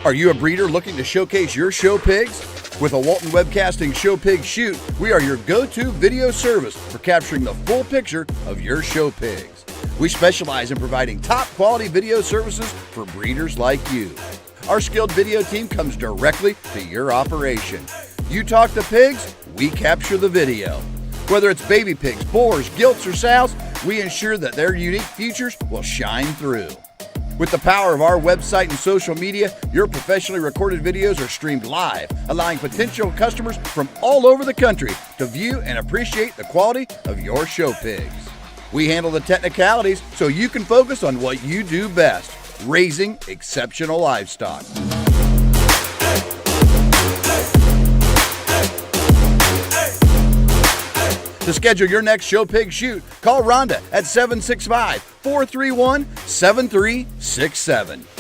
Are you a breeder looking to showcase your show pigs? With a Walton Webcasting Show Pig Shoot, we are your go-to video service for capturing the full picture of your show pigs. We specialize in providing top quality video services for breeders like you. Our skilled video team comes directly to your operation. You talk the pigs, we capture the video. Whether it's baby pigs, boars, gilts, or sows, we ensure that their unique features will shine through. With the power of our website and social media, your professionally recorded videos are streamed live, allowing potential customers from all over the country to view and appreciate the quality of your show pigs. We handle the technicalities so you can focus on what you do best, raising exceptional livestock. To schedule your next show pig shoot, call Rhonda at 765-431-7367.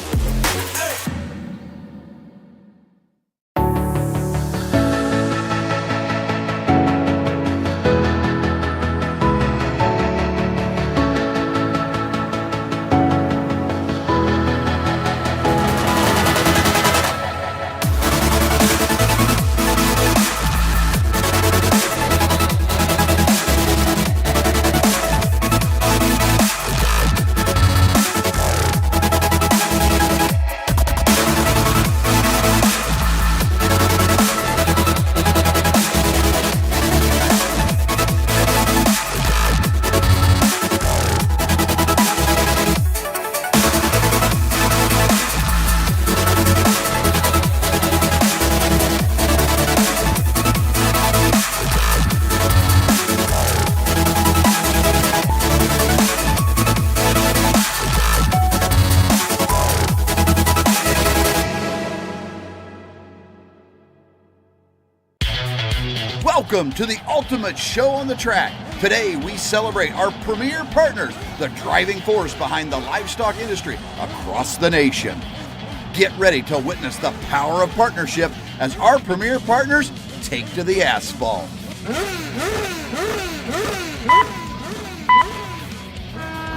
Welcome to the ultimate show on the track. Today we celebrate our premier partners, the driving force behind the livestock industry across the nation. Get ready to witness the power of partnership as our premier partners take to the asphalt.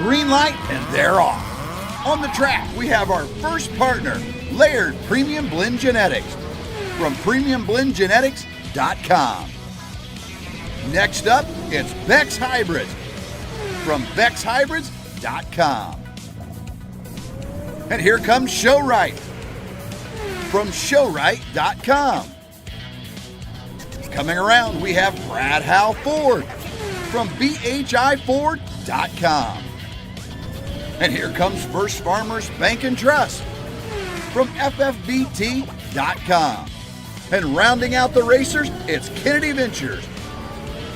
Green light and they're off. On the track we have our first partner, Layered Premium Blend Genetics from premiumblendgenetics.com. Next up, it's Beck's Hybrids from BecksHybrids.com. And here comes Showright from Showright.com. Coming around, we have Brad Howe Ford from BHIFord.com. And here comes First Farmers Bank and Trust from FFBT.com. And rounding out the racers, it's Kennedy Ventures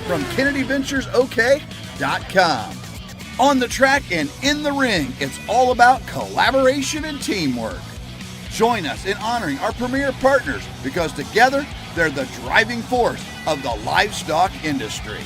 from KennedyVenturesOK.com. On the track and in the ring, it's all about collaboration and teamwork. Join us in honoring our premier partners because together they're the driving force of the livestock industry.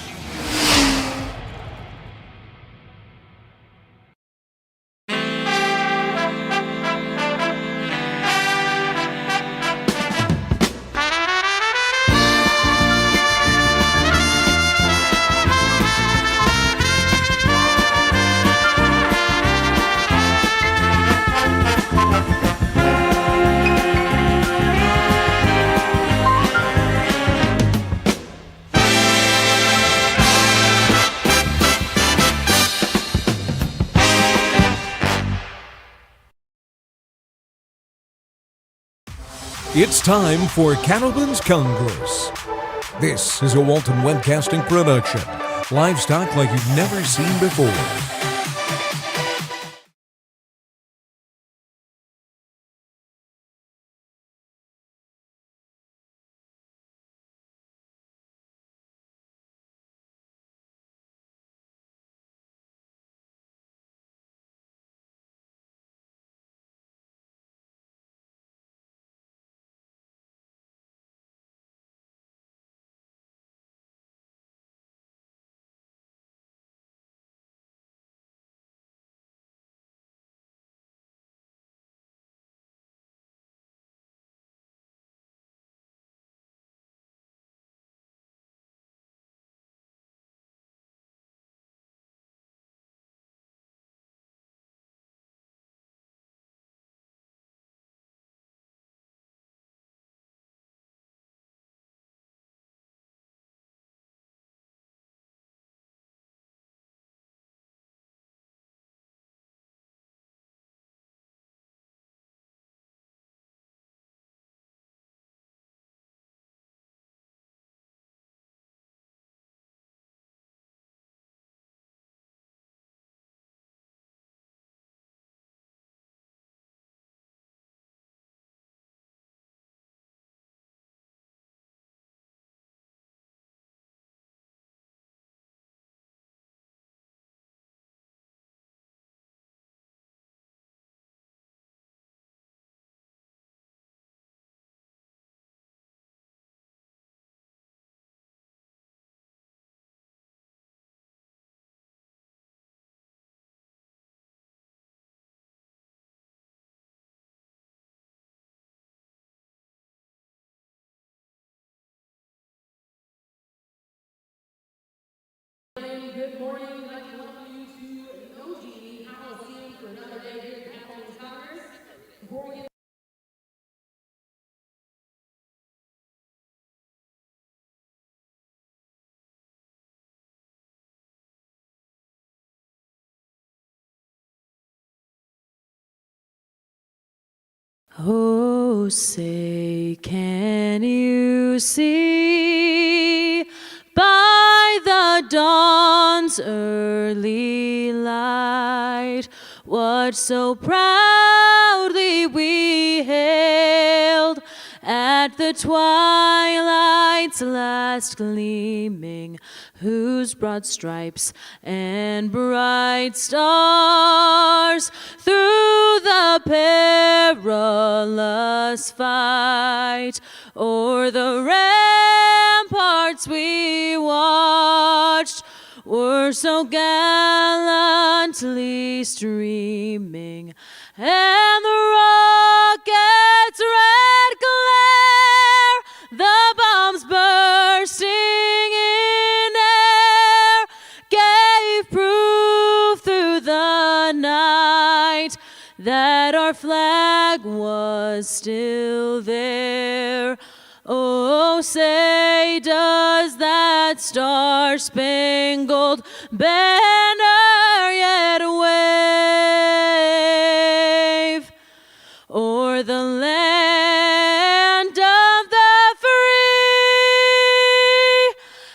It's time for Cattleman's Congress. This is a Walton Webcasting production. Livestock like you've never seen before. good morning. We'd like to welcome you to the OG Coliseum for another day here at the Cattleman's Congress. Before we get Oh, say, can you see by the dawn's early light what so proudly we hailed at the twilight's last gleaming, whose broad stripes and bright stars through the perilous fight o'er the ramparts we watched were so gallantly streaming, and the rocket's red glare, the bombs bursting in air, gave proof through the night that our flag was still there. Oh, say, does that star-spangled banner yet wave o'er the land of the free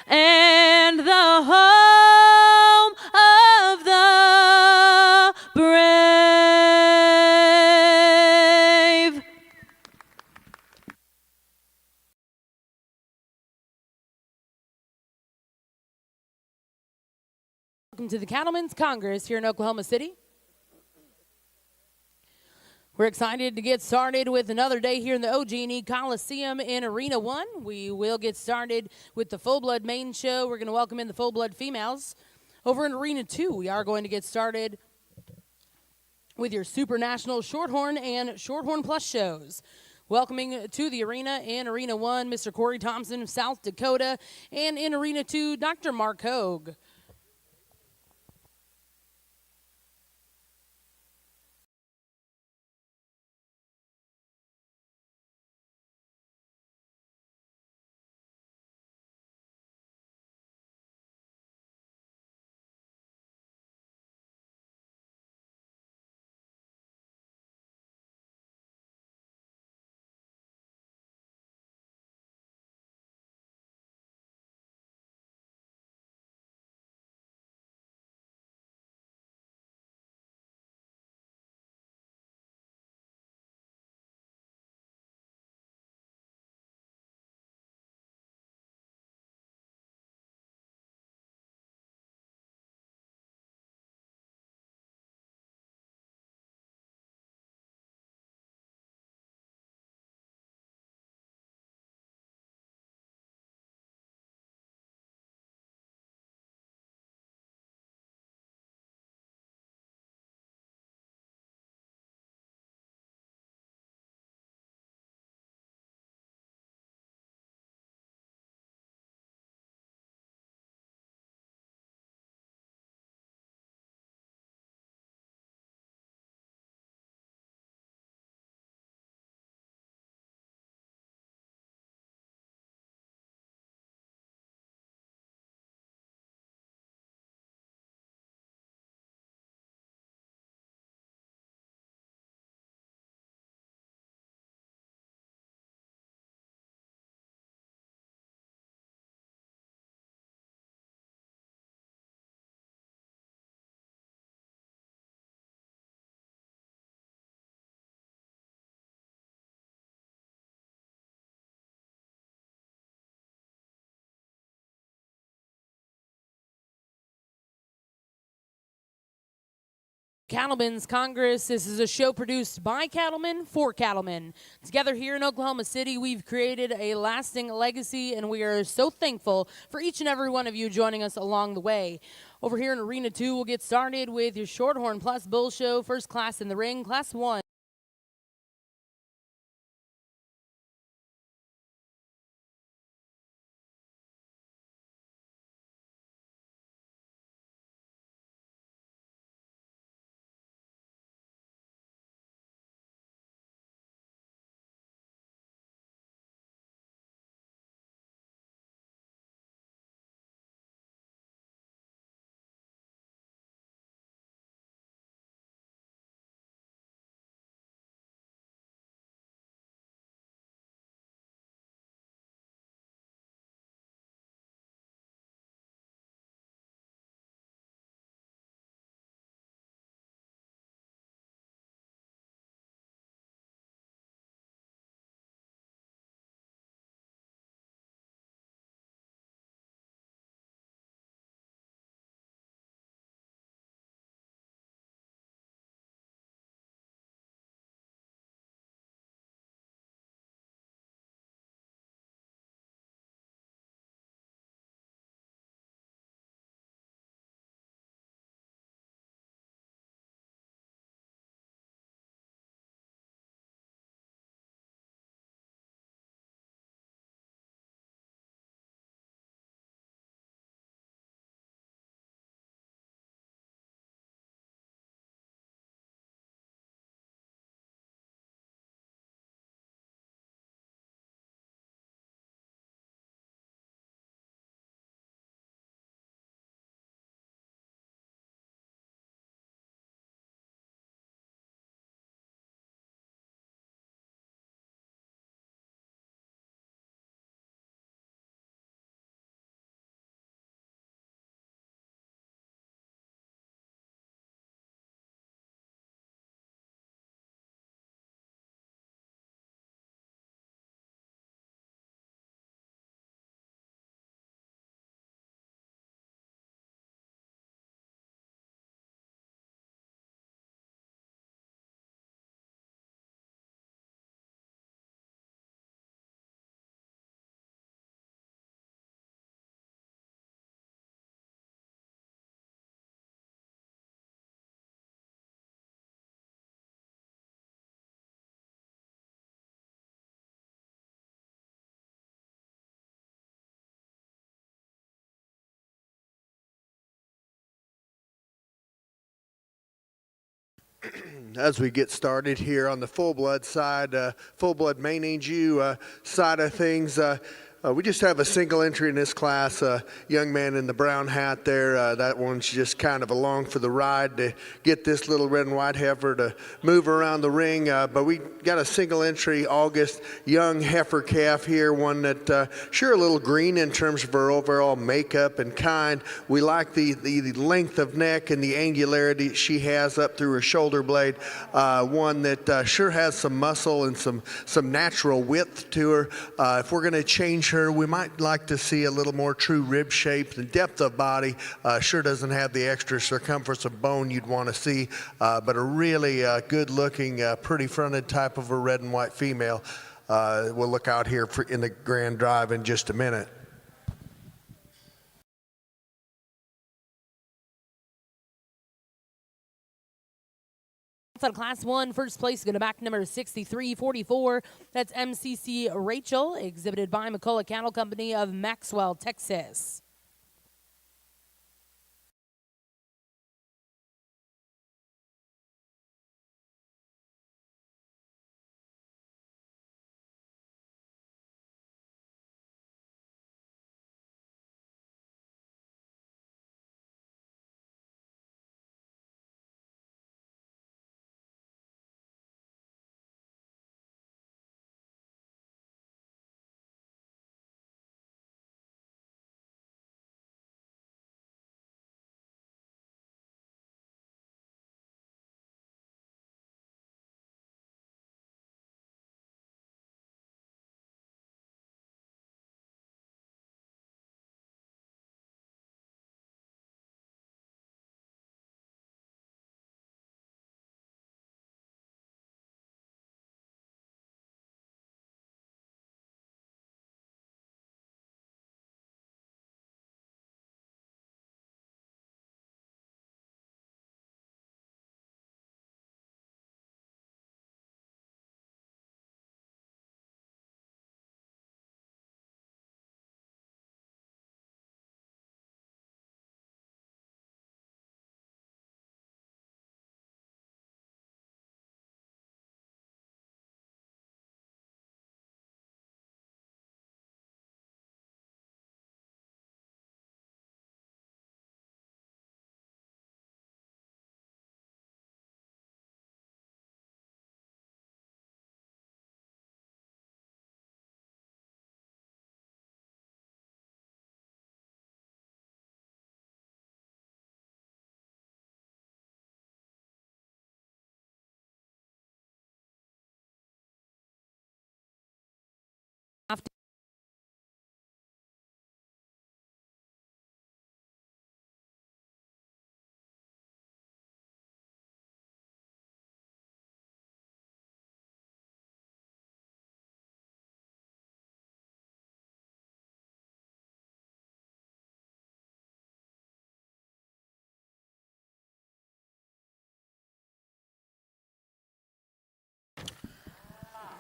and the home of the brave? Welcome to the Cattleman's Congress here in Oklahoma City. We're excited to get started with another day here in the OG&E Coliseum in Arena 1. We will get started with the Full Blood main show. We're going to welcome in the Full Blood females. Over in Arena 2, we are going to get started with your Super National Shorthorn and Shorthorn Plus shows. Welcoming to the arena in Arena 1, Mr. Corey Thompson of South Dakota, and in Arena 2, Dr. Mark Hogue. Cattleman's Congress. This is a show produced by Cattlemen for Cattlemen. Together here in Oklahoma City, we've created a lasting legacy, and we are so thankful for each and every one of you joining us along the way. Over here in Arena 2, we'll get started with your Shorthorn Plus Bull Show, first class in the ring, Class 1. As we get started here on the full-blood side, full-blood main Jew side of things, we just have a single entry in this class, young man in the brown hat there. That one's just kind of along for the ride to get this little red and white heifer to move around the ring. But we got a single entry August young heifer calf here, one that sure a little green in terms of her overall makeup and kind. We like the length of neck and the angularity she has up through her shoulder blade. One that sure has some muscle and some natural width to her. If we're going to change her, we might like to see a little more true rib shape and depth of body. Sure doesn't have the extra circumference of bone you'd want to see, but a really good looking, pretty fronted type of a red and white female. We'll look out here in the grand drive in just a minute. On Class 1, first place going to back number 6344. That's MCC Rachel, exhibited by McCullough Cattle Company of Maxwell, Texas.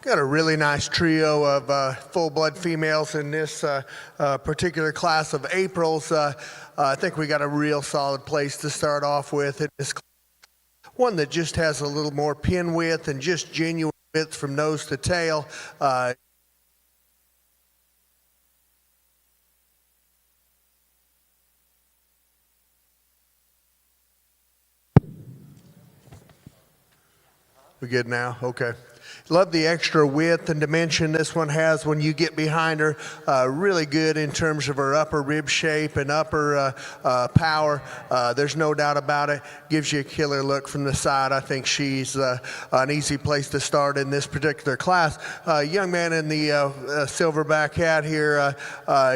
Got a really nice trio of full-blood females in this particular class of Aprils. I think we got a real solid place to start off with. It is one that just has a little more pin width and just genuine width from nose to tail. We good now? Okay. Love the extra width and dimension this one has when you get behind her. Really good in terms of her upper rib shape and upper power. There's no doubt about it. Gives you a killer look from the side. I think she's an easy place to start in this particular class. Young man in the silverback hat here,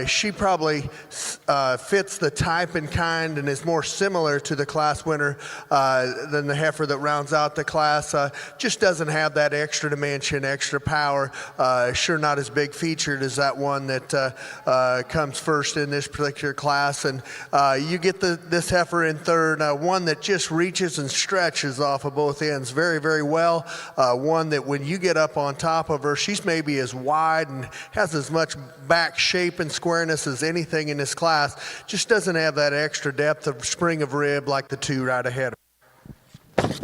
she probably fits the type and kind and is more similar to the class winner than the heifer that rounds out the class. Just doesn't have that extra dimension, extra power. Sure not as big featured as that one that comes first in this particular class. And you get this heifer in third, one that just reaches and stretches off of both ends very, very well. One that when you get up on top of her, she's maybe as wide and has as much back shape and squareness as anything in this class. Just doesn't have that extra depth of spring of rib like the two right ahead of her.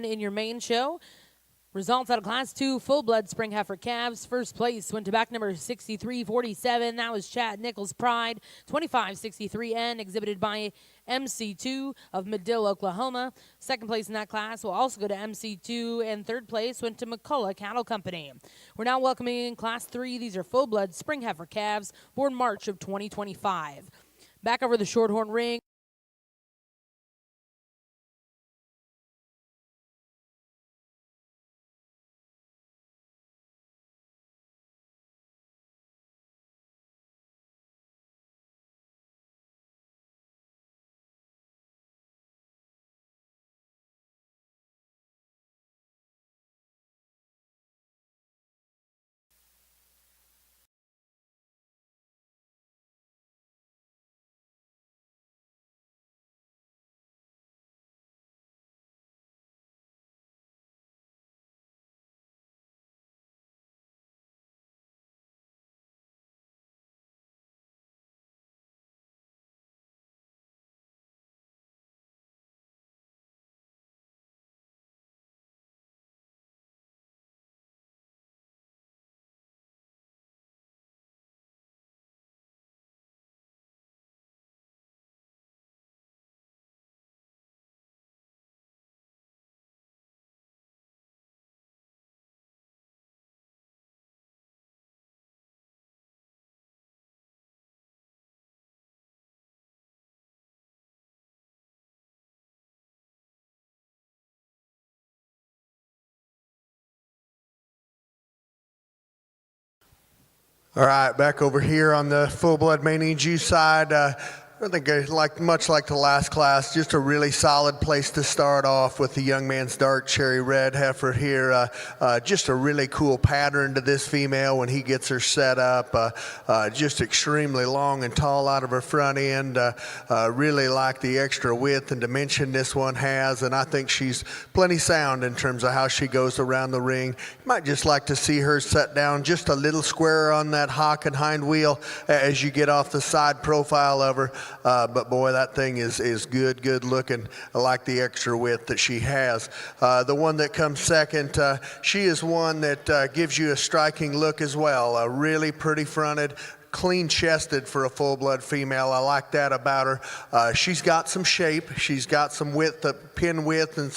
in your main show. Results out of Class 2 full-blood spring heifer calves. First place went to back number 6347. That was Chad Nichols Pride. 2563N, exhibited by MC2 of Medill, Oklahoma. Second place in that class will also go to MC2, and third place went to McCullough Cattle Company. We're now welcoming in Class 3. These are full-blood spring heifer calves, born March of 2025. Back over the Shorthorn ring. All right, back over here on the full-blood main EG side. I think much like the last class, just a really solid place to start off with the young man's dark cherry red heifer here. Just a really cool pattern to this female when he gets her set up. Just extremely long and tall out of her front end. Really like the extra width and dimension this one has, and I think she's plenty sound in terms of how she goes around the ring. Might just like to see her set down just a little squarer on that hock and hind wheel as you get off the side profile of her. But boy, that thing is good looking. I like the extra width that she has. The one that comes second, she is one that gives you a striking look as well. Really pretty fronted, clean chested for a full-blood female. I like that about her. She's got some shape. She's got some width, pin width, and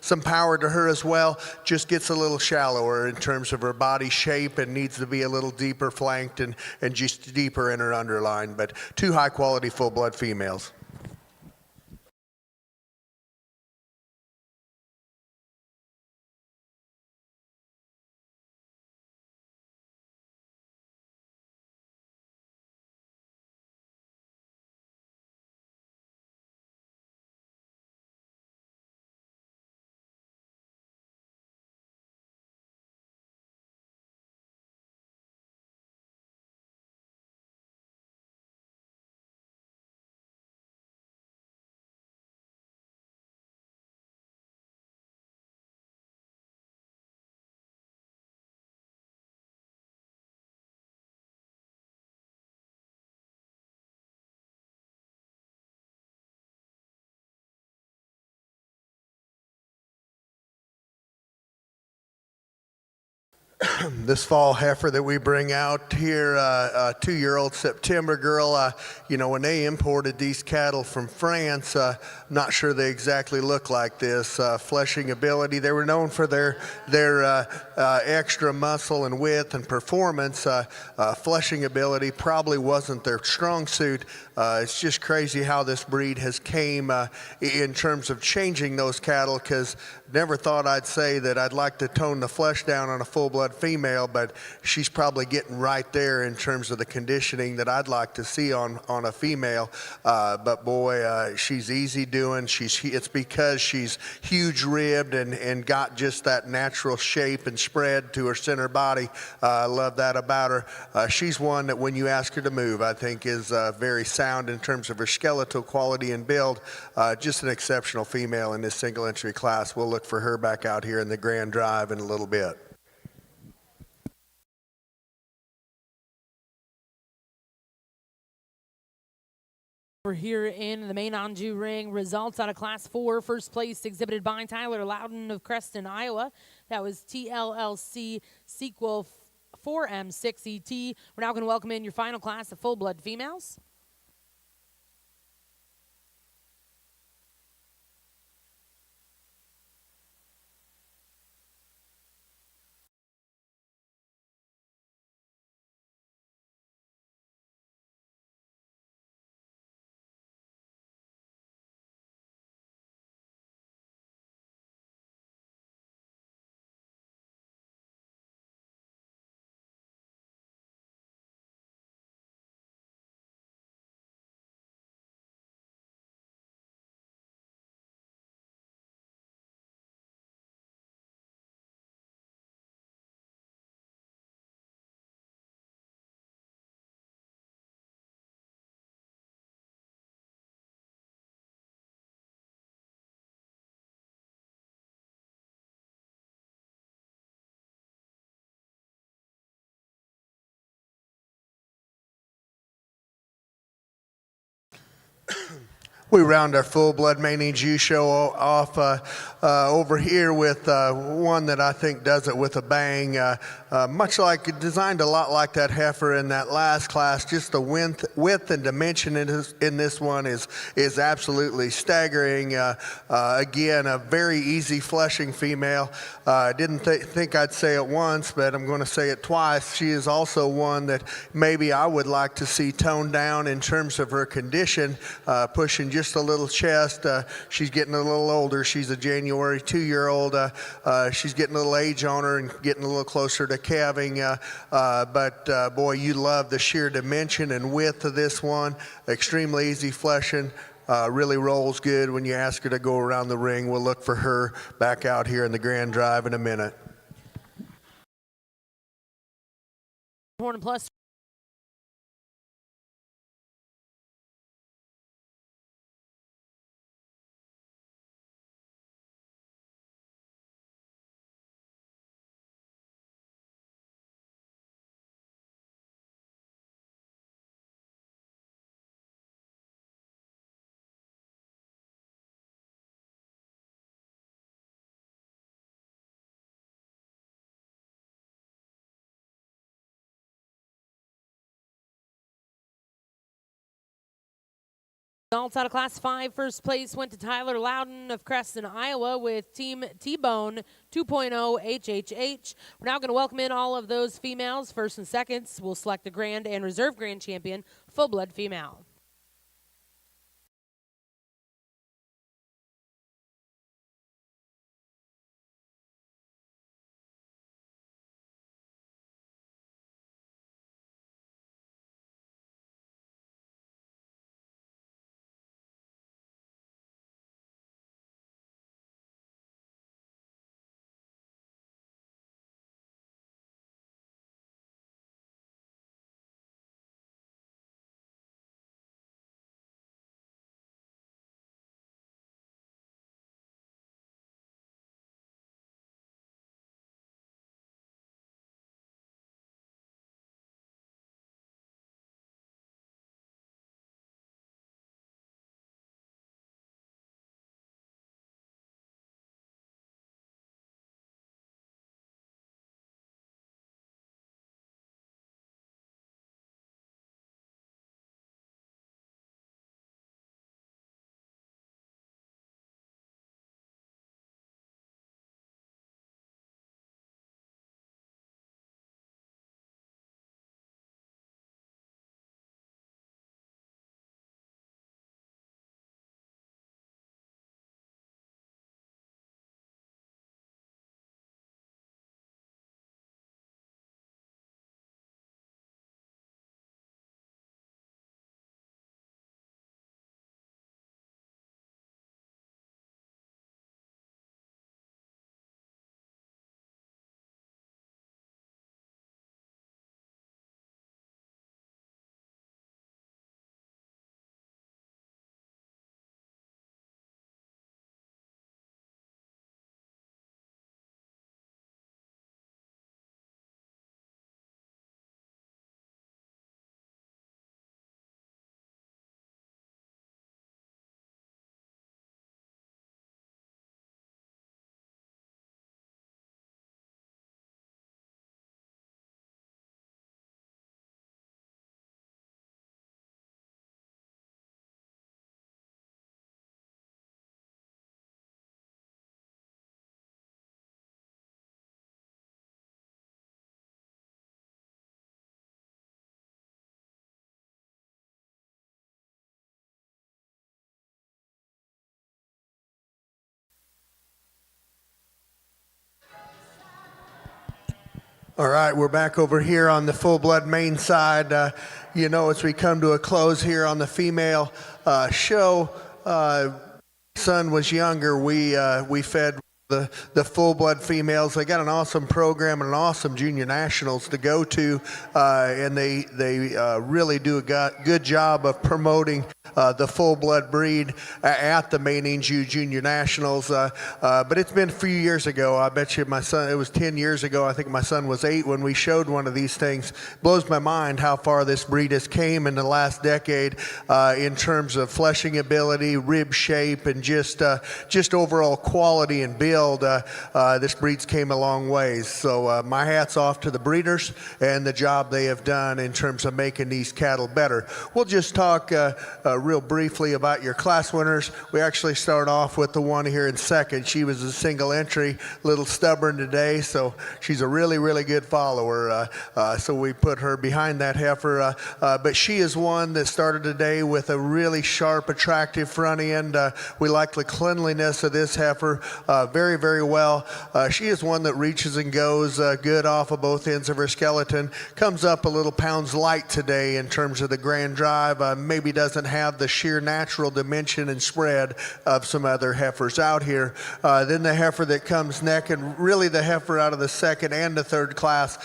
some power to her as well. Just gets a little shallower in terms of her body shape and needs to be a little deeper flanked and just deeper in her underline. But two high-quality full-blood females. This fall heifer that we bring out here, a 2-year-old September girl, when they imported these cattle from France, not sure they exactly look like this. Fleshing ability, they were known for their extra muscle and width and performance. Fleshing ability probably wasn't their strong suit. It's just crazy how this breed has came in terms of changing those cattle, because never thought I'd say that I'd like to tone the flesh down on a full-blood female, but she's probably getting right there in terms of the conditioning that I'd like to see on a female. But boy, she's easy doing. It's because she's huge ribbed and got just that natural shape and spread to her center body. I love that about her. She's one that when you ask her to move, I think is very sound in terms of her skeletal quality and build. Just an exceptional female in this single entry class. We'll look for her back out here in the Grand Drive in a little bit. We're here in the main Anjou ring. Results out of Class 4. First place exhibited by Tyler Loudon of Creston, Iowa. That was TLLC Sequel 4M6ET. We're now going to welcome in your final class of full-blood females. We round our full-blood main Anjou show off over here with one that I think does it with a bang. Much like, designed a lot like that heifer in that last class. Just the width and dimension in this one is absolutely staggering. Again, a very easy fleshing female. I didn't think I'd say it once, but I'm going to say it twice. She is also one that maybe I would like to see toned down in terms of her condition, pushing just a little chest. She's getting a little older. She's a January 2-year-old. She's getting a little age on her and getting a little closer to calving. But boy, you love the sheer dimension and width of this one. Extremely easy fleshing. Really rolls good when you ask her to go around the ring. We'll look for her back out here in the Grand Drive in a minute. Horn Plus. Results out of Class 5. First place went to Tyler Loudon of Creston, Iowa with Team T-Bone 2.0 HHH. We're now going to welcome in all of those females. First and seconds, we'll select the Grand and Reserve Grand Champion, full-blood female. All right, we're back over here on the full-blood main side. As we come to a close here on the female show, son was younger. We fed the full-blood females. They got an awesome program and an awesome junior nationals to go to, and they really do a good job of promoting the full-blood breed at the Maine Anjou Junior Nationals. But it's been a few years ago. I bet you my son, it was 10 years ago. I think my son was 8 when we showed one of these things. Blows my mind how far this breed has came in the last decade in terms of fleshing ability, rib shape, and just overall quality and build. This breed's came a long ways. So my hat's off to the breeders and the job they have done in terms of making these cattle better. We'll just talk real briefly about your class winners. We actually start off with the one here in second. She was a single entry, a little stubborn today, so she's a really, really good follower. So we put her behind that heifer. But she is one that started today with a really sharp, attractive front end. We like the cleanliness of this heifer very, very well. She is one that reaches and goes good off of both ends of her skeleton. Comes up a little pounds light today in terms of the grand drive. Maybe doesn't have the sheer natural dimension and spread of some other heifers out here. Then the heifer that comes next, and really the heifer out of the second and the third class,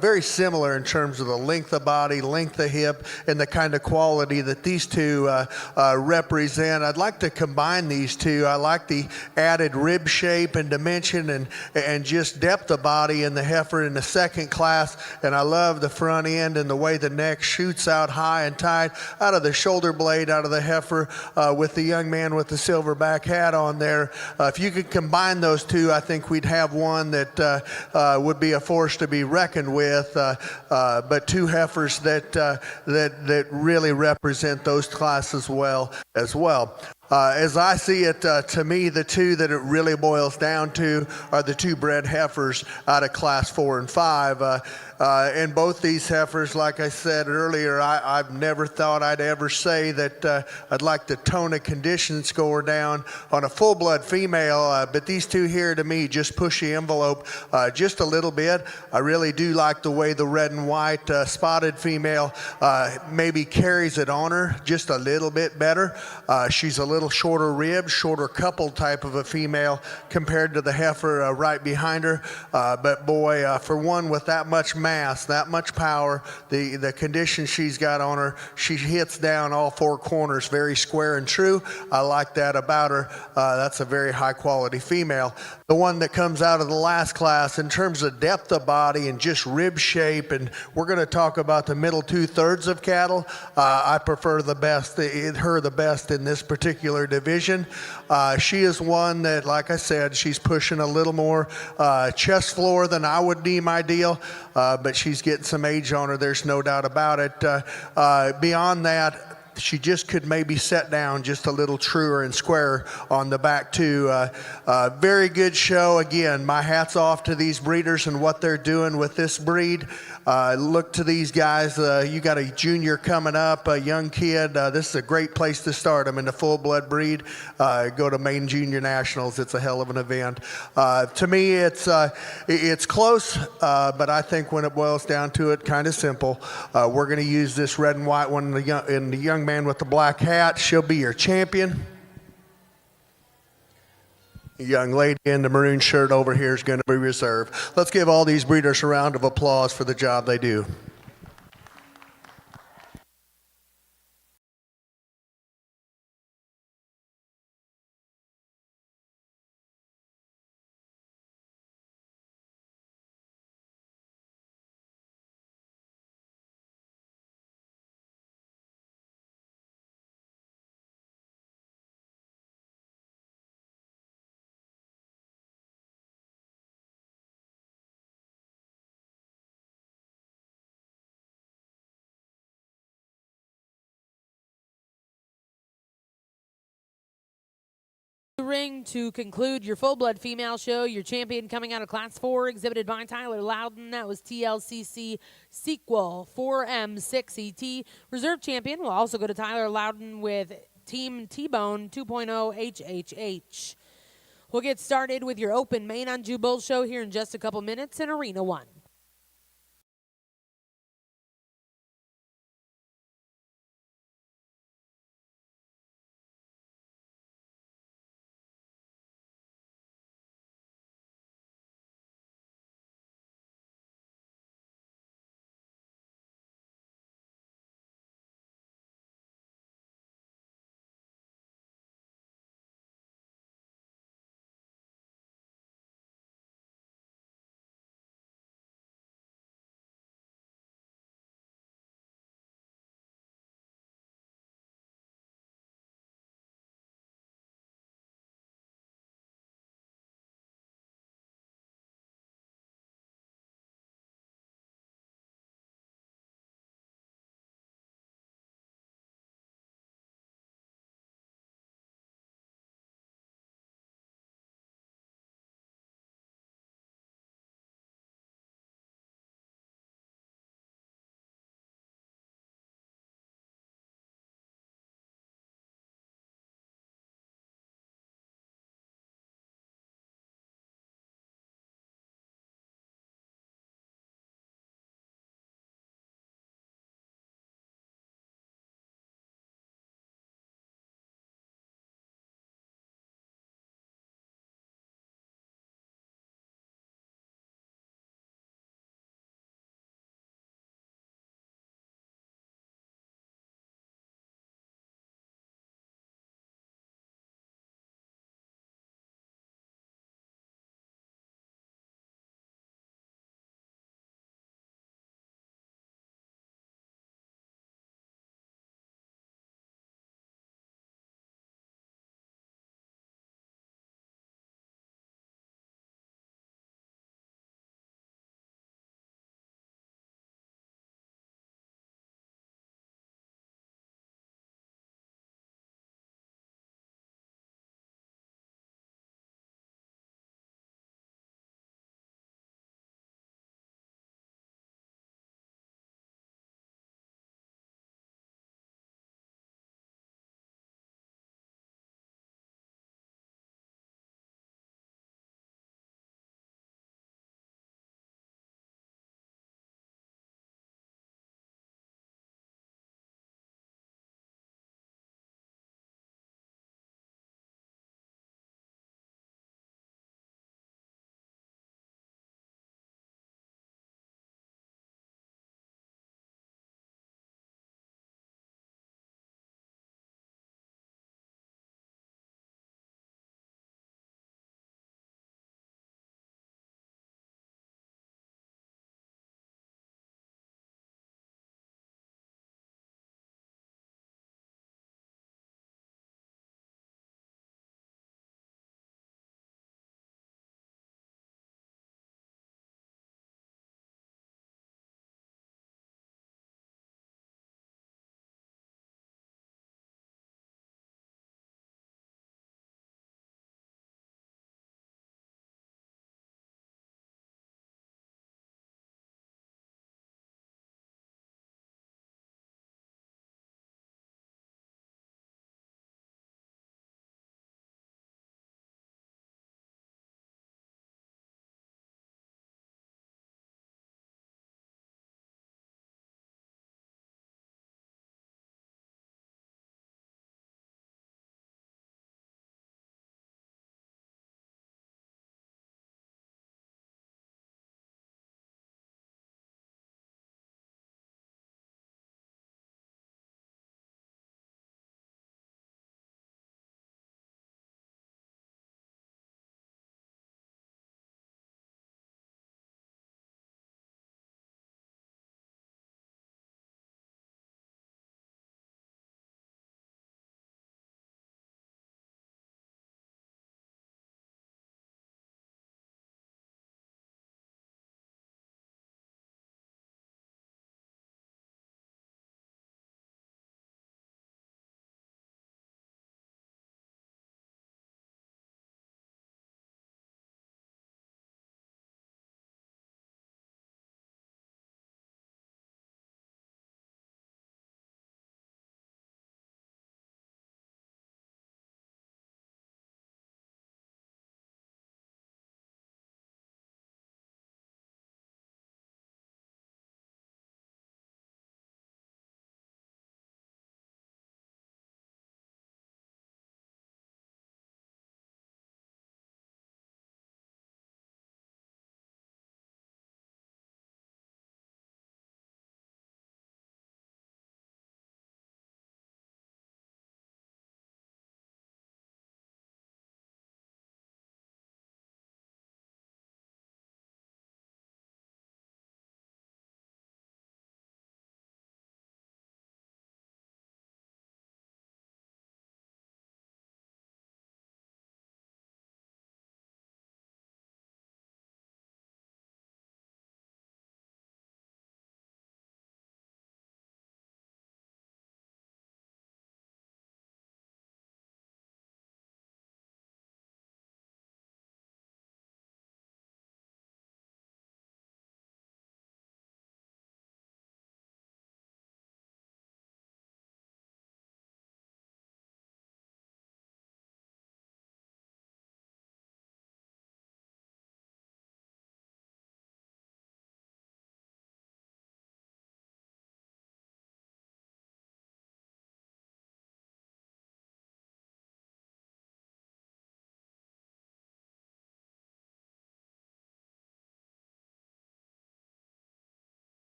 very similar in terms of the length of body, length of hip, and the kind of quality that these two represent. I'd like to combine these two. I like the added rib shape and dimension and just depth of body in the heifer in the second class, and I love the front end and the way the neck shoots out high and tight out of the shoulder blade, out of the heifer, with the young man with the silverback hat on there. If you could combine those two, I think we'd have one that would be a force to be reckoned with, but two heifers that really represent those classes well as well. As I see it, to me, the two that it really boils down to are the two bred heifers out of class 4 and 5. And both these heifers, like I said earlier, I've never thought I'd ever say that I'd like to tone a condition score down on a full-blood female, but these two here to me just push the envelope just a little bit. I really do like the way the red and white spotted female maybe carries it on her just a little bit better. She's a little shorter rib, shorter couple type of a female compared to the heifer right behind her. But boy, for one with that much mass, that much power, the condition she's got on her, she hits down all four corners very square and true. I like that about her. That's a very high quality female. The one that comes out of the last class in terms of depth of body and just rib shape, and we're going to talk about the middle 2/3 of cattle. I prefer the best in this particular division. She is one that, like I said, she's pushing a little more chest floor than I would deem ideal, but she's getting some age on her, there's no doubt about it. Beyond that, she just could maybe set down just a little truer and squarer on the back too. Very good show. Again, my hat's off to these breeders and what they're doing with this breed. Look to these guys. You got a junior coming up, a young kid. This is a great place to start them in the full-blood breed. Go to Maine Junior Nationals. It's a hell of an event. To me, it's close, but I think when it boils down to it, kind of simple. We're going to use this red and white one in the young man with the black hat. She'll be your champion. The young lady in the maroon shirt over here is going to be reserved. Let's give all these breeders a round of applause for the job they do. Ring to conclude your full-blood female show. Your champion coming out of Class 4, exhibited by Tyler Loudon. That was TLCC Sequel 4M6ET. Reserve champion will also go to Tyler Loudon with Team T-Bone 2.0 HHH. We'll get started with your open Maine Anjou Bull show here in just a couple minutes in Arena 1.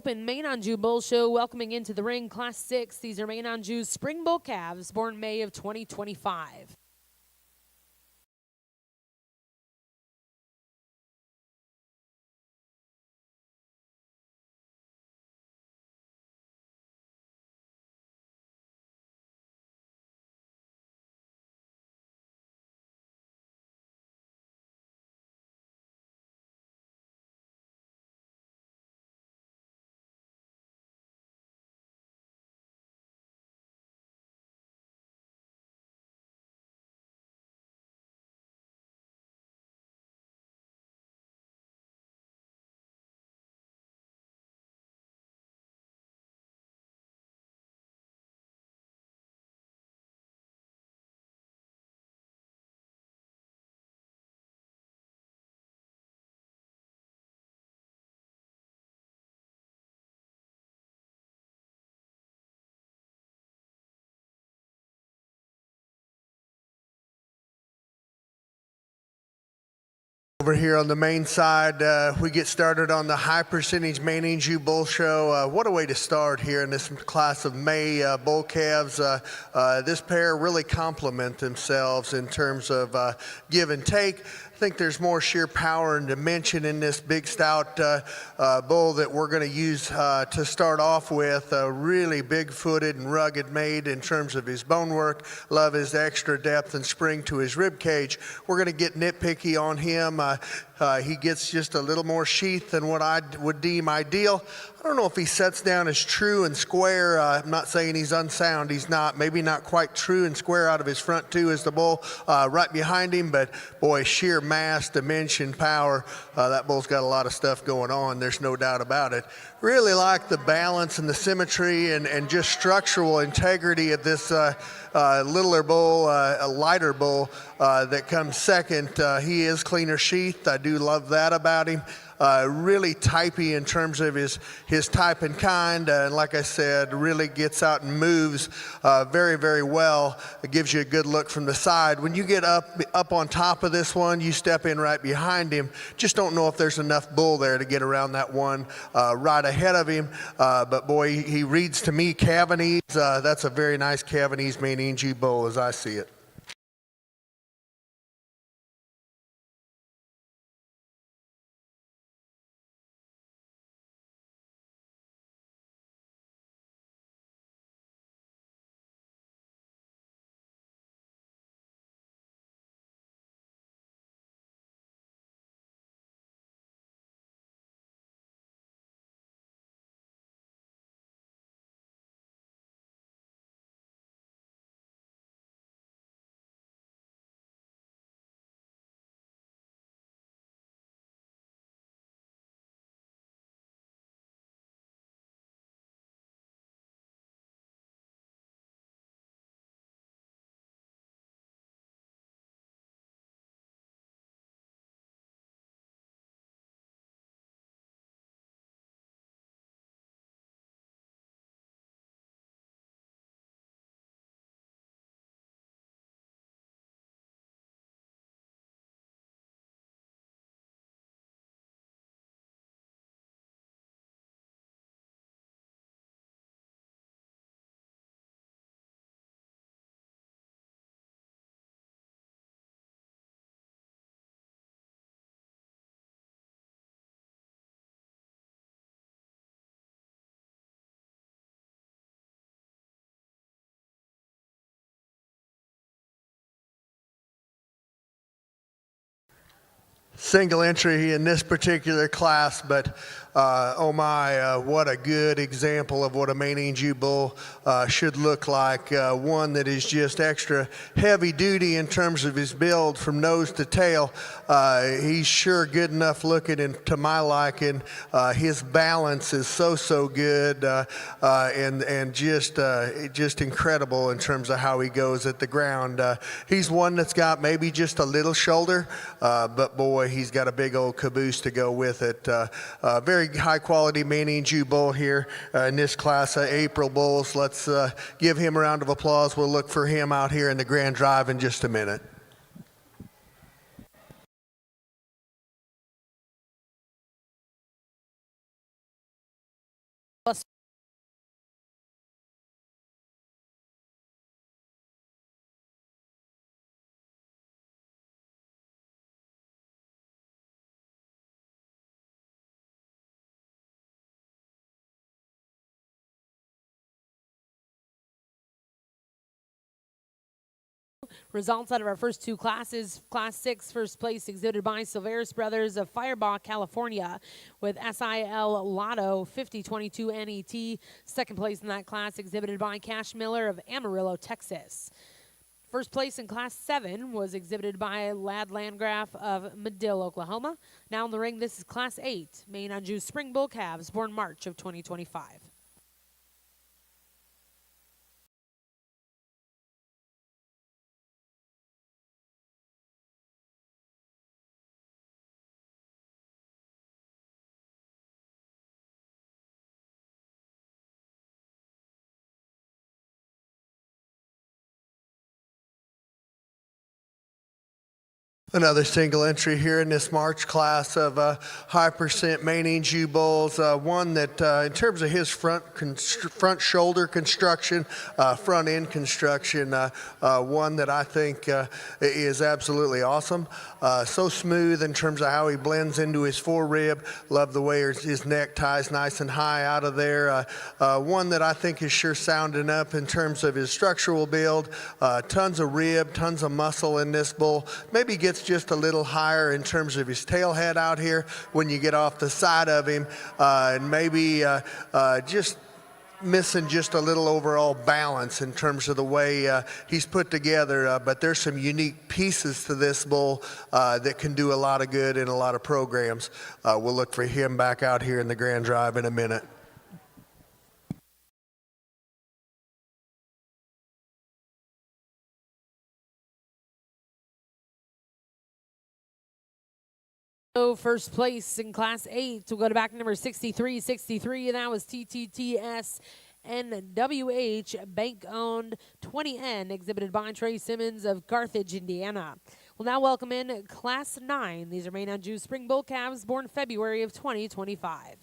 Open Main Anjou Bull Show, welcoming into the ring Class 6. These are Main Anjou's Spring Bull calves, born May of 2025. Over here on the main side, we get started on the high percentage Main Anjou Bull Show. What a way to start here in this class of May bull calves. This pair really complement themselves in terms of give and take. I think there's more sheer power and dimension in this big stout bull that we're going to use to start off with. Really big-footed and rugged made in terms of his bone work. Love his extra depth and spring to his rib cage. We're going to get nitpicky on him. He gets just a little more sheath than what I would deem ideal. I don't know if he sets down as true and square. I'm not saying he's unsound. He's not. Maybe not quite true and square out of his front two as the bull right behind him. But boy, sheer mass, dimension, power. That bull's got a lot of stuff going on. There's no doubt about it. Really like the balance and the symmetry and just structural integrity of this littler bull, a lighter bull that comes second. He is cleaner sheathed. I do love that about him. Really typey in terms of his type and kind, and like I said, really gets out and moves very, very well. It gives you a good look from the side. When you get up on top of this one, you step in right behind him. Just don't know if there's enough bull there to get around that one right ahead of him. But boy, he reads to me Cavanese. That's a very nice Cavanese Main Anjou bull as I see it. Single entry in this particular class, but oh my, what a good example of what a Main Anjou bull should look like. One that is just extra heavy duty in terms of his build from nose to tail. He's sure good enough looking and to my liking. His balance is so good and just incredible in terms of how he goes at the ground. He's one that's got maybe just a little shoulder, but boy, he's got a big old caboose to go with it. Very high quality Main Anjou bull here in this class of April bulls. Let's give him a round of applause. We'll look for him out here in the Grand Drive in just a minute. Results out of our first two classes. Class 6, first place exhibited by Silveris Brothers of Firebaugh, California, with SIL Lotto 5022 NET. Second place in that class exhibited by Cash Miller of Amarillo, Texas. First place in Class 7 was exhibited by Lad Landgraf of Medill, Oklahoma. Now in the ring, this is Class 8, Maine Anjou Spring Bull Calves, born March of 2025. Another single entry here in this March class of high percent Maine Anjou bulls. One that, in terms of his front shoulder construction, front end construction, one that I think is absolutely awesome. So smooth in terms of how he blends into his forerib. Love the way his neck ties nice and high out of there. One that I think is sure sounding up in terms of his structural build. Tons of rib, tons of muscle in this bull. Maybe gets just a little higher in terms of his tail head out here when you get off the side of him, and maybe just missing just a little overall balance in terms of the way he's put together, but there's some unique pieces to this bull that can do a lot of good in a lot of programs. We'll look for him back out here in the Grand Drive in a minute. So first place in Class 8 will go to back number 6363, and that was TTTS NWH bank-owned 20N, exhibited by Trey Simmons of Carthage, Indiana. We'll now welcome in Class 9. These are Maine Anjou Spring Bull Calves, born February of 2025.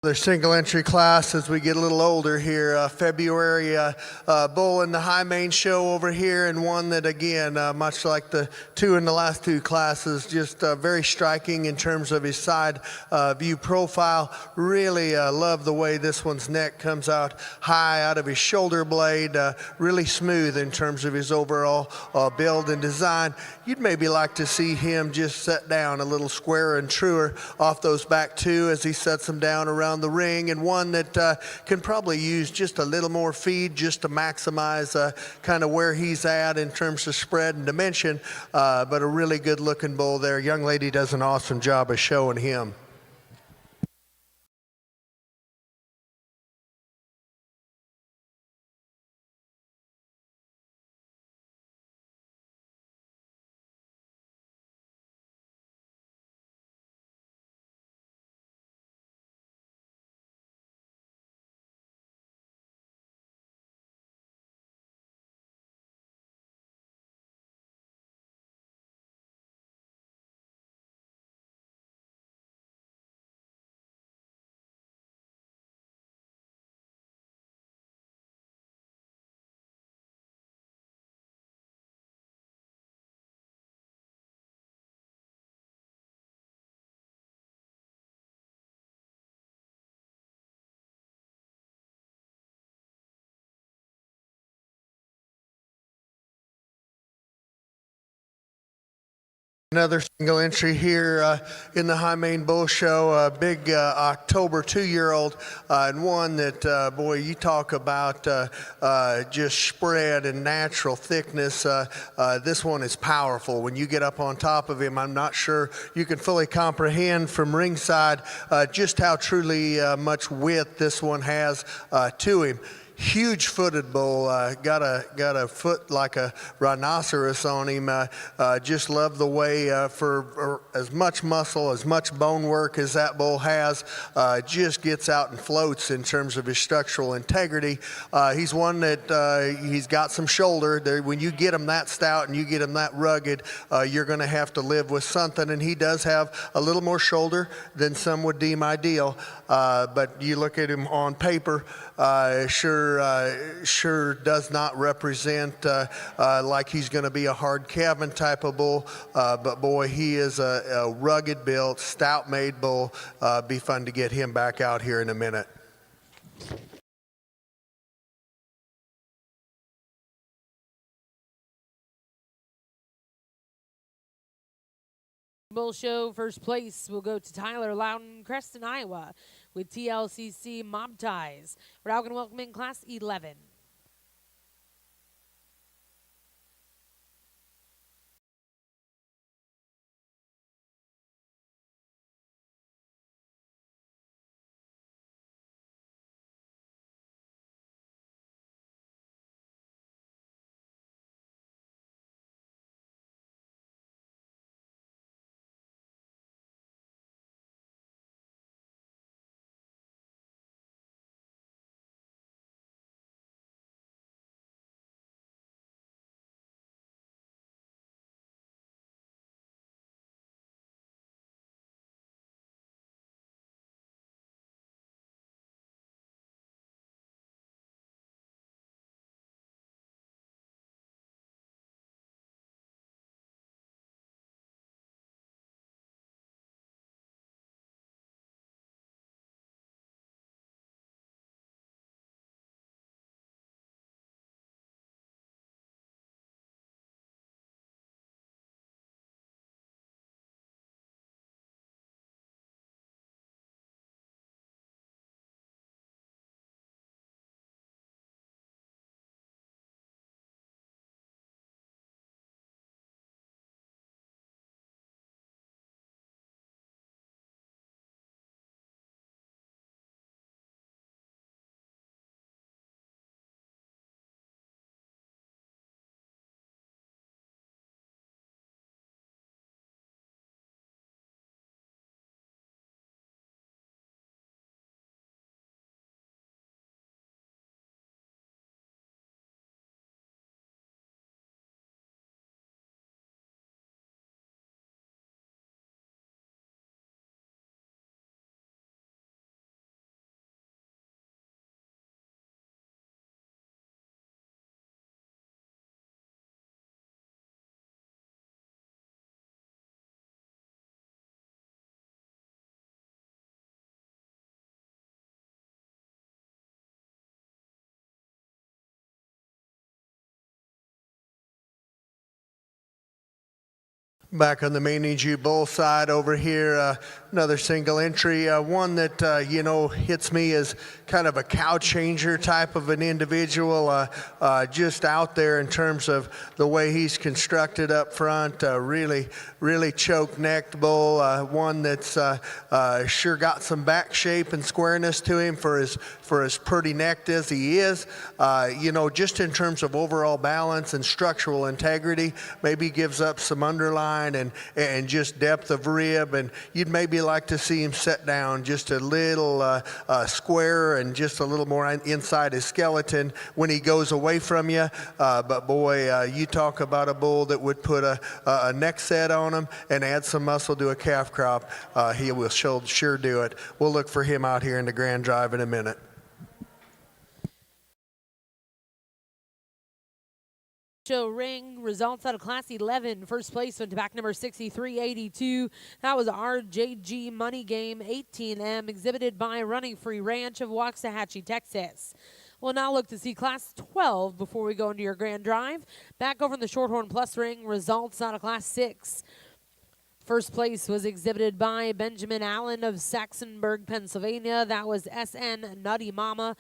Their single entry class as we get a little older here. February bull in the High Main show over here, and one that again, much like the two in the last two classes, just very striking in terms of his side view profile. Really love the way this one's neck comes out high out of his shoulder blade. Really smooth in terms of his overall build and design. You'd maybe like to see him just set down a little squarer and truer off those back two as he sets them down around the ring, and one that can probably use just a little more feed just to maximize kind of where he's at in terms of spread and dimension, but a really good looking bull there. Young lady does an awesome job of showing him. Another single entry here in the High Main Bull Show, a big October 2-year-old, and one that, boy, you talk about just spread and natural thickness. This one is powerful. When you get up on top of him, I'm not sure you can fully comprehend from ringside just how truly much width this one has to him. huge-footed bull. Got a foot like a rhinoceros on him. Just love the way for as much muscle, as much bone work as that bull has, just gets out and floats in terms of his structural integrity. He's one that he's got some shoulder. When you get him that stout and you get him that rugged, you're going to have to live with something, and he does have a little more shoulder than some would deem ideal. But you look at him on paper, sure does not represent like he's going to be a hard calving type of bull. But boy, he is a rugged built, stout made bull. Be fun to get him back out here in a minute. Bull Show first place will go to Tyler Loudon, Creston, Iowa, with TLCC Mob Ties. We're now going to welcome in Class 11. Back on the Mangy Bull side over here, another single entry, one that, hits me as kind of a cow changer type of an individual, just out there in terms of the way he's constructed up front, really choke-necked bull, one that's sure got some back shape and squareness to him for as pretty necked as he is. Just in terms of overall balance and structural integrity, maybe gives up some underline and just depth of rib, and you'd maybe like to see him set down just a little squarer and just a little more inside his skeleton when he goes away from you. But boy, you talk about a bull that would put a neck set on him and add some muscle to a calf crop. He will sure do it. We'll look for him out here in the Grand Drive in a minute. Show ring results out of Class 11. First place went to back number 6382. That was RJG Money Game 18M, exhibited by Running Free Ranch of Waxahachie, Texas. We'll now look to see Class 12 before we go into your Grand Drive. Back over in the Shorthorn Plus ring, results out of Class 6. First place was exhibited by Benjamin Allen of Saxonburg, Pennsylvania. That was SN Nutty Mama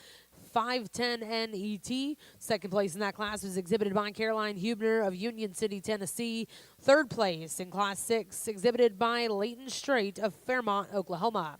510 NET. Second place in that class was exhibited by Caroline Hubner of Union City, Tennessee. Third place in Class 6 exhibited by Leighton Strait of Fairmont, Oklahoma.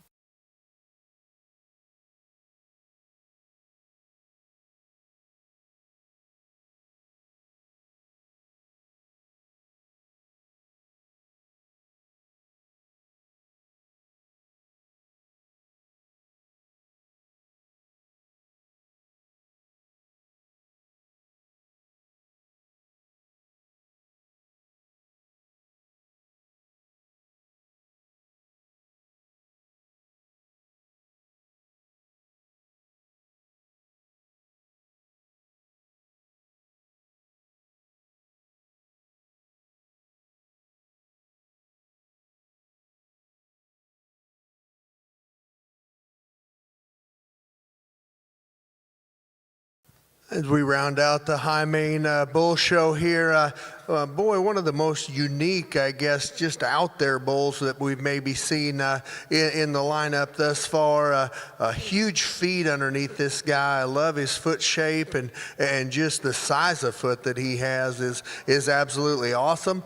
As we round out the High Main Bull Show here, boy, one of the most unique, I guess, just out there bulls that we've maybe seen in the lineup thus far. A huge feet underneath this guy. I love his foot shape, and just the size of foot that he has is absolutely awesome.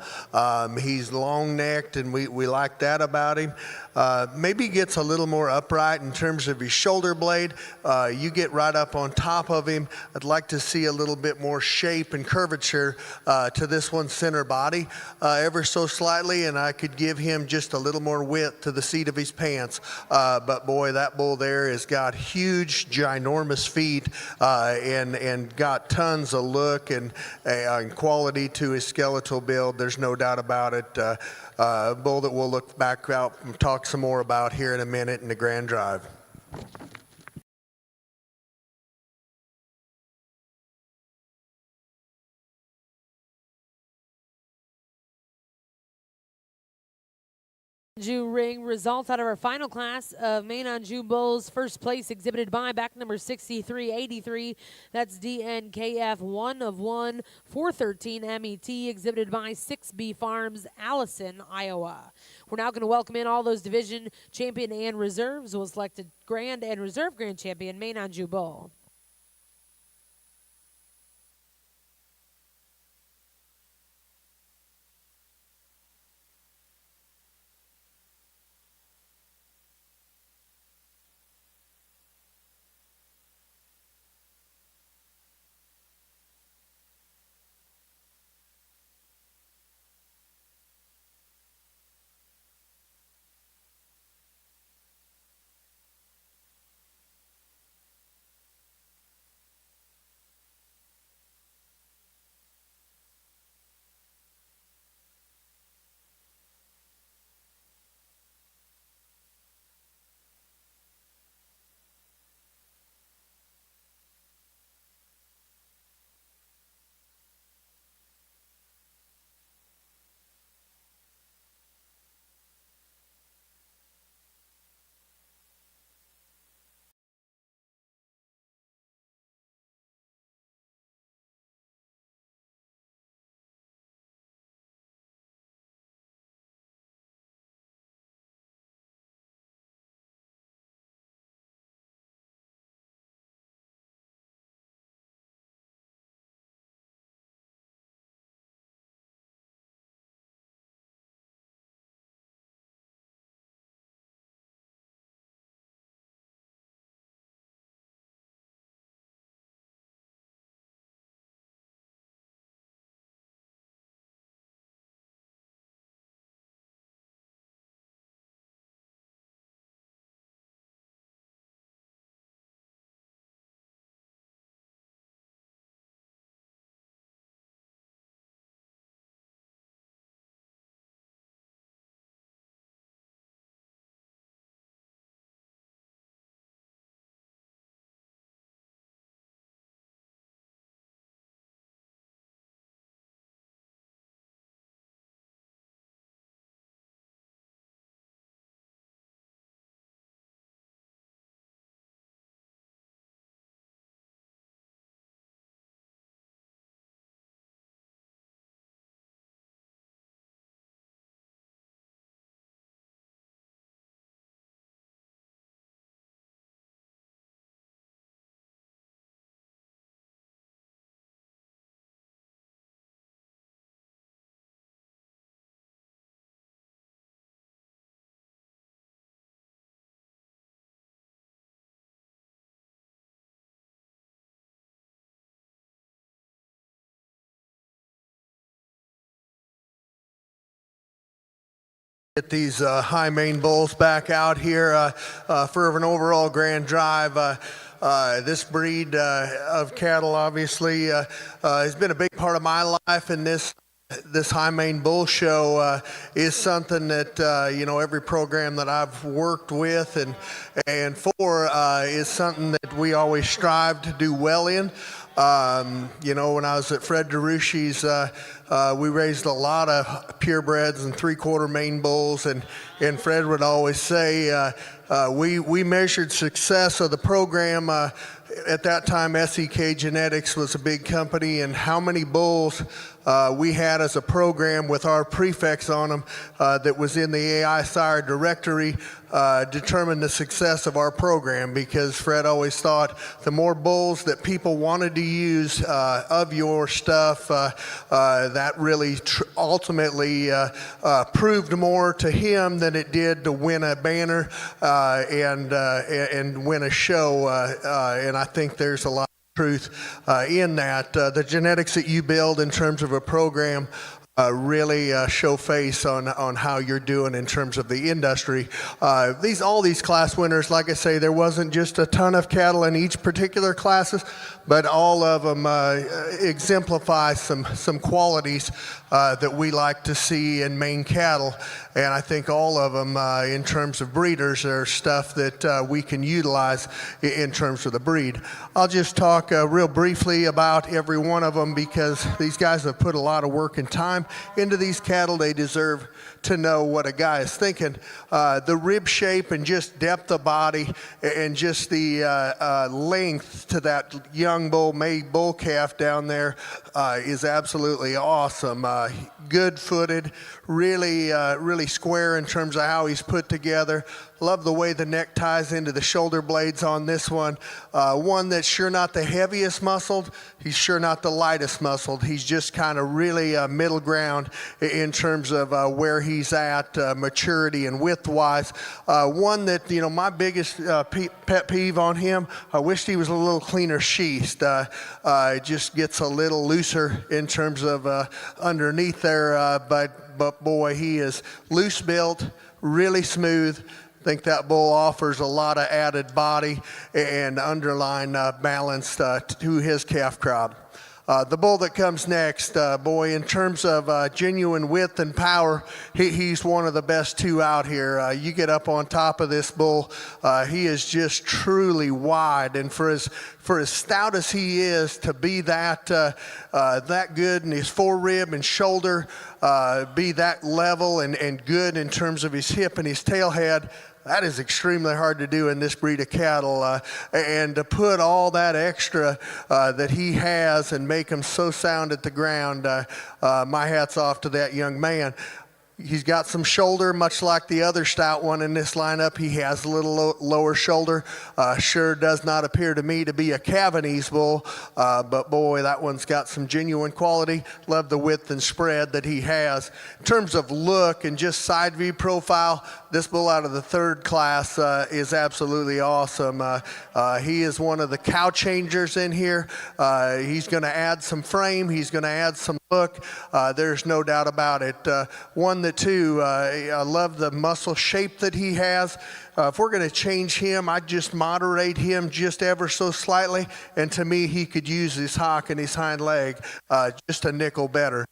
He's long-necked, and we like that about him. Maybe gets a little more upright in terms of his shoulder blade. You get right up on top of him. I'd like to see a little bit more shape and curvature to this one's center body ever so slightly, and I could give him just a little more width to the seat of his pants. But boy, that bull there has got huge, ginormous feet and got tons of look and quality to his skeletal build. There's no doubt about it. A bull that we'll look back out and talk some more about here in a minute in the Grand Drive. Anjou ring results out of our final class of Main Anjou bulls. First place exhibited by back number 6383. That's DNKF 1 of 1 413 MET, exhibited by 6B Farms, Allison, Iowa. We're now going to welcome in all those division champion and reserves. We'll select a grand and reserve grand champion Main Anjou bull. Get these High Main bulls back out here for an overall grand drive. This breed of cattle obviously has been a big part of my life, and this High Main Bull Show is something that every program that I've worked with and for is something that we always strive to do well in. You know, when I was at Fred DeRucci's, we raised a lot of purebreds and 3/4 main bulls, and Fred would always say, we measured success of the program. At that time, SEK Genetics was a big company, and how many bulls we had as a program with our prefix on them that was in the AI sire directory determined the success of our program, because Fred always thought the more bulls that people wanted to use of your stuff, that really ultimately proved more to him than it did to win a banner and win a show. And I think there's a lot of truth in that. The genetics that you build in terms of a program really show face on how you're doing in terms of the industry. All these class winners, like I say, there wasn't just a ton of cattle in each particular classes, but all of them exemplify some qualities that we like to see in Maine cattle. And I think all of them, in terms of breeders, are stuff that we can utilize in terms of the breed. I'll just talk real briefly about every one of them, because these guys have put a lot of work and time into these cattle. They deserve to know what a guy is thinking. The rib shape and just depth of body and just the length to that young bull, made bull calf down there is absolutely awesome. Good footed, really square in terms of how he's put together. Love the way the neck ties into the shoulder blades on this one. One that's sure not the heaviest muscled. He's sure not the lightest muscled. He's just kind of really middle ground in terms of where he's at, maturity and width wise. One that, you know, my biggest pet peeve on him, I wished he was a little cleaner sheathed. It just gets a little looser in terms of underneath there, but boy, he is loose built, really smooth. I think that bull offers a lot of added body and underline balance to his calf crop. The bull that comes next, boy, in terms of genuine width and power, he's one of the best two out here. You get up on top of this bull, he is just truly wide, and for as stout as he is, to be that good in his forerib and shoulder, be that level and good in terms of his hip and his tail head, that is extremely hard to do in this breed of cattle, and to put all that extra that he has and make him so sound at the ground, my hat's off to that young man. He's got some shoulder, much like the other stout one in this lineup. He has a little lower shoulder. Sure does not appear to me to be a Cavanese bull, but boy, that one's got some genuine quality. Love the width and spread that he has. In terms of look and just side view profile, this bull out of the third class is absolutely awesome. He is one of the cow changers in here. He's going to add some frame. He's going to add some look. There's no doubt about it. One that too, I love the muscle shape that he has. If we're going to change him, I'd just moderate him just ever so slightly, and to me, he could use his hock and his hind leg just a nickel better.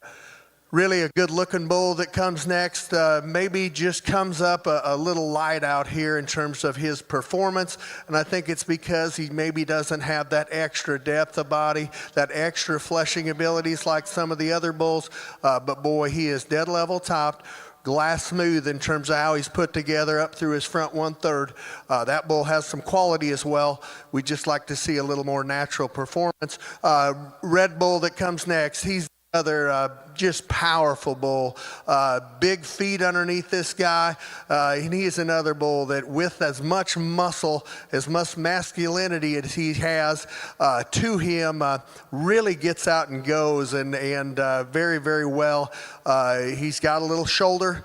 Really a good looking bull that comes next. Maybe just comes up a little light out here in terms of his performance, and I think it's because he maybe doesn't have that extra depth of body, that extra fleshing abilities like some of the other bulls, but boy, he is dead level topped, glass smooth in terms of how he's put together up through his front 1/3. That bull has some quality as well. We just like to see a little more natural performance. Red bull that comes next, he's another just powerful bull. Big feet underneath this guy, and he is another bull that with as much muscle, as much masculinity as he has to him, really gets out and goes, and very, very well. He's got a little shoulder.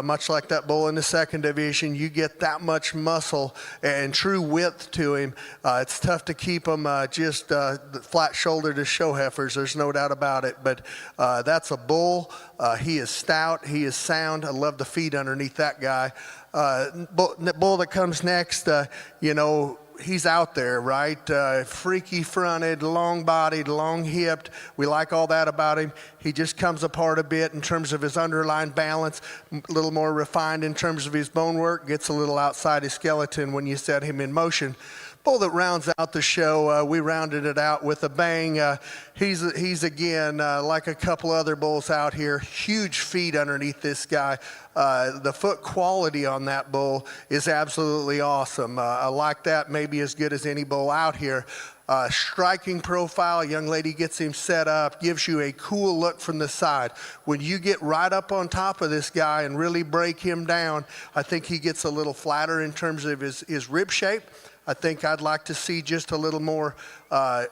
Much like that bull in the second division, you get that much muscle and true width to him. It's tough to keep him just flat-shouldered as show heifers. There's no doubt about it. But that's a bull. He is stout. He is sound. I love the feet underneath that guy. Bull that comes next, he's out there, right? Freaky fronted, long bodied, long hipped. We like all that about him. He just comes apart a bit in terms of his underlying balance, a little more refined in terms of his bone work, gets a little outside his skeleton when you set him in motion. bull that rounds out the show. We rounded it out with a bang. He's again, like a couple other bulls out here, huge feet underneath this guy. The foot quality on that bull is absolutely awesome. I like that, maybe as good as any bull out here. Striking profile, young lady gets him set up, gives you a cool look from the side. When you get right up on top of this guy and really break him down, I think he gets a little flatter in terms of his rib shape. I think I'd like to see just a little more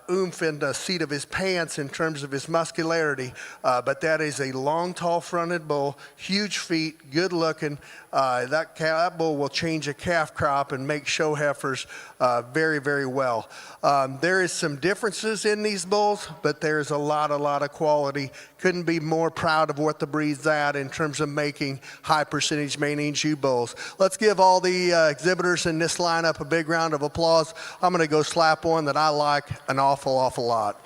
oomph in the seat of his pants in terms of his muscularity. But that is a long, tall fronted bull, huge feet, good looking. That bull will change a calf crop and make show heifers very, very well. There is some differences in these bulls, but there's a lot of quality. Couldn't be more proud of what the breed's at in terms of making high percentage main Jew bulls. Let's give all the exhibitors in this lineup a big round of applause. I'm going to go slap one that I like an awful lot.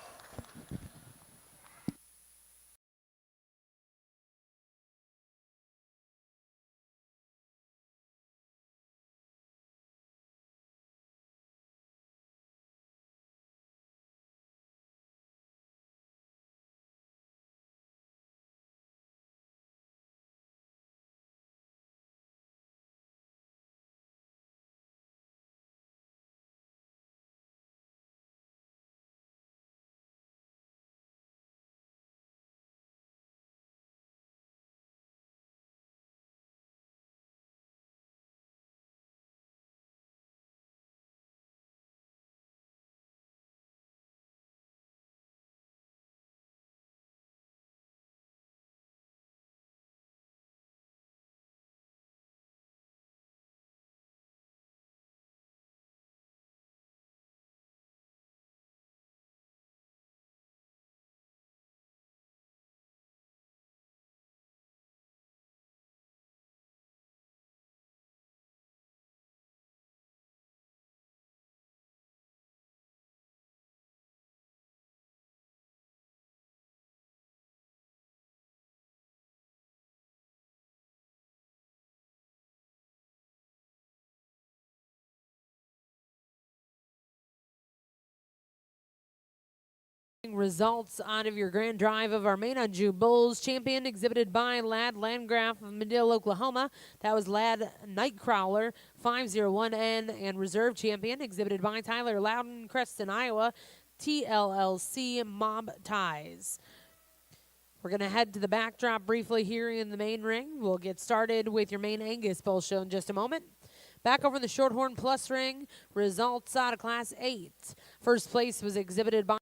Results out of your grand drive of our main Jew bulls. Champion exhibited by Lad Landgraf of Medill, Oklahoma. That was Lad Nightcrawler 501N, and reserve champion exhibited by Tyler Loudon, Creston, Iowa. TLLC Mob Ties. We're going to head to the backdrop briefly here in the main ring. We'll get started with your main Angus bull show in just a moment. Back over in the Shorthorn Plus ring, results out of Class 8. First place was exhibited by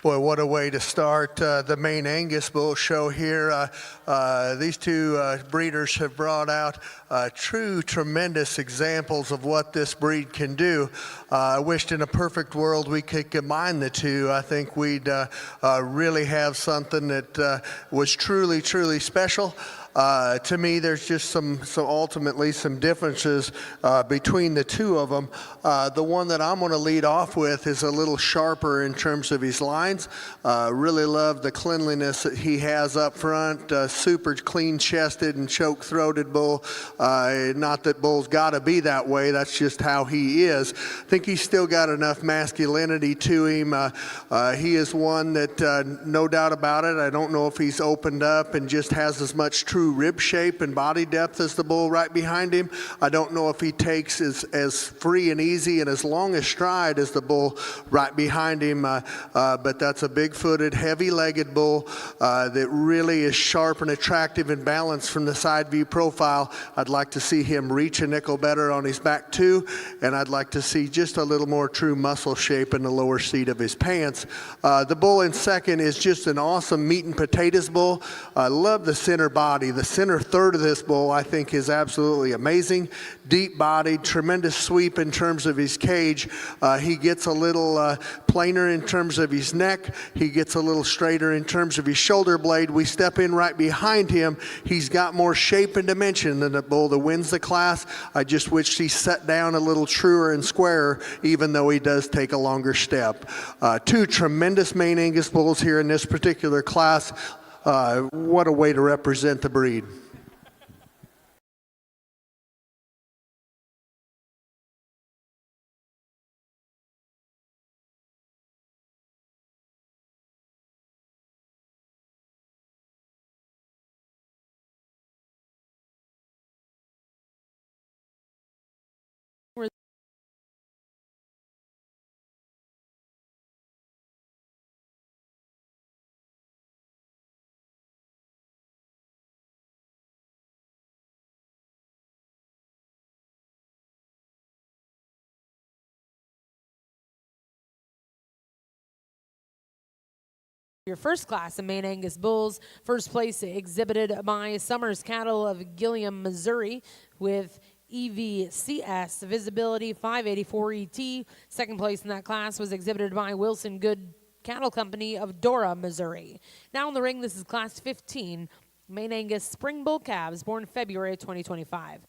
Boy, what a way to start the Maine Angus Bull show here. These two breeders have brought out true tremendous examples of what this breed can do. I wished in a perfect world we could combine the two. I think we'd really have something that was truly, truly special. To me, there's just ultimately some differences between the two of them. The one that I'm going to lead off with is a little sharper in terms of his lines. Really love the cleanliness that he has up front. Super clean-chested and choke-throated bull. Not that bull's got to be that way. That's just how he is. I think he's still got enough masculinity to him. He is one that, no doubt about it, I don't know if he's opened up and just has as much true rib shape and body depth as the bull right behind him. I don't know if he takes as free and easy and as long a stride as the bull right behind him, but that's a big-footed, heavy-legged bull that really is sharp and attractive and balanced from the side view profile. I'd like to see him reach a nickel better on his back too, and I'd like to see just a little more true muscle shape in the lower seat of his pants. The bull in second is just an awesome meat and potatoes bull. I love the center body. The center third of this bull, I think, is absolutely amazing. Deep-bodied, tremendous sweep in terms of his cage. He gets a little plainer in terms of his neck. He gets a little straighter in terms of his shoulder blade. We step in right behind him. He's got more shape and dimension than the bull that wins the class. I just wish he set down a little truer and squarer, even though he does take a longer step. Two tremendous Maine Angus bulls here in this particular class. What a way to represent the breed. Your first class of Maine Angus bulls, first place exhibited by Summers Cattle of Gilliam, Missouri, with EVCS visibility 584 ET. Second place in that class was exhibited by Wilson Good Cattle Company of Dora, Missouri. Now in the ring, this is class 15, Maine Angus Spring Bull calves, born February 2025.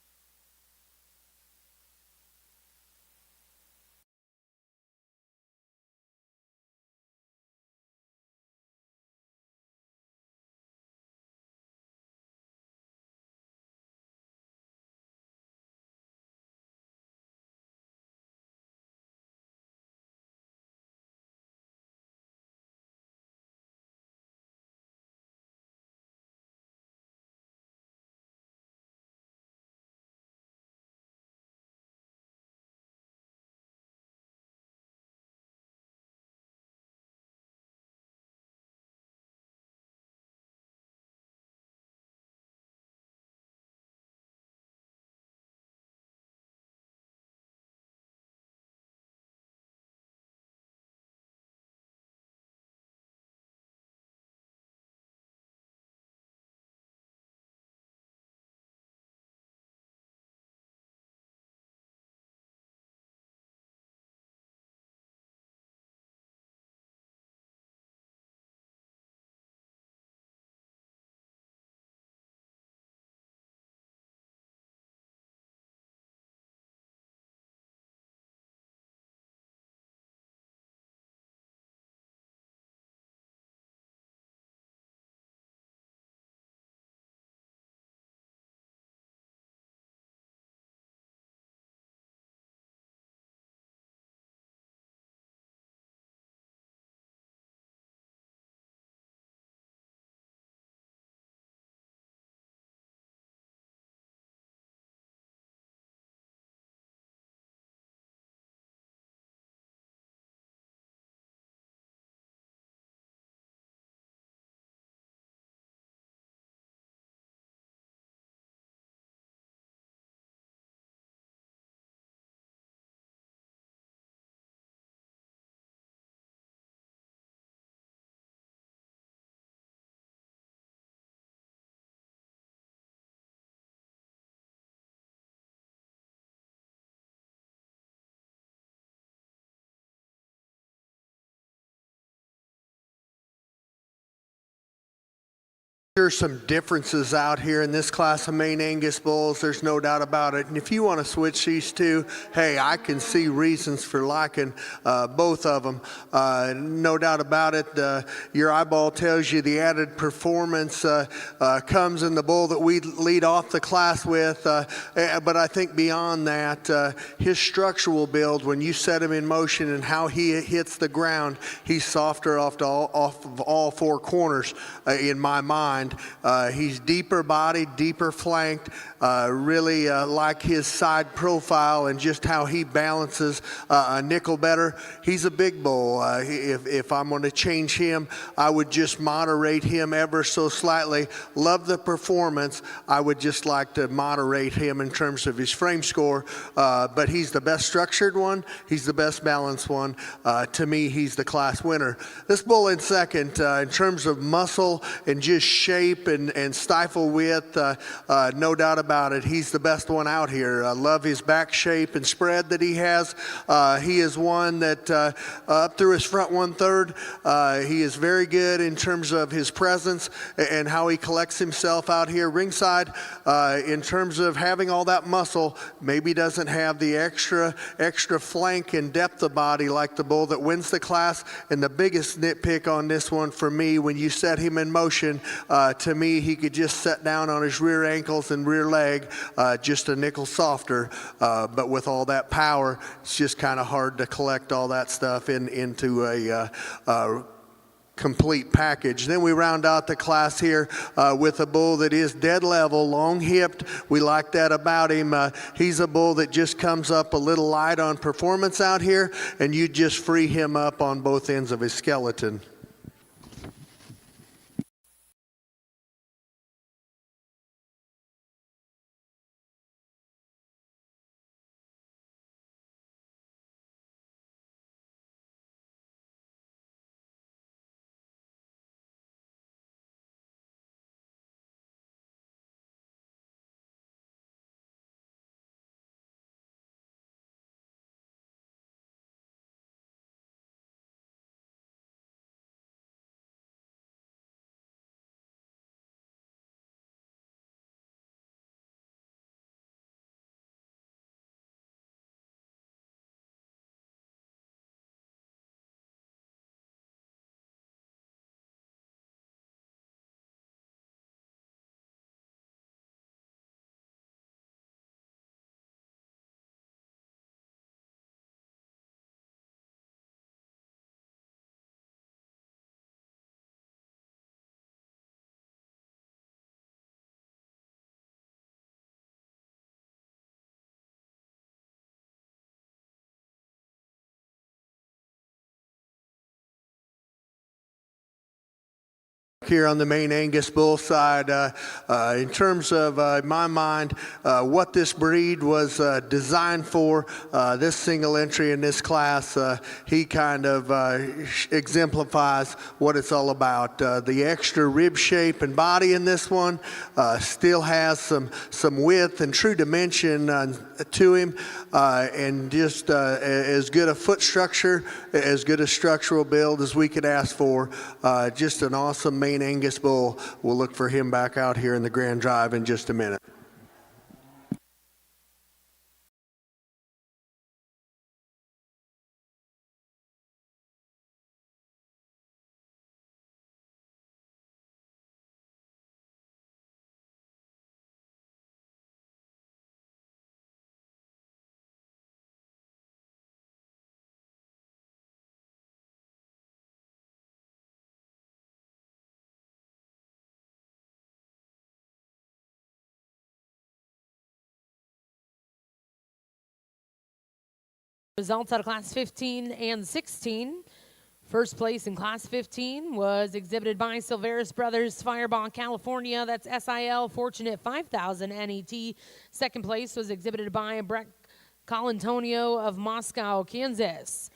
There's some differences out here in this class of Maine Angus bulls, there's no doubt about it. And if you want to switch these two, hey, I can see reasons for liking both of them. No doubt about it. Your eyeball tells you the added performance comes in the bull that we lead off the class with. But I think beyond that, his structural build, when you set him in motion and how he hits the ground, he's softer off of all four corners in my mind. He's deeper bodied, deeper flanked, really like his side profile and just how he balances a nickel better. He's a big bull. If I'm going to change him, I would just moderate him ever so slightly. Love the performance. I would just like to moderate him in terms of his frame score, but he's the best structured one. He's the best balanced one. To me, he's the class winner. This bull in second, in terms of muscle and just shape and stifle width, no doubt about it. He's the best one out here. I love his back shape and spread that he has. He is one that up through his front 1/3, he is very good in terms of his presence and how he collects himself out here ringside. In terms of having all that muscle, maybe doesn't have the extra flank and depth of body like the bull that wins the class. And the biggest nitpick on this one for me, when you set him in motion, to me, he could just set down on his rear ankles and rear leg, just a nickel softer. But with all that power, it's just kind of hard to collect all that stuff into a complete package. Then we round out the class here with a bull that is dead level, long hipped. We like that about him. He's a bull that just comes up a little light on performance out here, and you just free him up on both ends of his skeleton. Here on the Maine Angus bull side, in terms of, in my mind, what this breed was designed for, this single entry in this class, he kind of exemplifies what it's all about. The extra rib shape and body in this one still has some width and true dimension to him, and just as good a foot structure, as good a structural build as we could ask for. Just an awesome Maine Angus bull. We'll look for him back out here in the Grand Drive in just a minute. Results out of Class 15 and 16. First place in Class 15 was exhibited by Silveris Brothers, Fireball, California. That's SIL Fortunate 5000 NET. Second place was exhibited by Brett Colantonio of Moscow, Kansas.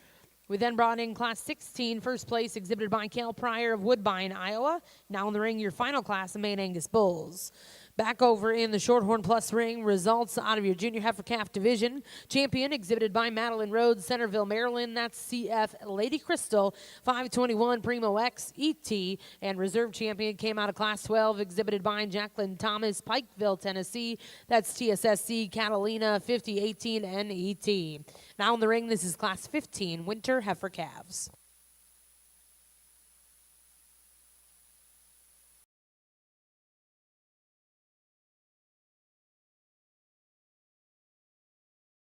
We then brought in Class 16, first place exhibited by Cale Pryor of Woodbine, Iowa. Now in the ring, your final class of Maine Angus bulls. Back over in the Shorthorn Plus ring, results out of your junior heifer calf division. Champion exhibited by Madeline Rhodes, Centerville, Maryland. That's CF Lady Crystal, 521 Primo X ET. And reserve champion came out of class 12, exhibited by Jacqueline Thomas, Pikeville, Tennessee. That's TSSC Catalina, 5018 NET. Now in the ring, this is class 15 winter heifer calves.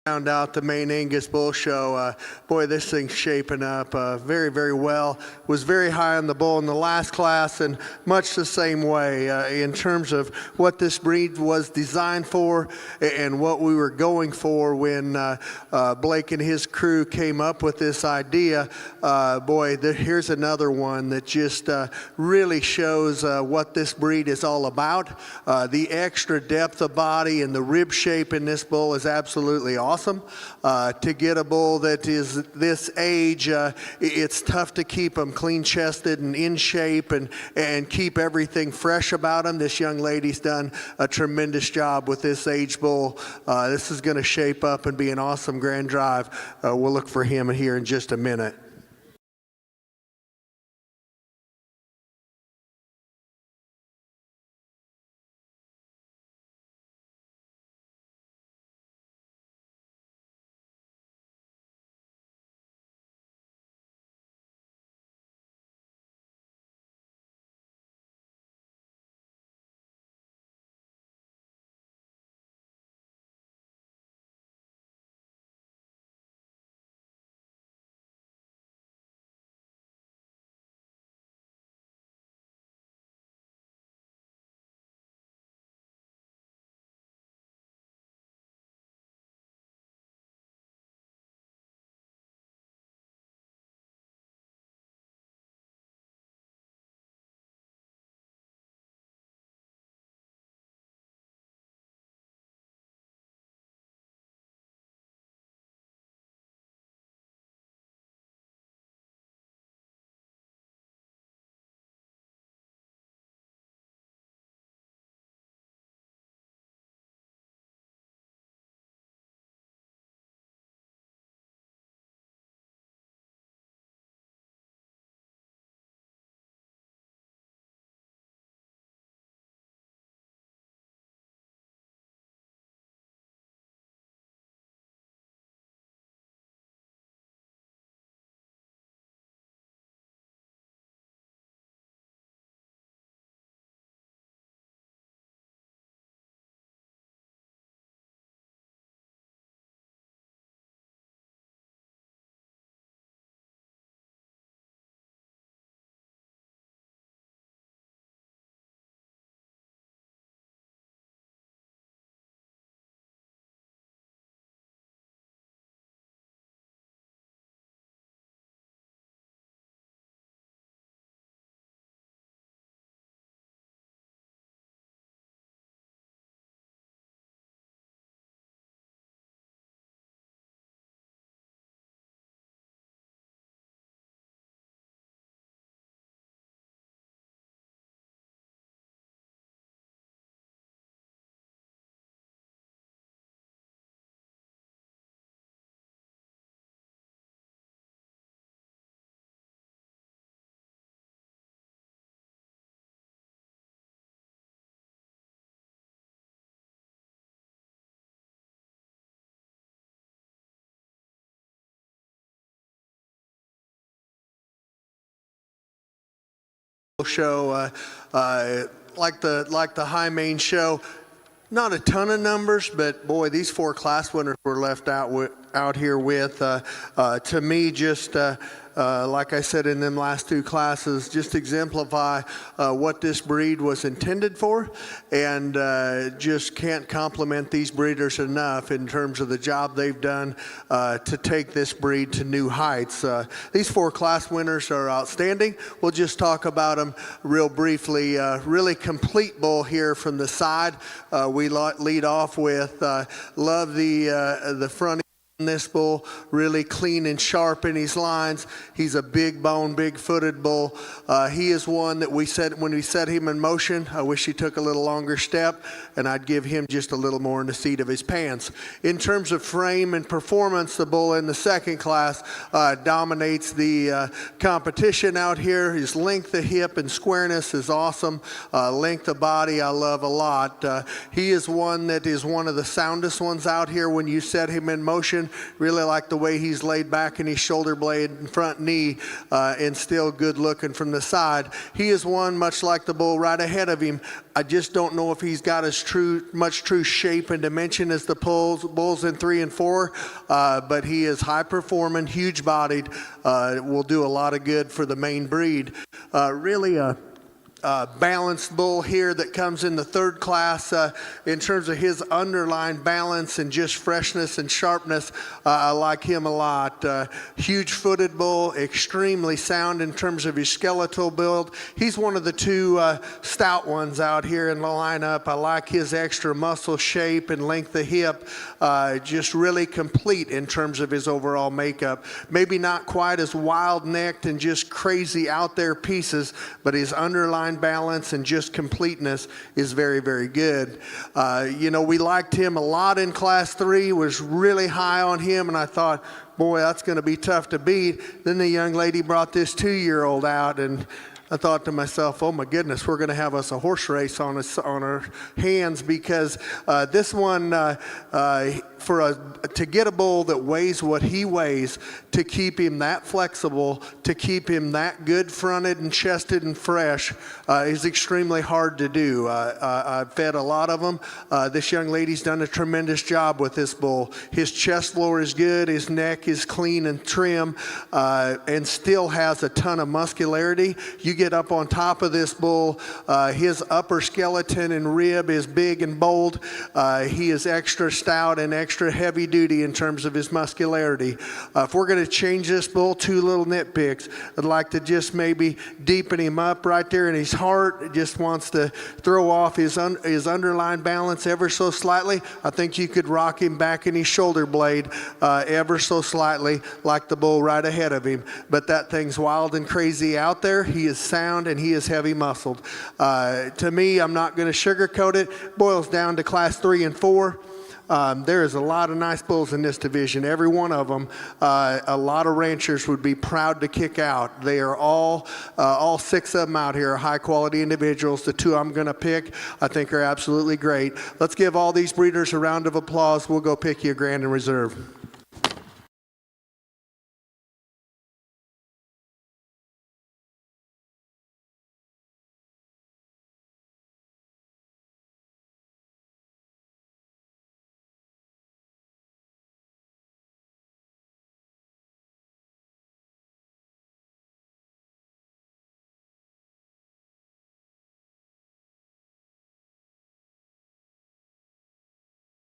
Round out the main Angus Bull Show. Boy, this thing's shaping up very, very well. Was very high on the bull in the last class, and much the same way in terms of what this breed was designed for and what we were going for when Blake and his crew came up with this idea. Boy, here's another one that just really shows what this breed is all about. The extra depth of body and the rib shape in this bull is absolutely awesome. To get a bull that is this age, it's tough to keep them clean-chested and in shape and keep everything fresh about them. This young lady's done a tremendous job with this age bull. This is going to shape up and be an awesome grand drive. We'll look for him here in just a minute. Show like the high main show, not a ton of numbers, but boy, these four class winners were left out here with to me just like I said in them last two classes, just exemplify what this breed was intended for, and just can't compliment these breeders enough in terms of the job they've done to take this breed to new heights. These four class winners are outstanding. We'll just talk about them real briefly. Really complete bull here from the side. We lead off with love the front This bull really clean and sharp in his lines. He's a big bone, big footed bull. He is one that we said when we set him in motion, I wish he took a little longer step, and I'd give him just a little more in the seat of his pants. In terms of frame and performance, the bull in the second class dominates the competition out here. His length of hip and squareness is awesome. Length of body I love a lot. He is one that is one of the soundest ones out here when you set him in motion. Really like the way he's laid back in his shoulder blade and front knee, and still good looking from the side. He is one much like the bull right ahead of him. I just don't know if he's got as much true shape and dimension as the bulls in 3 and 4, but he is high performing, huge bodied, will do a lot of good for the main breed. Really balanced bull here that comes in the third class. In terms of his underlying balance and just freshness and sharpness, I like him a lot. Huge footed bull, extremely sound in terms of his skeletal build. He's one of the 2 stout ones out here in the lineup. I like his extra muscle shape and length of hip, just really complete in terms of his overall makeup. Maybe not quite as wild-necked and just crazy out there pieces, but his underlying balance and just completeness is very, very good. We liked him a lot in Class 3, was really high on him, and I thought, boy, that's going to be tough to beat. Then the young lady brought this 2-year-old out, and I thought to myself, oh my goodness, we're going to have us a horse race on our hands, because this one, to get a bull that weighs what he weighs, to keep him that flexible, to keep him that good fronted and chested and fresh, is extremely hard to do. I've fed a lot of them. This young lady's done a tremendous job with this bull. His chest floor is good, his neck is clean and trim, and still has a ton of muscularity. You get up on top of this bull, his upper skeleton and rib is big and bold. He is extra stout and extra heavy duty in terms of his muscularity. If we're going to change this bull, 2 little nitpicks. I'd like to just maybe deepen him up right there in his heart. It just wants to throw off his underlying balance ever so slightly. I think you could rock him back in his shoulder blade ever so slightly, like the bull right ahead of him. But that thing's wild and crazy out there. He is sound and he is heavy muscled. To me, I'm not going to sugarcoat it. Boils down to Class 3 and 4. There is a lot of nice bulls in this division. Every one of them, a lot of ranchers would be proud to kick out. They are all 6 of them out here are high quality individuals. The 2 I'm going to pick, I think, are absolutely great. Let's give all these breeders a round of applause. We'll go pick you a Grand and Reserve.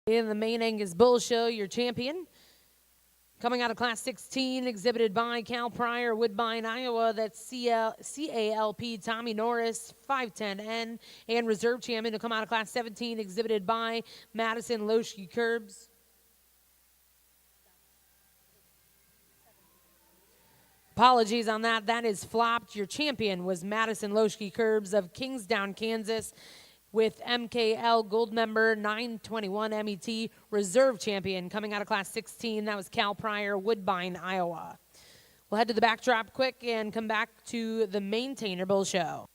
In the main Angus Bull Show, your champion, coming out of Class 16, exhibited by Cal Pryor, Woodbine, Iowa. That's CALP Tommy Norris, 510N, and reserve champion to come out of Class 17, exhibited by Madison Loeschke Curbs. Apologies on that. That is flopped. Your champion was Madison Loeschke Curbs of Kingsdown, Kansas, with MKL Gold Member 921 MET, reserve champion coming out of Class 16. That was Cal Pryor, Woodbine, Iowa. We'll head to the backdrop quick and come back to the Maintainer Bull Show.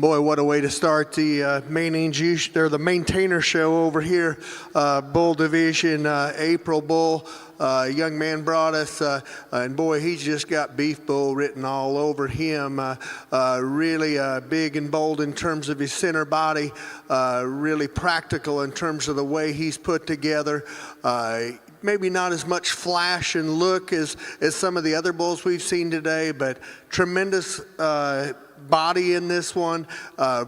Boy, what a way to start the the maintainer show over here. Bull division, April bull. Young man brought us, and boy, he's just got beef bull written all over him. Really big and bold in terms of his center body. Really practical in terms of the way he's put together. Maybe not as much flash and look as some of the other bulls we've seen today, but tremendous body in this one.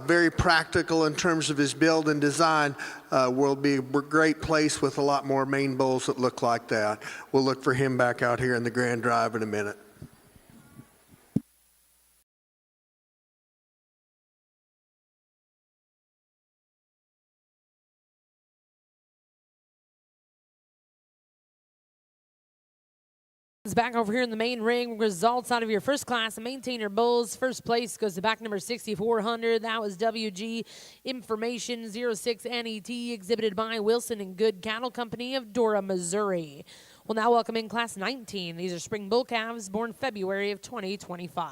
Very practical in terms of his build and design. Will be a great place with a lot more main bulls that look like that. We'll look for him back out here in the Grand Drive in a minute. Back over here in the main ring, results out of your first class maintainer bulls. First place goes to back number 6400. That was WG Information 06 NET, exhibited by Wilson and Good Cattle Company of Dora, Missouri. We'll now welcome in class 19. These are spring bull calves born February of 2025.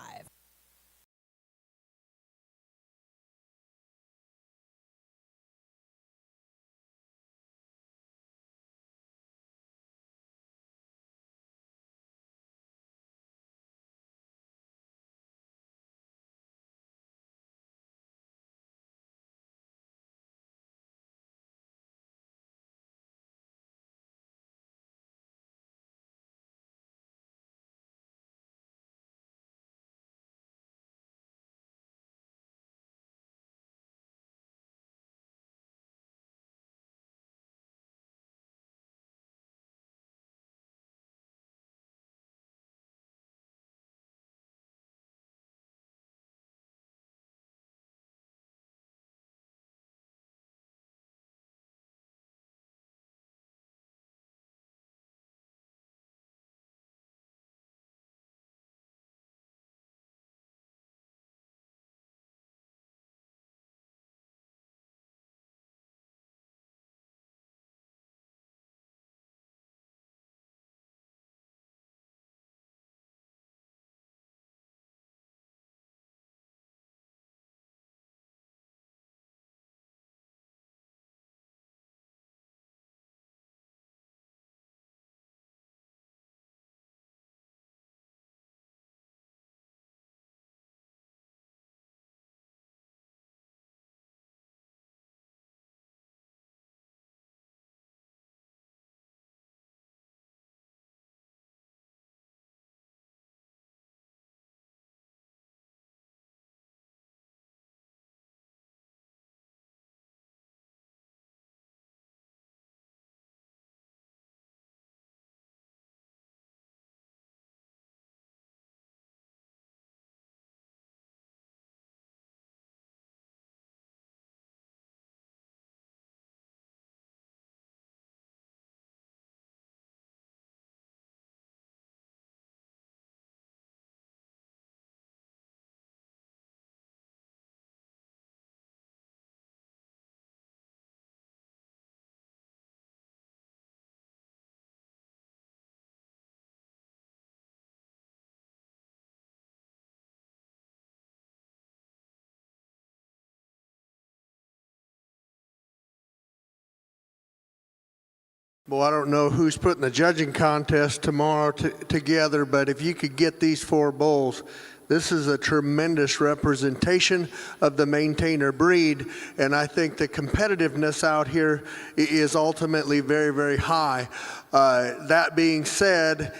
Well, I don't know who's putting the judging contest tomorrow together, but if you could get these four bulls, this is a tremendous representation of the maintainer breed, and I think the competitiveness out here is ultimately very, very high. That being said,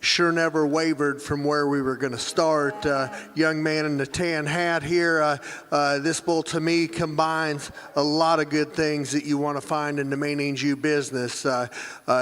sure never wavered from where we were going to start. Young man in the tan hat here. This bull to me combines a lot of good things that you want to find in the main Anjou business.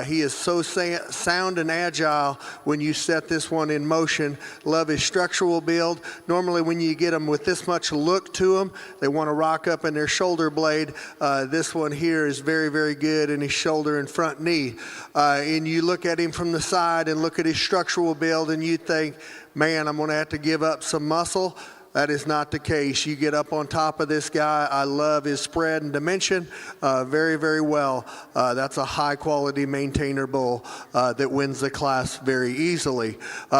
He is so sound and agile when you set this one in motion. Love his structural build. Normally when you get them with this much look to them, they want to rock up in their shoulder blade. This one here is very, very good in his shoulder and front knee. And you look at him from the side and look at his structural build and you think, man, I'm going to have to give up some muscle. That is not the case. You get up on top of this guy. I love his spread and dimension very, very well. That's a high-quality maintainer bull that wins the class very easily.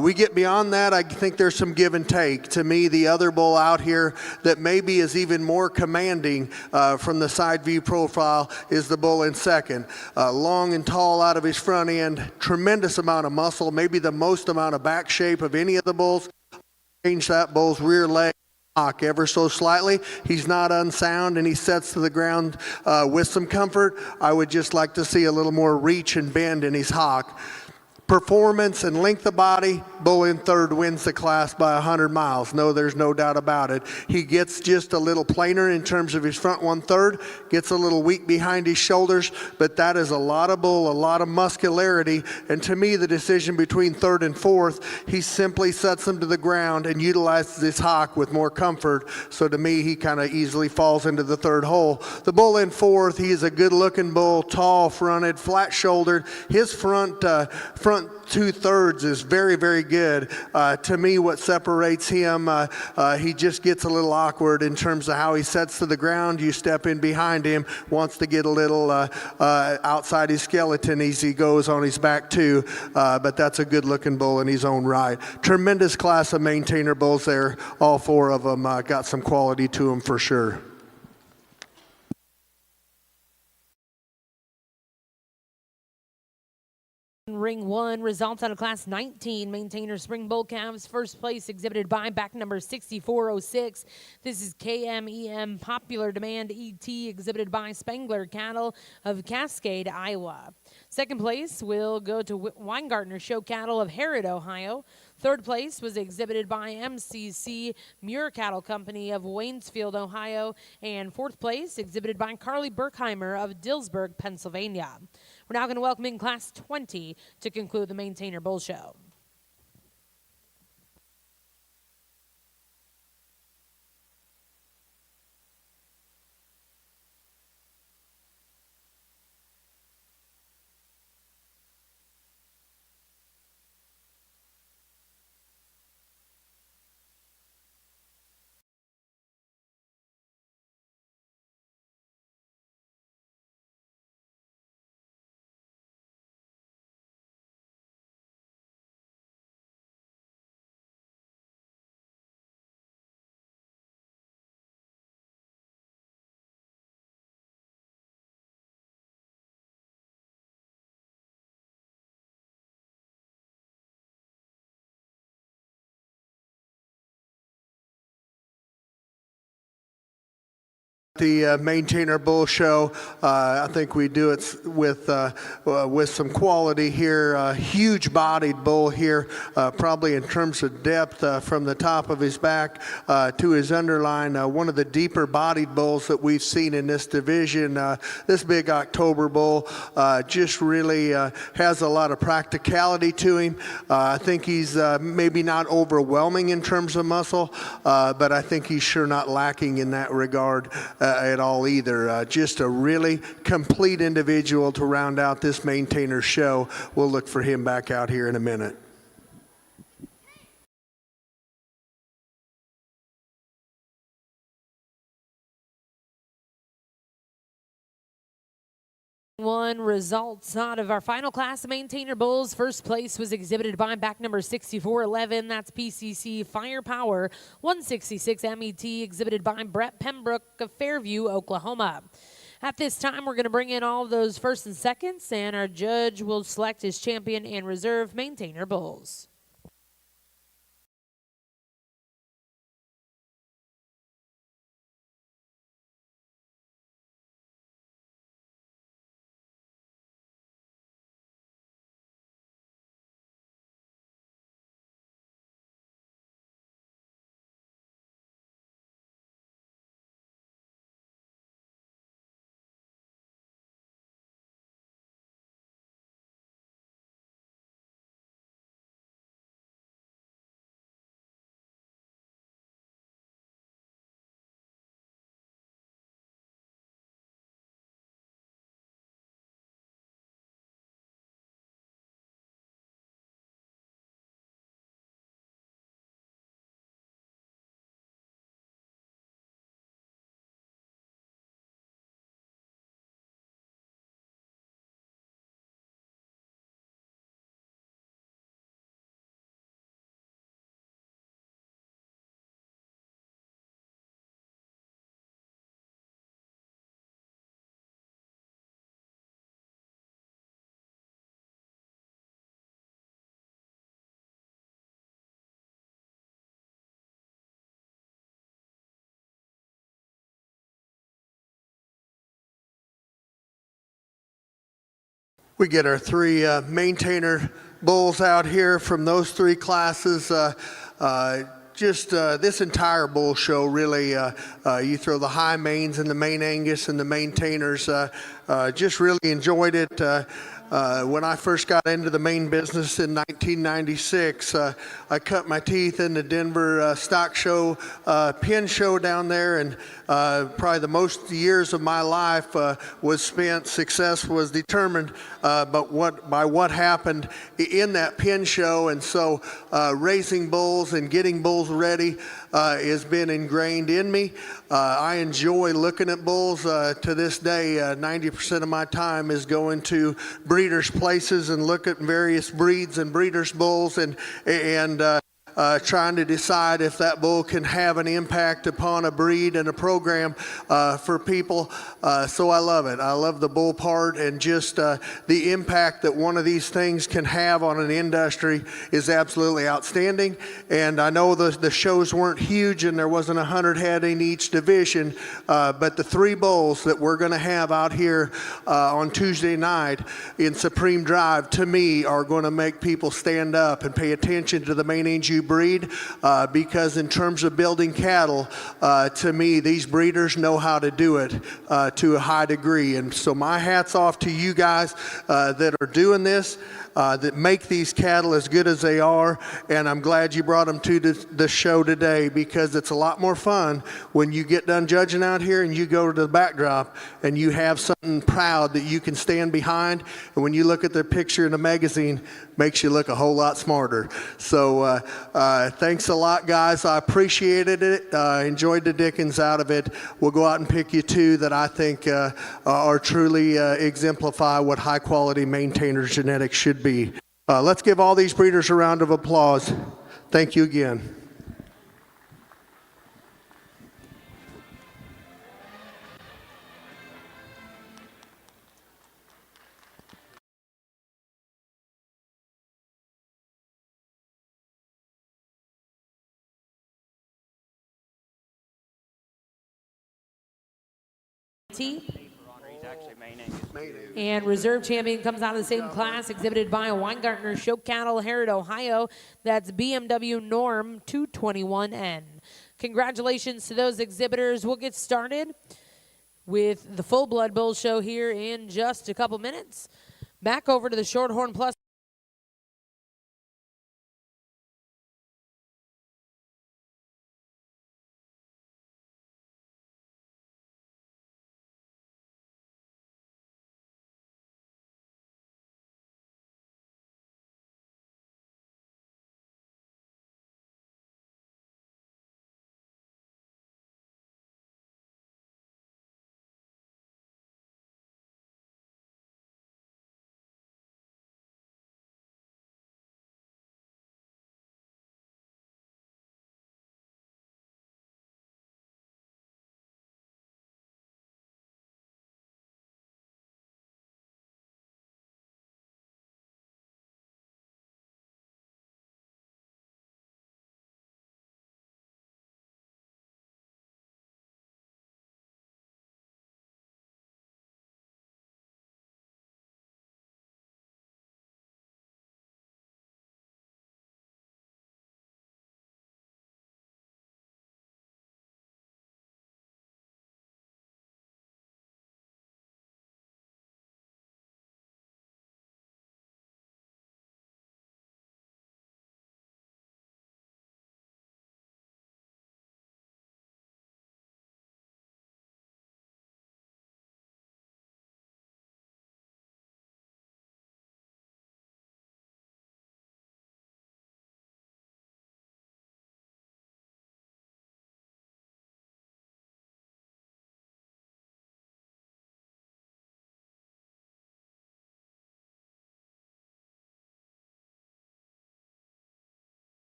We get beyond that, I think there's some give and take. To me, the other bull out here that maybe is even more commanding from the side view profile is the bull in second. Long and tall out of his front end, tremendous amount of muscle, maybe the most amount of back shape of any of the bulls. Change that bull's rear leg hock ever so slightly. He's not unsound and he sets to the ground with some comfort. I would just like to see a little more reach and bend in his hock. Performance and length of body, bull in third wins the class by 100 miles. No, there's no doubt about it. He gets just a little plainer in terms of his front 1/3, gets a little weak behind his shoulders, but that is a lot of bull, a lot of muscularity. And to me, the decision between third and fourth, he simply sets him to the ground and utilizes his hock with more comfort. So to me, he kind of easily falls into the third hole. The bull in fourth, he is a good-looking bull, tall fronted, flat-shouldered. His front 2/3 is very, very good. To me, what separates him, he just gets a little awkward in terms of how he sets to the ground. You step in behind him, wants to get a little outside his skeleton as he goes on his back too, but that's a good-looking bull in his own right. Tremendous class of maintainer bulls there. All four of them got some quality to them for sure. Ring 1, results out of Class 19, maintainer spring bull calves. First place exhibited by back number 6406. This is KMEM Popular Demand ET, exhibited by Spengler Cattle of Cascade, Iowa. Second place will go to Weingartner Show Cattle of Harrod, Ohio. Third place was exhibited by MCC Muir Cattle Company of Waynesfield, Ohio. And fourth place exhibited by Carly Berkheimer of Dillsburg, Pennsylvania. We're now going to welcome in Class 20 to conclude the Maintainer Bull Show. The Maintainer Bull Show, I think we do it with some quality here. Huge bodied bull here, probably in terms of depth from the top of his back to his underline. One of the deeper bodied bulls that we've seen in this division. This big October bull just really has a lot of practicality to him. I think he's maybe not overwhelming in terms of muscle, but I think he's sure not lacking in that regard at all either. Just a really complete individual to round out this Maintainer show. We'll look for him back out here in a minute. One results out of our final class of Maintainer Bulls. First place was exhibited by back number 6411. That's PCC Firepower 166 MET, exhibited by Brett Pembroke of Fairview, Oklahoma. At this time, we're going to bring in all of those first and seconds, and our judge will select his champion and reserve Maintainer Bulls. We get our three maintainer bulls out here from those three classes. This entire bull show, really, you throw the high mains and the main Angus and the maintainers, just really enjoyed it. When I first got into the main business in 1996, I cut my teeth in the Denver stock show, pin show down there, and probably the most years of my life was spent, success was determined by what happened in that pin show. And so raising bulls and getting bulls ready has been ingrained in me. I enjoy looking at bulls to this day. 90% of my time is going to breeders' places and look at various breeds and breeders' bulls and trying to decide if that bull can have an impact upon a breed and a program for people. So I love it. I love the bull part, and just the impact that one of these things can have on an industry is absolutely outstanding. And I know the shows weren't huge and there wasn't 100 head in each division, but the three bulls that we're going to have out here on Tuesday night in Supreme Drive, to me, are going to make people stand up and pay attention to the main Angus breed, because in terms of building cattle, to me, these breeders know how to do it to a high degree. And so my hat's off to you guys that are doing this, that make these cattle as good as they are. And I'm glad you brought them to the show today, because it's a lot more fun when you get done judging out here and you go to the backdrop and you have something proud that you can stand behind. And when you look at their picture in a magazine, makes you look a whole lot smarter. So thanks a lot, guys. I appreciated it. Enjoyed the dickens out of it. We'll go out and pick you two that I think are truly exemplify what high quality maintainers genetics should be. Let's give all these breeders a round of applause. Thank you again. And reserve champion comes out of the same class, exhibited by a Weingartner Show Cattle, Harrod, Ohio. That's BMW Norm 221N. Congratulations to those exhibitors. We'll get started with the Full Blood Bull Show here in just a couple minutes. Back over to the Shorthorn Plus.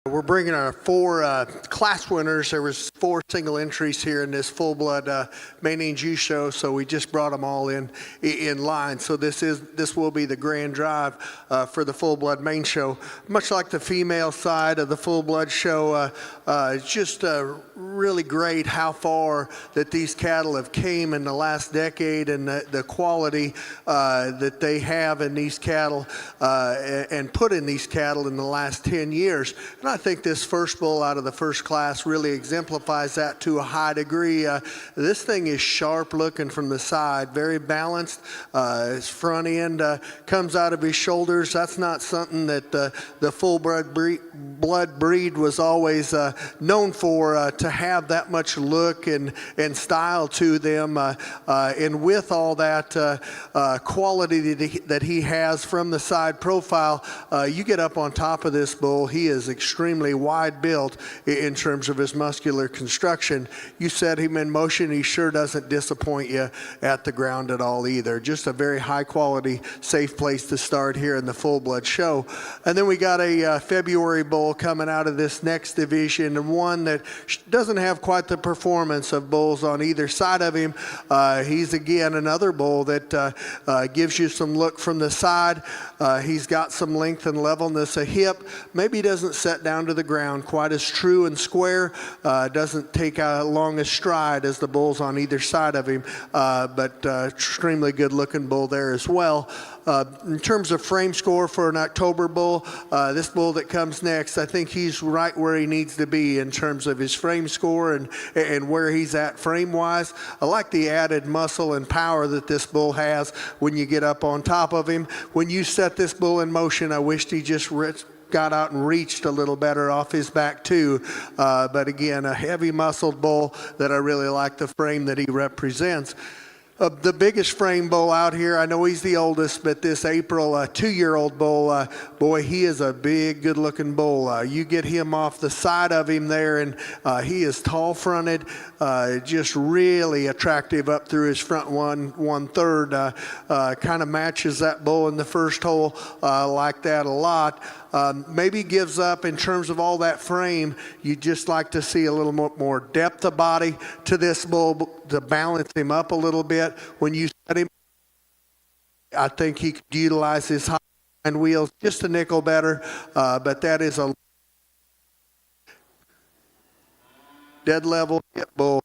We're bringing our 4 class winners. There was 4 single entries here in this full-blood Maine G show, so we just brought them all in line. So this will be the grand drive for the full-blood Maine show. Much like the female side of the full-blood show, it's just really great how far that these cattle have came in the last decade, and the quality that they have in these cattle and put in these cattle in the last 10 years. And I think this first bull out of the first class really exemplifies that to a high degree. This thing is sharp looking from the side, very balanced. His front end comes out of his shoulders. That's not something that the full-blood breed was always known for, to have that much look and style to them. And with all that quality that he has from the side profile, you get up on top of this bull, he is extremely wide built in terms of his muscular construction. You set him in motion, he sure doesn't disappoint you at the ground at all either. Just a very high quality, safe place to start here in the full-blood show. And then we got a February bull coming out of this next division, and one that doesn't have quite the performance of bulls on either side of him. He's again another bull that gives you some look from the side. He's got some length and levelness of hip. Maybe he doesn't set down to the ground quite as true and square. Doesn't take a long a stride as the bulls on either side of him, but extremely good looking bull there as well. In terms of frame score for an October bull, this bull that comes next, I think he's right where he needs to be in terms of his frame score and where he's at frame-wise. I like the added muscle and power that this bull has when you get up on top of him. When you set this bull in motion, I wished he just got out and reached a little better off his back too. But again, a heavy muscled bull that I really like the frame that he represents. The biggest frame bull out here, I know he's the oldest, but this April 2-year-old bull, boy, he is a big, good-looking bull. You get him off the side of him there, and he is tall-fronted, just really attractive up through his front one-third. Kind of matches that bull in the first hole, like that a lot. Maybe gives up in terms of all that frame. You'd just like to see a little more depth of body to this bull to balance him up a little bit. When you set him, I think he could utilize his hind wheels just a nickel better, but that is a dead level hip bull.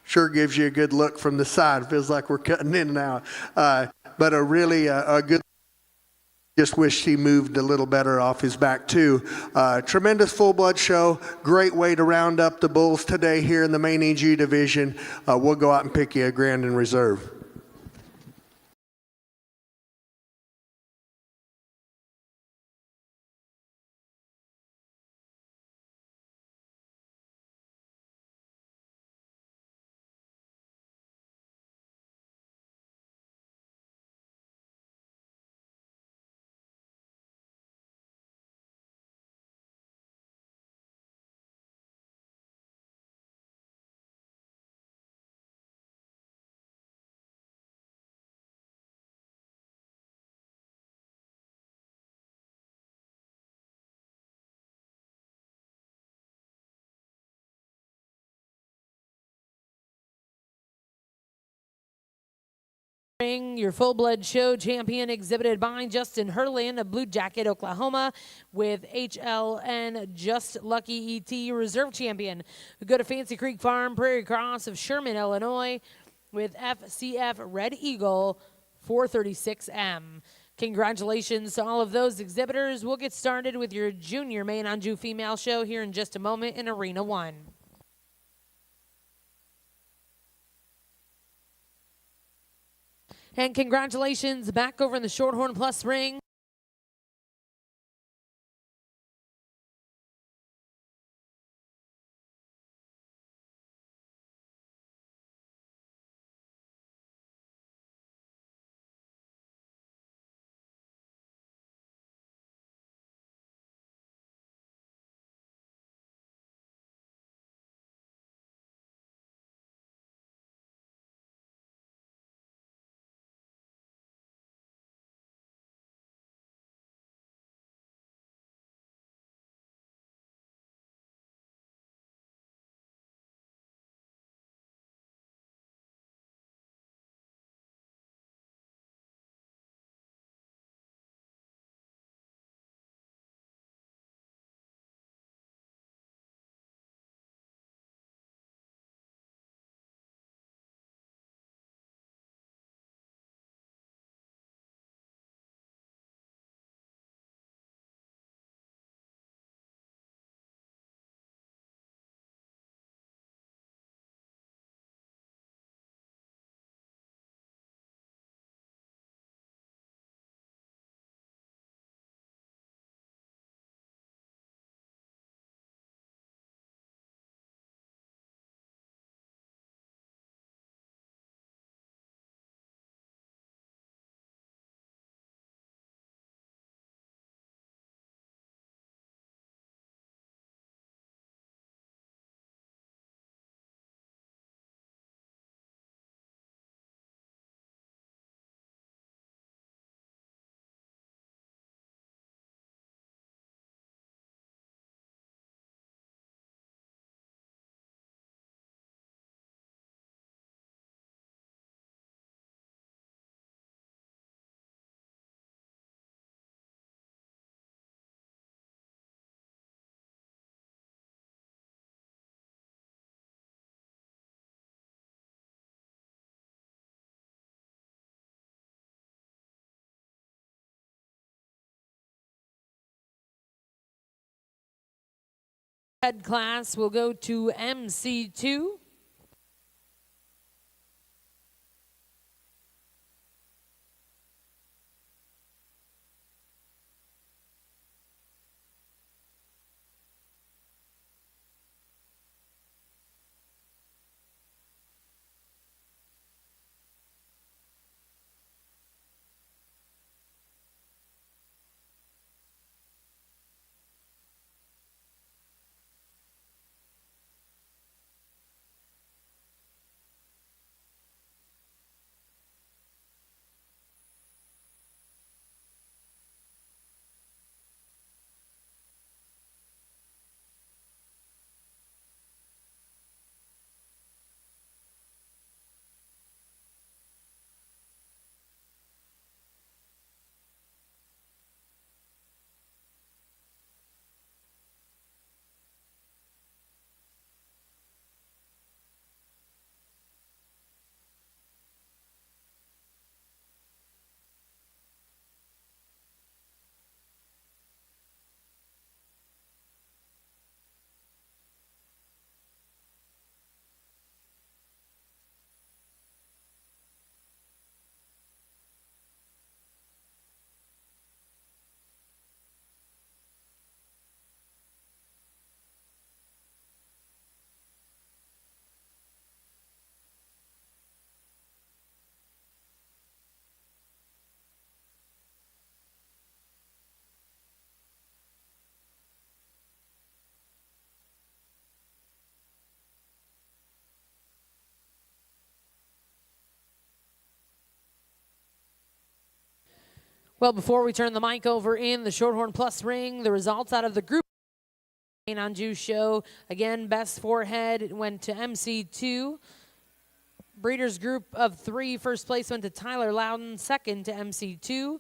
Sure gives you a good look from the side. Feels like we're cutting in and out, but a really a good. Just wish he moved a little better off his back too. Tremendous full-blood show. Great way to round up the bulls today here in the Maine EG division. We'll go out and pick you a grand in reserve. Your full-blood show champion exhibited by Justin Herland of Blue Jacket, Oklahoma, with HLN Just Lucky ET reserve champion. We go to Fancy Creek Farm, Prairie Cross of Sherman, Illinois, with FCF Red Eagle 436M. Congratulations to all of those exhibitors. We'll get started with your junior Maine Anjou female show here in just a moment in Arena 1. And congratulations back over in the Shorthorn Plus ring. Head class will go to MC2. Well, before we turn the mic over in the Shorthorn Plus ring, the results out of the group on Juice show. Again, best forehead went to MC2. Breeders group of 3, first place went to Tyler Loudon, second to MC2.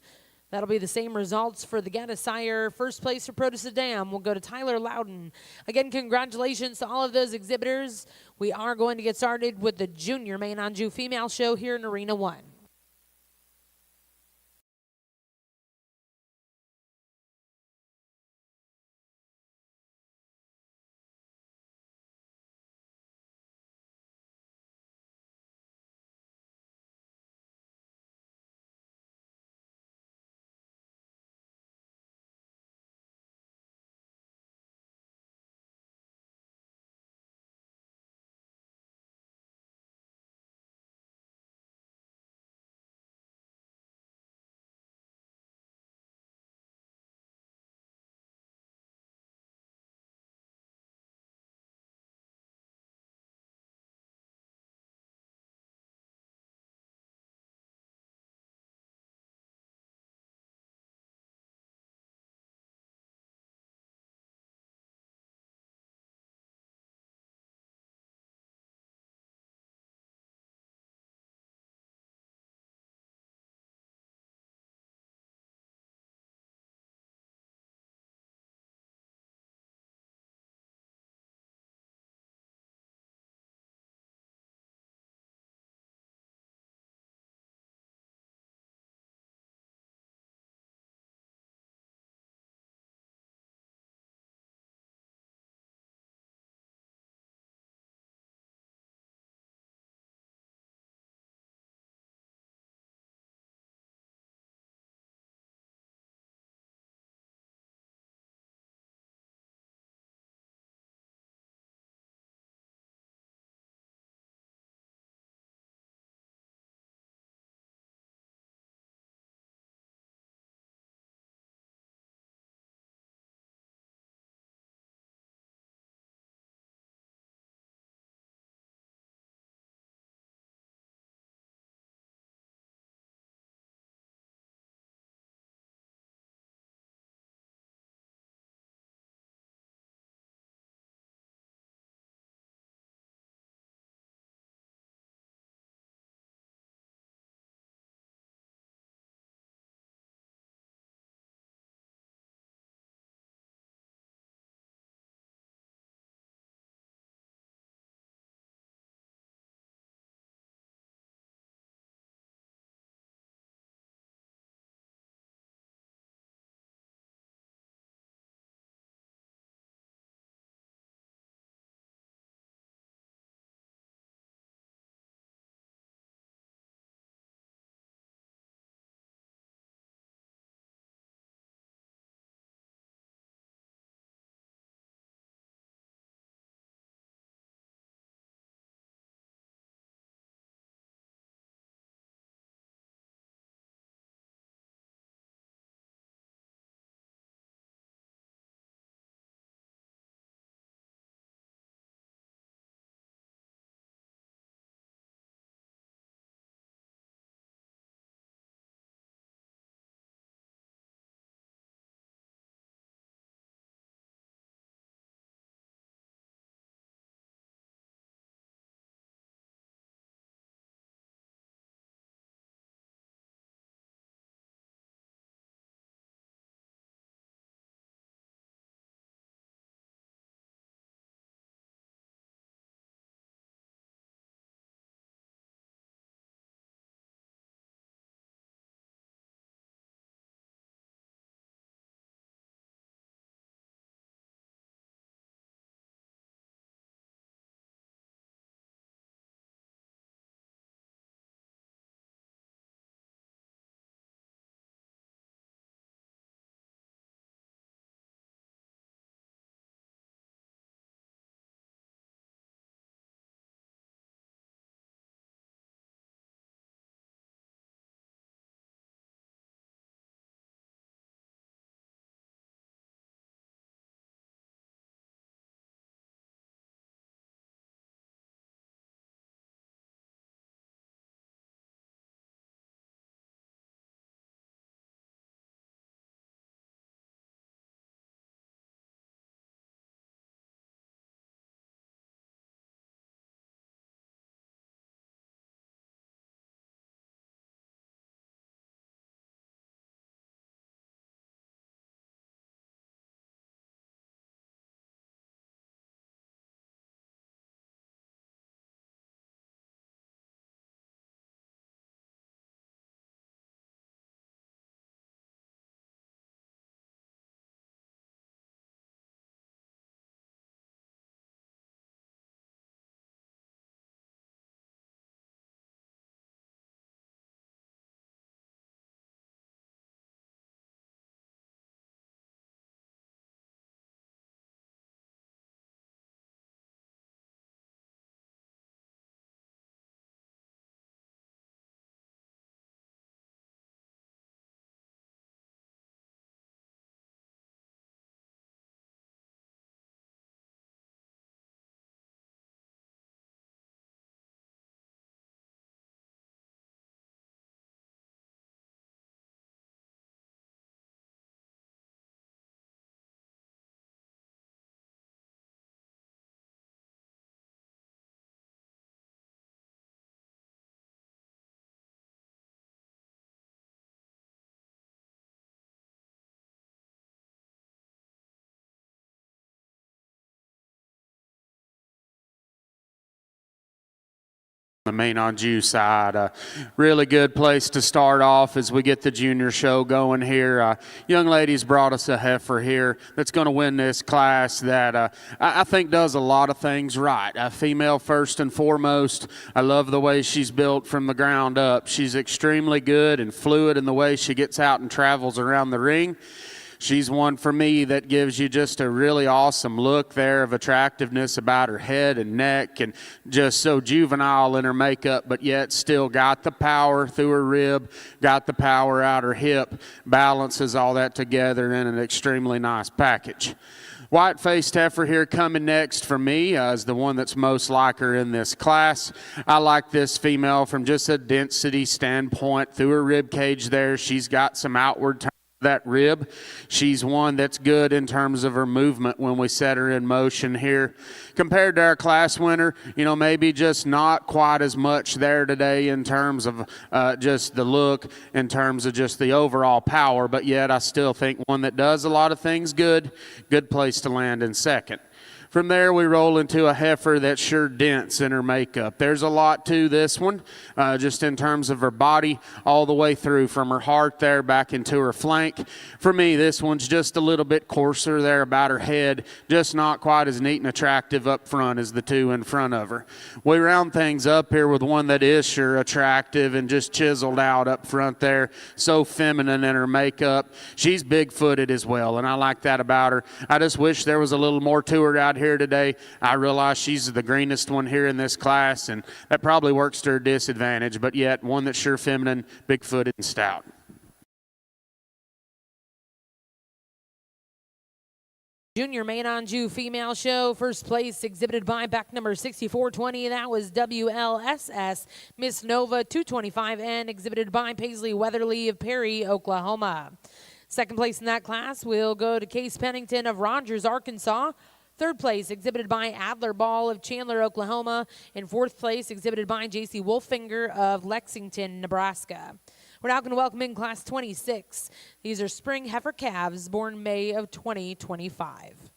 That'll be the same results for the Gaddisire. First place for Produce Dam will go to Tyler Loudon. Again, congratulations to all of those exhibitors. We are going to get started with the Junior Main Anjou Female Show here in Arena 1. the main on Jew side. Really good place to start off as we get the junior show going here. Young ladies brought us a heifer here that's going to win this class that I think does a lot of things right. A female first and foremost. I love the way she's built from the ground up. She's extremely good and fluid in the way she gets out and travels around the ring. She's one for me that gives you just a really awesome look there of attractiveness about her head and neck, and just so juvenile in her makeup, but yet still got the power through her rib, got the power out her hip, balances all that together in an extremely nice package. White-faced heifer here coming next for me is the one that's most like her in this class. I like this female from just a density standpoint. Through her rib cage there, she's got some outward turn that rib. She's one that's good in terms of her movement when we set her in motion here. Compared to our class winner, maybe just not quite as much there today in terms of just the look, in terms of just the overall power, but yet I still think one that does a lot of things good place to land in second. From there, we roll into a heifer that's sure dense in her makeup. There's a lot to this one, just in terms of her body, all the way through from her heart there back into her flank. For me, this one's just a little bit coarser there about her head, just not quite as neat and attractive up front as the two in front of her. We round things up here with one that is sure attractive and just chiseled out up front there, so feminine in her makeup. She's big-footed as well, and I like that about her. I just wish there was a little more to her out here today. I realize she's the greenest one here in this class, and that probably works to her disadvantage, but yet one that's sure feminine, big-footed, and stout. Junior main on Jew female show, first place exhibited by back number 6420. That was WLSS Miss Nova 225 and exhibited by Paisley Weatherly of Perry, Oklahoma. Second place in that class will go to Case Pennington of Rogers, Arkansas. Third place exhibited by Adler Ball of Chandler, Oklahoma. And fourth place exhibited by J.C. Wolfinger of Lexington, Nebraska. We're now going to welcome in class 26. These are spring heifer calves born May of 2025.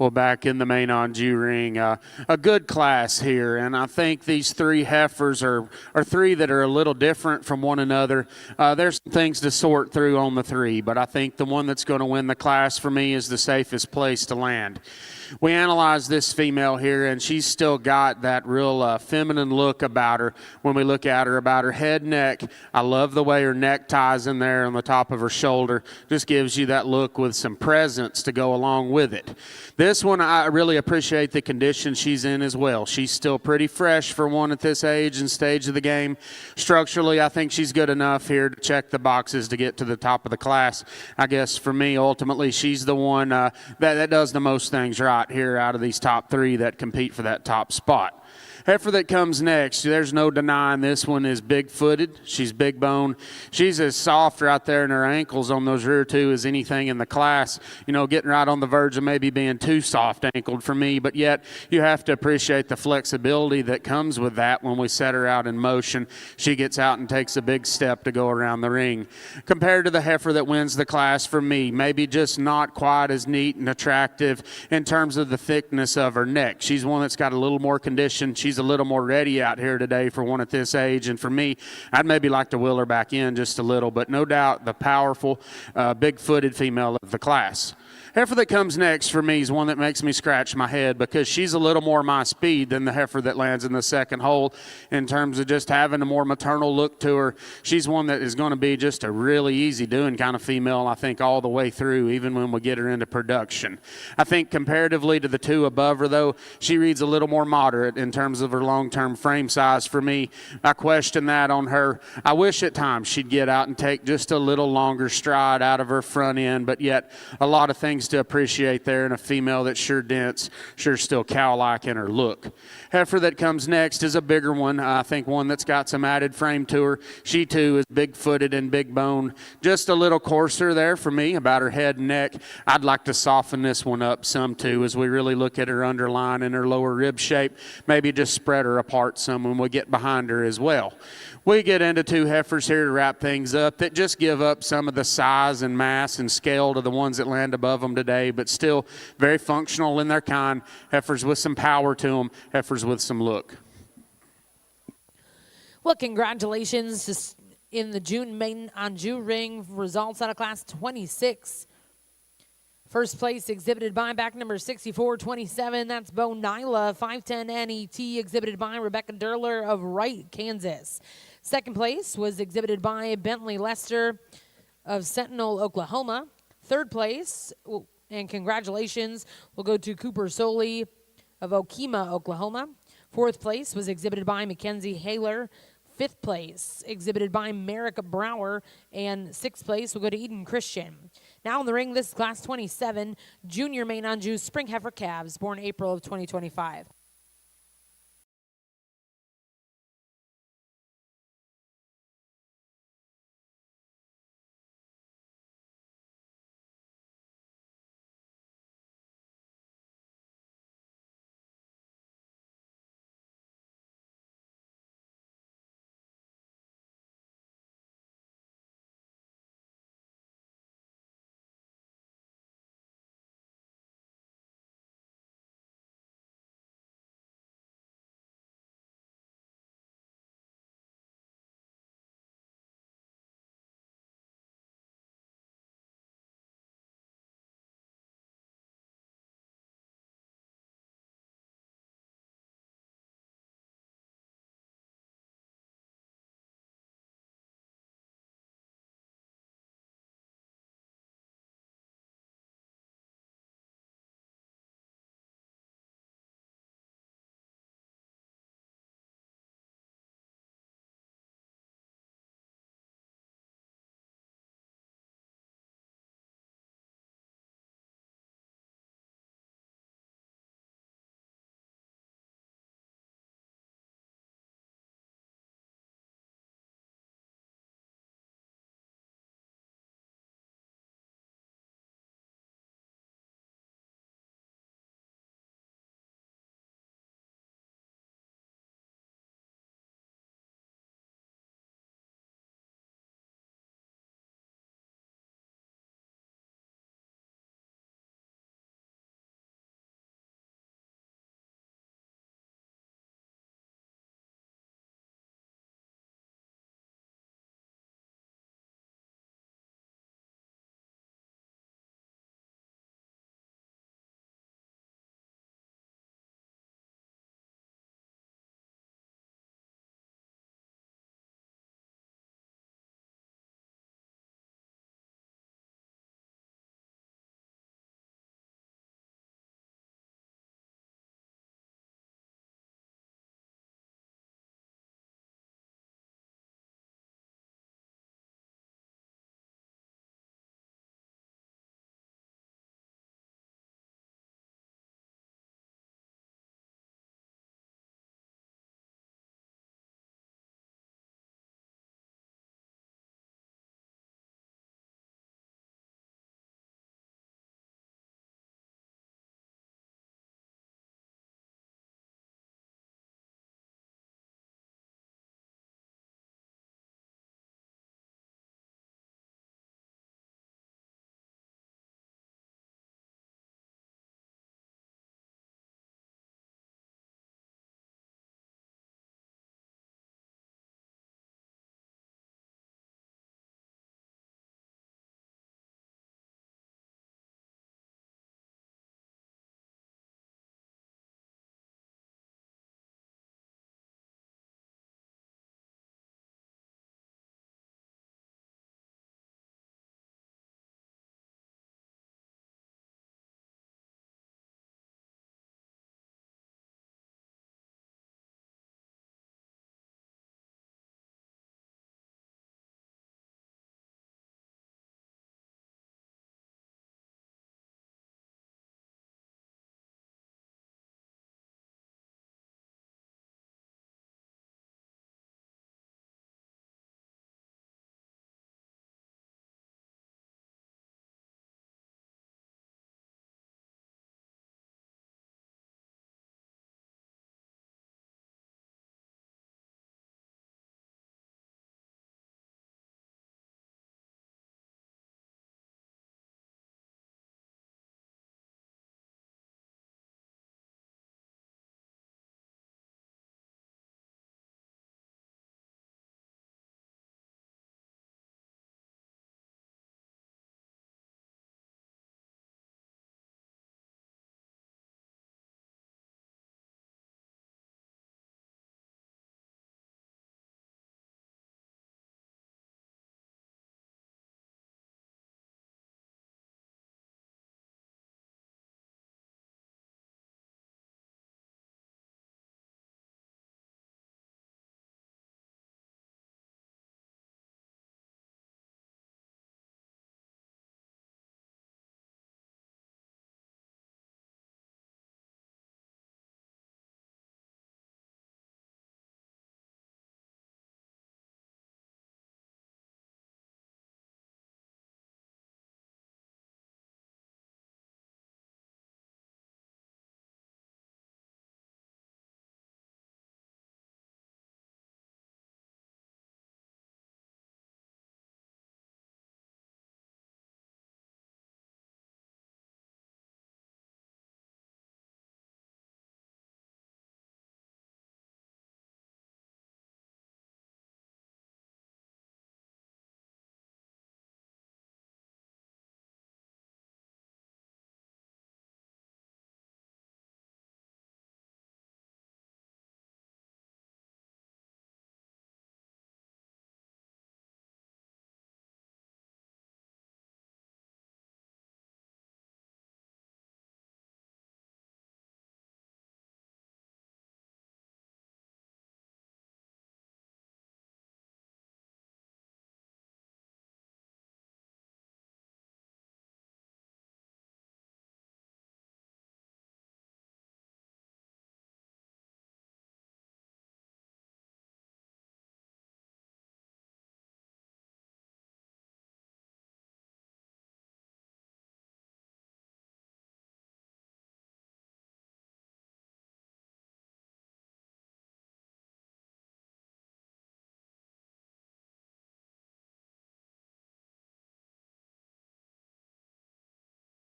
Well, back in the main on Jew ring, a good class here, and I think these three heifers are three that are a little different from one another. There's some things to sort through on the three, but I think the one that's going to win the class for me is the safest place to land. We analyzed this female here, and she's still got that real feminine look about her when we look at her, about her head, neck. I love the way her neck ties in there on the top of her shoulder. Just gives you that look with some presence to go along with it. This one, I really appreciate the condition she's in as well. She's still pretty fresh for one at this age and stage of the game. Structurally, I think she's good enough here to check the boxes to get to the top of the class. I guess for me, ultimately, she's the one that does the most things right here out of these top three that compete for that top spot. Heifer that comes next, there's no denying this one is big-footed. She's big bone. She's as soft right there in her ankles on those rear two as anything in the class. You know, getting right on the verge of maybe being too soft-ankled for me, but yet you have to appreciate the flexibility that comes with that when we set her out in motion. She gets out and takes a big step to go around the ring. Compared to the heifer that wins the class for me, maybe just not quite as neat and attractive in terms of the thickness of her neck. She's one that's got a little more condition. She's a little more ready out here today for one at this age, and for me, I'd maybe like to wheel her back in just a little, but no doubt the powerful, big-footed female of the class. Heifer that comes next for me is one that makes me scratch my head because she's a little more my speed than the heifer that lands in the second hole in terms of just having a more maternal look to her. She's one that is going to be just a really easy doing kind of female, I think, all the way through, even when we get her into production. I think comparatively to the two above her, though, she reads a little more moderate in terms of her long-term frame size for me. I question that on her. I wish at times she'd get out and take just a little longer stride out of her front end, but yet a lot of things to appreciate there in a female that's sure dense, sure still cow-like in her look. Heifer that comes next is a bigger one. I think one that's got some added frame to her. She too is big-footed and big bone. Just a little coarser there for me about her head and neck. I'd like to soften this one up some too as we really look at her underline and her lower rib shape. Maybe just spread her apart some when we get behind her as well. We get into two heifers here to wrap things up that just give up some of the size and mass and scale to the ones that land above them today, but still very functional in their kind. Heifers with some power to them, heifers with some look. Well, congratulations in the June main on Jew ring results out of class 26. First place exhibited by back number 6427. That's Bo Nyla, 510 NET, exhibited by Rebecca Derler of Wright, Kansas. Second place was exhibited by Bentley Lester of Sentinel, Oklahoma. Third place, and congratulations, will go to Cooper Soley of Okima, Oklahoma. Fourth place was exhibited by Mackenzie Haler. Fifth place exhibited by Merrick Brower. And sixth place will go to Eden Christian. Now in the ring, this is class 27, junior main on Jew spring heifer calves, born April of 2025.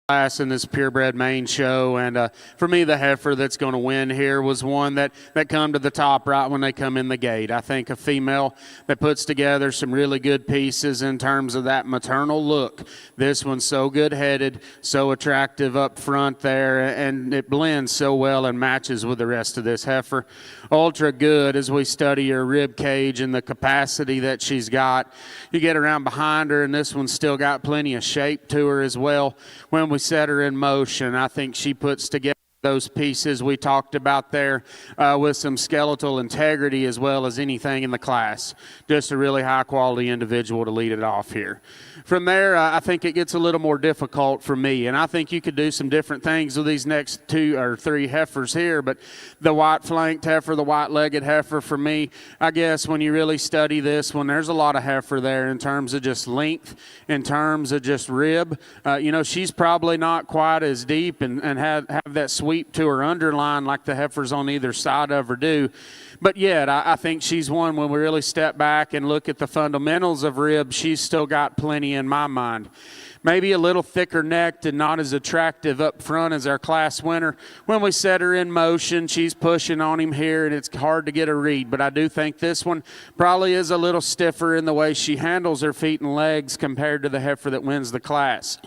class in this purebred main show, and for me, the heifer that's going to win here was one that come to the top right when they come in the gate. I think a female that puts together some really good pieces in terms of that maternal look. This one's so good-headed, so attractive up front there, and it blends so well and matches with the rest of this heifer. Ultra good as we study her rib cage and the capacity that she's got. You get around behind her, and this one's still got plenty of shape to her as well. When we set her in motion, I think she puts together those pieces we talked about there with some skeletal integrity as well as anything in the class. Just a really high quality individual to lead it off here. From there, I think it gets a little more difficult for me, and I think you could do some different things with these next 2 or 3 heifers here, but the white-flanked heifer, the white-legged heifer, for me, I guess when you really study this one, there's a lot of heifer there in terms of just length, in terms of just rib. She's probably not quite as deep and have that sweep to her underline like the heifers on either side of her do. But yet, I think she's one when we really step back and look at the fundamentals of rib, she's still got plenty in my mind. Maybe a little thicker necked and not as attractive up front as our class winner. When we set her in motion, she's pushing on him here, and it's hard to get a read. But I do think this one probably is a little stiffer in the way she handles her feet and legs compared to the heifer that wins the class.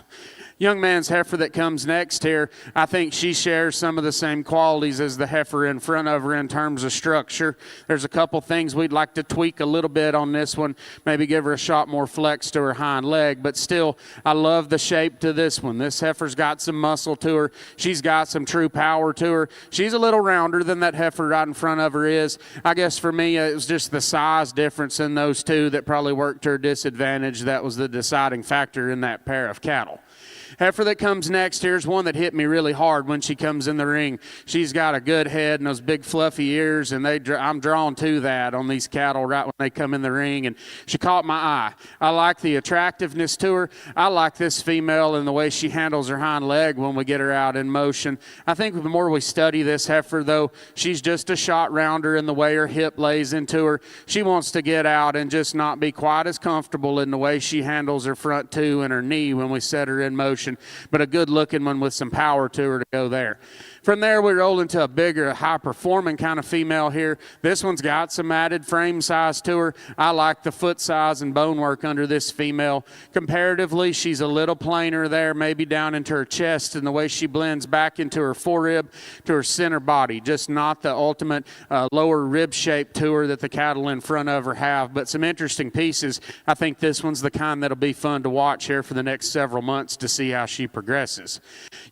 Young man's heifer that comes next here, I think she shares some of the same qualities as the heifer in front of her in terms of structure. There's a couple things we'd like to tweak a little bit on this one, maybe give her a shot more flex to her hind leg, but still, I love the shape to this one. This heifer's got some muscle to her. She's got some true power to her. She's a little rounder than that heifer right in front of her is. I guess for me, it was just the size difference in those two that probably worked to her disadvantage. That was the deciding factor in that pair of cattle. Heifer that comes next, here's one that hit me really hard when she comes in the ring. She's got a good head and those big fluffy ears, and I'm drawn to that on these cattle right when they come in the ring, and she caught my eye. I like the attractiveness to her. I like this female and the way she handles her hind leg when we get her out in motion. I think the more we study this heifer, though, she's just a shot rounder in the way her hip lays into her. She wants to get out and just not be quite as comfortable in the way she handles her front two and her knee when we set her in motion, but a good-looking one with some power to her to go there. From there, we roll into a bigger, high-performing kind of female here. This one's got some added frame size to her. I like the foot size and bone work under this female. Comparatively, she's a little plainer there, maybe down into her chest, and the way she blends back into her forerib to her center body. Just not the ultimate lower rib shape to her that the cattle in front of her have, but some interesting pieces. I think this one's the kind that'll be fun to watch here for the next several months to see how she progresses.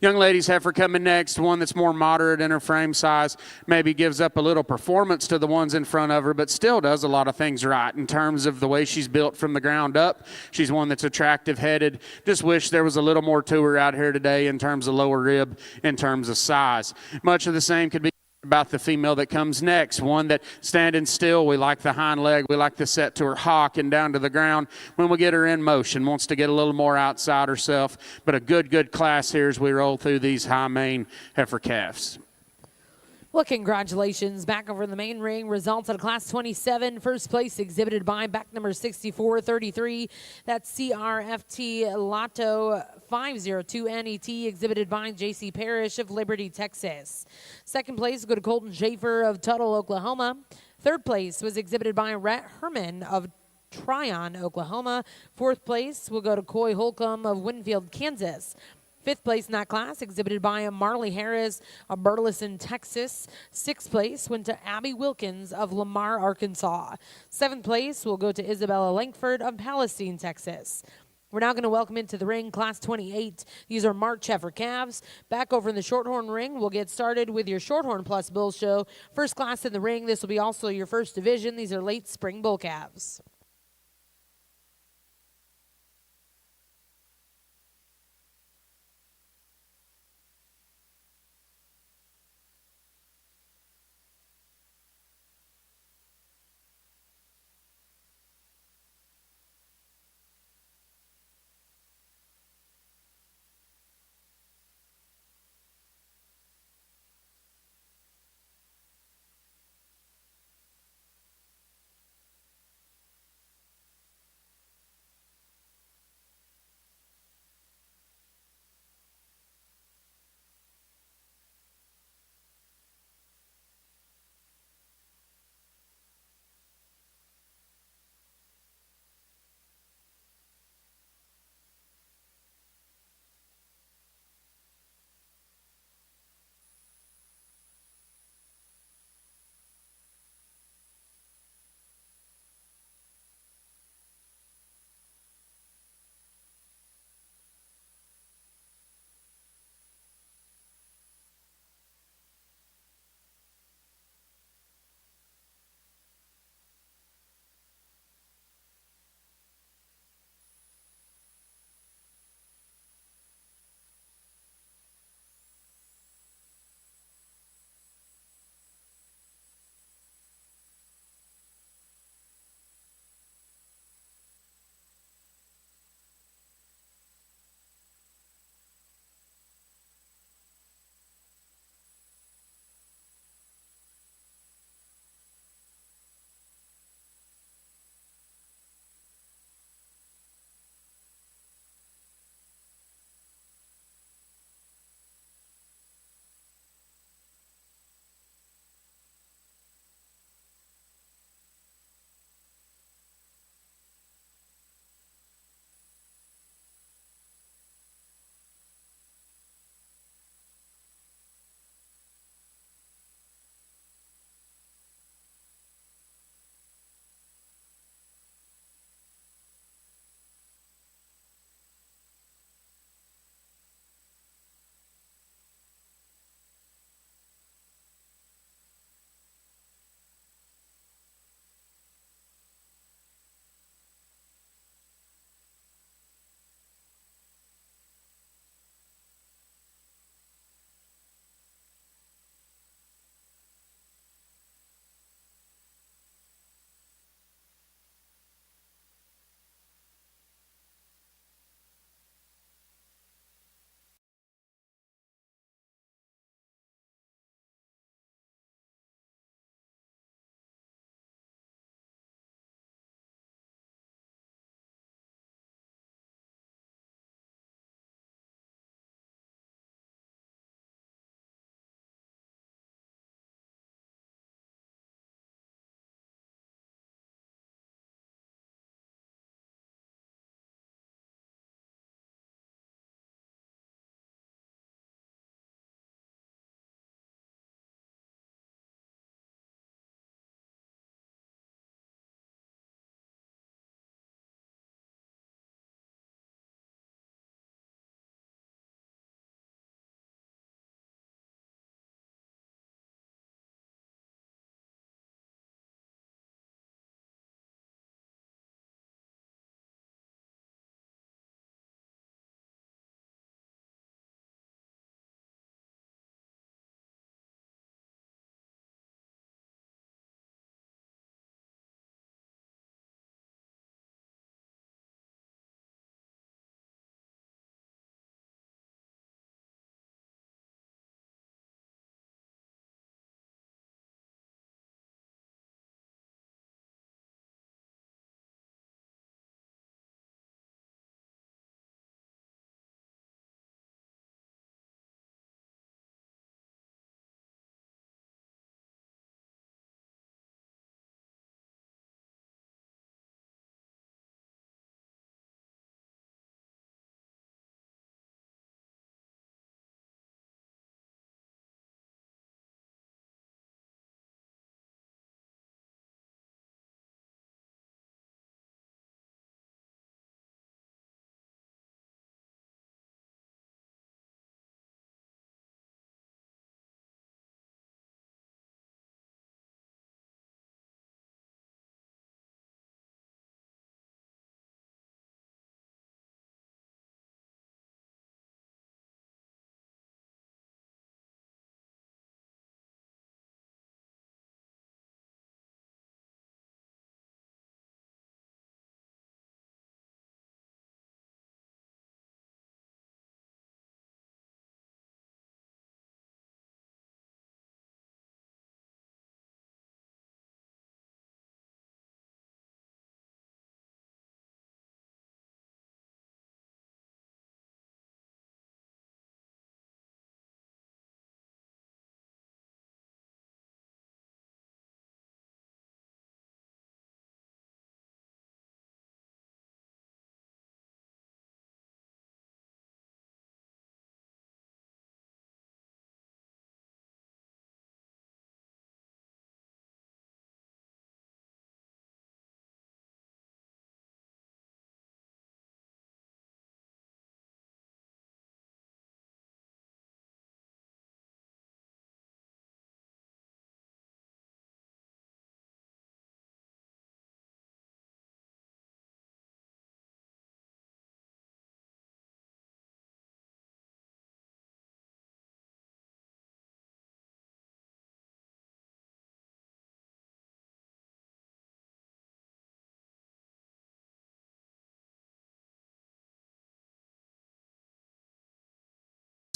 Young lady's heifer coming next, one that's more moderate in her frame size, maybe gives up a little performance to the ones in front of her, but still does a lot of things right in terms of the way she's built from the ground up. She's one that's attractive headed. Just wish there was a little more to her out here today in terms of lower rib, in terms of size. Much of the same could be about the female that comes next, one that standing still, we like the hind leg, we like the set to her hock and down to the ground. When we get her in motion, wants to get a little more outside herself, but a good class here as we roll through these high main heifer calves. Well, congratulations. Back over in the main ring. Results at Class 27. First place exhibited by back number 6433. That's CRFT Lotto 502 NET, exhibited by J.C. Parrish of Liberty, Texas. Second place go to Colton Schaefer of Tuttle, Oklahoma. Third place was exhibited by Rhett Herman of Tryon, Oklahoma. Fourth place will go to Coy Holcomb of Winfield, Kansas. Fifth place in that class, exhibited by Marley Harris of Burleson, Texas. Sixth place went to Abby Wilkins of Lamar, Arkansas. Seventh place will go to Isabella Langford of Palestine, Texas. We're now going to welcome into the ring Class 28. These are March heifer calves. Back over in the Shorthorn ring, we'll get started with your Shorthorn Plus Bull Show. First class in the ring, this will be also your first division. These are late spring bull calves.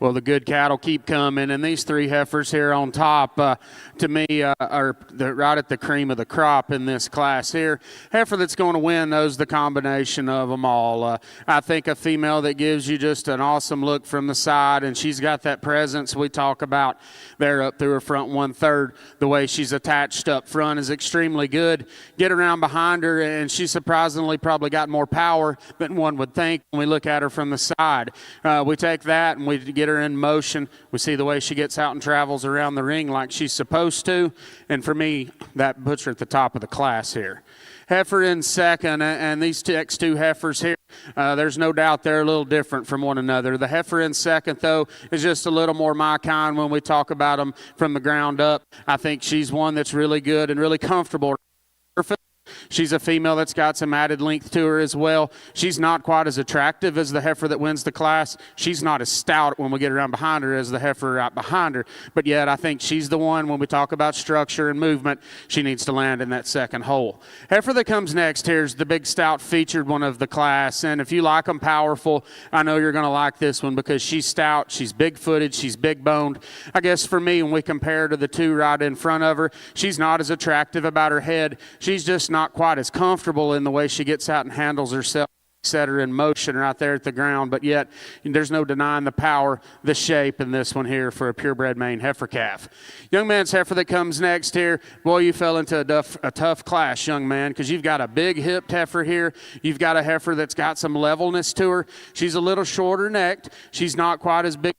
Well, the good cattle keep coming, and these three heifers here on top, to me, are right at the cream of the crop in this class here. Heifer that's going to win knows the combination of them all. I think a female that gives you just an awesome look from the side, and she's got that presence we talk about there up through her front 1/3. The way she's attached up front is extremely good. Get around behind her, and she's surprisingly probably got more power than one would think when we look at her from the side. We take that and we get her in motion. We see the way she gets out and travels around the ring like she's supposed to, and for me, that puts her at the top of the class here. Heifer in second, and these next two heifers here, there's no doubt they're a little different from one another. The heifer in second, though, is just a little more my kind when we talk about them from the ground up. I think she's one that's really good and really comfortable. She's a female that's got some added length to her as well. She's not quite as attractive as the heifer that wins the class. She's not as stout when we get around behind her as the heifer right behind her. But yet I think she's the one, when we talk about structure and movement, she needs to land in that second hole. Heifer that comes next here is the big stout featured one of the class. And if you like them powerful, I know you're going to like this one because she's stout, she's big-footed, she's big-boned. I guess for me, when we compare to the two right in front of her, she's not as attractive about her head. She's just not quite as comfortable in the way she gets out and handles herself, set her in motion right there at the ground, but yet there's no denying the power, the shape in this one here for a purebred Maine heifer calf. Young man's heifer that comes next here, boy, you fell into a tough class, young man, because you've got a big hipped heifer here. You've got a heifer that's got some levelness to her. She's a little shorter necked. She's not quite as big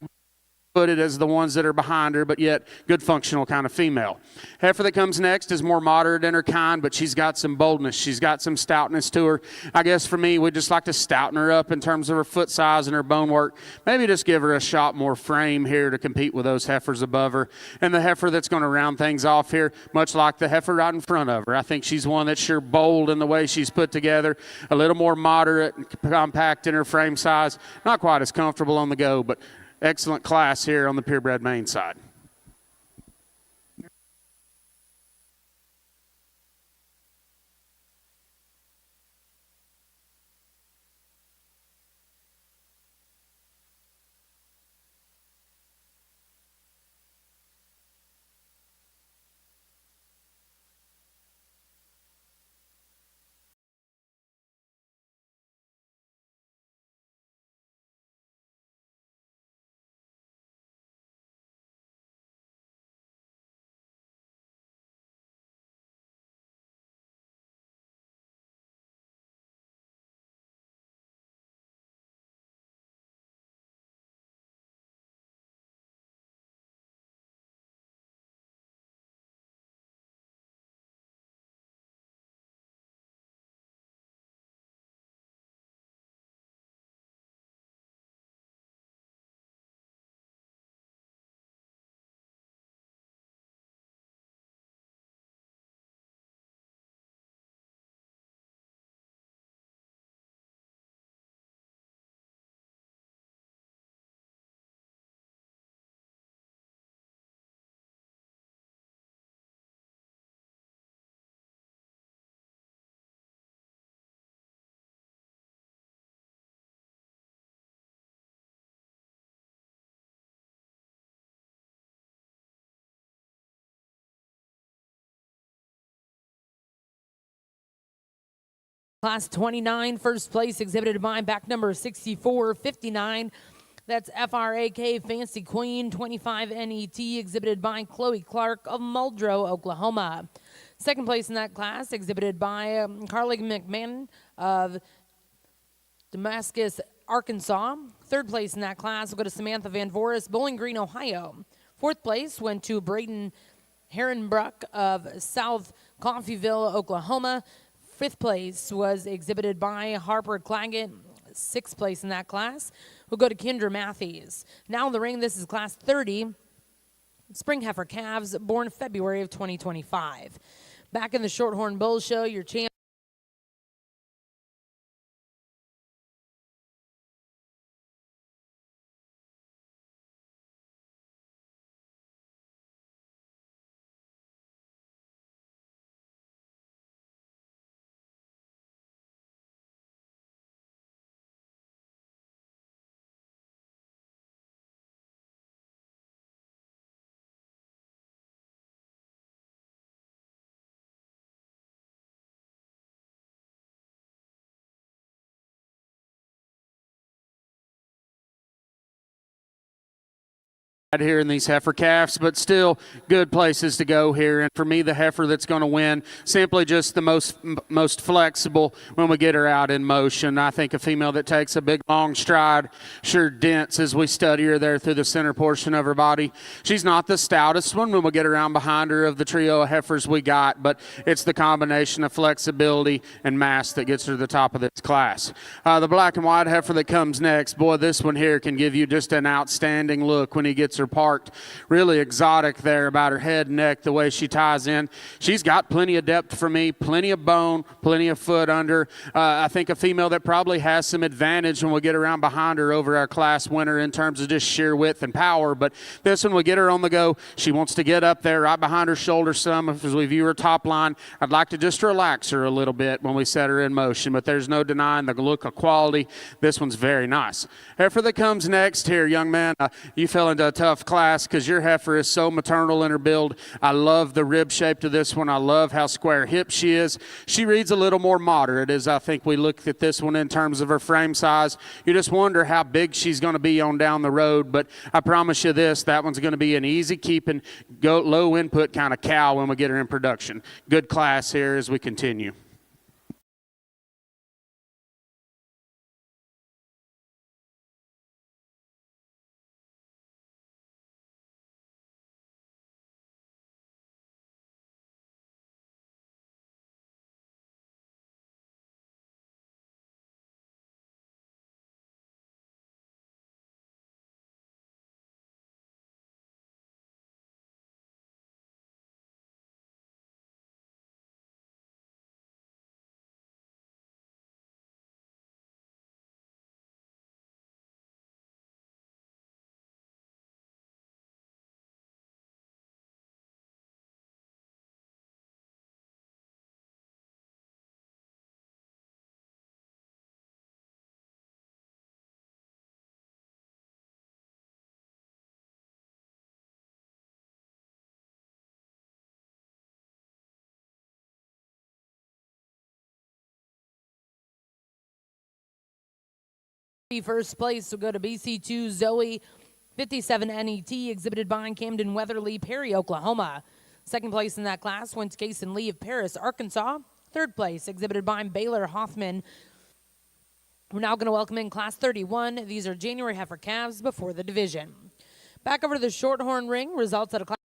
footed as the ones that are behind her, but yet good functional kind of female. Heifer that comes next is more moderate in her kind, but she's got some boldness. She's got some stoutness to her. I guess for me, we'd just like to stouten her up in terms of her foot size and her bone work. Maybe just give her a shot more frame here to compete with those heifers above her. And the heifer that's going to round things off here, much like the heifer right in front of her. I think she's one that's sure bold in the way she's put together, a little more moderate and compact in her frame size, not quite as comfortable on the go, but excellent class here on the purebred Maine side. Class 29, first place exhibited by back number 6459. That's FRAK Fancy Queen 25 NET, exhibited by Chloe Clark of Muldrow, Oklahoma. Second place in that class exhibited by Carly McMahon of Damascus, Arkansas. Third place in that class will go to Samantha Van Voris, Bowling Green, Ohio. Fourth place went to Braden Herrenbruck of South Coffeyville, Oklahoma. Fifth place was exhibited by Harper Claggett. Sixth place in that class will go to Kendra Matthews. Now in the ring, this is class 30, spring heifer calves born February of 2025. Back in the Shorthorn Bull Show, your champ. here in these heifer calves, but still good places to go here. And for me, the heifer that's going to win, simply just the most flexible when we get her out in motion. I think a female that takes a big long stride, sure dents as we study her there through the center portion of her body. She's not the stoutest one when we get around behind her of the trio of heifers we got, but it's the combination of flexibility and mass that gets her to the top of this class. The black and white heifer that comes next, boy, this one here can give you just an outstanding look when he gets her parked. Really exotic there about her head and neck, the way she ties in. She's got plenty of depth for me, plenty of bone, plenty of foot under. I think a female that probably has some advantage when we get around behind her over our class winner in terms of just sheer width and power. But this one, we get her on the go. She wants to get up there right behind her shoulder some. As we view her top line, I'd like to just relax her a little bit when we set her in motion. But there's no denying the look of quality. This one's very nice. Heifer that comes next here, young man, you fell into a tough class because your heifer is so maternal in her build. I love the rib shape to this one. I love how square hip she is. She reads a little more moderate as I think we look at this one in terms of her frame size. You just wonder how big she's going to be on down the road, but I promise you this, that one's going to be an easy keeping, low input kind of cow when we get her in production. Good class here as we continue. First place will go to BC2 Zoe 57 NET, exhibited by Camden Weatherly, Perry, Oklahoma. Second place in that class went to Kason Lee of Paris, Arkansas. Third place, exhibited by Baylor Hoffman. We're now going to welcome in Class 31. These are January heifer calves before the division. Back over to the Shorthorn ring, results at a class.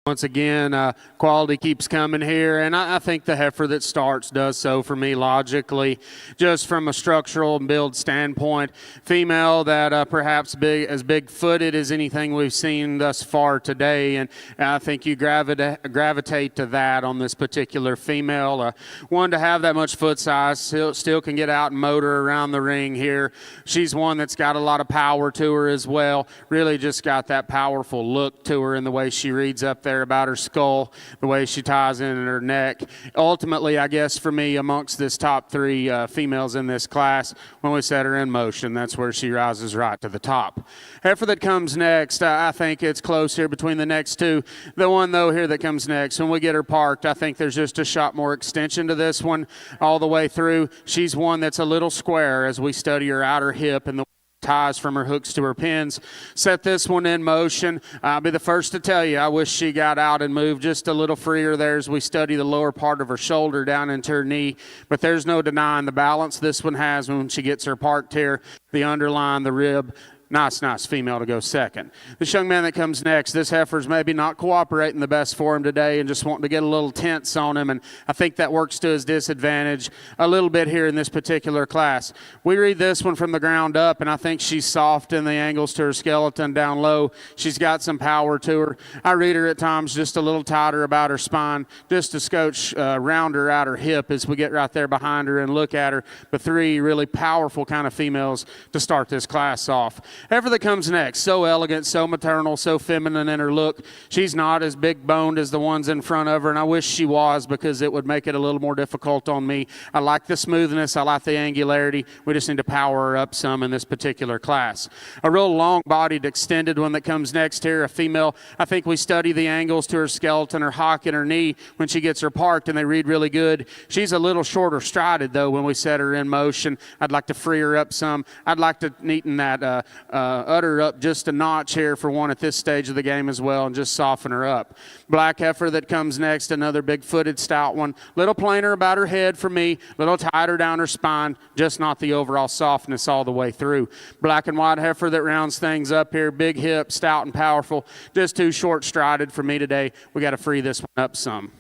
Once again, quality keeps coming here, and I think the heifer that starts does so for me logically, just from a structural and build standpoint. Female that perhaps as big-footed as anything we've seen thus far today, and I think you gravitate to that on this particular female. One to have that much foot size, still can get out and motor around the ring here. She's one that's got a lot of power to her as well, really just got that powerful look to her in the way she reads up there about her skull, the way she ties in her neck. Ultimately, I guess for me, amongst this top three females in this class, when we set her in motion, that's where she rises right to the top. Heifer that comes next, I think it's close here between the next two. The one, though, here that comes next, when we get her parked, I think there's just a shot more extension to this one all the way through. She's one that's a little square as we study her outer hip and the ties from her hooks to her pins. Set this one in motion. I'll be the first to tell you, I wish she got out and moved just a little freer there as we study the lower part of her shoulder down into her knee. But there's no denying the balance this one has when she gets her parked here. The underline, the rib. Nice female to go second. This young man that comes next, this heifer's maybe not cooperating the best for him today and just wanting to get a little tense on him, and I think that works to his disadvantage a little bit here in this particular class. We read this one from the ground up, and I think she's soft in the angles to her skeleton down low. She's got some power to her. I read her at times just a little tighter about her spine, just to scotch round her out her hip as we get right there behind her and look at her. But three really powerful kind of females to start this class off. Heifer that comes next, so elegant, so maternal, so feminine in her look. She's not as big boned as the ones in front of her, and I wish she was because it would make it a little more difficult on me. I like the smoothness, I like the angularity. We just need to power her up some in this particular class. A real long-bodied, extended one that comes next here, a female. I think we study the angles to her skeleton, her hock, and her knee when she gets her parked, and they read really good. She's a little shorter strided, though, when we set her in motion. I'd like to free her up some. I'd like to neaten that udder up just a notch here for one at this stage of the game as well, and just soften her up. Black heifer that comes next, another big-footed stout one. Little plainer about her head for me, little tighter down her spine, just not the overall softness all the way through. Black and white heifer that rounds things up here, big hip, stout and powerful, just too short-strided for me today. We got to free this one up some.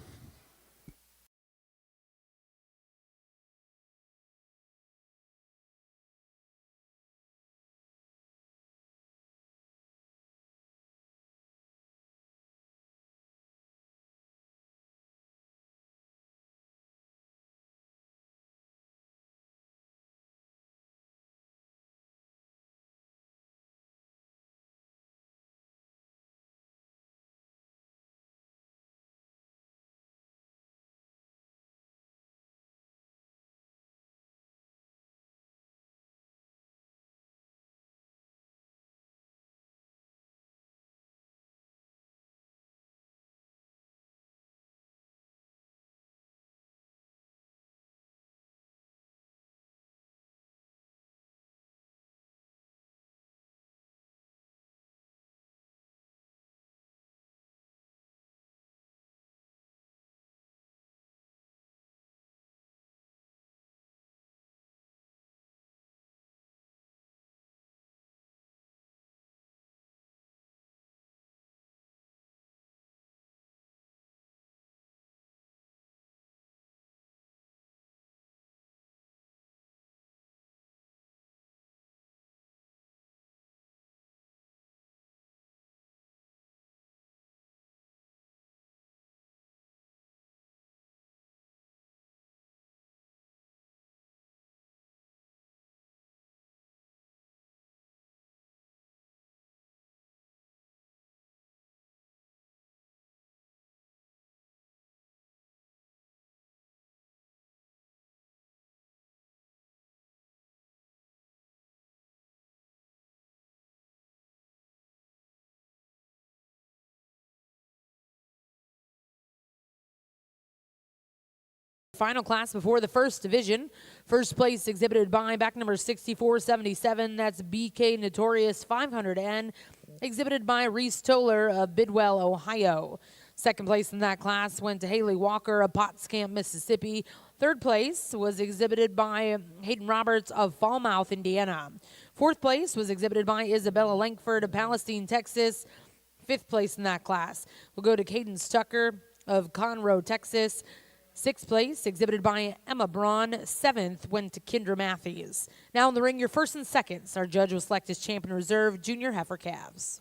Final class before the first division. First place exhibited by back number 6477. That's BK Notorious 500N. Exhibited by Reese Toller of Bidwell, Ohio. Second place in that class went to Haley Walker of Pottscamp, Mississippi. Third place was exhibited by Hayden Roberts of Falmouth, Indiana. Fourth place was exhibited by Isabella Langford of Palestine, Texas. fifth place in that class will go to Caden Stucker of Conroe, Texas. Sixth place, exhibited by Emma Braun. Seventh went to Kendra Matthews. Now in the ring, your first and seconds. Our judge will select his champion reserve junior heifer calves.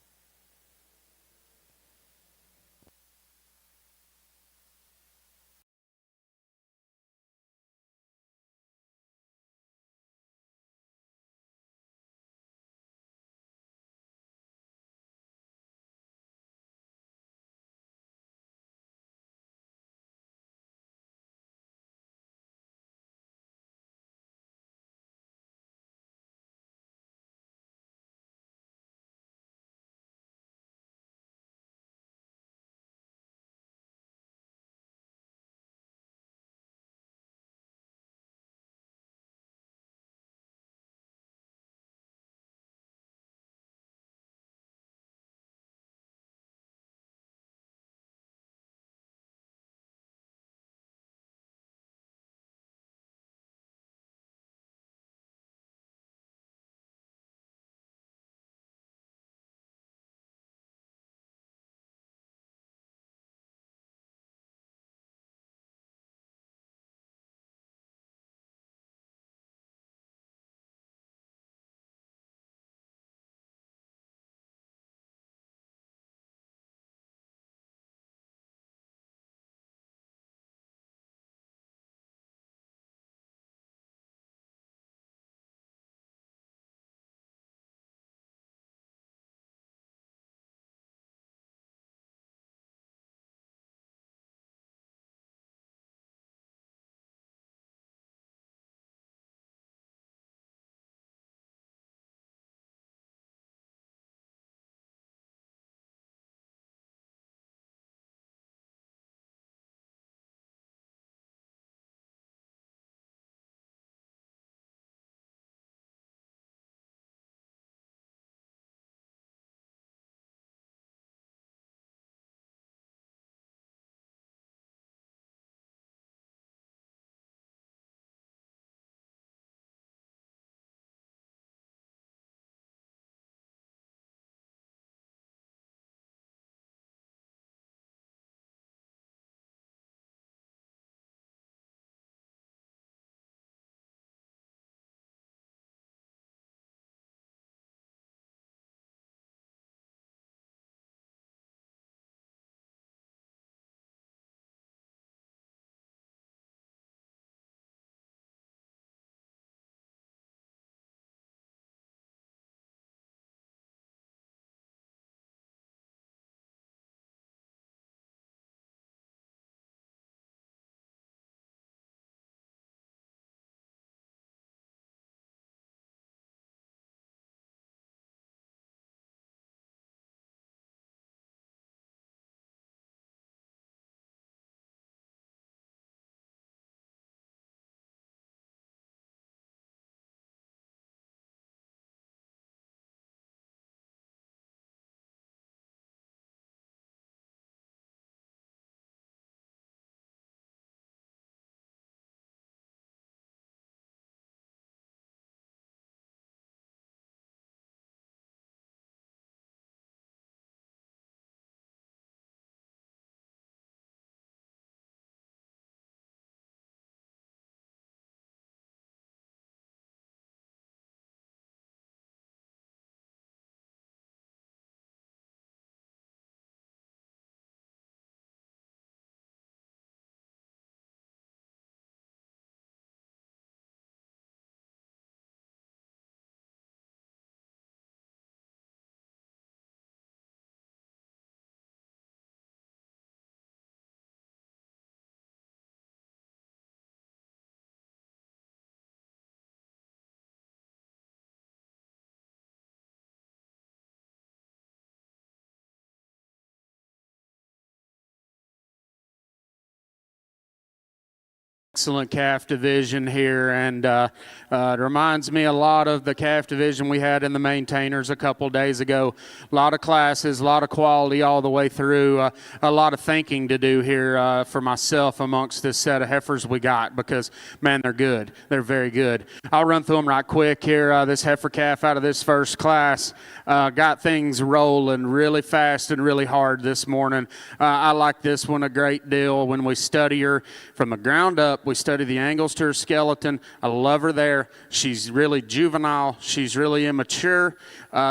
excellent calf division here, and it reminds me a lot of the calf division we had in the maintainers a couple days ago. A lot of classes, a lot of quality all the way through, a lot of thinking to do here for myself amongst this set of heifers we got, because man, they're good. They're very good. I'll run through them right quick here. This heifer calf out of this first class got things rolling really fast and really hard this morning. I like this one a great deal. When we study her from the ground up, we study the angles to her skeleton. I love her there. She's really juvenile. She's really immature.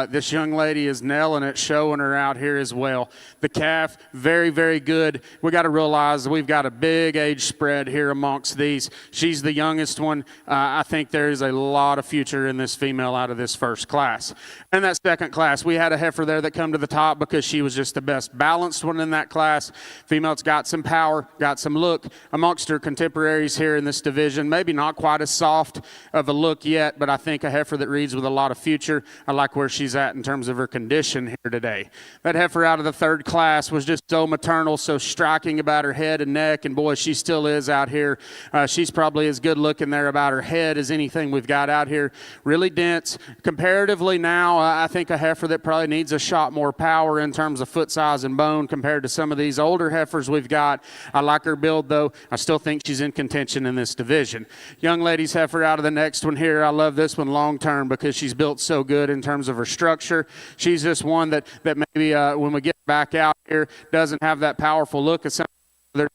This young lady is nailing it, showing her out here as well. The calf, very, very good. We got to realize we've got a big age spread here amongst these. She's the youngest one. I think there is a lot of future in this female out of this first class. And that second class, we had a heifer there that come to the top because she was just the best balanced one in that class. Female's got some power, got some look amongst her contemporaries here in this division. Maybe not quite as soft of a look yet, but I think a heifer that reads with a lot of future. I like where she's at in terms of her condition here today. That heifer out of the third class was just so maternal, so striking about her head and neck, and boy, she still is out here. She's probably as good looking there about her head as anything we've got out here. Really dense. Comparatively now, I think a heifer that probably needs a shot more power in terms of foot size and bone compared to some of these older heifers we've got. I like her build, though. I still think she's in contention in this division. Young lady's heifer out of the next one here. I love this one long term because she's built so good in terms of her structure. She's just one that maybe when we get back out here doesn't have that powerful look as some other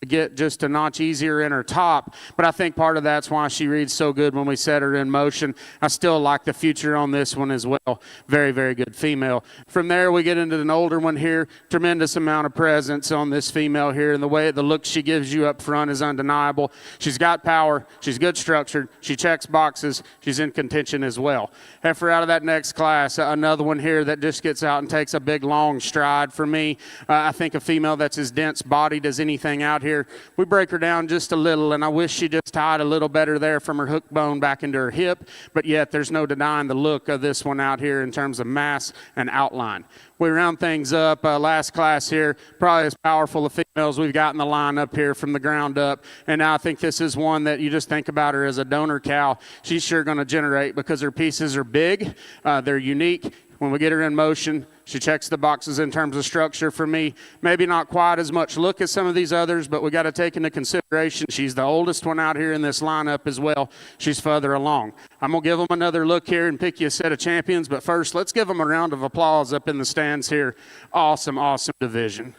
get just a notch easier in her top, but I think part of that's why she reads so good when we set her in motion. I still like the future on this one as well. Very, very good female. From there, we get into an older one here. Tremendous amount of presence on this female here, and the look she gives you up front is undeniable. She's got power. She's good structured. She checks boxes. She's in contention as well. Heifer out of that next class, another one here that just gets out and takes a big, long stride for me. I think a female that's as dense bodied as anything out here. We break her down just a little, and I wish she just tied a little better there from her hook bone back into her hip, but yet there's no denying the look of this one out here in terms of mass and outline. We round things up. Last class here, probably as powerful of females we've got in the lineup here from the ground up, and I think this is one that you just think about her as a donor cow. She's sure going to generate because her pieces are big, they're unique. When we get her in motion, she checks the boxes in terms of structure for me. Maybe not quite as much look as some of these others, but we got to take into consideration she's the oldest one out here in this lineup as well. She's further along. I'm going to give them another look here and pick you a set of champions, but first, let's give them a round of applause up in the stands here. Awesome, awesome division.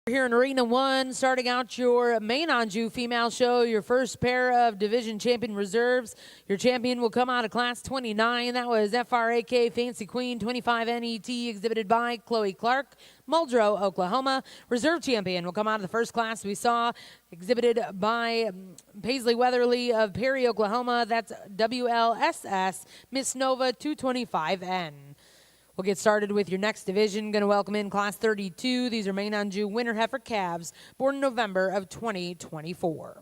Here in Arena 1, starting out your main Anjou female show, your first pair of division champion reserves. Your champion will come out of class 29. That was FRAK Fancy Queen 25 NET, exhibited by Chloe Clark, Muldrow, Oklahoma. Reserve champion will come out of the first class we saw, exhibited by Paisley Weatherly of Perry, Oklahoma. That's WLSS Miss Nova 225N. We'll get started with your next division. Going to welcome in Class 32. These are main Anjou winter heifer calves, born in November of 2024.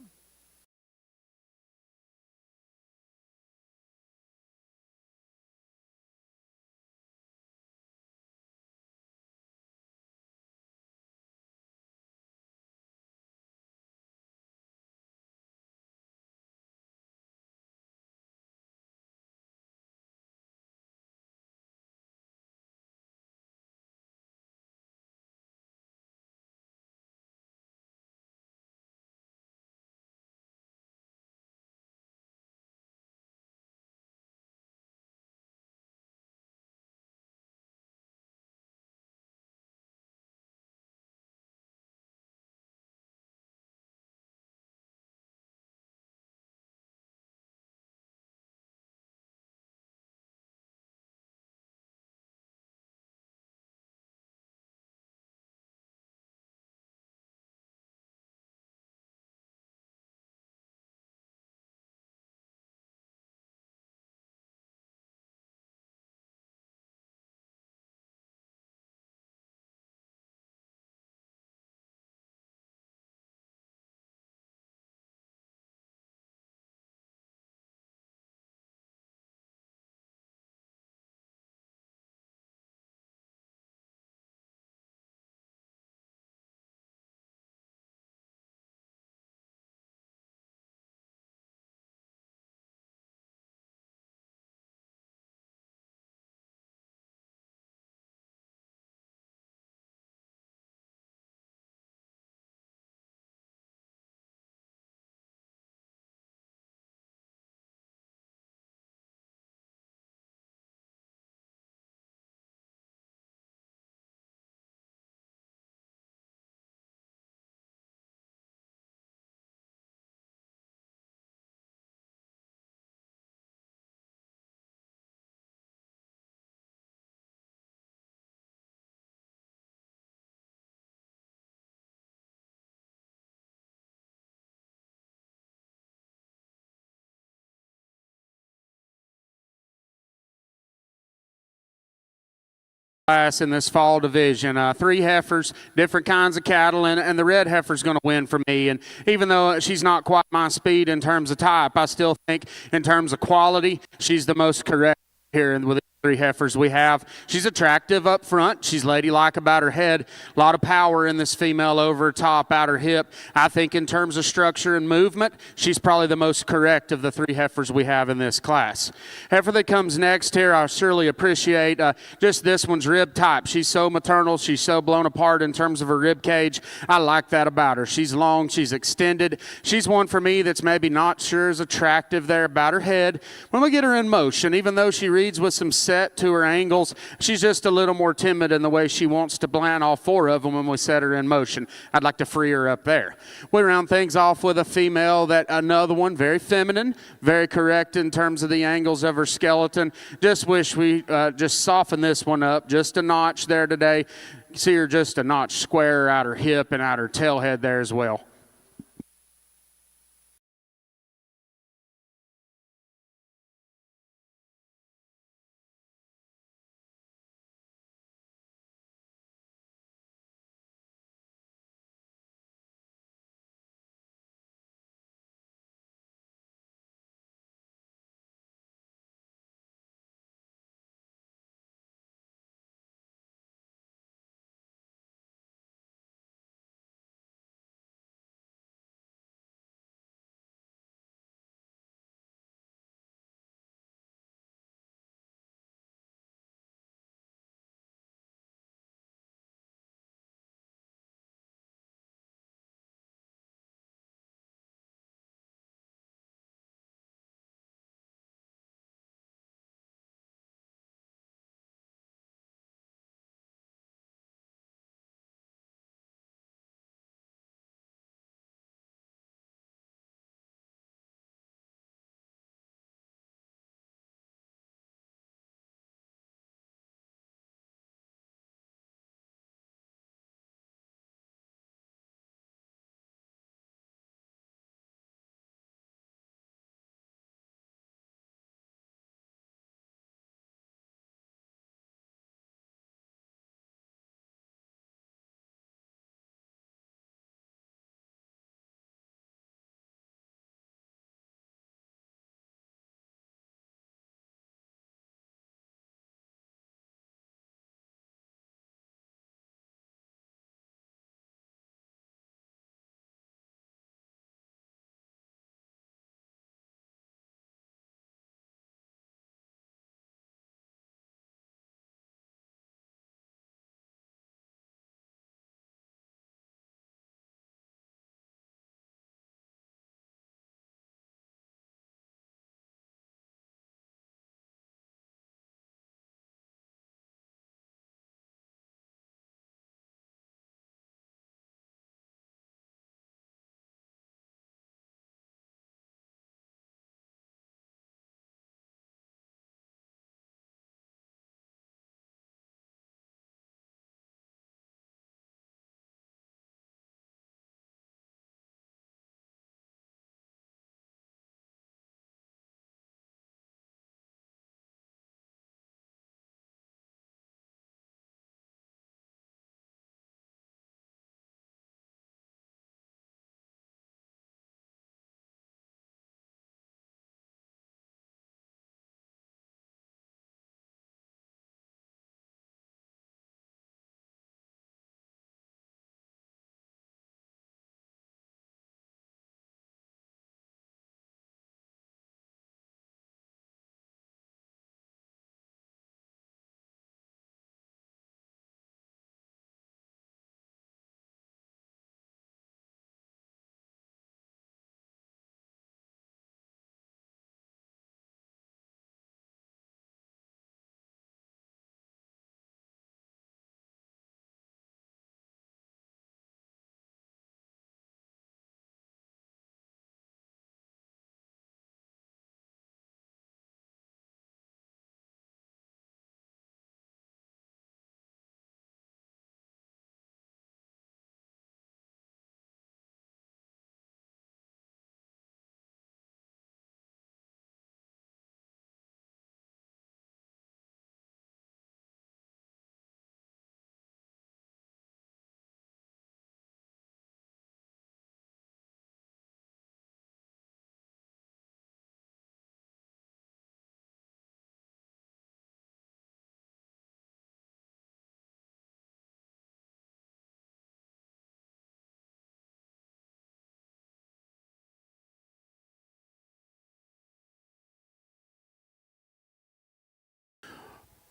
Class in this fall division. Three heifers, different kinds of cattle, and the red heifer's going to win for me. And even though she's not quite my speed in terms of type, I still think in terms of quality, she's the most correct here with the three heifers we have. She's attractive up front. She's ladylike about her head. A lot of power in this female over top, outer hip. I think in terms of structure and movement, she's probably the most correct of the three heifers we have in this class. Heifer that comes next here, I surely appreciate just this one's rib type. She's so maternal. She's so blown apart in terms of her rib cage. I like that about her. She's long. She's extended. She's one for me that's maybe not sure as attractive there about her head. When we get her in motion, even though she reads with some set to her angles, she's just a little more timid in the way she wants to plant all four of them when we set her in motion. I'd like to free her up there. We round things off with a female that another one, very feminine, very correct in terms of the angles of her skeleton. Just wish we just soften this one up just a notch there today. See her just a notch square out her hip and out her tail head there as well.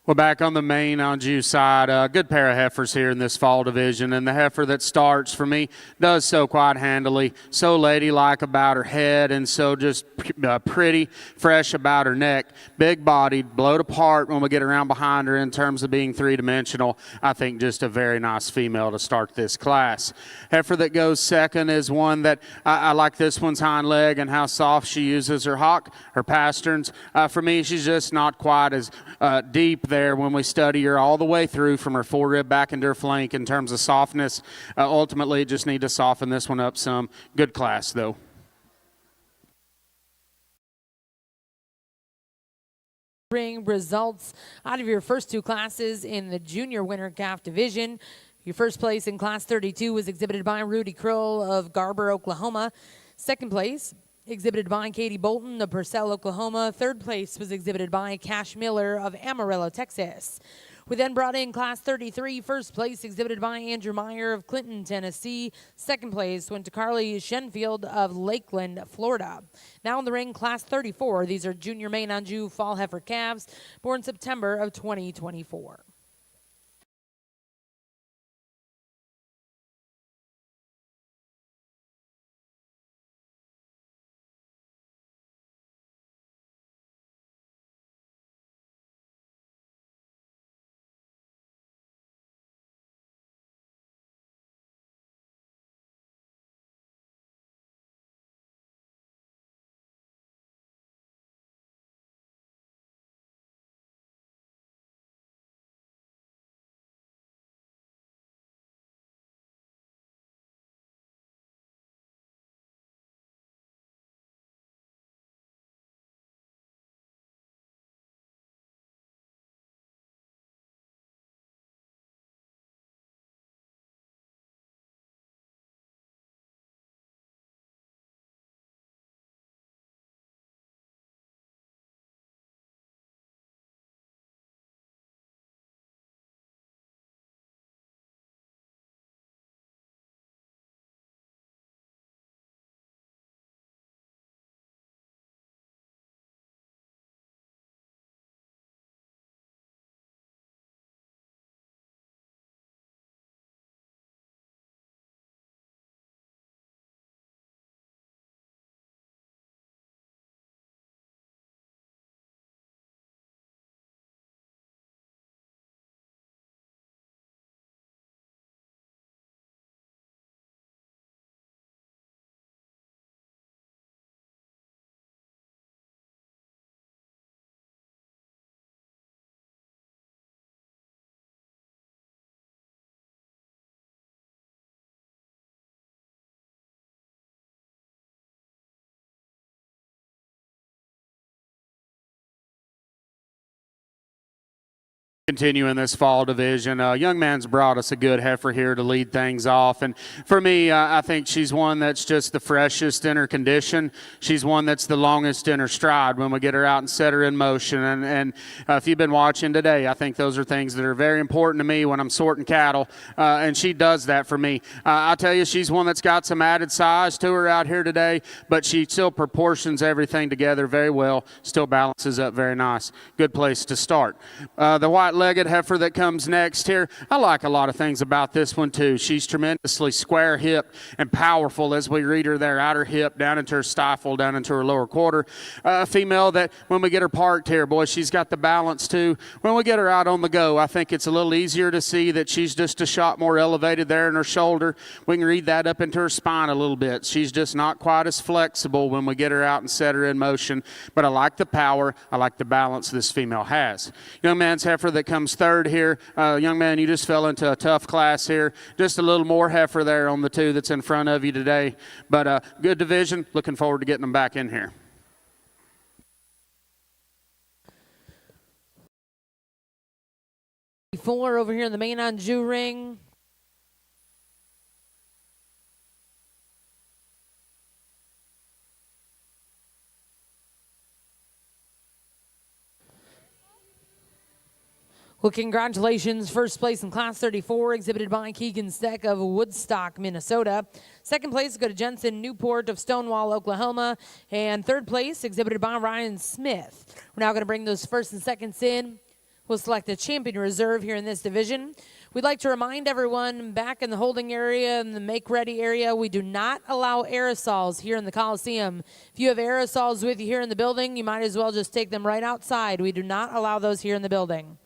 Well, back on the main Anjou side, a good pair of heifers here in this fall division, and the heifer that starts for me does so quite handily, so ladylike about her head, and so just pretty, fresh about her neck, big-bodied, blowed apart when we get around behind her in terms of being three-dimensional. I think just a very nice female to start this class. Heifer that goes second is one that I like this one's hind leg and how soft she uses her hock, her pasterns. For me, she's just not quite as deep there when we study her all the way through from her forerib back into her flank in terms of softness. Ultimately, just need to soften this one up some. Good class, though. Ring results out of your first two classes in the junior winter calf division. Your first place in class 32 was exhibited by Rudy Kroll of Garber, Oklahoma. Second place exhibited by Katie Bolton of Purcell, Oklahoma. Third place was exhibited by Cash Miller of Amarillo, Texas. We then brought in class 33. First place exhibited by Andrew Meyer of Clinton, Tennessee. Second place went to Carly Shenfield of Lakeland, Florida. Now in the ring, class 34. These are junior main Anjou fall heifer calves born September of 2024. Continuing this fall division, young man's brought us a good heifer here to lead things off, and for me, I think she's one that's just the freshest in her condition. She's one that's the longest in her stride when we get her out and set her in motion, and if you've been watching today, I think those are things that are very important to me when I'm sorting cattle, and she does that for me. I tell you, she's one that's got some added size to her out here today, but she still proportions everything together very well, still balances up very nice. Good place to start. The white-legged heifer that comes next here, I like a lot of things about this one too. She's tremendously square hip and powerful as we read her there, outer hip down into her stifle, down into her lower quarter. A female that when we get her parked here, boy, she's got the balance too. When we get her out on the go, I think it's a little easier to see that she's just a shot more elevated there in her shoulder. We can read that up into her spine a little bit. She's just not quite as flexible when we get her out and set her in motion, but I like the power, I like the balance this female has. Young man's heifer that comes third here. Young man, you just fell into a tough class here. Just a little more heifer there on the two that's in front of you today. But good division. Looking forward to getting them back in here. Four over here in the main Anjou ring. Well, congratulations. First place in Class 34, exhibited by Keegan Steck of Woodstock, Minnesota. Second place go to Jensen Newport of Stonewall, Oklahoma. And third place exhibited by Ryan Smith. We're now going to bring those first and seconds in will select the champion reserve here in this division. We'd like to remind everyone back in the holding area and the make-ready area, we do not allow aerosols here in the Coliseum. If you have aerosols with you here in the building, you might as well just take them right outside. We do not allow those here in the building.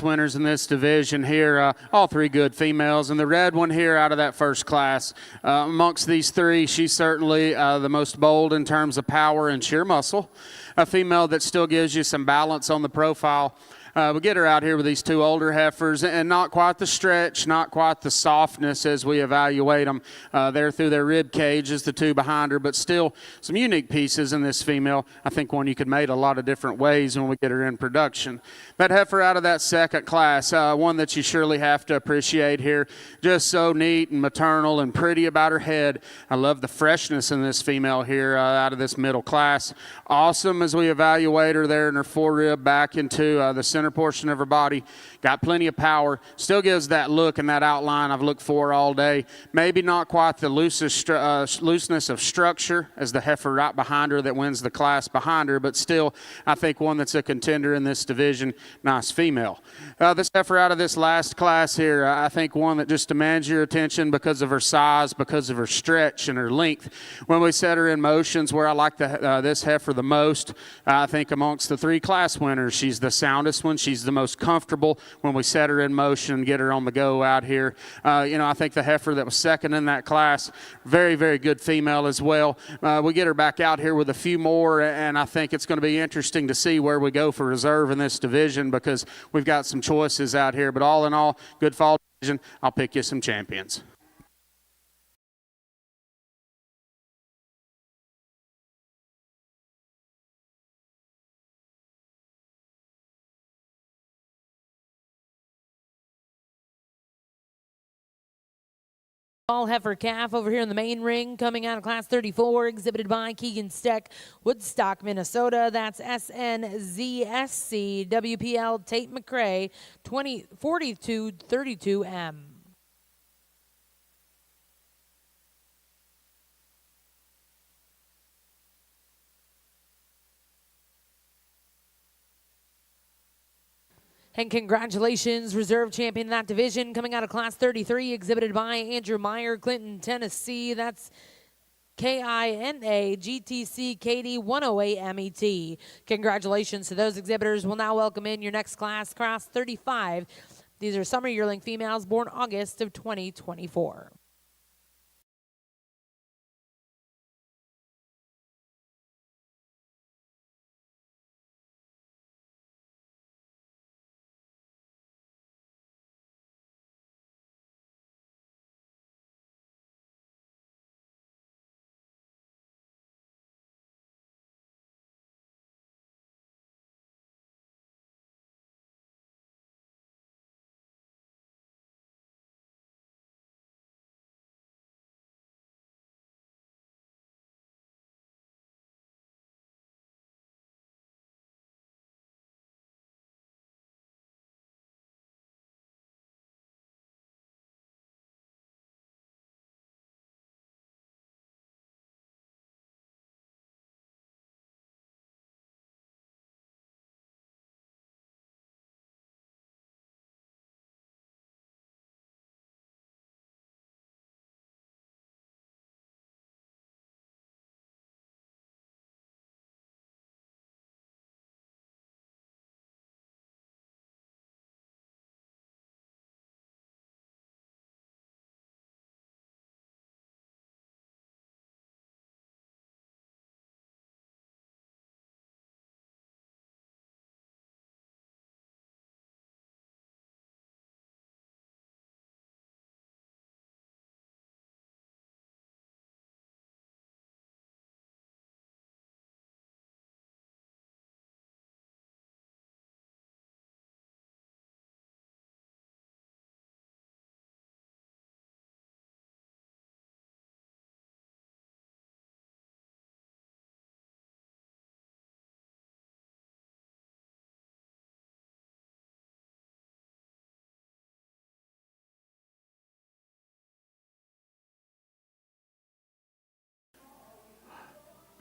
Winners in this division here, all three good females, and the red one here out of that first class. Amongst these three, she's certainly the most bold in terms of power and sheer muscle. A female that still gives you some balance on the profile. We get her out here with these two older heifers, and not quite the stretch, not quite the softness as we evaluate them there through their rib cage as the two behind her, but still some unique pieces in this female. I think one you could mate a lot of different ways when we get her in production. That heifer out of that second class, one that you surely have to appreciate here, just so neat and maternal and pretty about her head. I love the freshness in this female here out of this middle class. Awesome as we evaluate her there in her forerib back into the center portion of her body. Got plenty of power. Still gives that look and that outline I've looked for all day. Maybe not quite the looseness of structure as the heifer right behind her that wins the class behind her, but still I think one that's a contender in this division. Nice female. This heifer out of this last class here, I think one that just demands your attention because of her size, because of her stretch and her length. When we set her in motions, where I like this heifer the most, I think amongst the three class winners, she's the soundest one. She's the most comfortable when we set her in motion and get her on the go out here. I think the heifer that was second in that class, very, very good female as well. We get her back out here with a few more, and I think it's going to be interesting to see where we go for reserve in this division because we've got some choices out here. But all in all, good fall division. I'll pick you some champions. All heifer calf over here in the main ring, coming out of class 34, exhibited by Keegan Steck, Woodstock, Minnesota. That's SNZSC WPL Tate McRae 4232M. And congratulations, reserve champion in that division, coming out of class 33, exhibited by Andrew Meyer, Clinton, Tennessee. That's KINA GTC Katie 108 MET. Congratulations to those exhibitors. We'll now welcome in your next class, class 35. These are summer yearling females born August of 2024.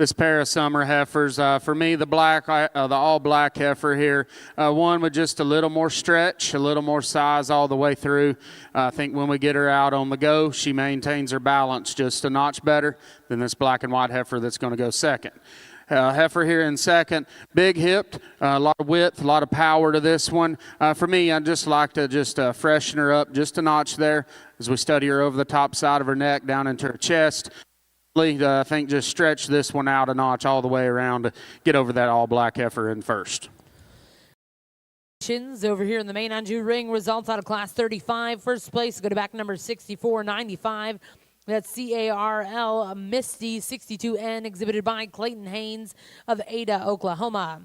this pair of summer heifers. For me, the all black heifer here, one with just a little more stretch, a little more size all the way through. I think when we get her out on the go, she maintains her balance just a notch better than this black and white heifer that's going to go second. Heifer here in second, big hipped, a lot of width, a lot of power to this one. For me, I just like to freshen her up just a notch there as we study her over the top side of her neck down into her chest. I think just stretch this one out a notch all the way around to get over that all black heifer in first. Over here in the main Anjou ring, results out of class 35. First place go to back number 6495. That's CARL Misty 62N, exhibited by Clayton Haynes of Ada, Oklahoma.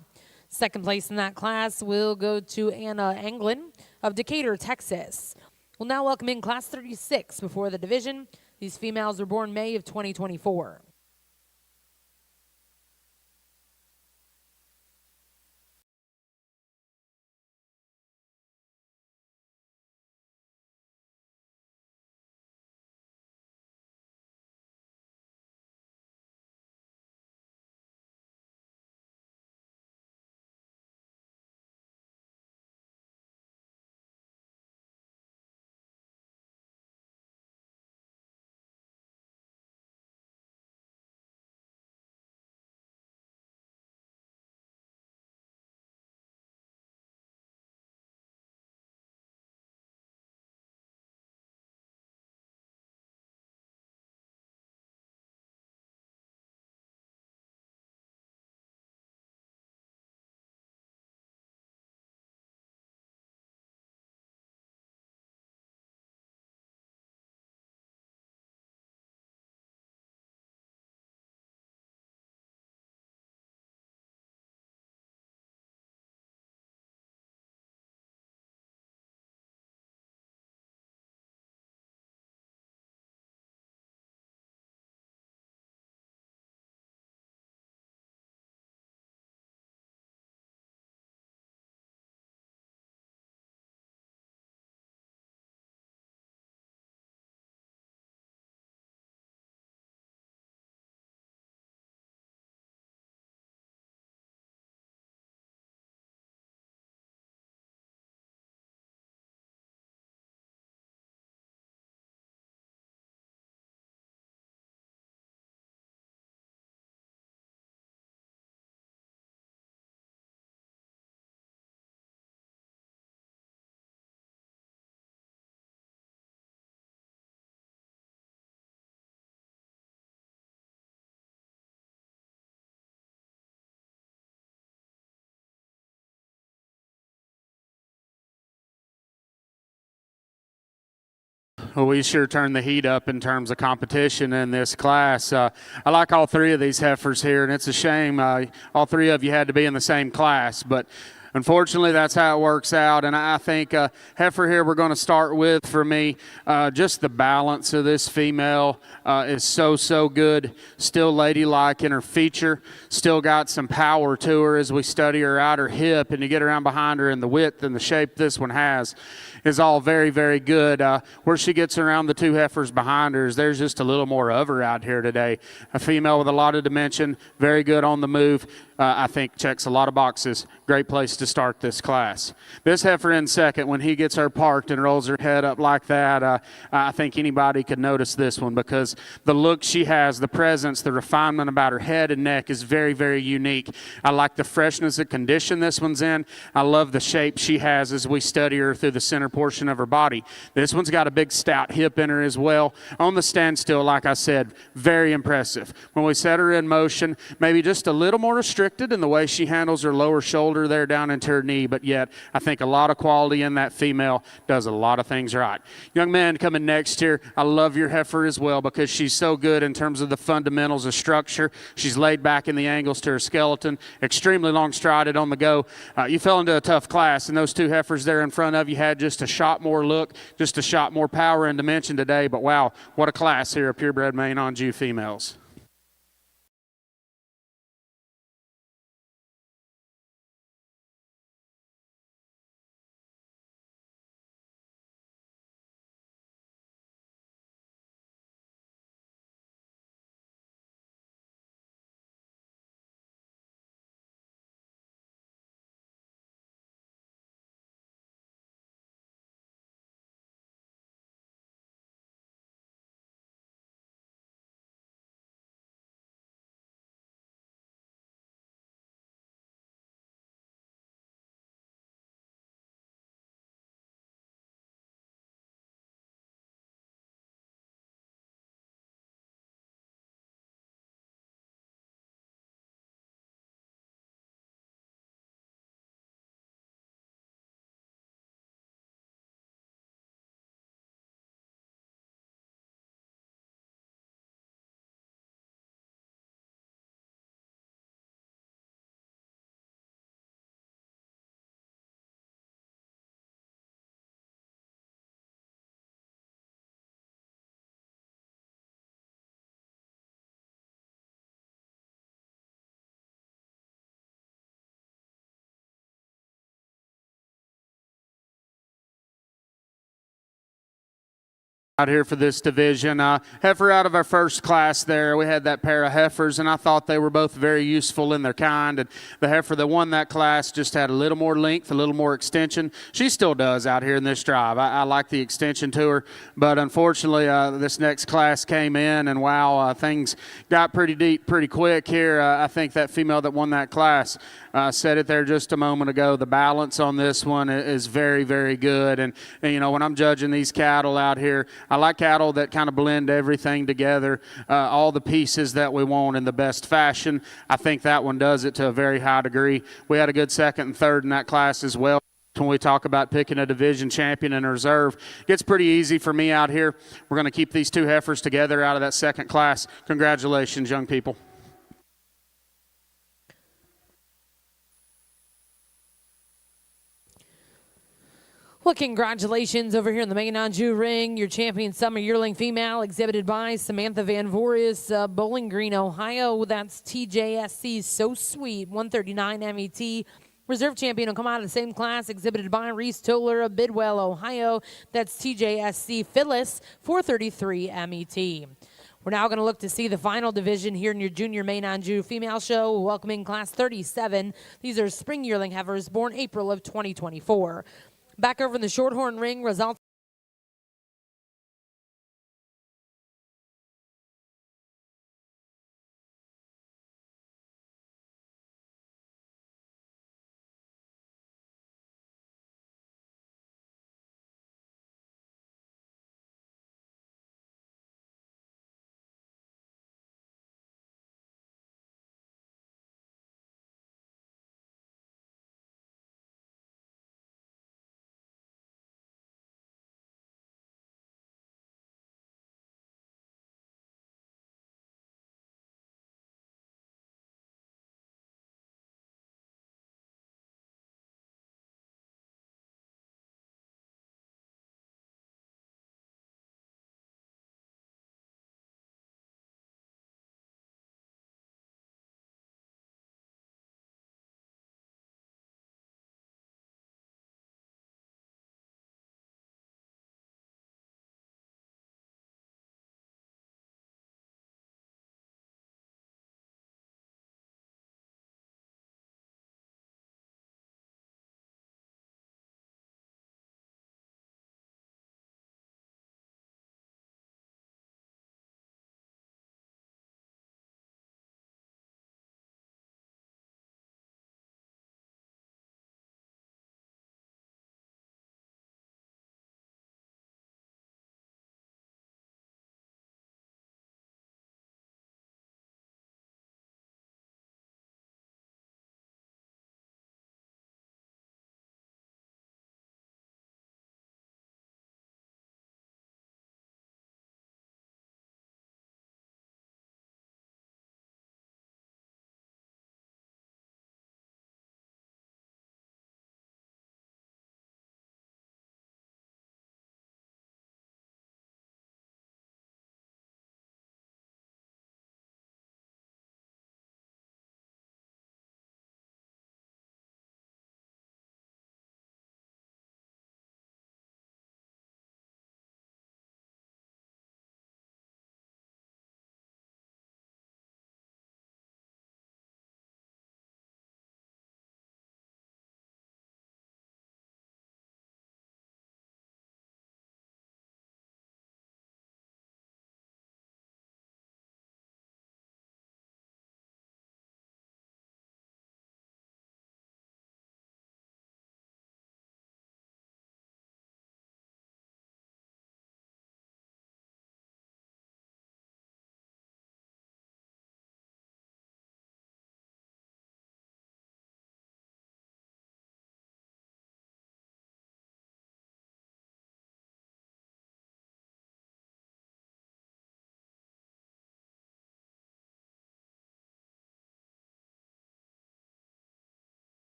Second place in that class will go to Anna Anglin of Decatur, Texas. We'll now welcome in class 36 before the division. These females were born May of 2024. Well, we sure turned the heat up in terms of competition in this class. I like all three of these heifers here, and it's a shame all three of you had to be in the same class, but unfortunately, that's how it works out, and I think heifer here we're going to start with, for me, just the balance of this female is so good. Still ladylike in her feature, still got some power to her as we study her outer hip, and you get around behind her, and the width and the shape this one has is all very good. Where she gets around the two heifers behind her, there's just a little more of her out here today. A female with a lot of dimension, very good on the move. I think checks a lot of boxes. Great place to start this class. This heifer in second, when he gets her parked and rolls her head up like that, I think anybody could notice this one because the look she has, the presence, the refinement about her head and neck is very unique. I like the freshness of condition this one's in. I love the shape she has as we study her through the center portion of her body. This one's got a big stout hip in her as well. On the standstill, like I said, very impressive. When we set her in motion, maybe just a little more restricted in the way she handles her lower shoulder there down into her knee, but yet I think a lot of quality in that female, does a lot of things right. Young man coming next here, I love your heifer as well because she's so good in terms of the fundamentals of structure. She's laid back in the angles to her skeleton, extremely long strided on the go. You fell into a tough class, and those two heifers there in front of you had just a shot more look, just a shot more power and dimension today, but wow, what a class here of purebred Maine Anjou females. out here for this division. Heifer out of our first class there, we had that pair of heifers, and I thought they were both very useful in their kind. And the heifer that won that class just had a little more length, a little more extension. She still does out here in this drive. I like the extension to her, but unfortunately this next class came in, and wow, things got pretty deep pretty quick here. I think that female that won that class said it there just a moment ago. The balance on this one is very, very good. And you know, when I'm judging these cattle out here, I like cattle that kind of blend everything together, all the pieces that we want in the best fashion. I think that one does it to a very high degree. We had a good second and third in that class as well. When we talk about picking a division champion and a reserve, it gets pretty easy for me out here. We're going to keep these two heifers together out of that second class. Congratulations, young people. Well, congratulations over here in the Main Anjou ring. Your champion summer yearling female exhibited by Samantha Van Voorhis, Bowling Green, Ohio. That's TJSC So Sweet, 139 MET. Reserve champion will come out of the same class, exhibited by Reese Toller of Bidwell, Ohio. That's TJSC Phyllis, 433 MET. We're now going to look to see the final division here in your junior Main Anjou female show, welcoming class 37. These are spring yearling heifers born April of 2024. Back over in the Shorthorn ring, results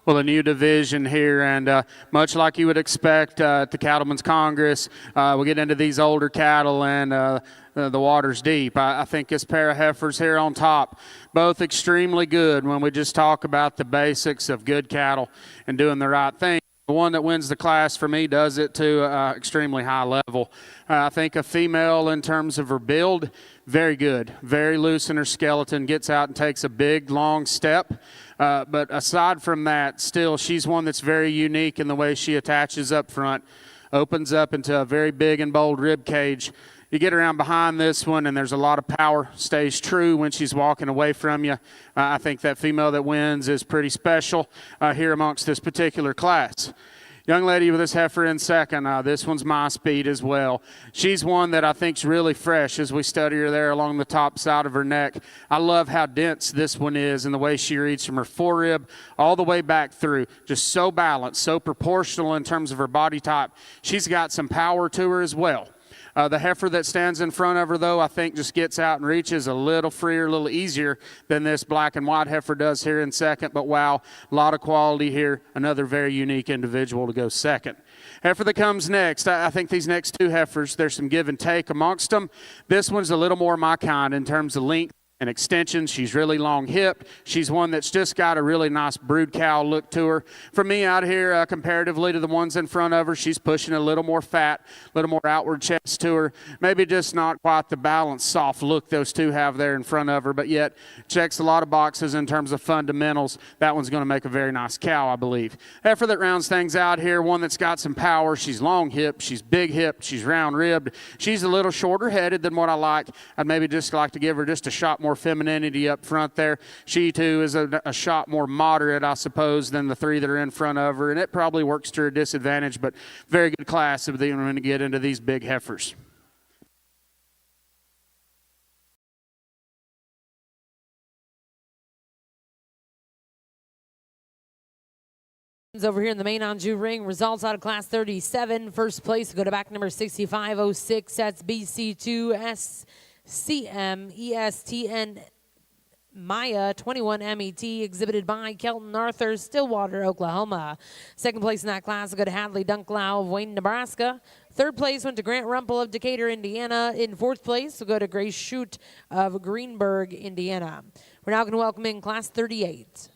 Well, a new division here, and much like you would expect at the Cattleman's Congress, we get into these older cattle, and the water's deep. I think this pair of heifers here on top, both extremely good when we just talk about the basics of good cattle and doing the right thing. The one that wins the class for me does it to an extremely high level. I think a female in terms of her build, very good, very loose in her skeleton, gets out and takes a big, long step. But aside from that, still, she's one that's very unique in the way she attaches up front, opens up into a very big and bold rib cage. You get around behind this one, and there's a lot of power, stays true when she's walking away from you. I think that female that wins is pretty special here amongst this particular class. Young lady with this heifer in second, this one's my speed as well. She's one that I think's really fresh as we study her there along the top side of her neck. I love how dense this one is and the way she reads from her forerib all the way back through. Just so balanced, so proportional in terms of her body type. She's got some power to her as well. The heifer that stands in front of her, though, I think just gets out and reaches a little freer, a little easier than this black and white heifer does here in second. But, wow, a lot of quality here. Another very unique individual to go second. Heifer that comes next, I think these next two heifers, there's some give and take amongst them. This one's a little more my kind in terms of length and extension. She's really long hipped. She's one that's just got a really nice brood cow look to her. For me out here, comparatively to the ones in front of her, she's pushing a little more fat, a little more outward chest to her. Maybe just not quite the balanced, soft look those two have there in front of her, but yet checks a lot of boxes in terms of fundamentals. That one's going to make a very nice cow, I believe. Heifer that rounds things out here, one that's got some power. She's long hipped, she's big hipped, she's round ribbed. She's a little shorter headed than what I like. I'd maybe just like to give her just a shot more femininity up front there. She too is a shot more moderate, I suppose, than the three that are in front of her, and it probably works to her disadvantage, but very good class if they're going to get into these big heifers. Over here in the main Anjou ring, results out of class 37. First place, go to back number 6506. That's BC2 SCM ESTN Maya 21 MET, exhibited by Kelton Arthur, Stillwater, Oklahoma. Second place in that class will go to Hadley Dunklau of Wayne, Nebraska. Third place went to Grant Rumpel of Decatur, Indiana. In fourth place will go to Grace Shute of Greenberg, Indiana. We're now going to welcome in class 38.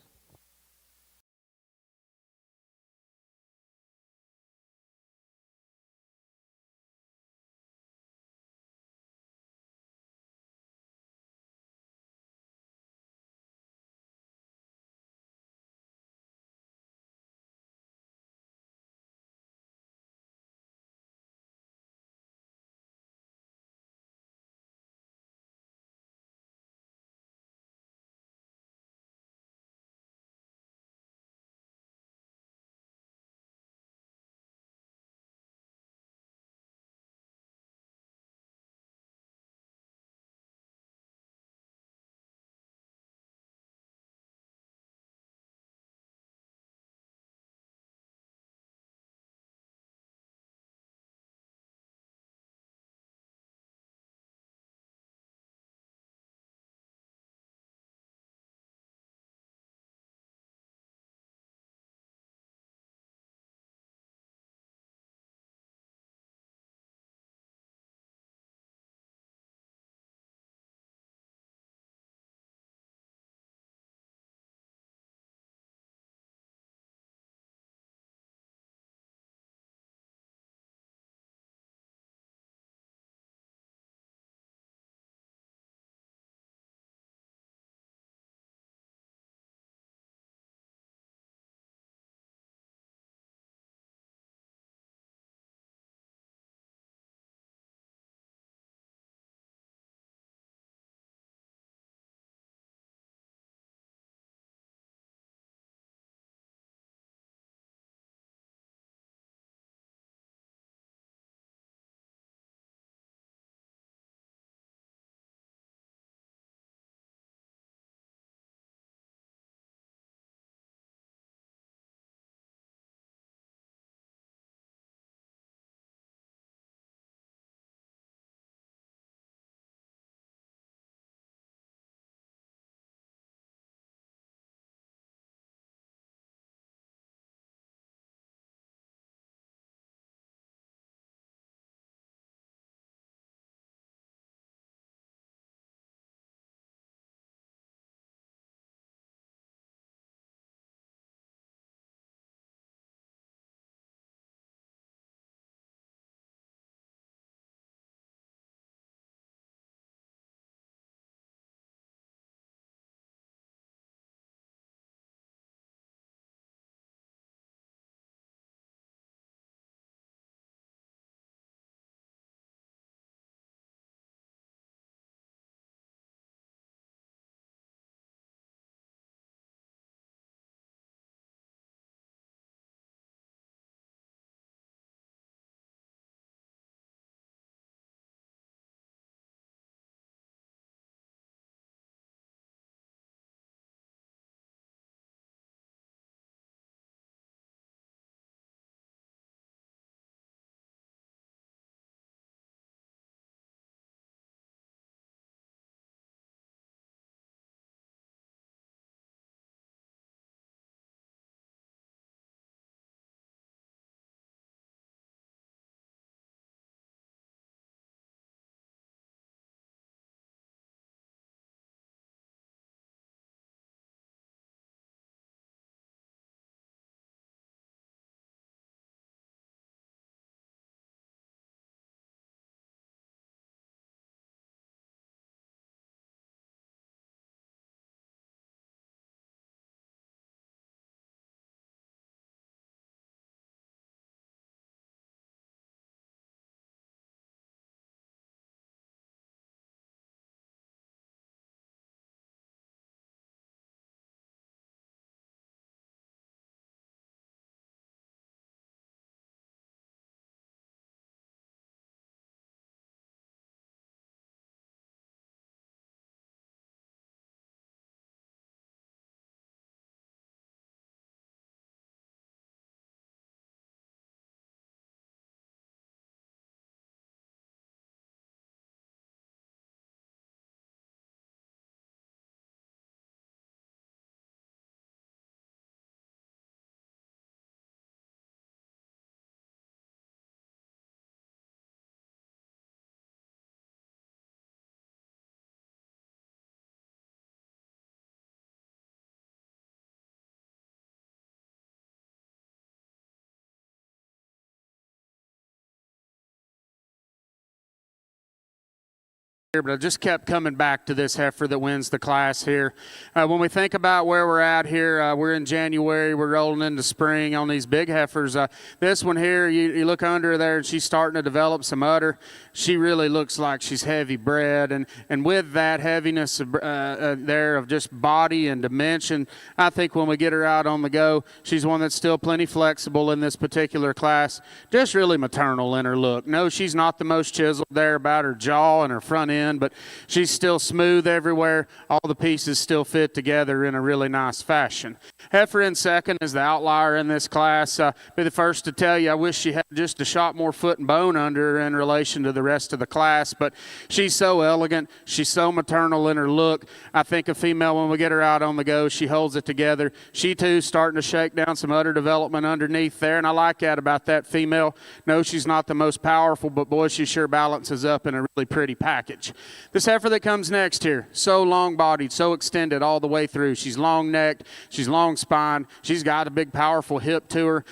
but I just kept coming back to this heifer that wins the class here. When we think about where we're at here, we're in January, we're rolling into spring on these big heifers. This one here, you look under there and she's starting to develop some udder. She really looks like she's heavy bred, and with that heaviness there of just body and dimension, I think when we get her out on the go, she's one that's still plenty flexible in this particular class, just really maternal in her look. No, she's not the most chiseled there about her jaw and her front end, but she's still smooth everywhere. All the pieces still fit together in a really nice fashion. Heifer in second is the outlier in this class. Be the first to tell you I wish she had just a shot more foot and bone under her in relation to the rest of the class, but she's so elegant. She's so maternal in her look. I think a female, when we get her out on the go, she holds it together. She too starting to shake down some udder development underneath there, and I like that about that female. No, she's not the most powerful, but boy, she sure balances up in a really pretty package. This heifer that comes next here, so long-bodied, so extended all the way through. She's long-necked, she's long-spined, she's got a big, powerful hip to her.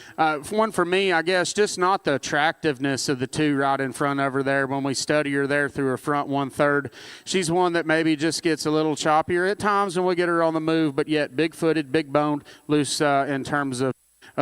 One for me, I guess, just not the attractiveness of the two right in front of her there when we study her there through her front 1/3. She's one that maybe just gets a little choppier at times when we get her on the move, but yet big-footed, big-boned, loose in terms of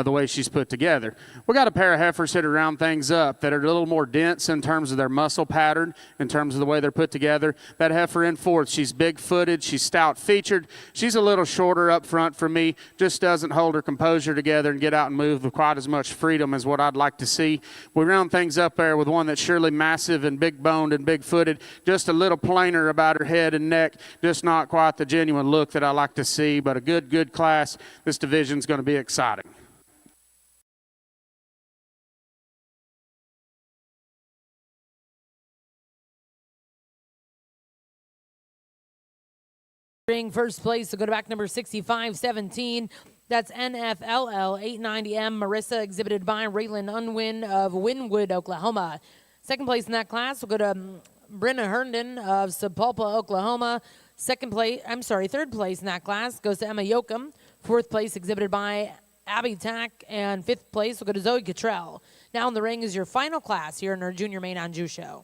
the way she's put together. We got a pair of heifers that round things up that are a little more dense in terms of their muscle pattern, in terms of the way they're put together. That heifer in fourth, she's big-footed, she's stout-featured. She's a little shorter up front for me, just doesn't hold her composure together and get out and move with quite as much freedom as what I'd like to see. We round things up there with one that's surely massive and big-boned and big-footed, just a little plainer about her head and neck, just not quite the genuine look that I like to see, but a good class. This division's going to be exciting. First place will go to back number 6517. That's NFLL 890M Marissa, exhibited by Raylan Unwin of Wynwood, Oklahoma. Second place in that class will go to Brenna Herndon of Sapulpa, Oklahoma. Third place in that class goes to Emma Yoakum. Fourth place exhibited by Abby Tack, and fifth place will go to Zoe Cottrell. Now in the ring is your final class here in our Junior Main Anjou show.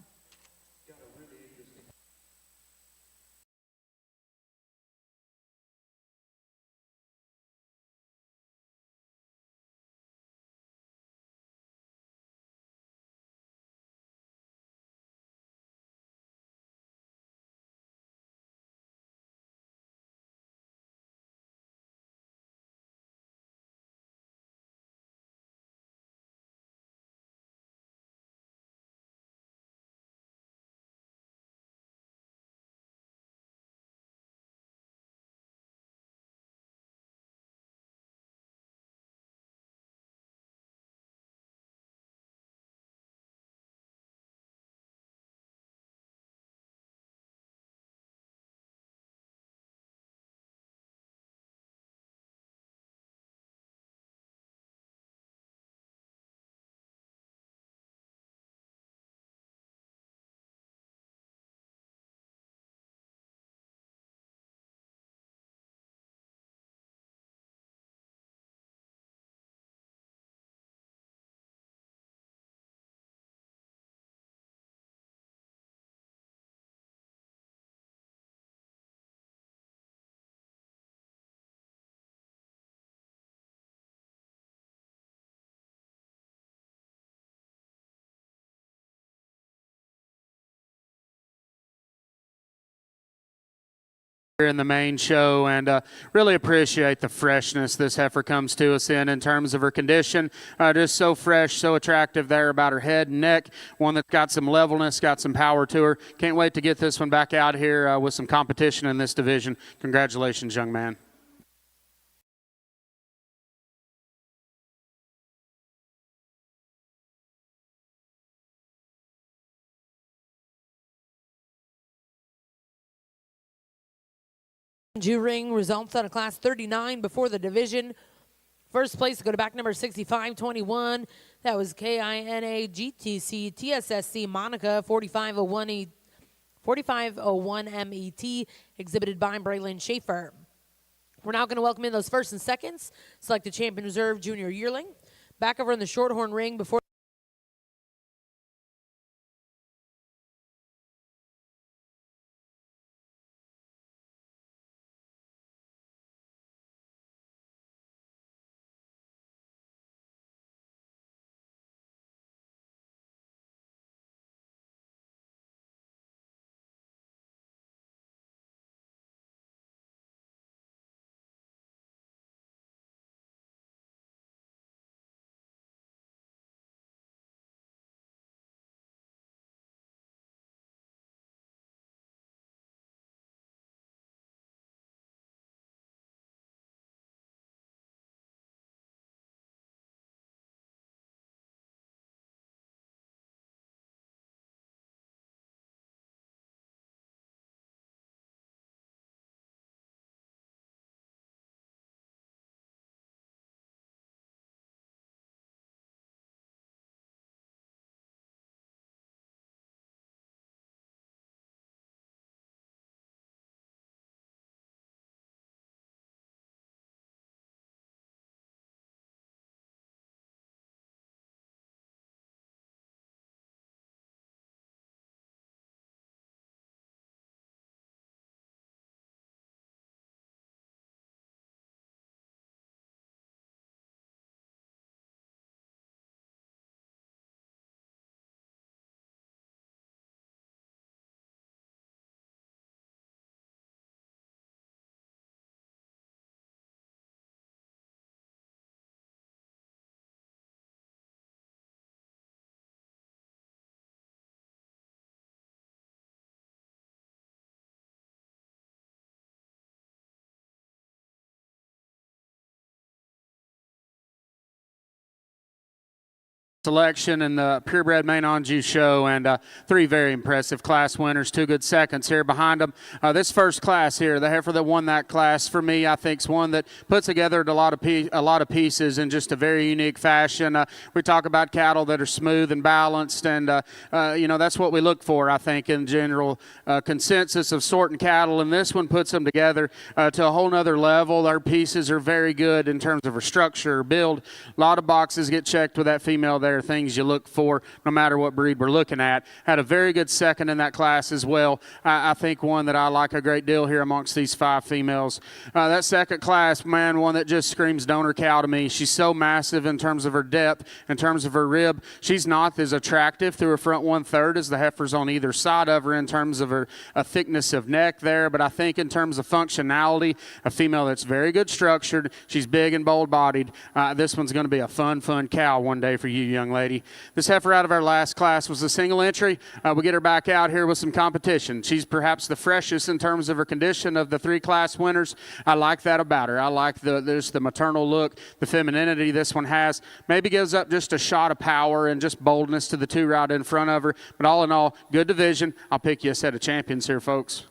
In the main show, and really appreciate the freshness this heifer comes to us in terms of her condition. Just so fresh, so attractive there about her head and neck. One that's got some levelness, got some power to her. Can't wait to get this one back out here with some competition in this division. Congratulations, young man. Anjou ring results out of class 39 before the division. First place go to back number 6521. That was KINA GTC TSSC Monica 4501 MET, exhibited by Braylon Schaefer. We're now going to welcome in those first and seconds. Select the champion reserve junior yearling. Back over in the shorthorn ring before selection in the purebred Maine Anjou show, and 3 very impressive class winners, 2 good seconds here behind them. This first class here, the heifer that won that class, for me, I think is one that puts together a lot of pieces in just a very unique fashion. We talk about cattle that are smooth and balanced, and that's what we look for, I think, in general consensus of sorting cattle, and this one puts them together to a whole nother level. Their pieces are very good in terms of her structure, build. A lot of boxes get checked with that female there, things you look for no matter what breed we're looking at. Had a very good second in that class as well. I think one that I like a great deal here amongst these 5 females. That second class, man, one that just screams donor cow to me. She's so massive in terms of her depth, in terms of her rib. She's not as attractive through her front 1/3 as the heifers on either side of her in terms of her thickness of neck there, but I think in terms of functionality, a female that's very good structured. She's big and bold-bodied. This one's going to be a fun cow one day for you, young lady. This heifer out of our last class was a single entry. We get her back out here with some competition. She's perhaps the freshest in terms of her condition of the 3 class winners. I like that about her. I like the maternal look, the femininity this one has. Maybe gives up just a shot of power and just boldness to the 2 right in front of her. But all in all, good division. I'll pick you a set of champions here, folks.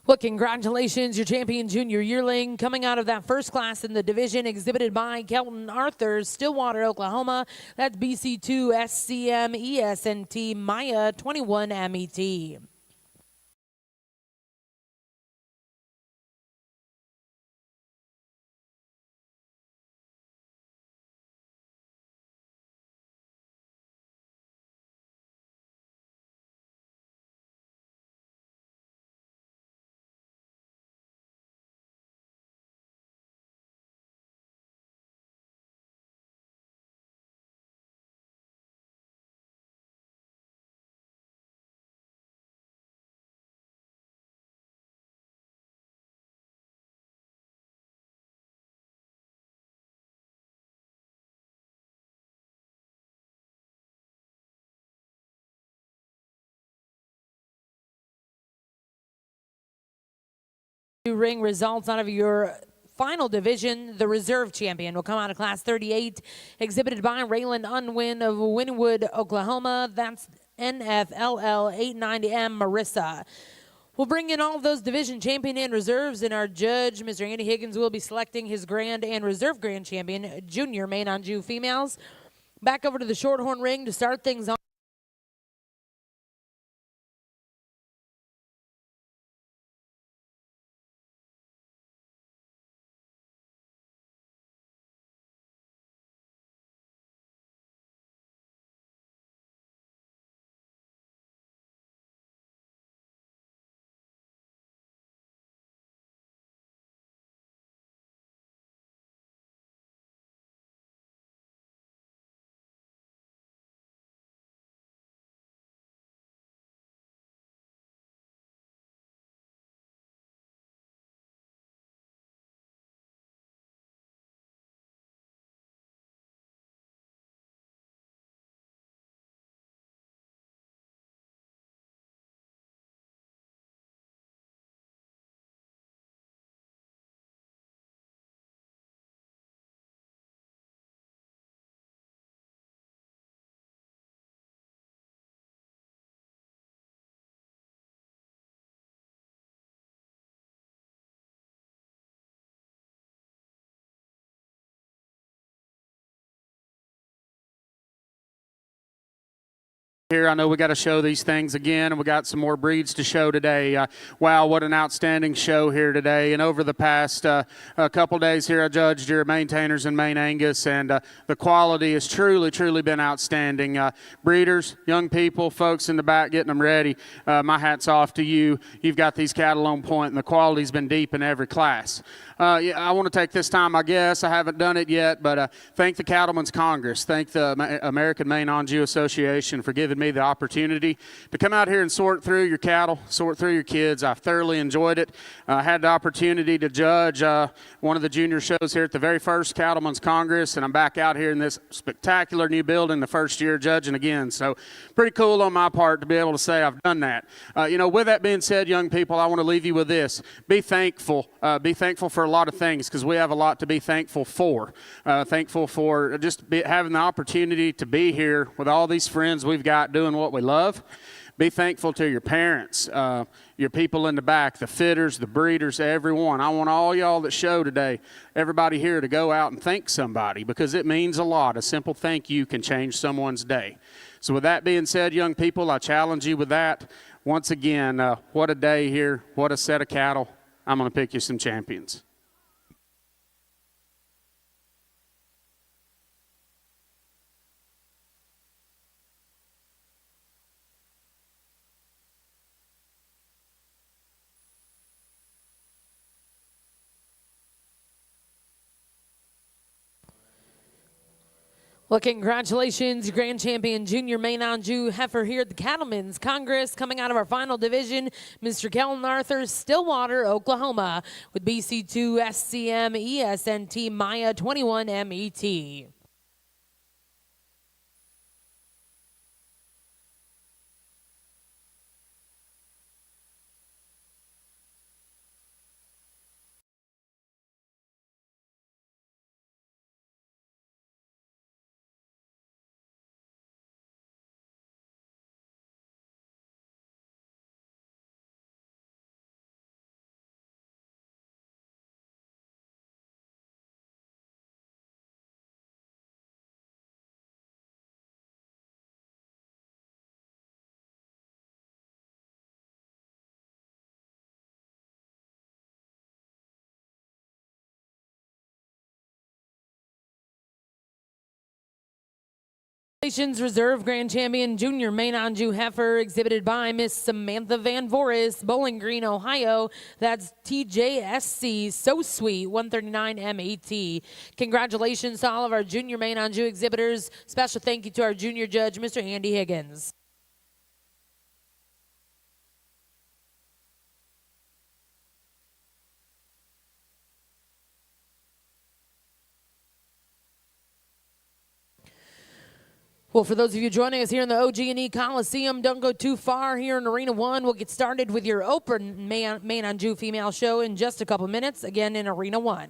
Well, congratulations, your champion junior yearling coming out of that first class in the division exhibited by Kelton Arthur, Stillwater, Oklahoma. That's BC2 SCM ESNT Maya 21 MET. Ring results out of your final division. The reserve champion will come out of class 38, exhibited by Raylan Unwin of Wynwood, Oklahoma. That's NFLL 890M Marissa. We'll bring in all of those division champion and reserves, and our judge, Mr. Andy Higgins, will be selecting his grand and reserve grand champion, junior Maine Anjou females. Back over to the Shorthorn ring to start things on. Here, I know we got to show these things again, and we got some more breeds to show today. Wow, what an outstanding show here today. And over the past couple days here, I judged your maintainers in Maine Angus, and the quality has truly been outstanding. Breeders, young people, folks in the back getting them ready, my hat's off to you. You've got these cattle on point, and the quality's been deep in every class. I want to take this time, I guess, I haven't done it yet, but thank the Cattleman's Congress, thank the American Maine Anjou Association for giving me the opportunity to come out here and sort through your cattle, sort through your kids. I've thoroughly enjoyed it. I had the opportunity to judge one of the junior shows here at the very first Cattleman's Congress, and I'm back out here in this spectacular new building the first year judging again. So pretty cool on my part to be able to say I've done that. With that being said, young people, I want to leave you with this. Be thankful. Be thankful for a lot of things, because we have a lot to be thankful for. Thankful for just having the opportunity to be here with all these friends we've got doing what we love. Be thankful to your parents, your people in the back, the fitters, the breeders, everyone. I want all y'all that show today, everybody here, to go out and thank somebody, because it means a lot. A simple thank you can change someone's day. So with that being said, young people, I challenge you with that. Once again, what a day here. What a set of cattle. I'm going to pick you some champions. Well, congratulations, Grand Champion Junior Main Anjou heifer here at the Cattleman's Congress. Coming out of our final division, Mr. Kellen Arthur, Stillwater, Oklahoma, with BC2 SCM ESNT Maya 21 MET. Congratulations, Reserve Grand Champion Junior Main Anjou heifer, exhibited by Miss Samantha Van Voris, Bowling Green, Ohio. That's TJSC So Sweet 139 MET. Congratulations to all of our Junior Main Anjou exhibitors. Special thank you to our junior judge, Mr. Andy Higgins. Well, for those of you joining us here in the OG&E Coliseum, don't go too far here in Arena 1. We'll get started with your open Main Anjou female show in just a couple minutes, again in Arena 1.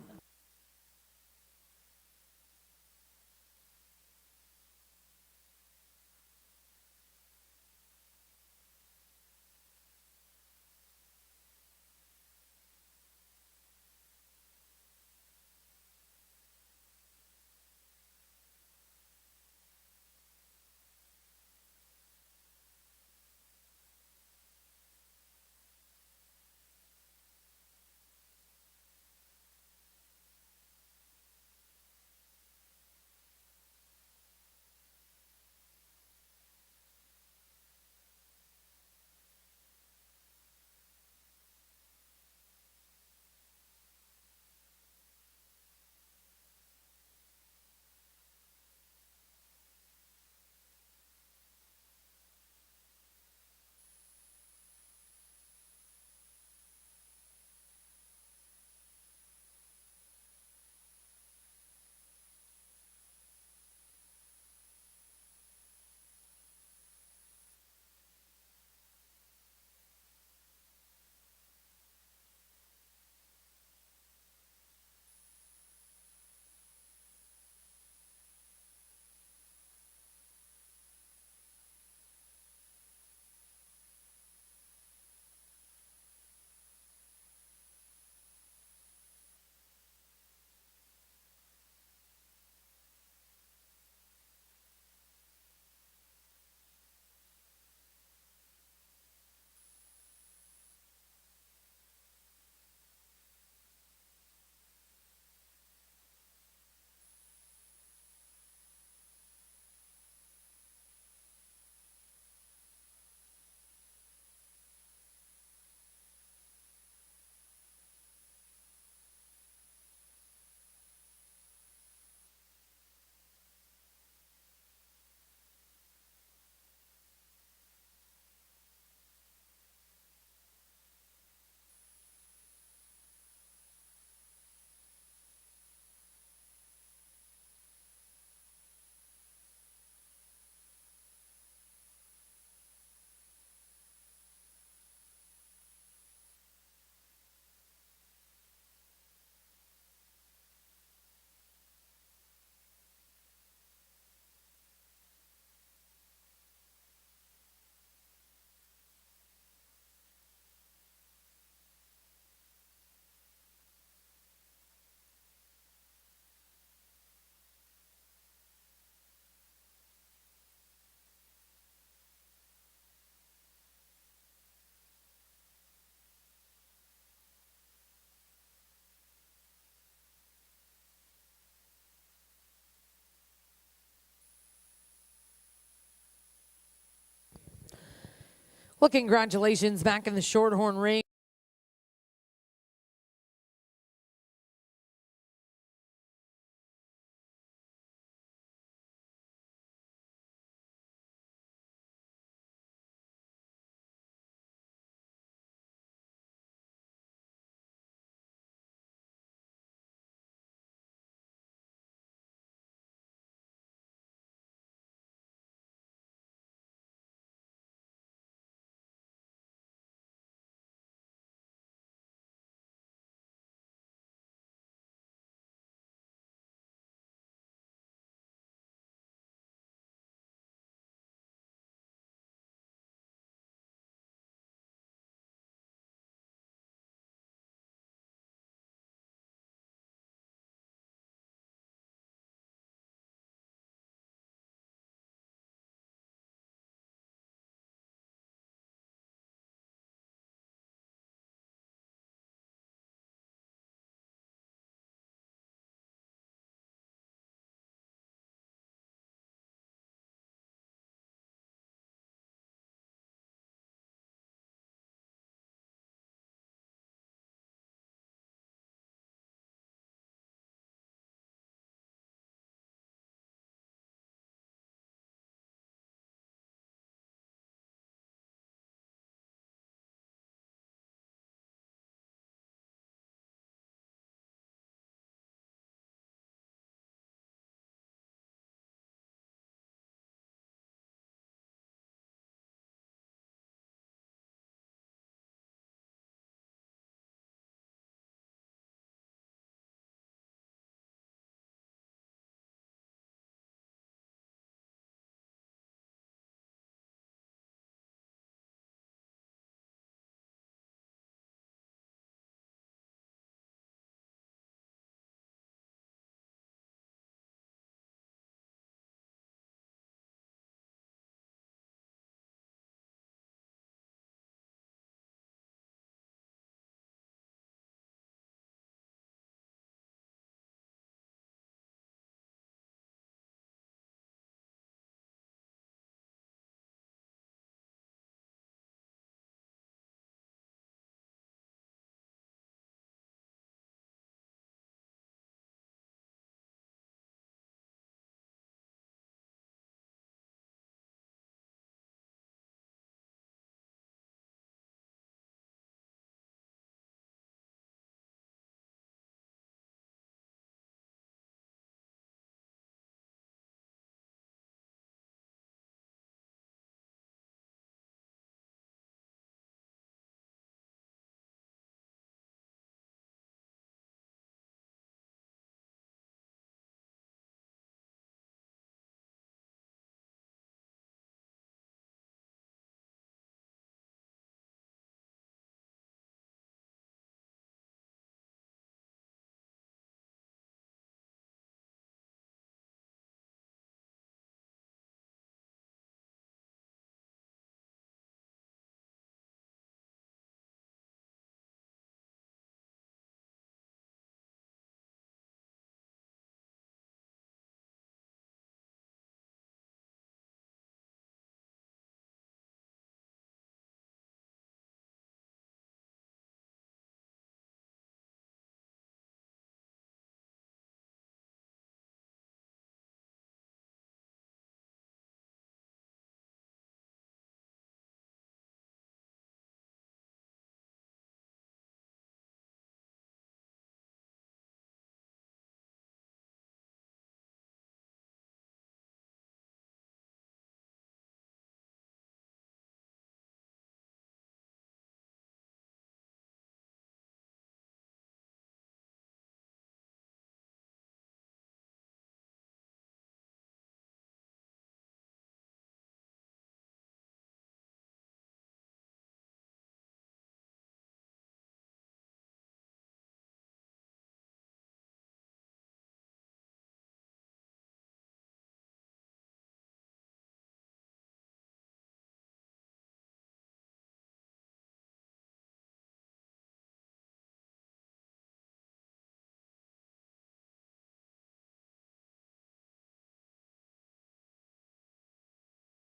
Well, congratulations back in the Shorthorn ring.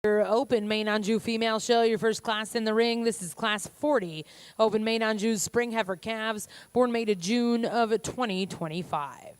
Your Open Main Anjou Female Show, your first class in the ring. This is Class 40, Open Main Anjou Spring Heifer Calves, born May to June of 2025.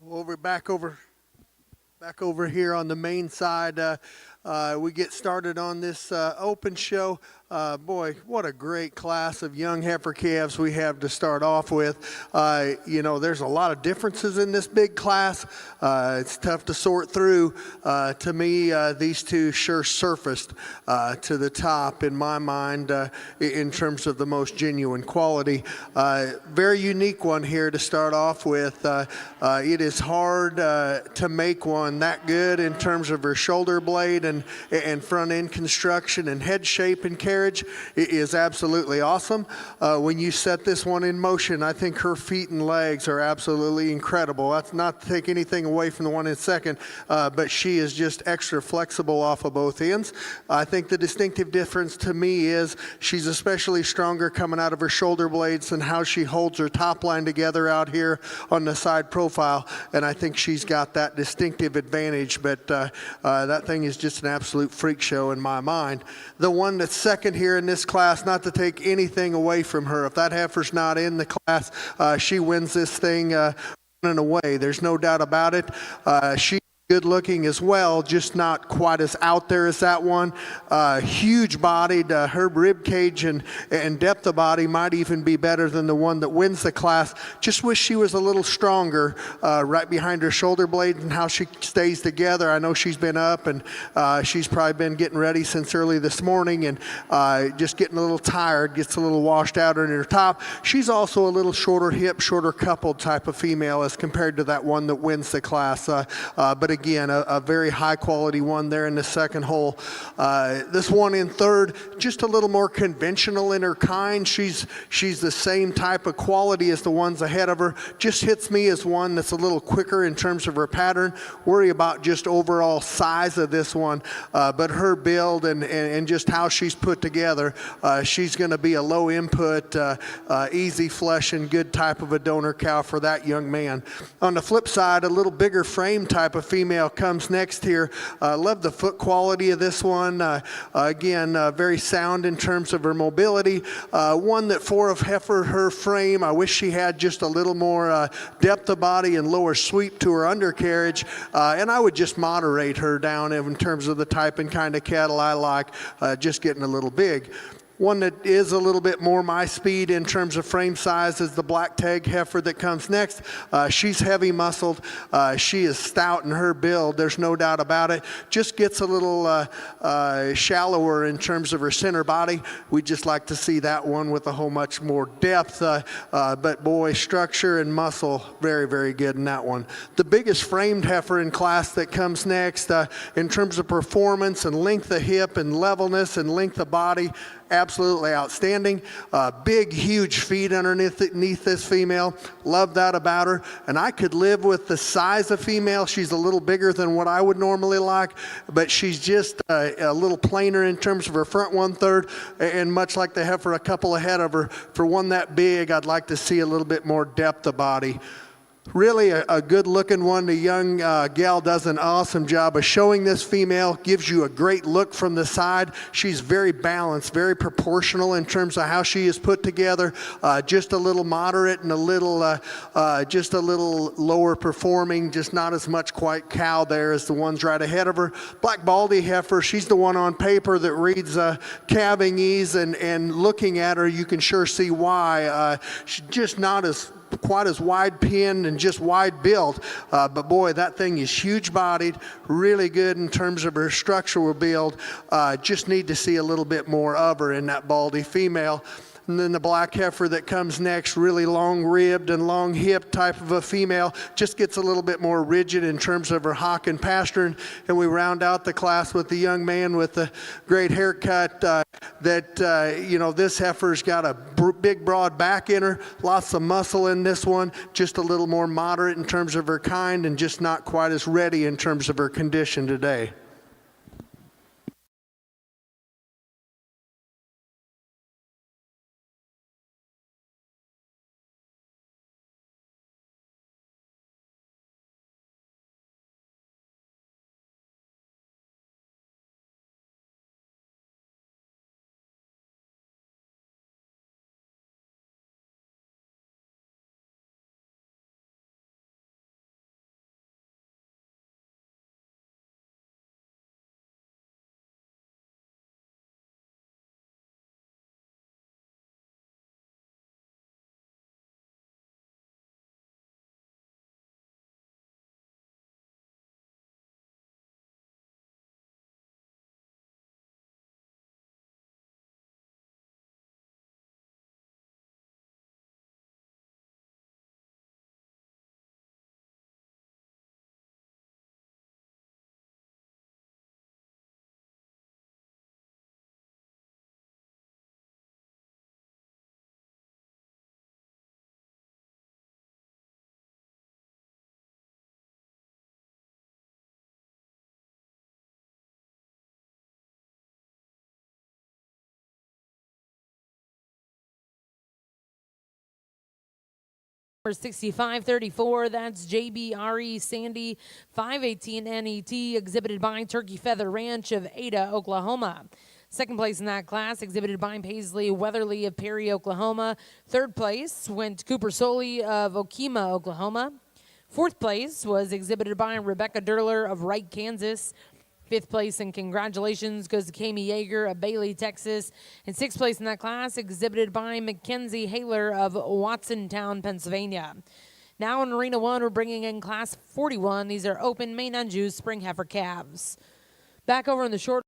Back over here on the main side. We get started on this open show. Boy, what a great class of young heifer calves we have to start off with. There's a lot of differences in this big class. It's tough to sort through. To me, these two sure surfaced to the top in my mind in terms of the most genuine quality. Very unique one here to start off with. It is hard to make one that good in terms of her shoulder blade and front end construction and head shape and carriage. It is absolutely awesome. When you set this one in motion, I think her feet and legs are absolutely incredible. That's not to take anything away from the one in second, but she is just extra flexible off of both ends. I think the distinctive difference to me is she's especially stronger coming out of her shoulder blades and how she holds her top line together out here on the side profile, and I think she's got that distinctive advantage, but that thing is just an absolute freak show in my mind. The one that's second here in this class, not to take anything away from her, if that heifer's not in the class, she wins this thing running away. There's no doubt about it. She good looking as well, just not quite as out there as that one. Huge bodied, her rib cage and depth of body might even be better than the one that wins the class. Just wish she was a little stronger right behind her shoulder blade and how she stays together. I know she's been up and she's probably been getting ready since early this morning and just getting a little tired, gets a little washed out in her top. She's also a little shorter hip, shorter coupled type of female as compared to that one that wins the class. But again, a very high quality one there in the second hole. This one in third, just a little more conventional in her kind. She's the same type of quality as the ones ahead of her. Just hits me as one that's a little quicker in terms of her pattern. Worry about just overall size of this one, but her build and just how she's put together, she's going to be a low input, easy flesh and good type of a donor cow for that young man. On the flip side, a little bigger frame type of female comes next here. Love the foot quality of this one. Again, very sound in terms of her mobility. One that for a heifer, her frame, I wish she had just a little more depth of body and lower sweep to her undercarriage. And I would just moderate her down in terms of the type and kind of cattle I like, just getting a little big. One that is a little bit more my speed in terms of frame size is the black tag heifer that comes next. She's heavy muscled. She is stout in her build. There's no doubt about it. Just gets a little shallower in terms of her center body. We just like to see that one with a whole much more depth. But boy, structure and muscle, very, very good in that one. The biggest framed heifer in class that comes next in terms of performance and length of hip and levelness and length of body, absolutely outstanding. Big, huge feet underneath this female. Love that about her. And I could live with the size of female. She's a little bigger than what I would normally like, but she's just a little plainer in terms of her front 1/3. And much like the heifer a couple ahead of her, for one that big, I'd like to see a little bit more depth of body. Really a good-looking one. The young gal does an awesome job of showing this female, gives you a great look from the side. She's very balanced, very proportional in terms of how she is put together. Just a little moderate and just a little lower performing, just not as much quite cow there as the ones right ahead of her. Black Baldy heifer, she's the one on paper that reads calving ease, and looking at her, you can sure see why. She's just not as quite as wide pinned and just wide built, but boy, that thing is huge bodied, really good in terms of her structural build. Just need to see a little bit more of her in that Baldy female. And then the black heifer that comes next, really long ribbed and long hip type of a female, just gets a little bit more rigid in terms of her hock and pastern. And we round out the class with the young man with the great haircut this heifer's got a big broad back in her, lots of muscle in this one, just a little more moderate in terms of her kind and just not quite as ready in terms of her condition today. number 6534. That's JBRE Sandy 518 NET, exhibited by Turkey Feather Ranch of Ada, Oklahoma. Second place in that class, exhibited by Paisley Weatherly of Perry, Oklahoma. Third place went Cooper Soley of Okima, Oklahoma. Fourth place was exhibited by Rebecca Durler of Wright, Kansas. Fifth place, and congratulations, goes to Kami Yeager of Bailey, Texas. And sixth place in that class, exhibited by Mackenzie Haler of Watsontown, Pennsylvania. Now in Arena 1, we're bringing in Class 41. These are open, main unjuiced spring heifer calves. Back over in the short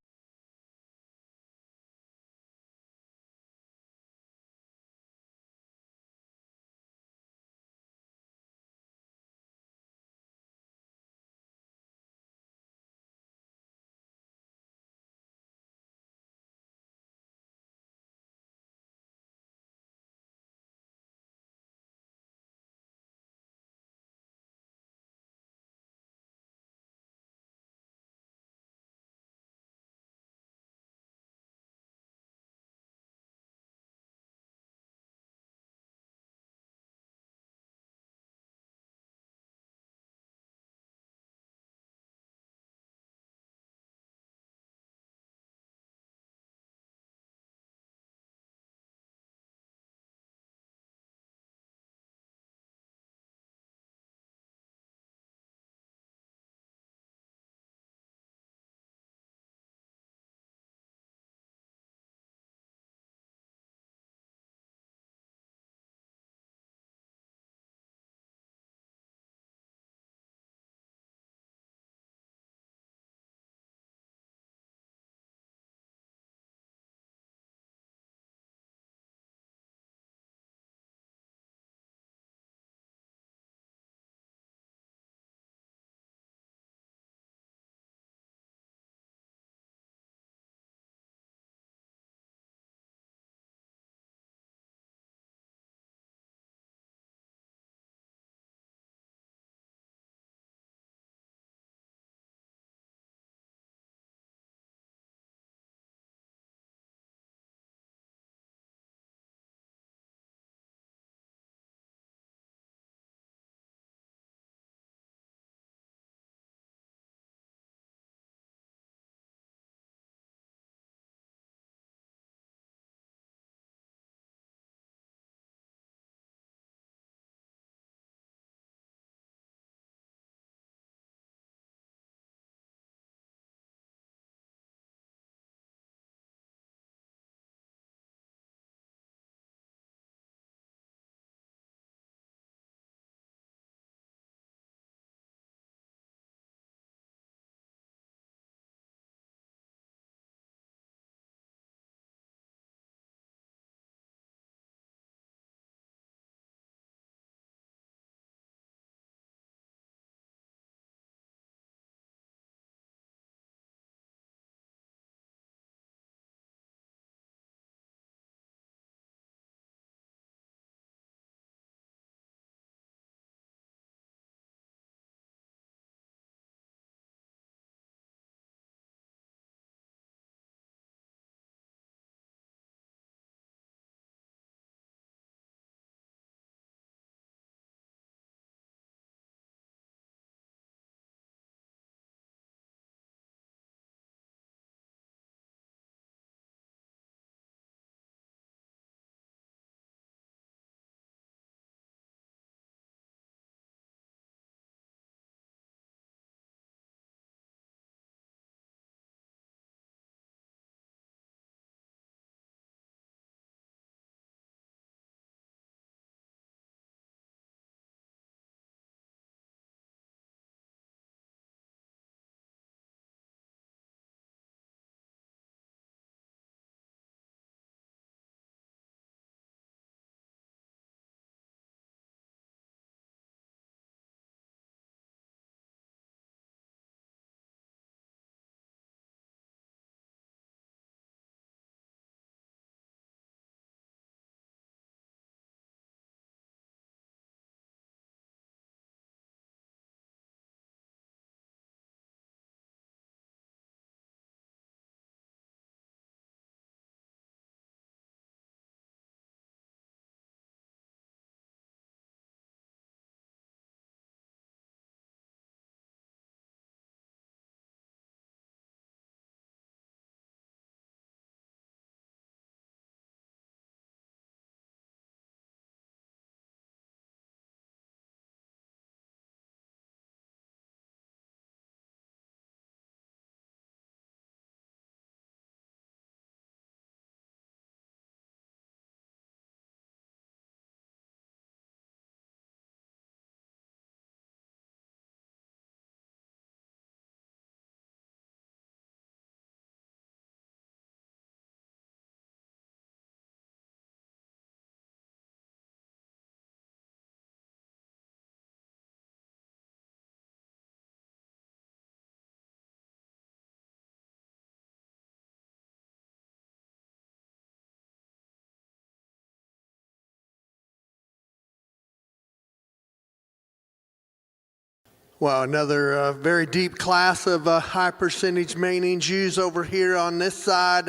Well, another very deep class of high percentage main Jews over here on this side.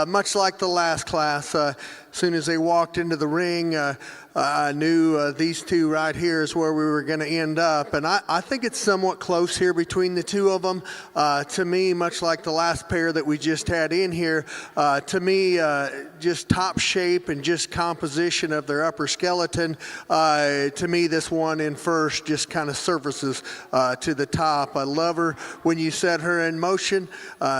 Much like the last class, as soon as they walked into the ring, I knew these two right here is where we were going to end up. And I think it's somewhat close here between the two of them. To me, much like the last pair that we just had in here, to me, just top shape and just composition of their upper skeleton, to me, this one in first just kind of surfaces to the top. I love her when you set her in motion.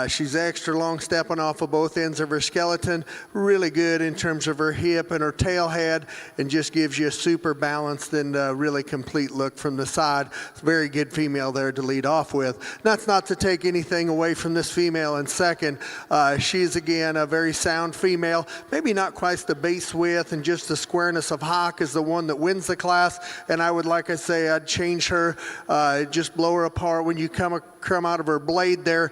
She's extra long stepping off of both ends of her skeleton. Really good in terms of her hip and her tail head, and just gives you a super balanced and really complete look from the side. It's a very good female there to lead off with. That's not to take anything away from this female in second. She's again a very sound female. Maybe not quite the base width and just the squareness of hock is the one that wins the class. And I would, like I say, I'd change her, just blow her apart when you come out of her blade there.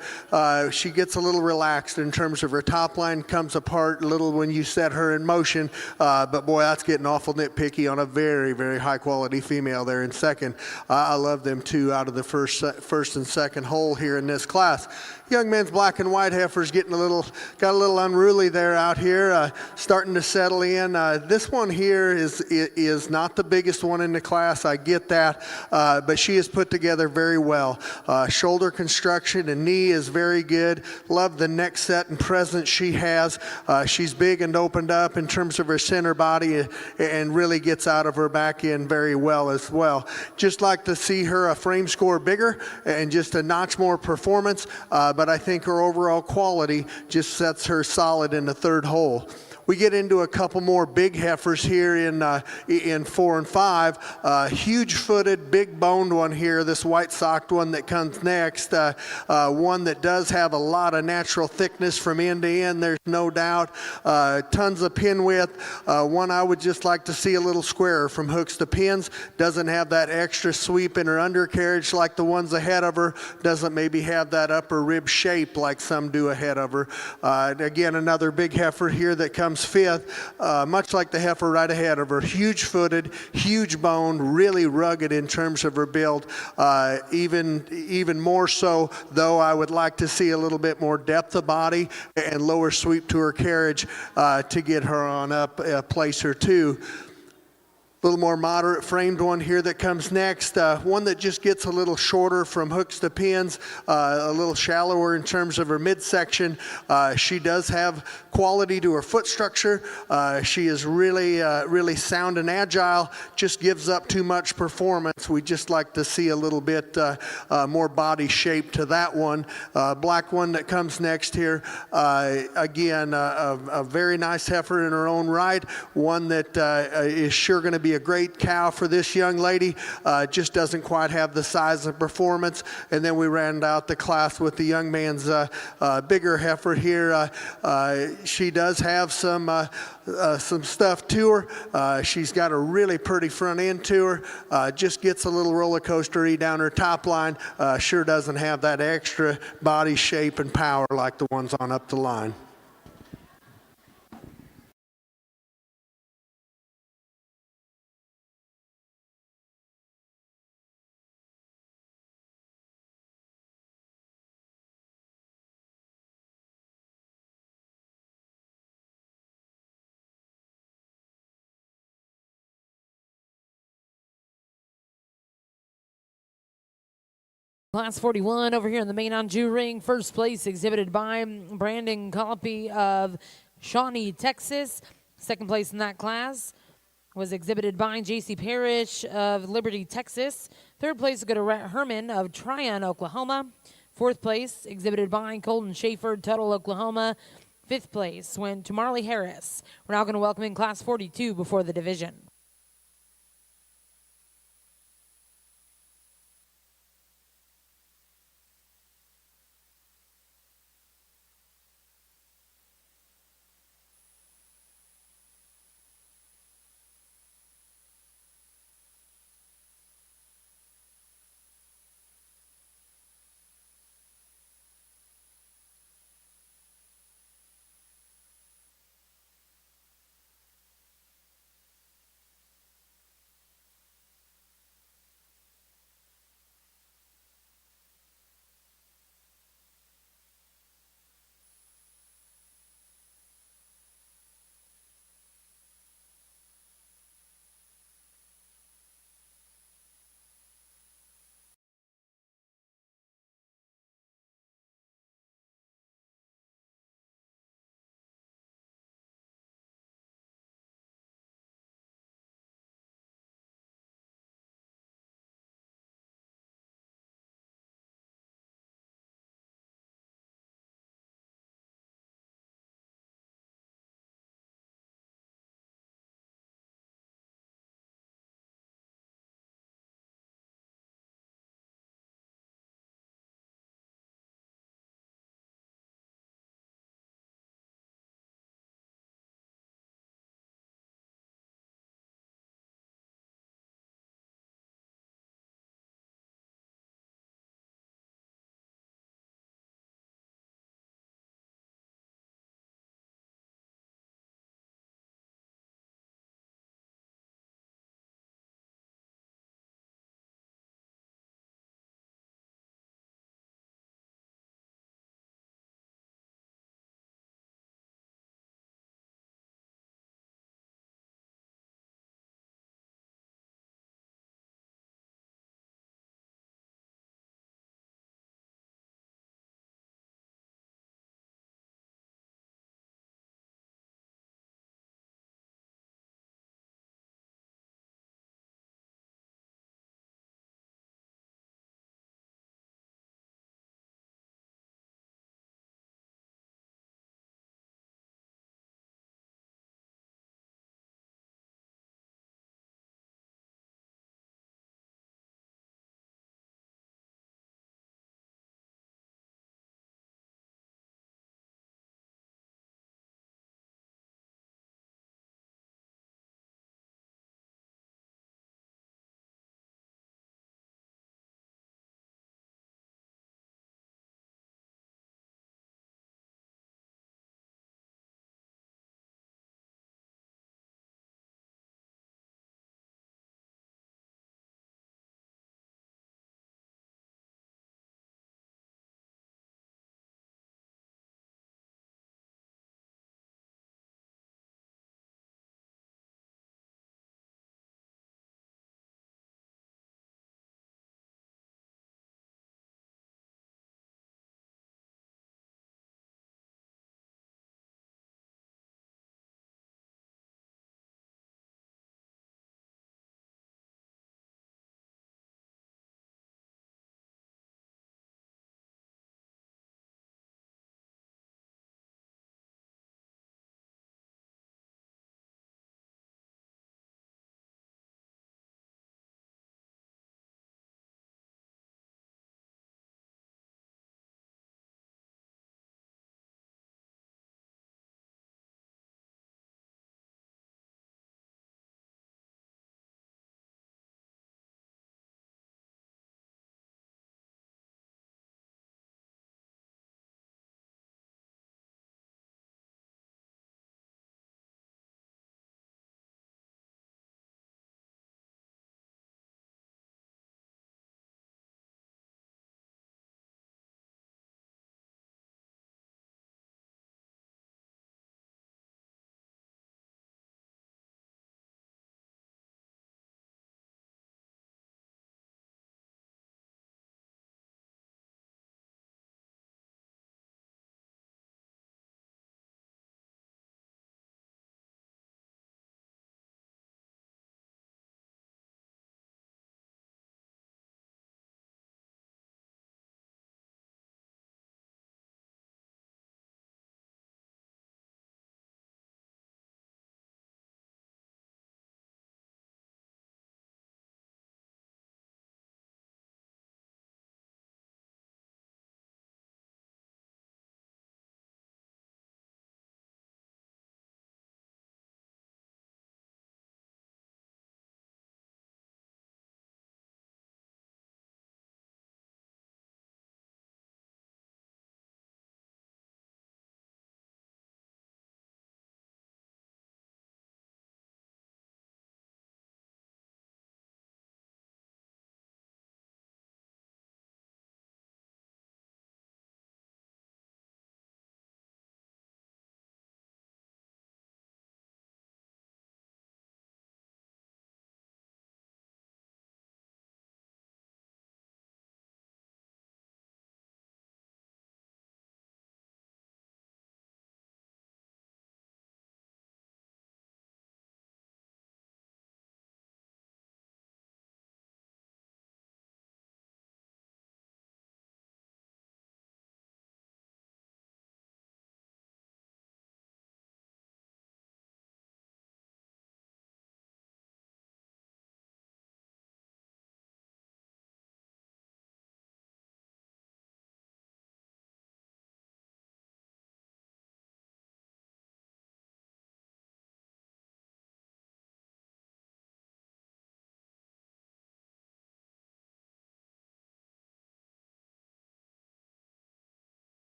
She gets a little relaxed in terms of her top line, comes apart a little when you set her in motion. But boy, that's getting awful nitpicky on a very, very high quality female there in second. I love them two out of the first and second hole here in this class. Young men's black and white heifer's got a little unruly there out here, starting to settle in. This one here is not the biggest one in the class, I get that, but she is put together very well. Shoulder construction and knee is very good. Love the neck set and presence she has. She's big and opened up in terms of her center body and really gets out of her back end very well as well. Just like to see her a frame score bigger and just a notch more performance, but I think her overall quality just sets her solid in the third hole. We get into a couple more big heifers here in 4 and 5. Huge-footed, big-boned one here, this white-socked one that comes next. One that does have a lot of natural thickness from end to end, there's no doubt. Tons of pin width. One I would just like to see a little squarer from hooks to pins. Doesn't have that extra sweep in her undercarriage like the ones ahead of her. Doesn't maybe have that upper rib shape like some do ahead of her. Again, another big heifer here that comes fifth, much like the heifer right ahead of her. Huge-footed, huge-boned, really rugged in terms of her build. Even more so, though, I would like to see a little bit more depth of body and lower sweep to her carriage to get her on up a place or two. A little more moderate framed one here that comes next. One that just gets a little shorter from hooks to pins, a little shallower in terms of her midsection. She does have quality to her foot structure. She is really sound and agile, just gives up too much performance. We just like to see a little bit more body shape to that one. Black one that comes next here. Again, a very nice heifer in her own right. One that is sure going to be a great cow for this young lady. Just doesn't quite have the size and performance. And then we round out the class with the young man's bigger heifer here. She does have some stuff to her. She's got a really pretty front end to her. Just gets a little roller coaster-y down her top line. Sure doesn't have that extra body shape and power like the ones on up the line. Class 41 over here in the main on Jew ring. First place exhibited by Brandon Colopy of Shawnee, Texas. Second place in that class was exhibited by J.C. Parrish of Liberty, Texas. Third place go to Rhett Herman of Tryon, Oklahoma. Fourth place exhibited by Colton Schaefer, Tuttle, Oklahoma. Fifth place went to Marley Harris. We're now going to welcome in Class 42 before the division.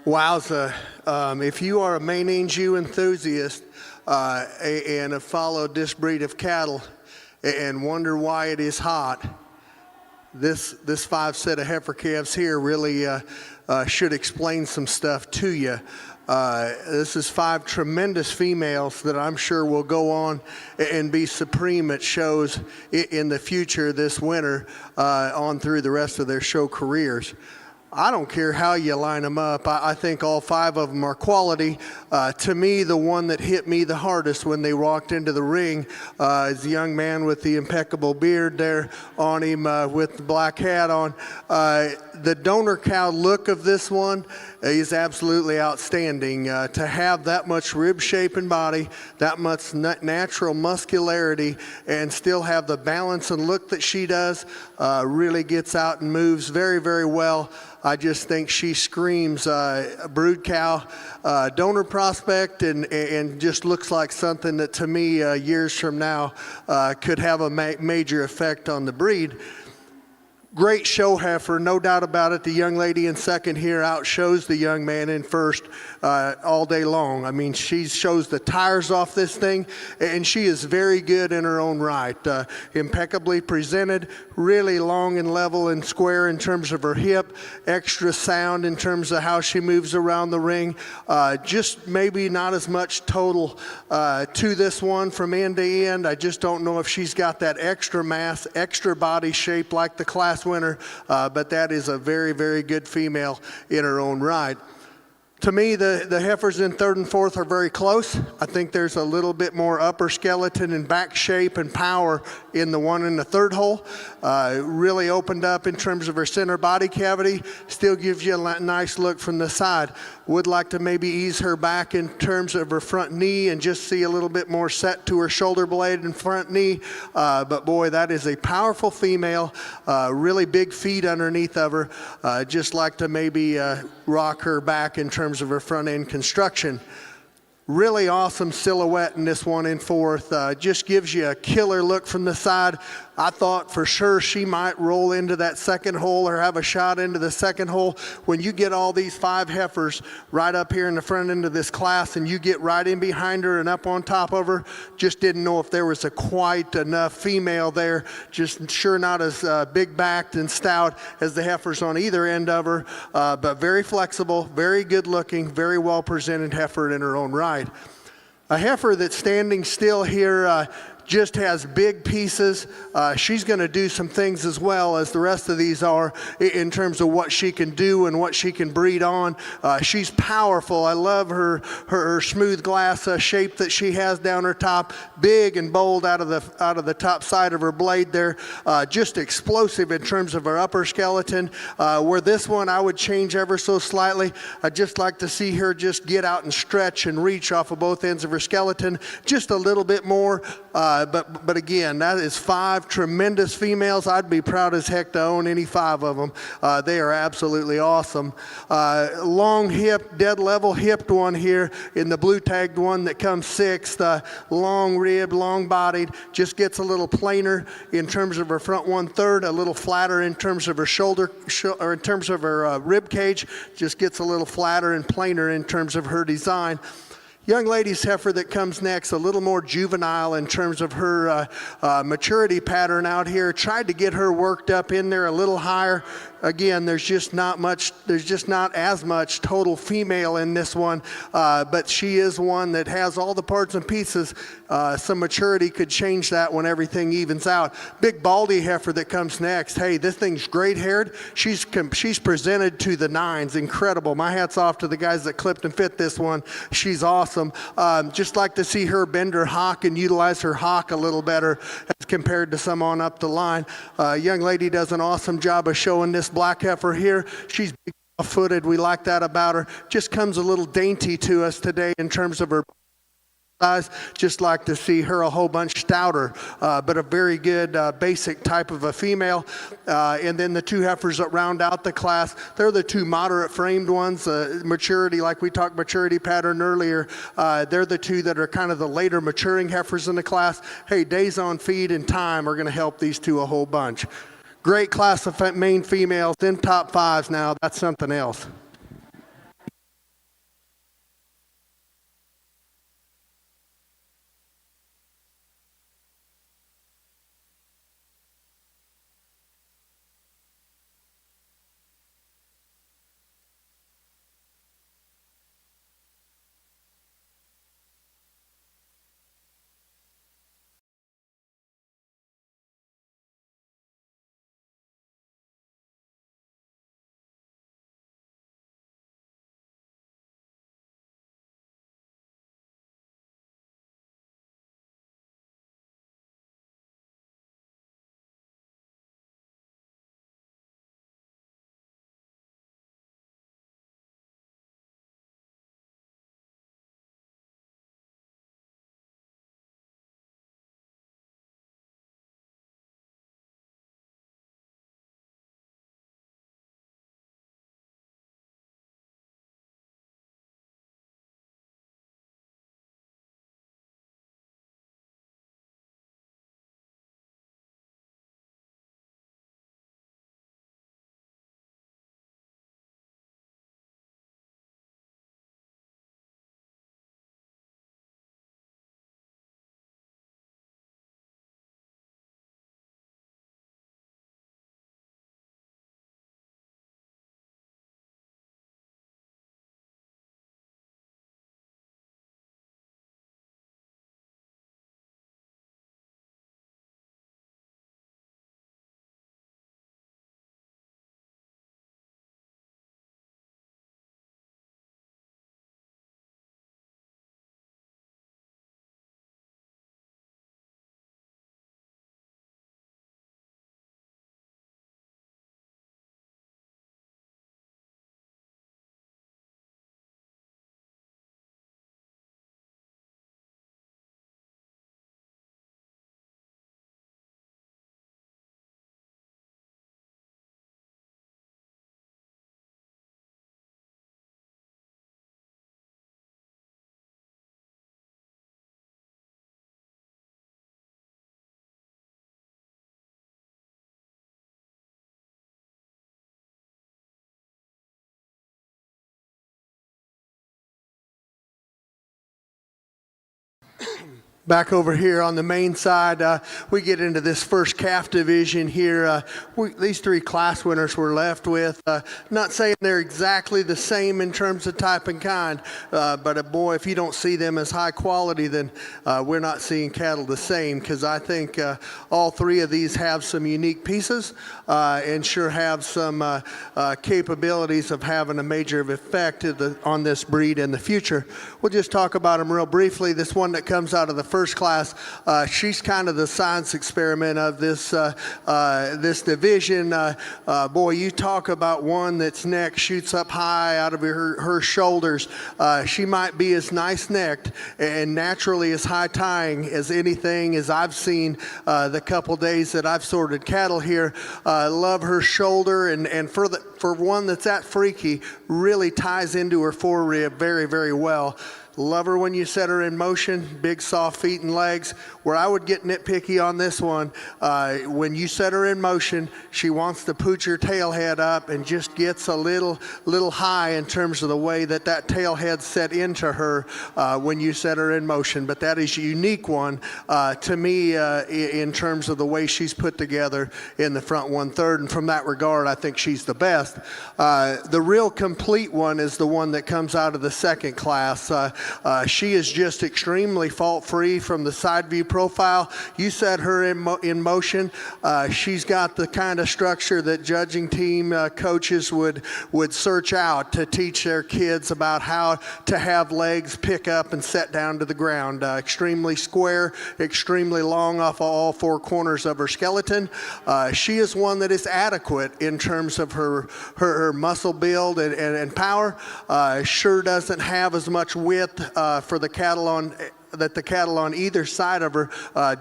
Wowza. If you are a Maine Jew enthusiast and have followed this breed of cattle and wonder why it is hot, this 5 set of heifer calves here really should explain some stuff to you. This is 5 tremendous females that I'm sure will go on and be supreme at shows in the future this winter on through the rest of their show careers. I don't care how you line them up. I think all 5 of them are quality. To me, the one that hit me the hardest when they walked into the ring is the young man with the impeccable beard there on him with the black hat on. The donor cow look of this one is absolutely outstanding. To have that much rib shape and body, that much natural muscularity, and still have the balance and look that she does, really gets out and moves very, very well. I just think she screams brood cow donor prospect and just looks like something that to me years from now could have a major effect on the breed. Great show heifer, no doubt about it. The young lady in second here outshows the young man in first all day long. I mean, she shows the tires off this thing, and she is very good in her own right. Impeccably presented, really long and level and square in terms of her hip, extra sound in terms of how she moves around the ring. Just maybe not as much total to this one from end to end. I just don't know if she's got that extra mass, extra body shape like the class winner, but that is a very, very good female in her own right. To me, the heifers in third and fourth are very close. I think there's a little bit more upper skeleton and back shape and power in the one in the third hole. Really opened up in terms of her center body cavity. Still gives you a nice look from the side. Would like to maybe ease her back in terms of her front knee and just see a little bit more set to her shoulder blade and front knee. But boy, that is a powerful female. Really big feet underneath of her. Just like to maybe rock her back in terms of her front end construction. Really awesome silhouette in this one in fourth. Just gives you a killer look from the side. I thought for sure she might roll into that second hole or have a shot into the second hole. When you get all these 5 heifers right up here in the front end of this class and you get right in behind her and up on top of her, just didn't know if there was a quite enough female there. Just sure not as big backed and stout as the heifers on either end of her, but very flexible, very good looking, very well presented heifer in her own right. A heifer that's standing still here just has big pieces. She's going to do some things as well as the rest of these are in terms of what she can do and what she can breed on. She's powerful. I love her smooth glass shape that she has down her top, big and bold out of the top side of her blade there. Just explosive in terms of her upper skeleton. Where this one I would change ever so slightly. I'd just like to see her just get out and stretch and reach off of both ends of her skeleton just a little bit more. But again, that is 5 tremendous females. I'd be proud as heck to own any 5 of them. They are absolutely awesome. Long hip, dead level hipped one here in the blue tagged one that comes 6th. Long ribbed, long bodied. Just gets a little plainer in terms of her front 1/3, a little flatter in terms of her shoulder, or in terms of her rib cage. Just gets a little flatter and plainer in terms of her design. Young lady's heifer that comes next, a little more juvenile in terms of her maturity pattern out here. Tried to get her worked up in there a little higher. Again, there's just not as much total female in this one, but she is one that has all the parts and pieces. Some maturity could change that when everything evens out. Big baldy heifer that comes next. Hey, this thing's great haired. She's presented to the 9s. Incredible. My hat's off to the guys that clipped and fit this one. She's awesome. Just like to see her bend her hock and utilize her hock a little better as compared to some on up the line. Young lady does an awesome job of showing this black heifer here. She's big footed. We like that about her. Just comes a little dainty to us today in terms of her size. Just like to see her a whole bunch stouter, but a very good basic type of a female. And then the 2 heifers that round out the class, they're the 2 moderate framed ones. Maturity, like we talked maturity pattern earlier, they're the 2 that are kind of the later maturing heifers in the class. Hey, days on feed and time are going to help these 2 a whole bunch. Great class of Maine females in top 5s now. That's something else. Back over here on the main side, we get into this first calf division here. These three class winners we're left with. Not saying they're exactly the same in terms of type and kind, but boy, if you don't see them as high quality, then we're not seeing cattle the same, because I think all three of these have some unique pieces and sure have some capabilities of having a major effect on this breed in the future. We'll just talk about them real briefly. This one that comes out of the first class, she's kind of the science experiment of this this division. Boy, you talk about one that's neck shoots up high out of her shoulders. She might be as nice necked and naturally as high tying as anything as I've seen the couple days that I've sorted cattle here. Love her shoulder, and for one that's that freaky, really ties into her forerib very, very well. Love her when you set her in motion, big soft feet and legs. Where I would get nitpicky on this one, when you set her in motion, she wants to pooch her tail head up and just gets a little high in terms of the way that tail head set into her when you set her in motion. But that is a unique one to me in terms of the way she's put together in the front 1/3. And from that regard, I think she's the best. The real complete one is the one that comes out of the second class. She is just extremely fault-free from the side view profile. You set her in motion. She's got the kind of structure that judging team coaches would search out to teach their kids about how to have legs pick up and set down to the ground. Extremely square, extremely long off of all four corners of her skeleton. She is one that is adequate in terms of her muscle build and power. Sure doesn't have as much width for the cattle on either side of her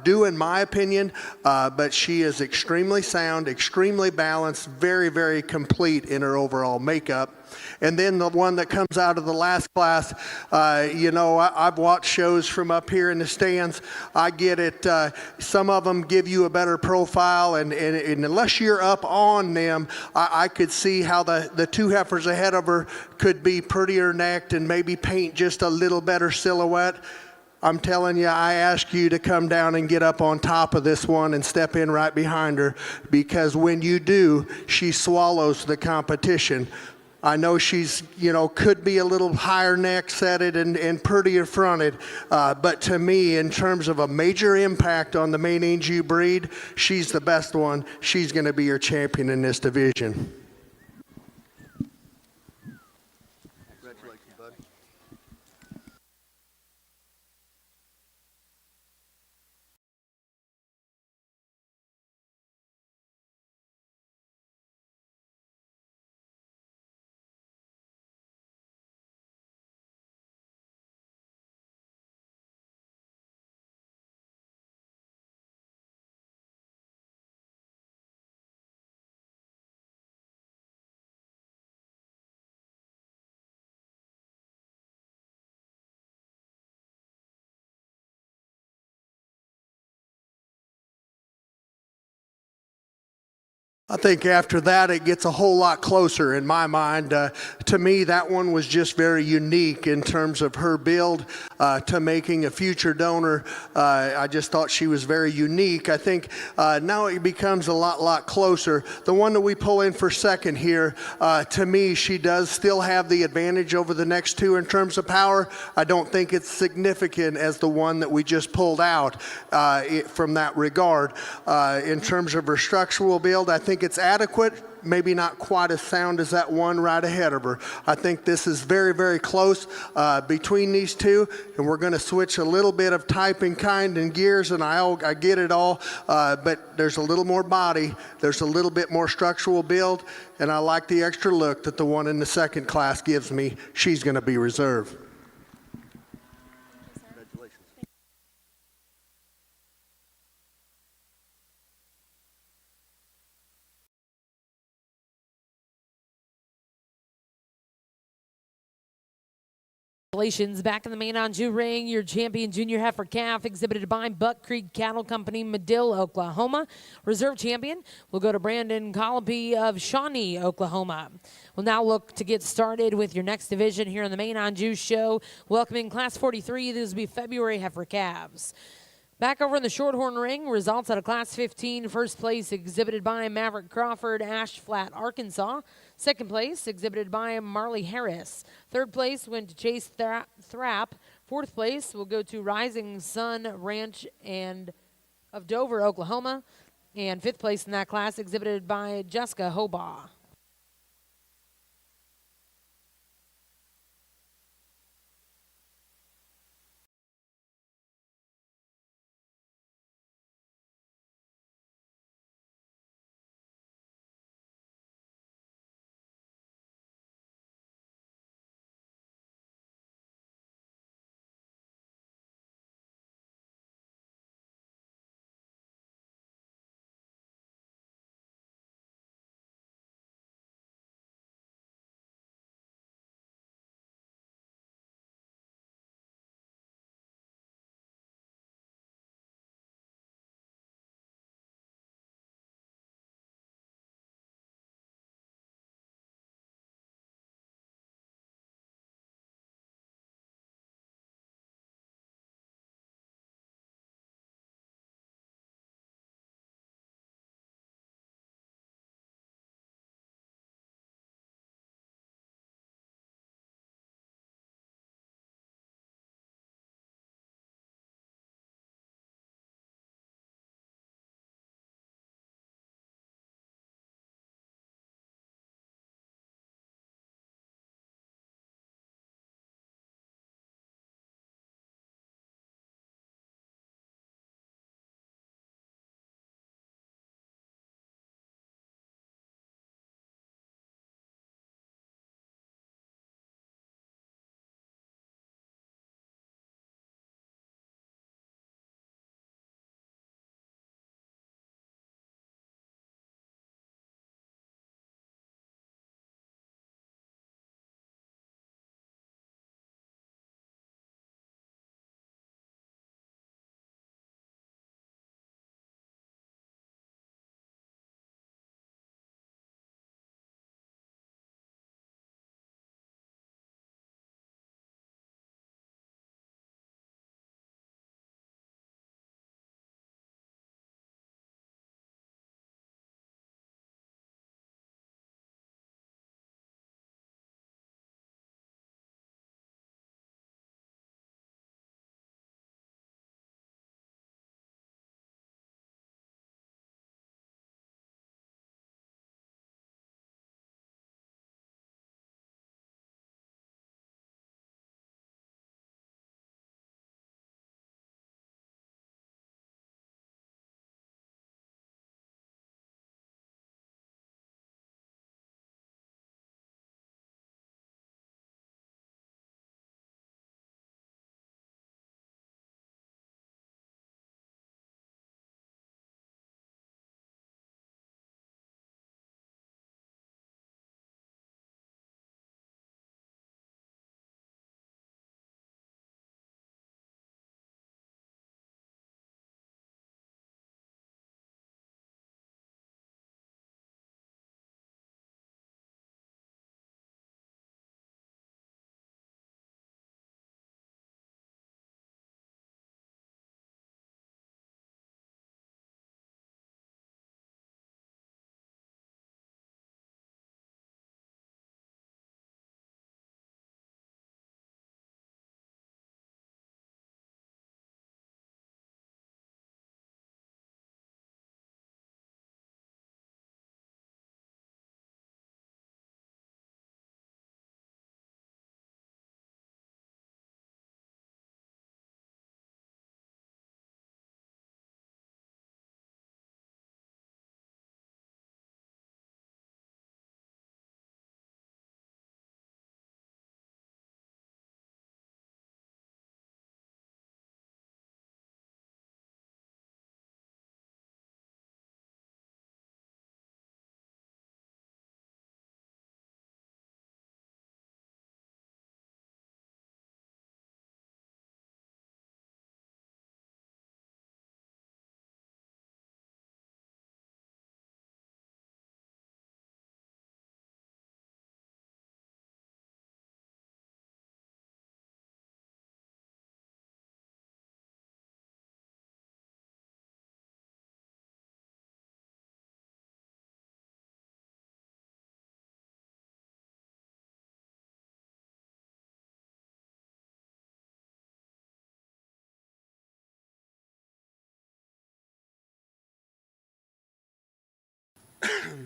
do, in my opinion, but she is extremely sound, extremely balanced, very, very complete in her overall makeup. And then the one that comes out of the last class, I've watched shows from up here in the stands. I get it. Some of them give you a better profile, and unless you're up on them, I could see how the two heifers ahead of her could be prettier necked and maybe paint just a little better silhouette. I'm telling you, I ask you to come down and get up on top of this one and step in right behind her, because when you do, she swallows the competition. I know she's, could be a little higher neck setted and prettier fronted, but to me, in terms of a major impact on the main Anjou breed, she's the best one. She's going to be your champion in this division. I think after that, it gets a whole lot closer in my mind. To me, that one was just very unique in terms of her build to making a future donor. I just thought she was very unique. I think now it becomes a lot closer. The one that we pull in for second here, to me, she does still have the advantage over the next two in terms of power. I don't think it's significant as the one that we just pulled out from that regard. In terms of her structural build, I think it's adequate, maybe not quite as sound as that one right ahead of her. I think this is very, very close between these two, and we're going to switch a little bit of type and kind and gears, and I get it all, but there's a little more body, there's a little bit more structural build, and I like the extra look that the one in the second class gives me. She's going to be reserved. Congratulations, back in the main Anjou ring, your champion junior heifer calf exhibited by Buck Creek Cattle Company, Medill, Oklahoma. Reserve champion will go to Brandon Colopy of Shawnee, Oklahoma. We'll now look to get started with your next division here in the main Anjou show. Welcoming Class 43, this will be February heifer calves. Back over in the Shorthorn ring, results out of Class 15. First place exhibited by Maverick Crawford, Ash Flat, Arkansas. Second place exhibited by Marley Harris. Third place went to Chase Thrapp. Fourth place will go to Rising Sun Ranch and of Dover, Oklahoma. And fifth place in that class exhibited by Jessica Hobaugh.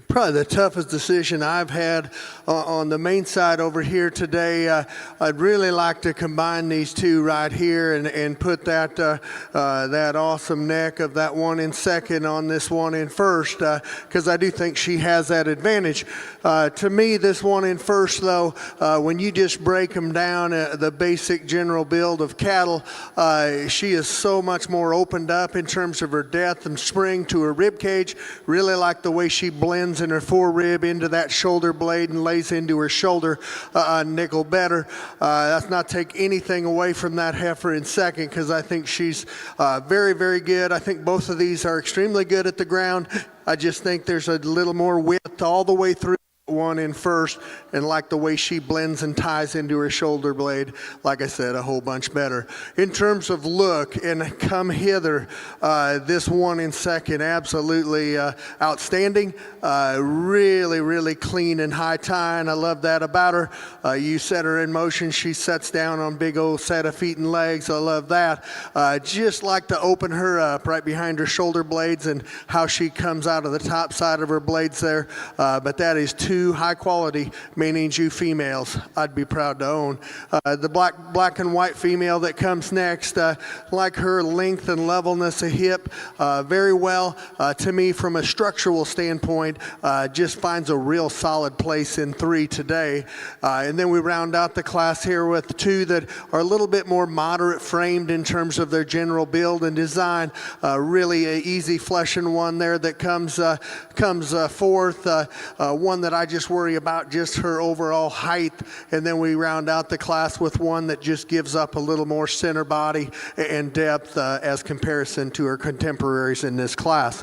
Probably the toughest decision I've had on the main side over here today. I'd really like to combine these two right here and put that that awesome neck of that one in second on this one in first, because I do think she has that advantage. To me, this one in first, though, when you just break them down, the basic general build of Cattle, she is so much more opened up in terms of her depth and spring to her rib cage. Really like the way she blends in her fore rib into that shoulder blade and lays into her shoulder nickel better. That's not take anything away from that heifer in second, because I think she's very, very good. I think both of these are extremely good at the ground. I just think there's a little more width all the way through one in first, and like the way she blends and ties into her shoulder blade, like I said, a whole bunch better. In terms of look and come hither, this one in second, absolutely outstanding. Really, really clean and high tying. I love that about her. You set her in motion, she sets down on big old set of feet and legs. I love that. Just like to open her up right behind her shoulder blades and how she comes out of the top side of her blades there. But that is two high quality Maine Jew females I'd be proud to own. The black and white female that comes next, like her length and levelness of hip, very well to me from a structural standpoint, just finds a real solid place in 3 today. And then we round out the class here with 2 that are a little bit more moderate framed in terms of their general build and design. Really a easy fleshing one there that comes forth. One that I just worry about just her overall height, and then we round out the class with one that just gives up a little more center body and depth as comparison to her contemporaries in this class.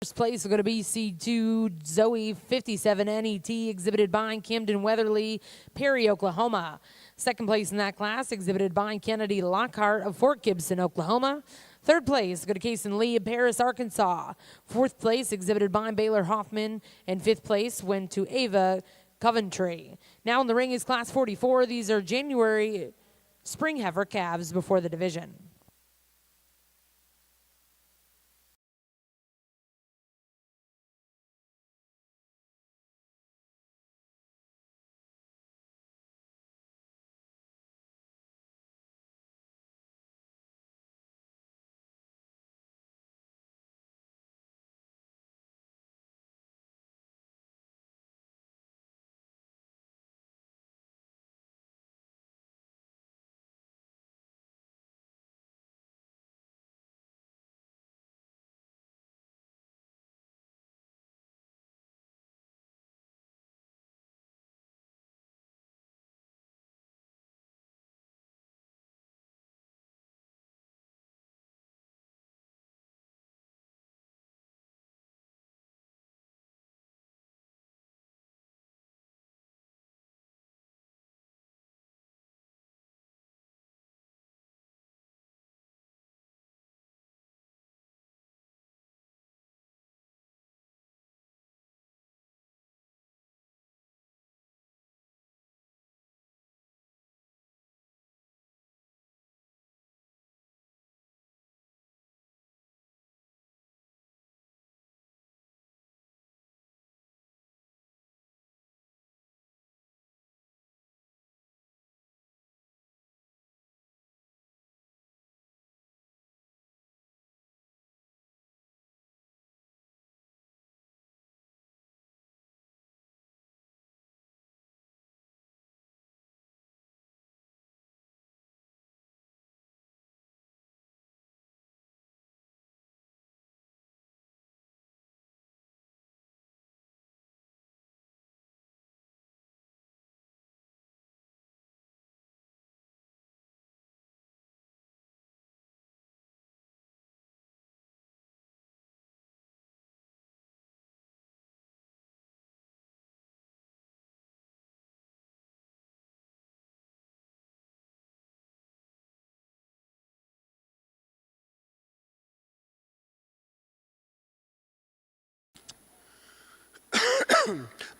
First place is going to be C2 Zoe 57 NET, exhibited by Camden Weatherly, Perry, Oklahoma. Second place in that class, exhibited by Kennedy Lockhart of Fort Gibson, Oklahoma. Third place, go to Kason Lee of Paris, Arkansas. Fourth place, exhibited by Baylor Hoffman. And fifth place went to Ava Coventry. Now in the ring is class 44. These are January spring heifer calves before the division.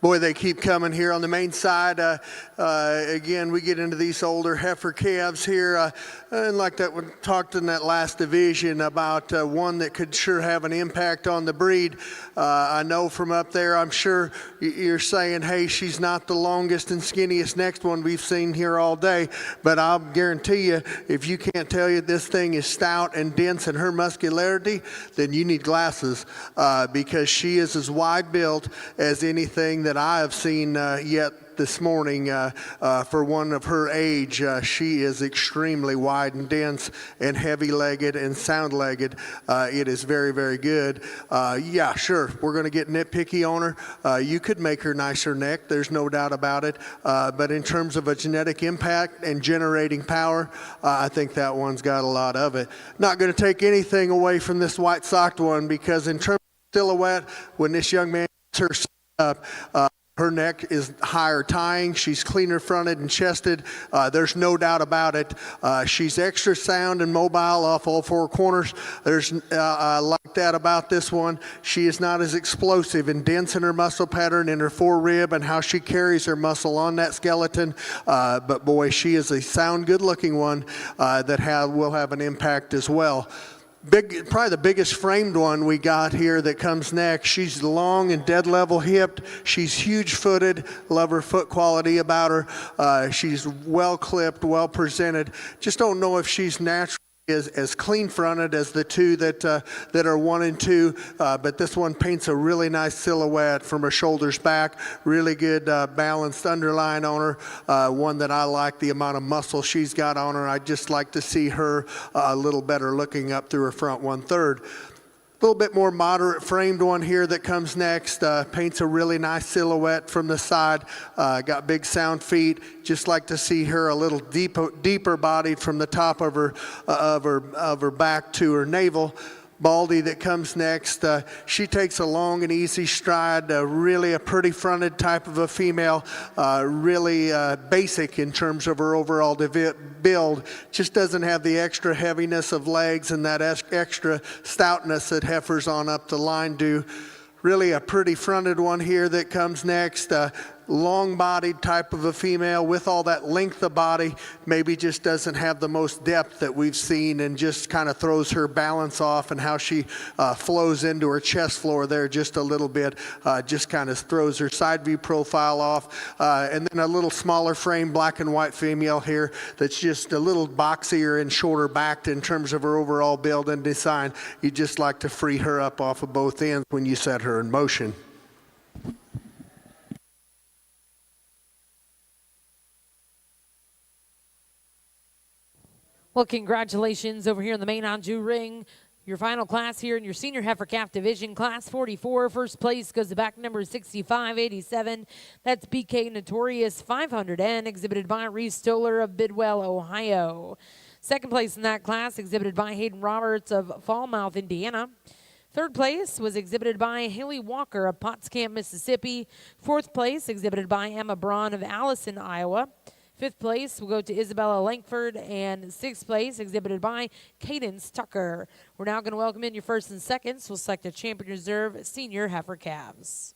Boy, they keep coming here on the main side. Again, we get into these older heifer calves here. And like that, we talked in that last division about one that could sure have an impact on the breed. I know from up there, I'm sure you're saying, hey, she's not the longest and skinniest next one we've seen here all day. But I'll guarantee you, if you can't tell you this thing is stout and dense in her muscularity, then you need glasses because she is as wide built as anything that I have seen yet this morning for one of her age. She is extremely wide and dense and heavy-legged and sound-legged. It is very, very good. Yeah, sure, we're going to get nitpicky on her. You could make her nicer neck, there's no doubt about it. But in terms of a genetic impact and generating power, I think that one's got a lot of it. Not going to take anything away from this white-socked one because in terms of silhouette, when this young man gets her up, her neck is higher tying. She's cleaner fronted and chested. There's no doubt about it. She's extra sound and mobile off all four corners. There's like that about this one. She is not as explosive and dense in her muscle pattern in her forerib and how she carries her muscle on that skeleton. But boy, she is a sound, good-looking one that will have an impact as well. Probably the biggest framed one we got here that comes next. She's long and dead level hipped. She's huge footed. Love her foot quality about her. She's well clipped, well presented. Just don't know if she's natural. Is as clean fronted as the two that are 1 and 2, but this one paints a really nice silhouette from her shoulders back. Really good balanced underline on her. One that I like the amount of muscle she's got on her. I'd just like to see her a little better looking up through her front 1/3. A little bit more moderate framed one here that comes next. Paints a really nice silhouette from the side. Got big sound feet. Just like to see her a little deeper bodied from the top of her back to her navel. Baldy that comes next. She takes a long and easy stride, really a pretty fronted type of a female, really basic in terms of her overall build. Just doesn't have the extra heaviness of legs and that extra stoutness that heifers on up the line do. Really a pretty fronted one here that comes next. Long-bodied type of a female with all that length of body, maybe just doesn't have the most depth that we've seen and just kind of throws her balance off and how she flows into her chest floor there just a little bit, just kind of throws her side view profile off. And then a little smaller frame black and white female here that's just a little boxier and shorter backed in terms of her overall build and design. You just like to free her up off of both ends when you set her in motion. Well, congratulations over here in the main Anjou ring. Your final class here in your senior heifer calf division, class 44. First place goes to back number 6587. That's BK Notorious 500N, exhibited by Reese Stoller of Bidwell, Ohio. Second place in that class, exhibited by Hayden Roberts of Falmouth, Indiana. Third place was exhibited by Haley Walker of Pottscamp, Mississippi. Fourth place, exhibited by Emma Braun of Allison, Iowa. Fifth place will go to Isabella Langford, and sixth place exhibited by Cadence Tucker. We're now going to welcome in your first and seconds. We'll select a champion reserve senior heifer calves.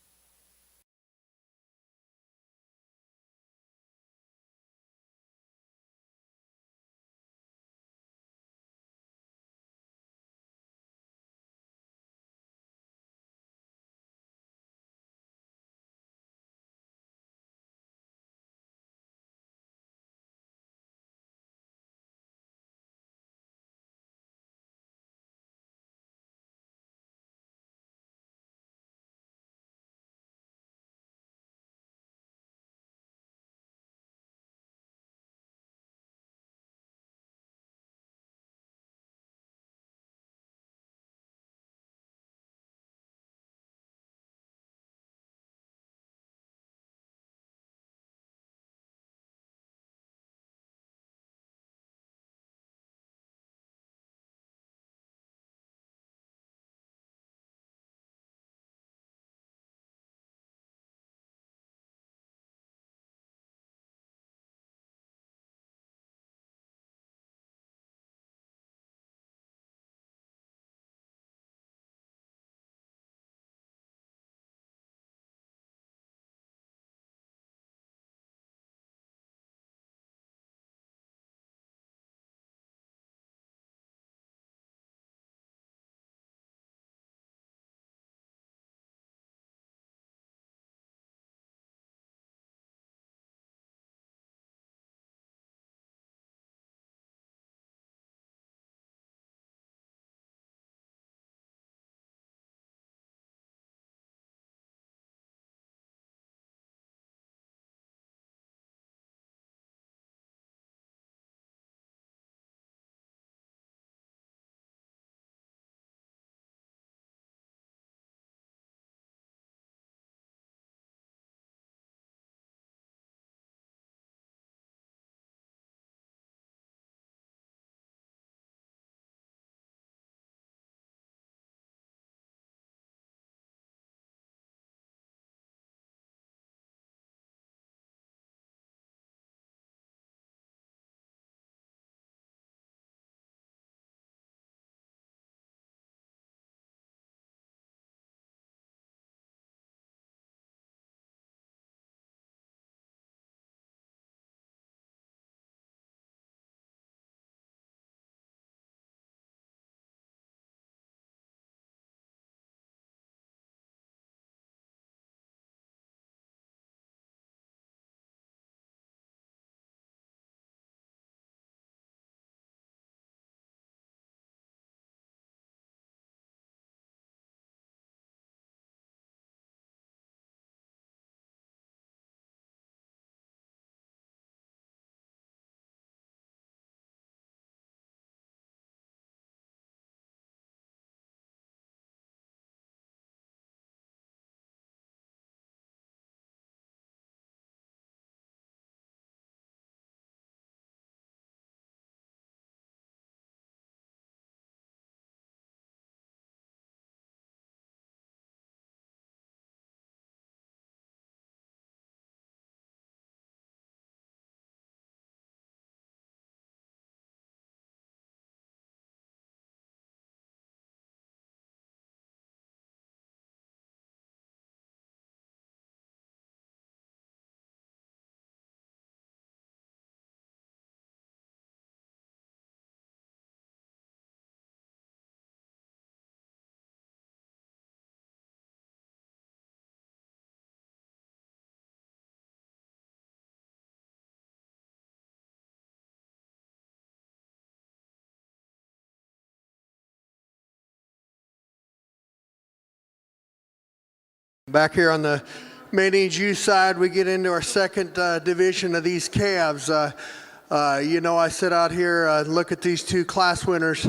Back here on the managed use side, we get into our second division of these calves. You know, I sit out here, look at these two class winners,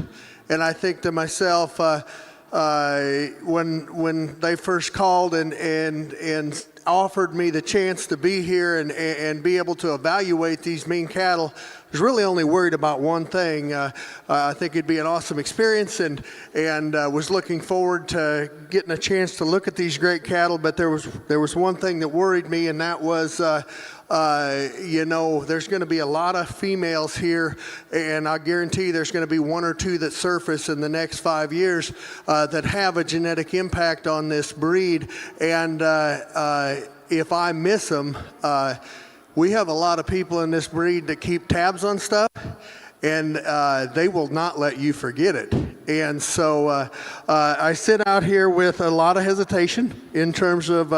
and I think to myself, when they first called and offered me the chance to be here and be able to evaluate these mean cattle, I was really only worried about one thing. I think it'd be an awesome experience, and was looking forward to getting a chance to look at these great cattle. But there was one thing that worried me, and that was, you know, there's going to be a lot of females here, and I guarantee there's going to be one or two that surface in the next 5 years that have a genetic impact on this breed. And if I miss them, we have a lot of people in this breed that keep tabs on stuff, and they will not let you forget it. And so I sit out here with a lot of hesitation in terms of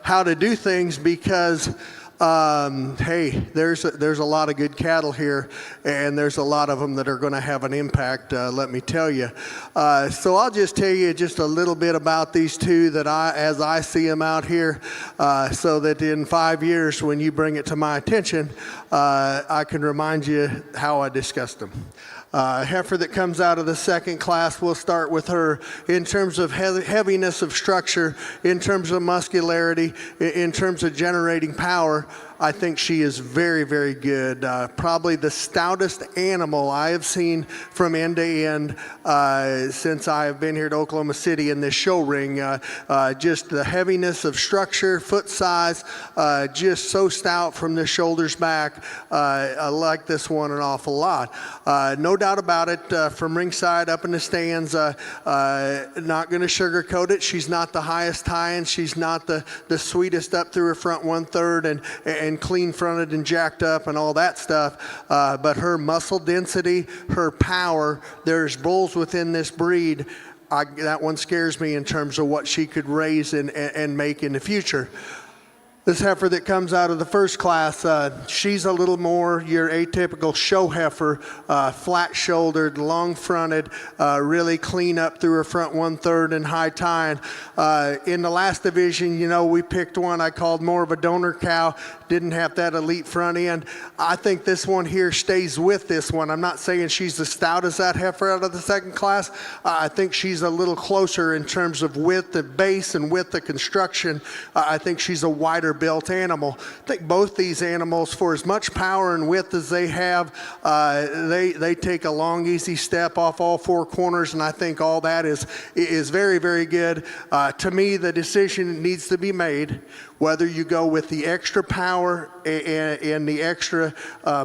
how to do things, because hey, there's a lot of good cattle here, and there's a lot of them that are going to have an impact, let me tell you. So I'll just tell you just a little bit about these two that as I see them out here, so that in 5 years when you bring it to my attention, I can remind you how I discussed them. Heifer that comes out of the second class, we'll start with her in terms of heaviness of structure, in terms of muscularity, in terms of generating power. I think she is very, very good. Probably the stoutest animal I have seen from end to end since I have been here to Oklahoma City in this show ring. Just the heaviness of structure, foot size, just so stout from the shoulders back. I like this one an awful lot. No doubt about it, from ringside up in the stands, not going to sugarcoat it. She's not the highest tying. She's not the sweetest up through her front 1/3 and clean fronted and jacked up and all that stuff. But her muscle density, her power, there's bulls within this breed. That one scares me in terms of what she could raise and make in the future. This heifer that comes out of the first class, she's a little more your atypical show heifer, flat-shouldered, long-fronted, really clean up through her front 1/3 and high tying. In the last division, you know, we picked one I called more of a donor cow, didn't have that elite front end. I think this one here stays with this one. I'm not saying she's the stoutest that heifer out of the second class. I think she's a little closer in terms of width of base and width of construction. I think she's a wider built animal. I think both these animals, for as much power and width as they have, they take a long, easy step off all four corners, and I think all that is very, very good. To me, the decision needs to be made whether you go with the extra power and the extra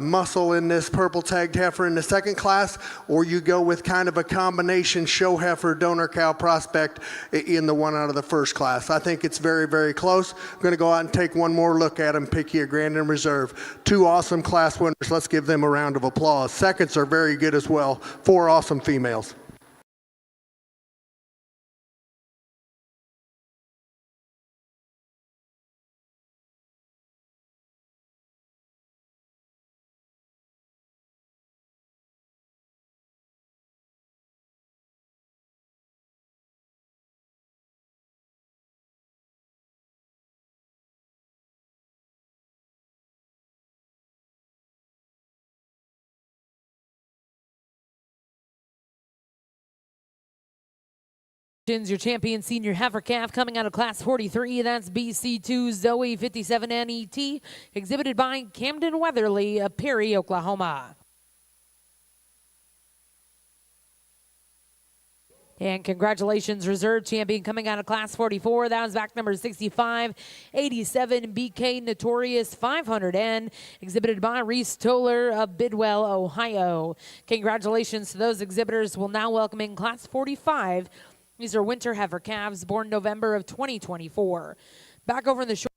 muscle in this purple tagged heifer in the second class, or you go with kind of a combination show heifer donor cow prospect in the one out of the first class. I think it's very, very close. I'm going to go out and take one more look at them, pick you a Grand and Reserve. Two awesome class winners. Let's give them a round of applause. Seconds are very good as well. 4 awesome females. Your champion senior heifer calf coming out of class 43. That's BC2 Zoe 57 NET, exhibited by Camden Weatherly of Perry, Oklahoma. And congratulations, reserve champion coming out of class 44. That was back number 6587 BK Notorious 500N, exhibited by Reese Toller of Bidwell, Ohio. Congratulations to those exhibitors. We'll now welcome in class 45. These are winter heifer calves born November of 2024. Back over in the short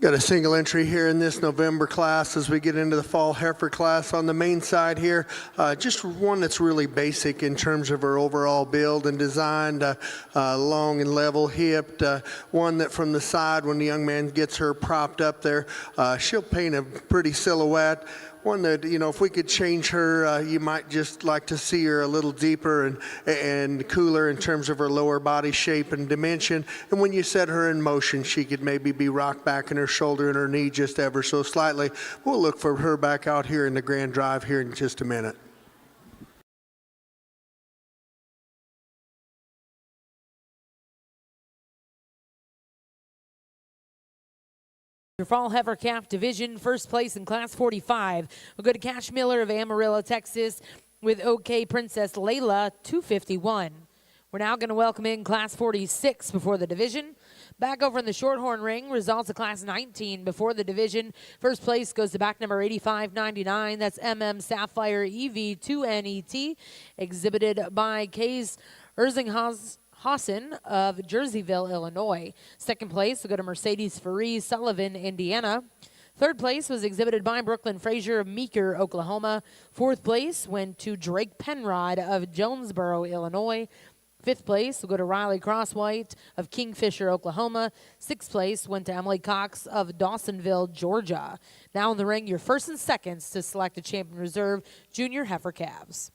Got a single entry here in this November class as we get into the fall heifer class. On the main side here, just one that's really basic in terms of her overall build and designed, long and level hipped. One that from the side, when the young man gets her propped up there, she'll paint a pretty silhouette. One that, you know, if we could change her, you might just like to see her a little deeper and cooler in terms of her lower body shape and dimension. And when you set her in motion, she could maybe be rocked back in her shoulder and her knee just ever so slightly. We'll look for her back out here in the grand drive here in just a minute. Your fall heifer calf division, first place in class 45. We'll go to Cash Miller of Amarillo, Texas, with OK Princess Layla, 251. We're now going to welcome in class 46 before the division. Back over in the Shorthorn ring, results of class 19 before the division. First place goes to back number 8599. That's Sapphire EV2NET, exhibited by Kays Erzinghausen of Jerseyville, Illinois. Second place will go to Mercedes Ferree, Sullivan, Indiana. Third place was exhibited by Brooklyn Frazier of Meeker, Oklahoma. Fourth place went to Drake Penrod of Jonesboro, Illinois. Fifth place will go to Riley Crosswhite of Kingfisher, Oklahoma. Sixth place went to Emily Cox of Dawsonville, Georgia. Now in the ring, your first and seconds to select a champion reserve junior heifer calves.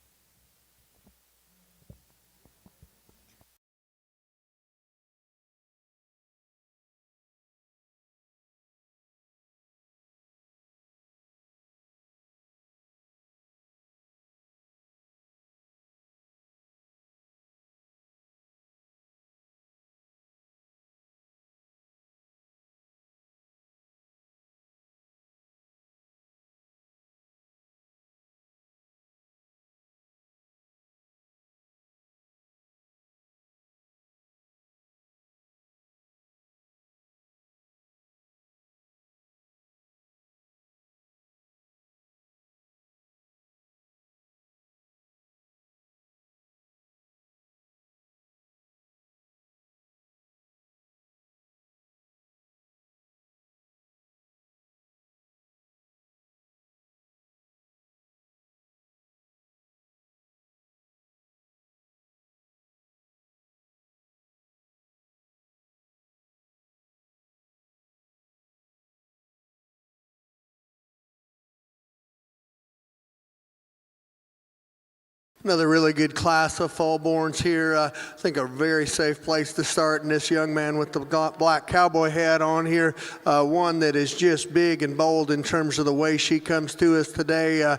Another really good class of fallborns here. I think a very safe place to start. And this young man with the black cowboy hat on here, one that is just big and bold in terms of the way she comes to us today.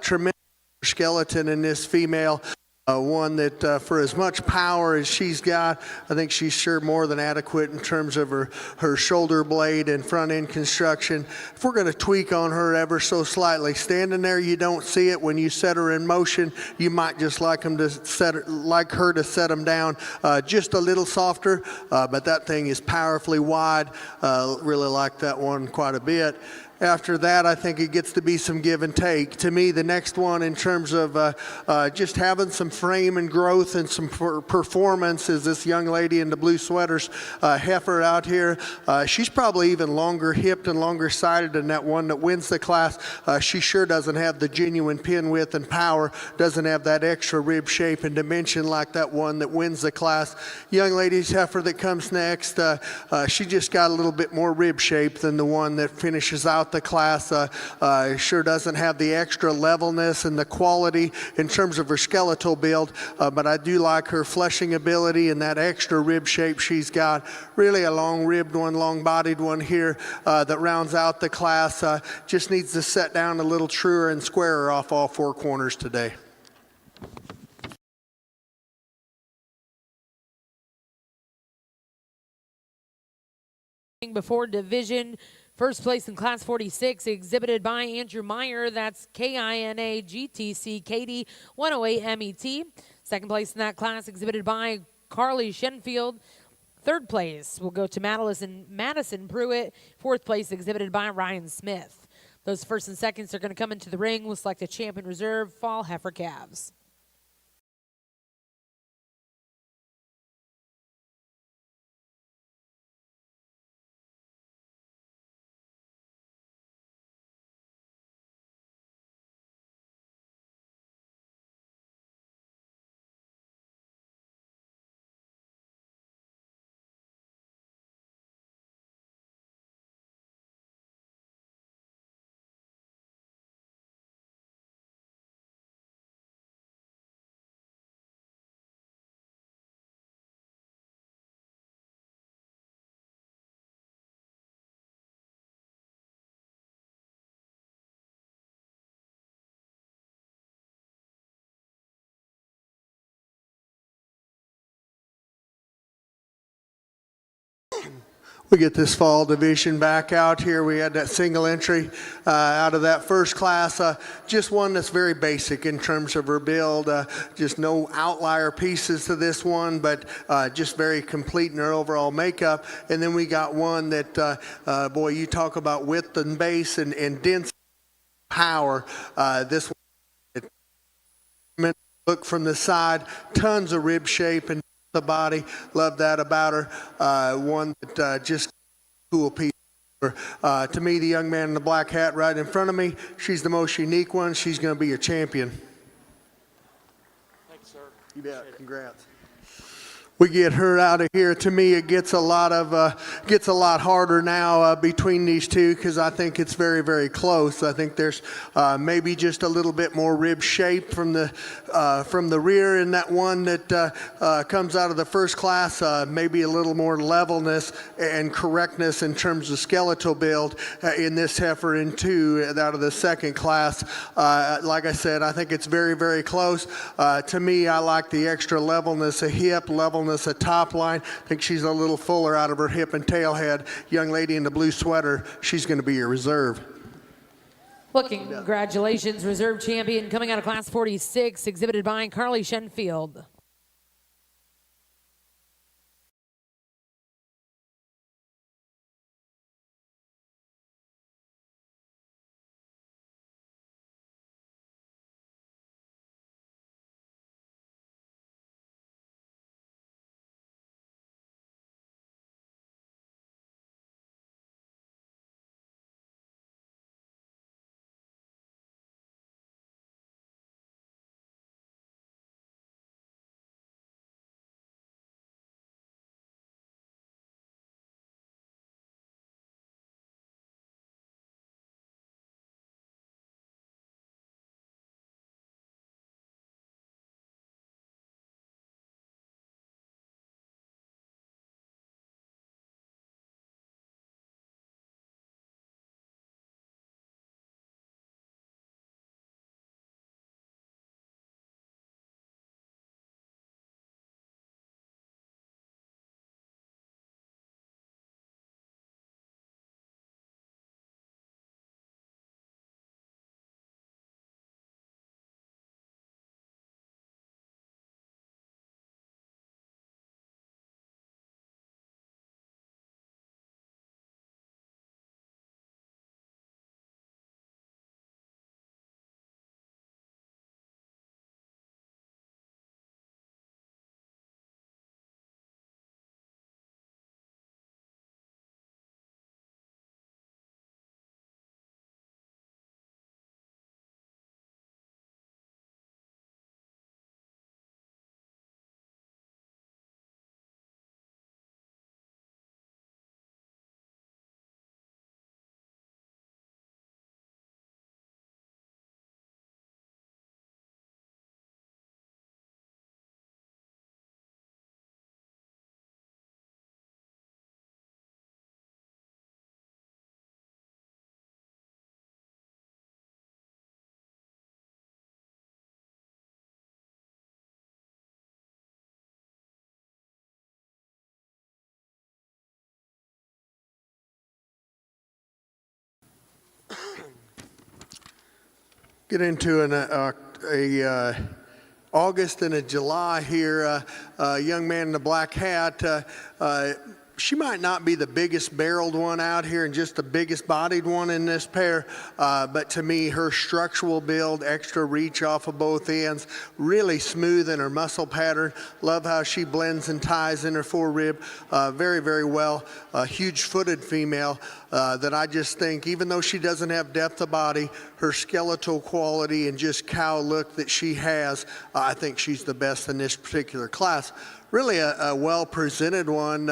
Tremendous skeleton in this female. One that for as much power as she's got, I think she's sure more than adequate in terms of her shoulder blade and front end construction. If we're going to tweak on her ever so slightly, standing there you don't see it. When you set her in motion, you might just like her to set them down just a little softer, but that thing is powerfully wide. Really like that one quite a bit. After that, I think it gets to be some give and take. To me, the next one in terms of just having some frame and growth and some performance is this young lady in the blue sweaters, heifer out here. She's probably even longer hipped and longer sided than that one that wins the class. She sure doesn't have the genuine pin width and power, doesn't have that extra rib shape and dimension like that one that wins the class. Young lady's heifer that comes next, she just got a little bit more rib shape than the one that finishes out the class. Sure doesn't have the extra levelness and the quality in terms of her skeletal build, but I do like her fleshing ability and that extra rib shape she's got. Really a long-ribbed one, long-bodied one here that rounds out the class. Just needs to set down a little truer and squarer off all four corners today. Before division, first place in class 46, exhibited by Andrew Meyer. That's KINA GTC Katie 108 MET. Second place in that class, exhibited by Carly Shenfield. Third place will go to Madison Pruitt. Fourth place, exhibited by Ryan Smith. Those first and seconds are going to come into the ring. We'll select a champion reserve fall heifer calves. We get this fall division back out here. We had that single entry out of that first class. Just one that's very basic in terms of her build. Just no outlier pieces to this one, but just very complete in her overall makeup. And then we got one that, boy, you talk about width and base and density power. This one, look from the side, tons of rib shape and the body. Love that about her. One that just cool piece. To me, the young man in the black hat right in front of me, she's the most unique one. She's going to be your champion. Thanks, sir. You bet. Congrats. We get her out of here. To me, it gets a lot harder now between these two because I think it's very, very close. I think there's maybe just a little bit more rib shape from the rear in that one that comes out of the first class. Maybe a little more levelness and correctness in terms of skeletal build in this heifer in two out of the second class. Like I said, I think it's very, very close. To me, I like the extra levelness of hip, levelness a top line. I think she's a little fuller out of her hip and tail head. Young lady in the blue sweater, she's going to be your reserve. Well, congratulations, reserve champion coming out of class 46, exhibited by Carly Shenfield. Get into a August and a July here. Young man in the black hat. She might not be the biggest barreled one out here and just the biggest bodied one in this pair, but to me, her structural build, extra reach off of both ends, really smooth in her muscle pattern. Love how she blends and ties in her forerib very, very well. A huge-footed female that I just think, even though she doesn't have depth of body, her skeletal quality and just cow look that she has, I think she's the best in this particular class. Really a well-presented one,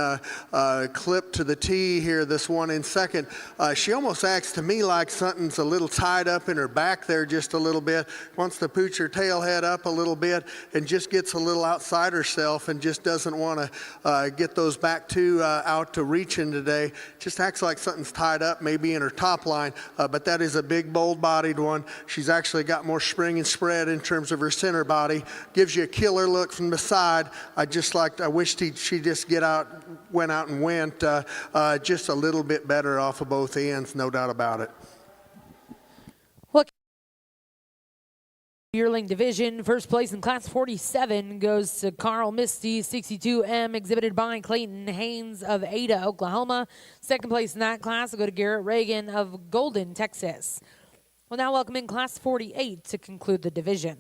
clipped to the tee here, this one in second. She almost acts to me like something's a little tied up in her back there just a little bit, wants to pooch her tail head up a little bit and just gets a little outside herself and just doesn't want to get those back two out to reaching today. Just acts like something's tied up maybe in her top line, but that is a big, bold-bodied one. She's actually got more spring and spread in terms of her center body. Gives you a killer look from the side. I just I wished she just went out and went just a little bit better off of both ends, no doubt about it. Yearling division. First place in class 47 goes to Carl Misty, 62M, exhibited by Clayton Haynes of Ada, Oklahoma. Second place in that class will go to Garrett Reagan of Golden, Texas. We'll now welcome in class 48 to conclude the division.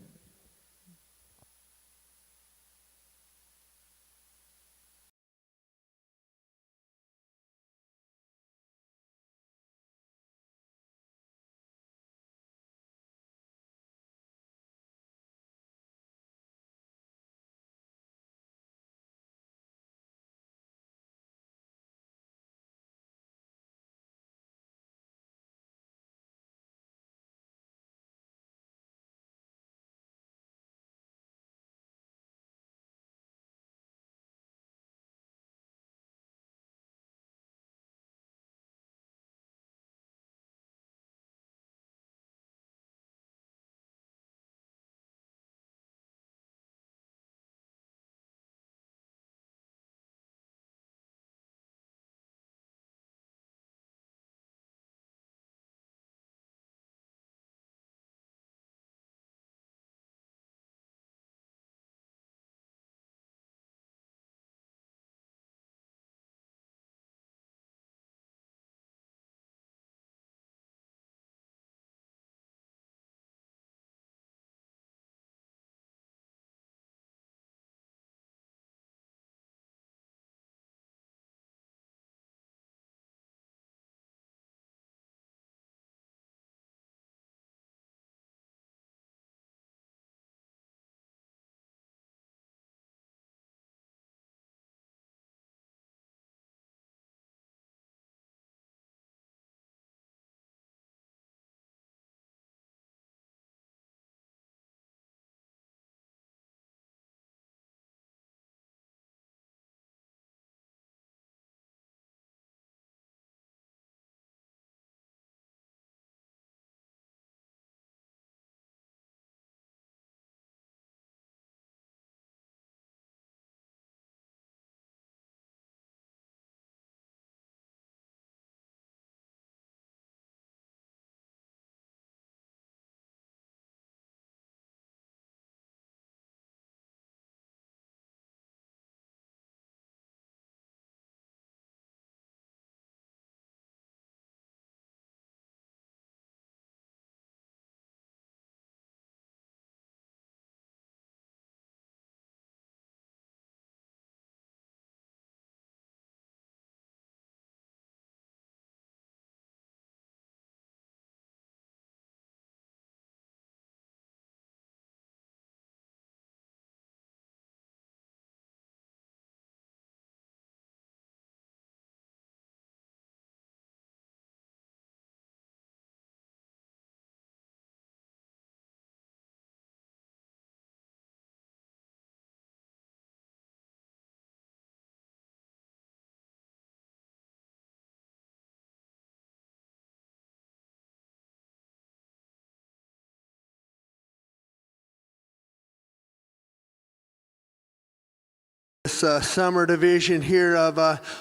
This summer division here of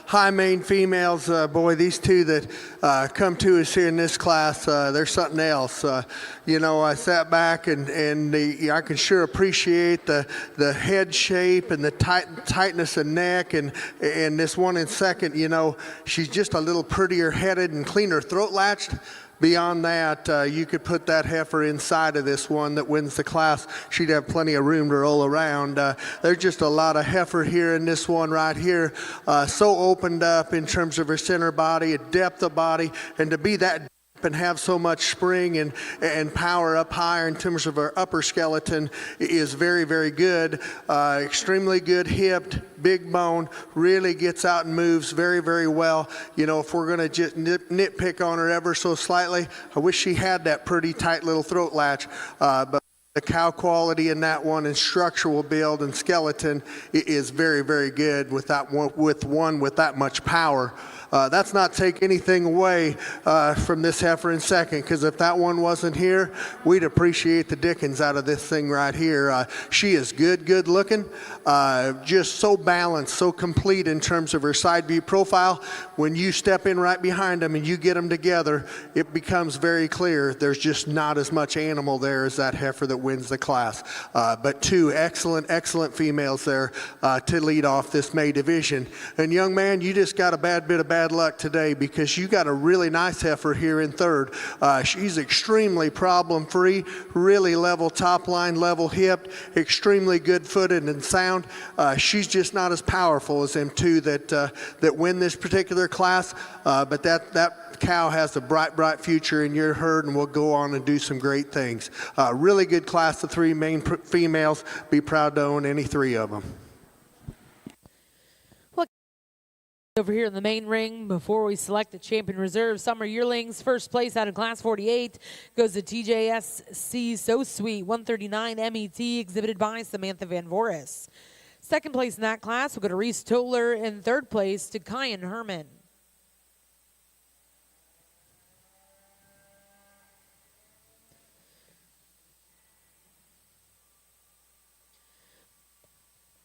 high main females, boy, these two that come to us here in this class, they're something else. You know, I sat back and I can sure appreciate the head shape and the tightness of neck, and this one in second, you know, she's just a little prettier headed and cleaner throat latched. Beyond that, you could put that heifer inside of this one that wins the class. She'd have plenty of room to roll around. There's just a lot of heifer here in this one right here. So opened up in terms of her center body, depth of body, and to be that and have so much spring and power up higher in terms of our upper skeleton is very, very good. Extremely good hipped, big bone, really gets out and moves very, very well. You know, if we're going to just nitpick on her ever so slightly, I wish she had that pretty tight little throat latch, but the cow quality in that one and structural build and skeleton is very, very good with that one with that much power. That's not take anything away from this heifer in second, because if that one wasn't here, we'd appreciate the dickens out of this thing right here. She is good looking, just so balanced, so complete in terms of her side view profile. When you step in right behind them and you get them together, it becomes very clear there's just not as much animal there as that heifer that wins the class. But two excellent females there to lead off this May division. And young man, you just got a bad bit of bad luck today, because you got a really nice heifer here in third. She's extremely problem free, really level top line, level hipped, extremely good footed and sound. She's just not as powerful as them two that win this particular class, but that cow has a bright future in your herd and will go on and do some great things. Really good class of three main females. Be proud to own any three of them. Over here in the main ring, before we select the champion reserve summer yearlings, first place out of class 48 goes to TJSC So Sweet 139 MET, exhibited by Samantha Van Voris. Second place in that class will go to Reese Toller, and third place to Kyan Herman.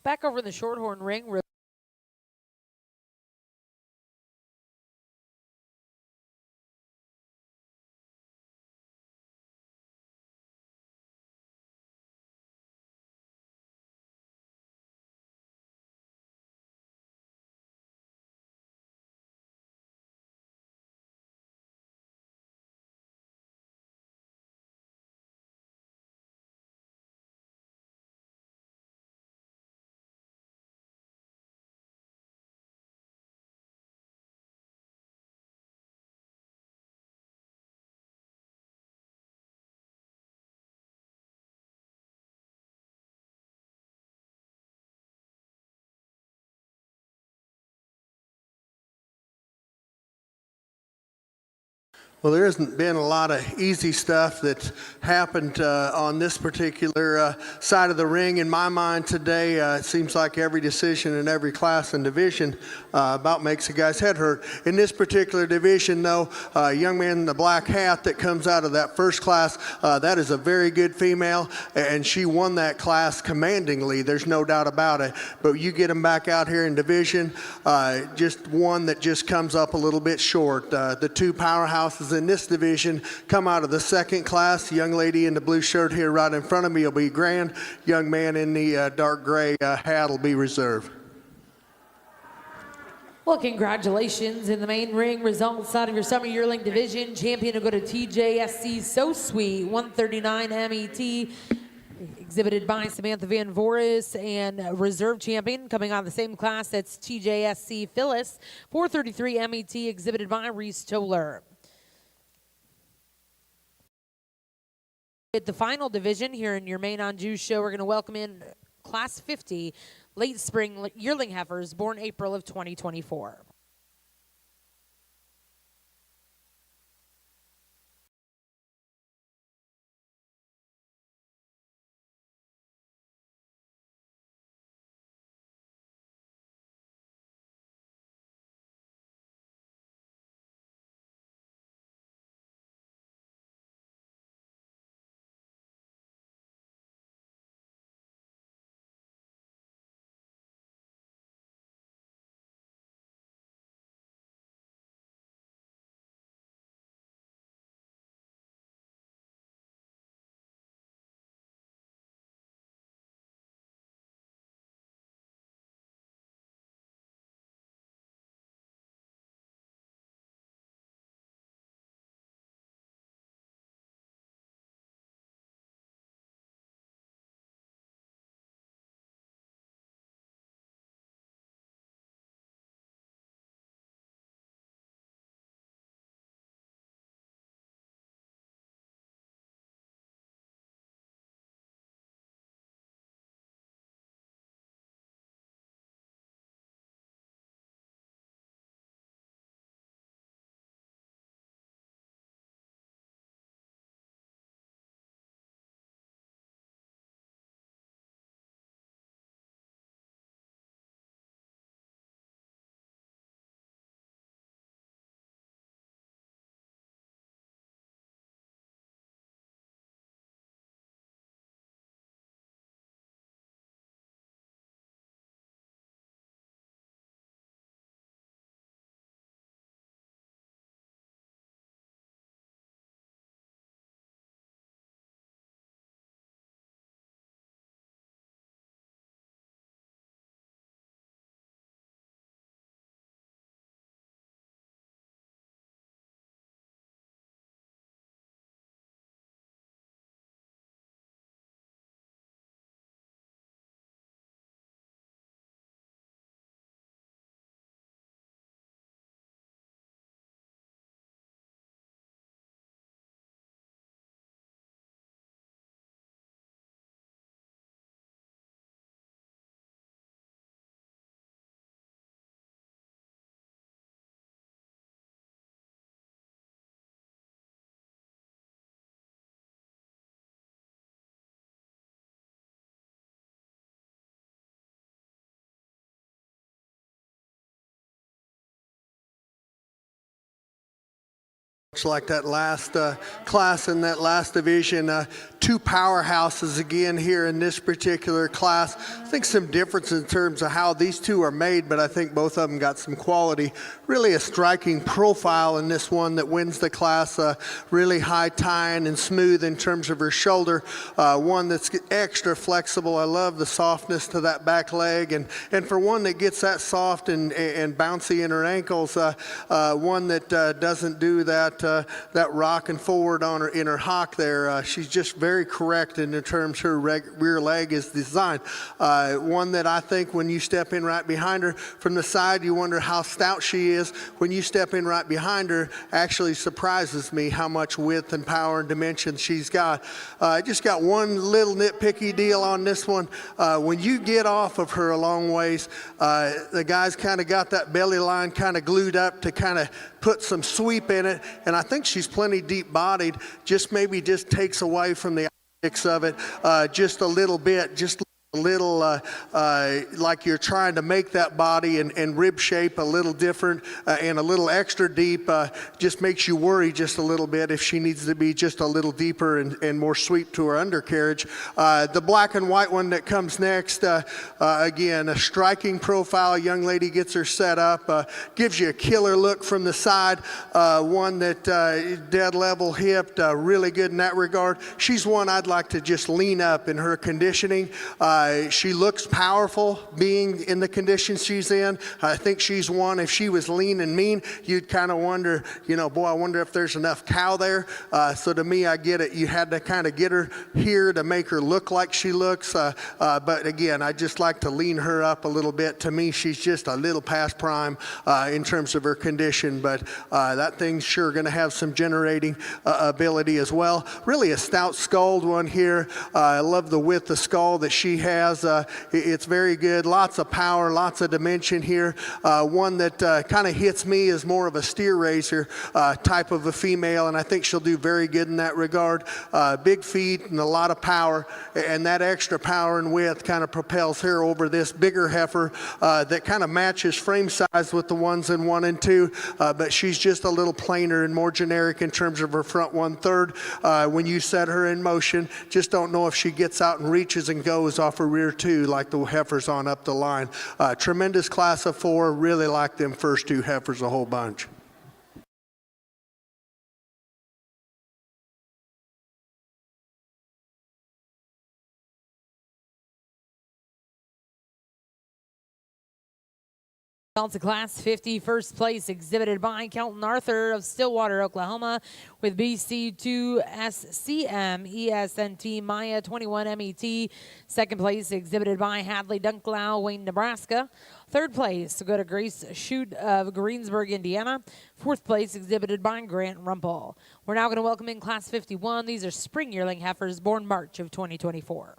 Back over in the Shorthorn ring, Well, there hasn't been a lot of easy stuff that's happened on this particular side of the ring. In my mind today, it seems like every decision in every class and division about makes a guy's head hurt. In this particular division, though, a young man in the black hat that comes out of that first class, that is a very good female, and she won that class commandingly. There's no doubt about it. But you get them back out here in division, just one that just comes up a little bit short. The two powerhouses in this division come out of the second class. The young lady in the blue shirt here right in front of me will be grand. Young man in the dark gray hat will be reserve. well, congratulations in the main ring results out of your summer yearling division. Champion will go to TJSC So Sweet 139 MET, exhibited by Samantha Van Voris, and reserve champion coming out of the same class, that's TJSC Phyllis 433 MET, exhibited by Reese Toller. At the final division here in your Main on Juice show, we're going to welcome in class 50 late spring yearling heifers born April of 2024. like that last class in that last division. Two powerhouses again here in this particular class. I think some difference in terms of how these two are made, but I think both of them got some quality. Really a striking profile in this one that wins the class. Really high tying and smooth in terms of her shoulder. One that's extra flexible. I love the softness to that back leg, and for one that gets that soft and bouncy in her ankles, one that doesn't do that rocking forward on her in her hock there. She's just very correct in the terms her rear leg is designed. One that I think when you step in right behind her from the side, you wonder how stout she is. When you step in right behind her, actually surprises me how much width and power and dimension she's got. I just got one little nitpicky deal on this one. When you get off of her a long ways, the guy's kind of got that belly line kind of glued up to kind of put some sweep in it, and I think she's plenty deep bodied. Maybe takes away from the optics of it just a little bit, just a little like you're trying to make that body and rib shape a little different and a little extra deep. Just makes you worry just a little bit if she needs to be just a little deeper and more sweep to her undercarriage. The black and white one that comes next, again, a striking profile. Young lady gets her set up, gives you a killer look from the side. One that dead level hipped, really good in that regard. She's one I'd like to just lean up in her conditioning. She looks powerful being in the condition she's in. I think she's one, if she was lean and mean, you'd kind of wonder, boy, I wonder if there's enough cow there. So to me, I get it. You had to kind of get her here to make her look like she looks. But again, I just like to lean her up a little bit. To me, she's just a little past prime in terms of her condition. But that thing's sure going to have some generating ability as well. Really a stout skulled one here. I love the width of skull that she has. It's very good. Lots of power, lots of dimension here. One that kind of hits me as more of a steer raiser type of a female, and I think she'll do very good in that regard. Big feet and a lot of power, and that extra power and width kind of propels her over this bigger heifer that kind of matches frame size with the ones in 1 and 2, but she's just a little plainer and more generic in terms of her front 1/3. When you set her in motion, just don't know if she gets out and reaches and goes off her rear 2 like the heifers on up the line. Tremendous class of 4. Really like them first 2 heifers a whole bunch. Delta Class 50, first place exhibited by Kelton Arthur of Stillwater, Oklahoma, with BC2SCM ESNT Maya 21 MET. Second place exhibited by Hadley Dunklau, Wayne, Nebraska. Third place go to Grace Shute of Greensburg, Indiana. Fourth place exhibited by Grant Rumpel. We're now going to welcome in Class 51. These are spring yearling heifers born March of 2024.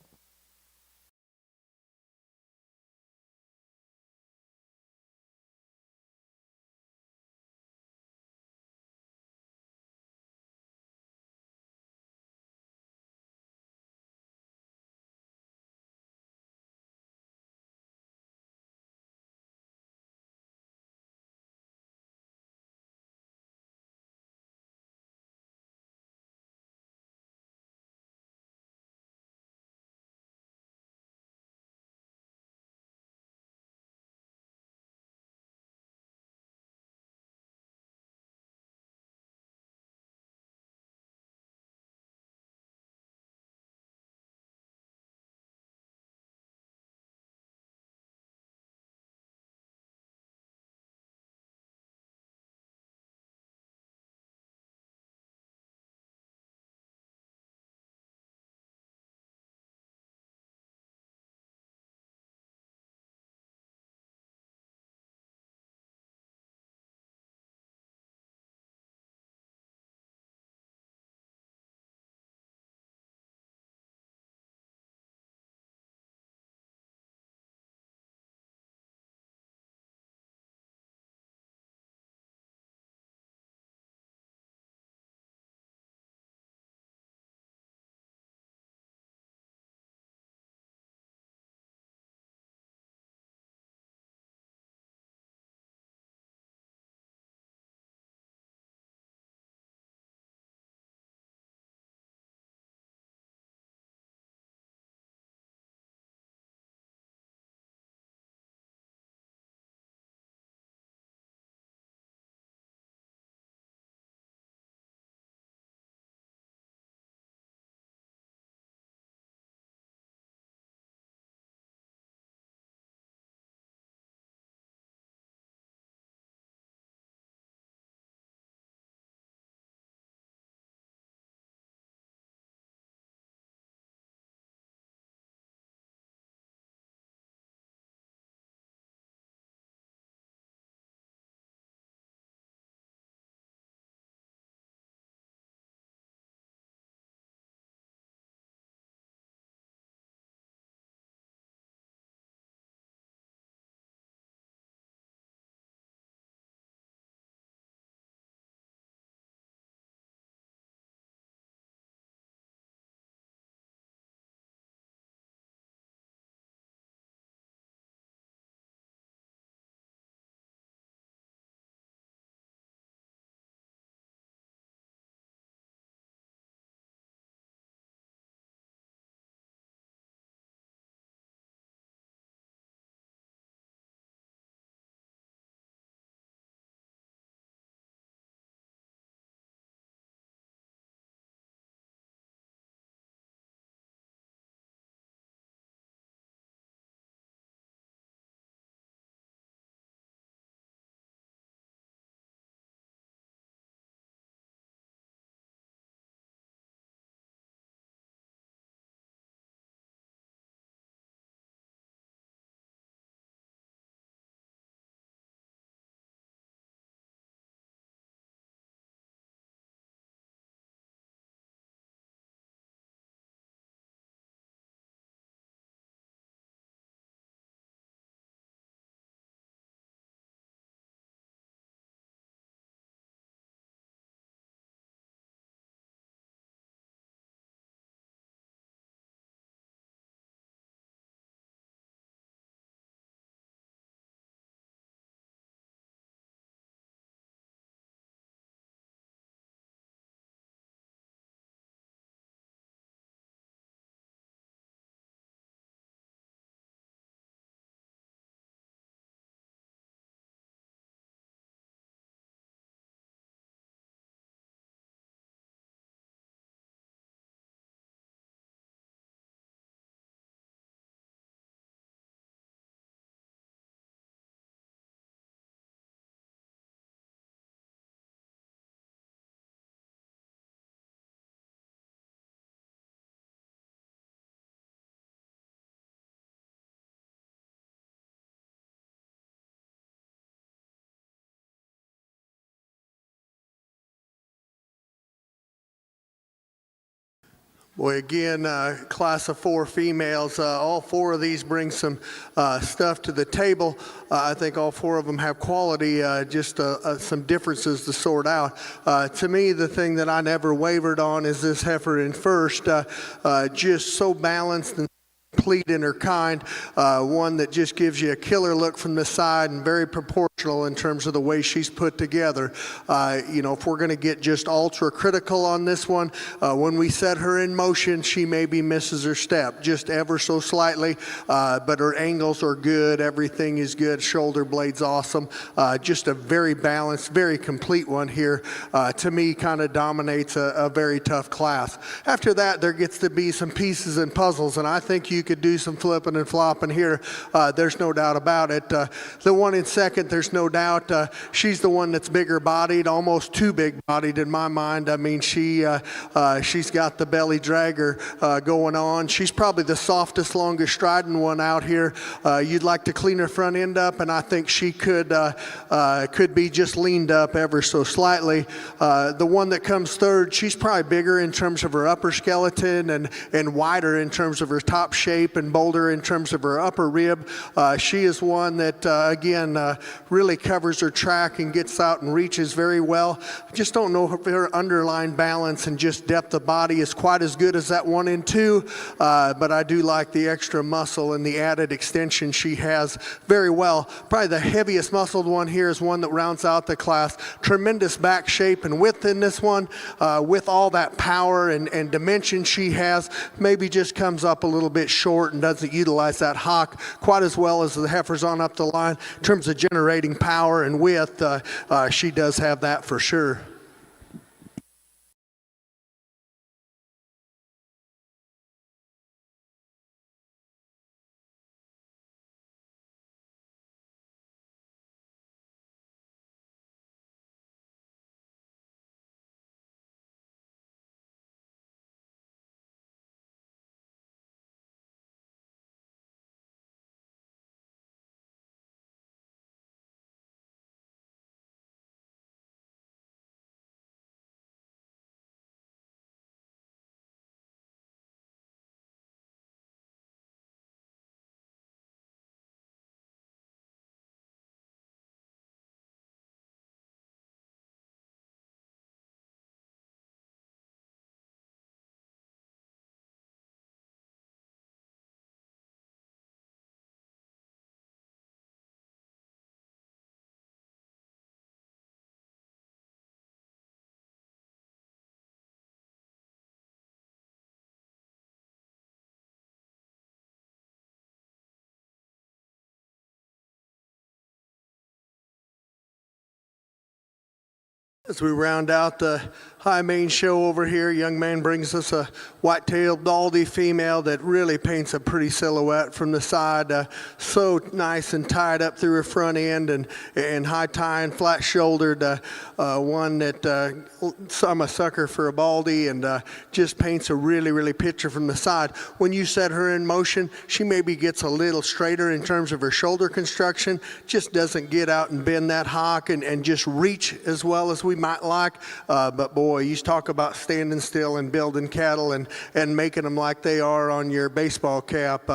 Boy, again, class of 4 females. All 4 of these bring some stuff to the table. I think all 4 of them have quality, just some differences to sort out. To me, the thing that I never wavered on is this heifer in first. Just so balanced and complete in her kind, one that just gives you a killer look from the side and very proportional in terms of the way she's put together. You know, if we're going to get just ultra critical on this one, when we set her in motion, she maybe misses her step just ever so slightly, but her angles are good, everything is good, shoulder blades awesome, just a very balanced, very complete one here. To me, kind of dominates a very tough class. After that, there gets to be some pieces and puzzles, and I think you could do some flipping and flopping here. There's no doubt about it. The one in second, there's no doubt. She's the one that's bigger bodied, almost too big bodied in my mind. I mean, she's got the belly dragger going on. She's probably the softest, longest striding one out here. You'd like to clean her front end up, and I think she could be just leaned up ever so slightly. The one that comes third, she's probably bigger in terms of her upper skeleton and wider in terms of her top shape and bolder in terms of her upper rib. She is one that, again, really covers her track and gets out and reaches very well. I just don't know if her underlying balance and just depth of body is quite as good as that one in 2, but I do like the extra muscle and the added extension she has very well. Probably the heaviest muscled one here is one that rounds out the class. Tremendous back shape and width in this one, with all that power and dimension she has, maybe just comes up a little bit short and doesn't utilize that hock quite as well as the heifers on up the line. In terms of generating power and width, she does have that for sure. As we round out the high main show over here, young man brings us a white-tailed Baldy female that really paints a pretty silhouette from the side. So nice and tied up through her front end and high tie and flat shouldered. One that I'm a sucker for a Baldy and just paints a really picture from the side. When you set her in motion, she maybe gets a little straighter in terms of her shoulder construction, just doesn't get out and bend that hock and just reach as well as we might like, but boy, you talk about standing still and building cattle and making them like they are on your baseball cap.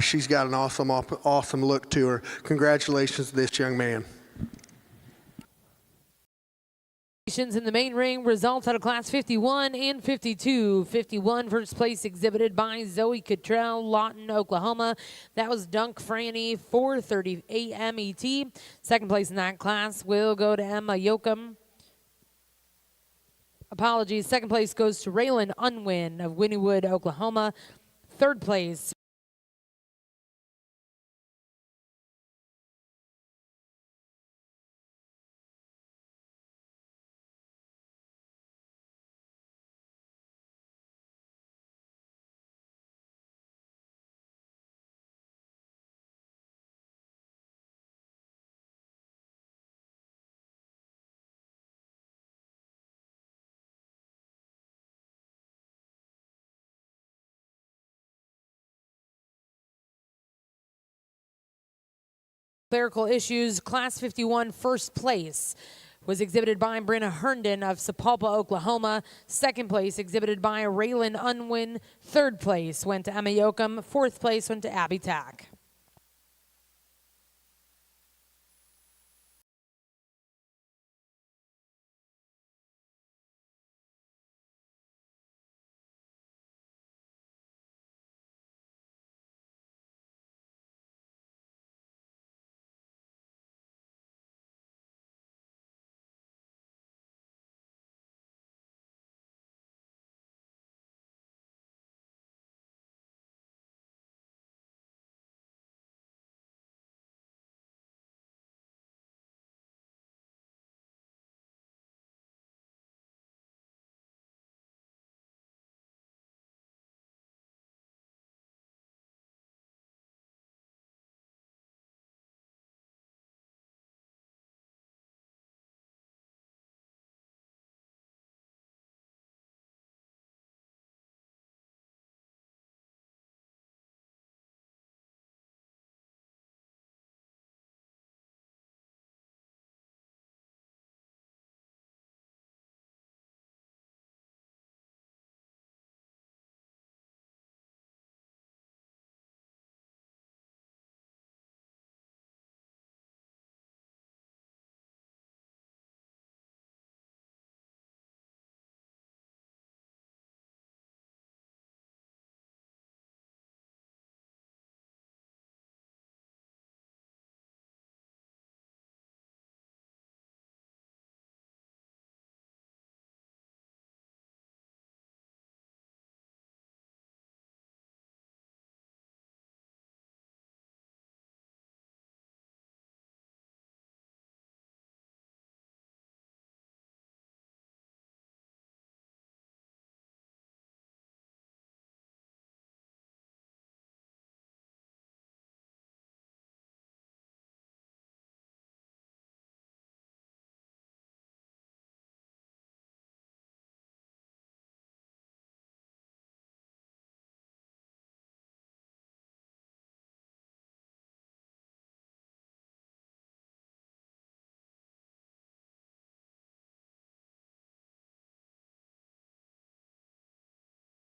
She's got an awesome look to her. Congratulations to this young man. In the main ring, results out of class 51 and 52. 51 first place exhibited by Zoe Cottrell, Lawton, Oklahoma. That was Dunk Franny, 438 MET. Second place in that class will go to Emma Yoakum. Apologies. Second place goes to Raylan Unwin of Wynnewood, Oklahoma. Third place clerical issues, class 51 first place was exhibited by Brenna Herndon of Sapulpa, Oklahoma. Second place exhibited by Raylan Unwin. Third place went to Emma Yoakum. Fourth place went to Abby Tack.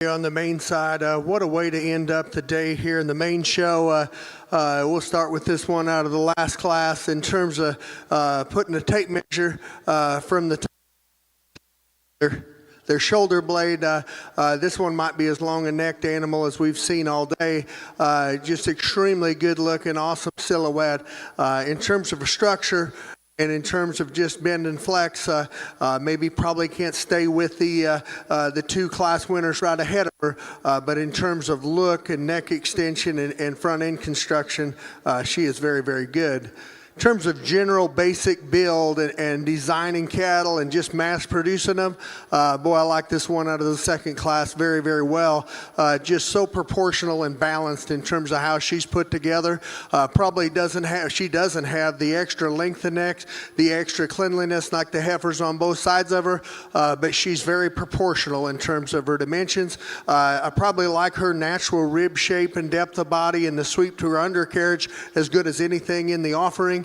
On the main side, what a way to end up the day here in the main show. We'll start with this one out of the last class in terms of putting a tape measure from the their shoulder blade. This one might be as long a necked animal as we've seen all day. Just extremely good looking, awesome silhouette. In terms of a structure, and in terms of just bend and flex, maybe probably can't stay with the two class winners right ahead of her. But in terms of look and neck extension and front end construction, she is very, very good. In terms of general basic build and designing cattle and just mass producing them, boy, I like this one out of the second class very, very well. Just so proportional and balanced in terms of how she's put together. Probably doesn't have the extra length of neck, the extra cleanliness like the heifers on both sides of her, but she's very proportional in terms of her dimensions. I probably like her natural rib shape and depth of body and the sweep to her undercarriage as good as anything in the offering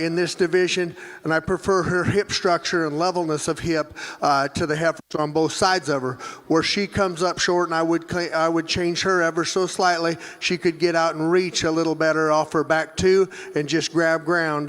in this division, and I prefer her hip structure and levelness of hip to the heifers on both sides of her. Where she comes up short, and I would change her ever so slightly. She could get out and reach a little better off her back two and just grab ground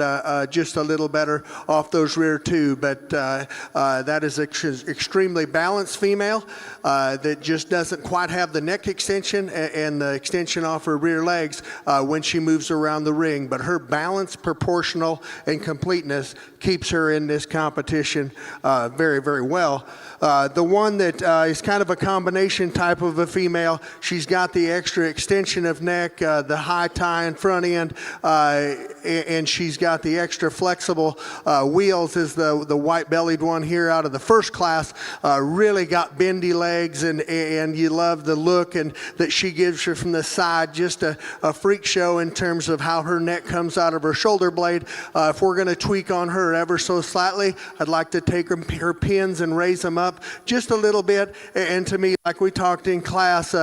just a little better off those rear two. But that is extremely balanced female that just doesn't quite have the neck extension and the extension off her rear legs when she moves around the ring. But her balance, proportional, and completeness keeps her in this competition very, very well. The one that is kind of a combination type of a female, she's got the extra extension of neck, the high tie and front end, and she's got the extra flexible wheels is the white-bellied one here out of the first class. Really got bendy legs, and you love the look and that she gives her from the side. Just a freak show in terms of how her neck comes out of her shoulder shoulder blade. If we're going to tweak on her ever so slightly, I'd like to take her pins and raise them up just a little bit. And to me, like we talked in class,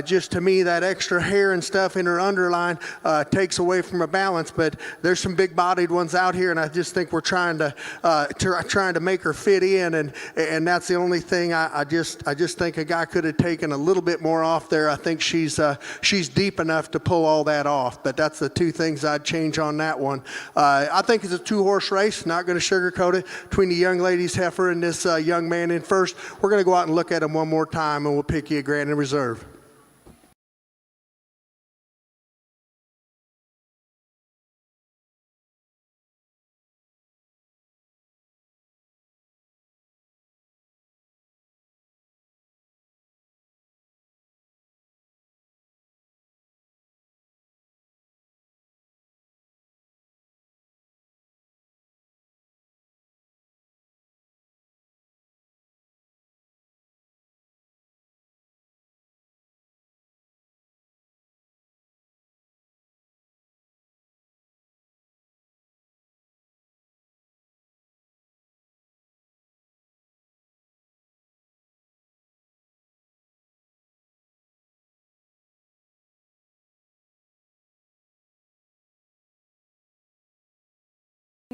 just to me, that extra hair and stuff in her underline takes away from her balance. But there's some big-bodied ones out here, and I just think we're trying to make her fit in, and that's the only thing. I just think a guy could have taken a little bit more off there. I think she's deep enough to pull all that off. But that's the two things I'd change on that one. I think it's a two-horse race. Not going to sugarcoat it, between the young lady's heifer and this young man in first. We're going to go out and look at them one more time, and we'll pick you a grand in reserve.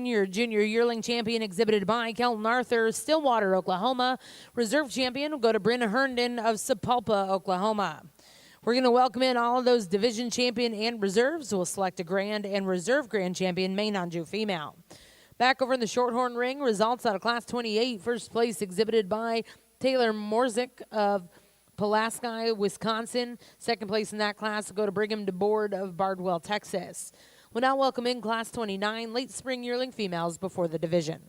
Junior yearling champion exhibited by Kelton Arthur, Stillwater, Oklahoma. Reserve champion will go to Bryn Herndon of Sapulpa, Oklahoma. We're going to welcome in all of those division champion and reserves. We'll select a grand and reserve grand champion, main Anjou female. Back over in the Shorthorn ring, results out of Class 28. First place exhibited by Taylor Morzik of Pulaski, Wisconsin. Second place in that class will go to Brigham DeBoard of Bardwell, Texas. We'll now welcome in Class 29 late spring yearling females before the division.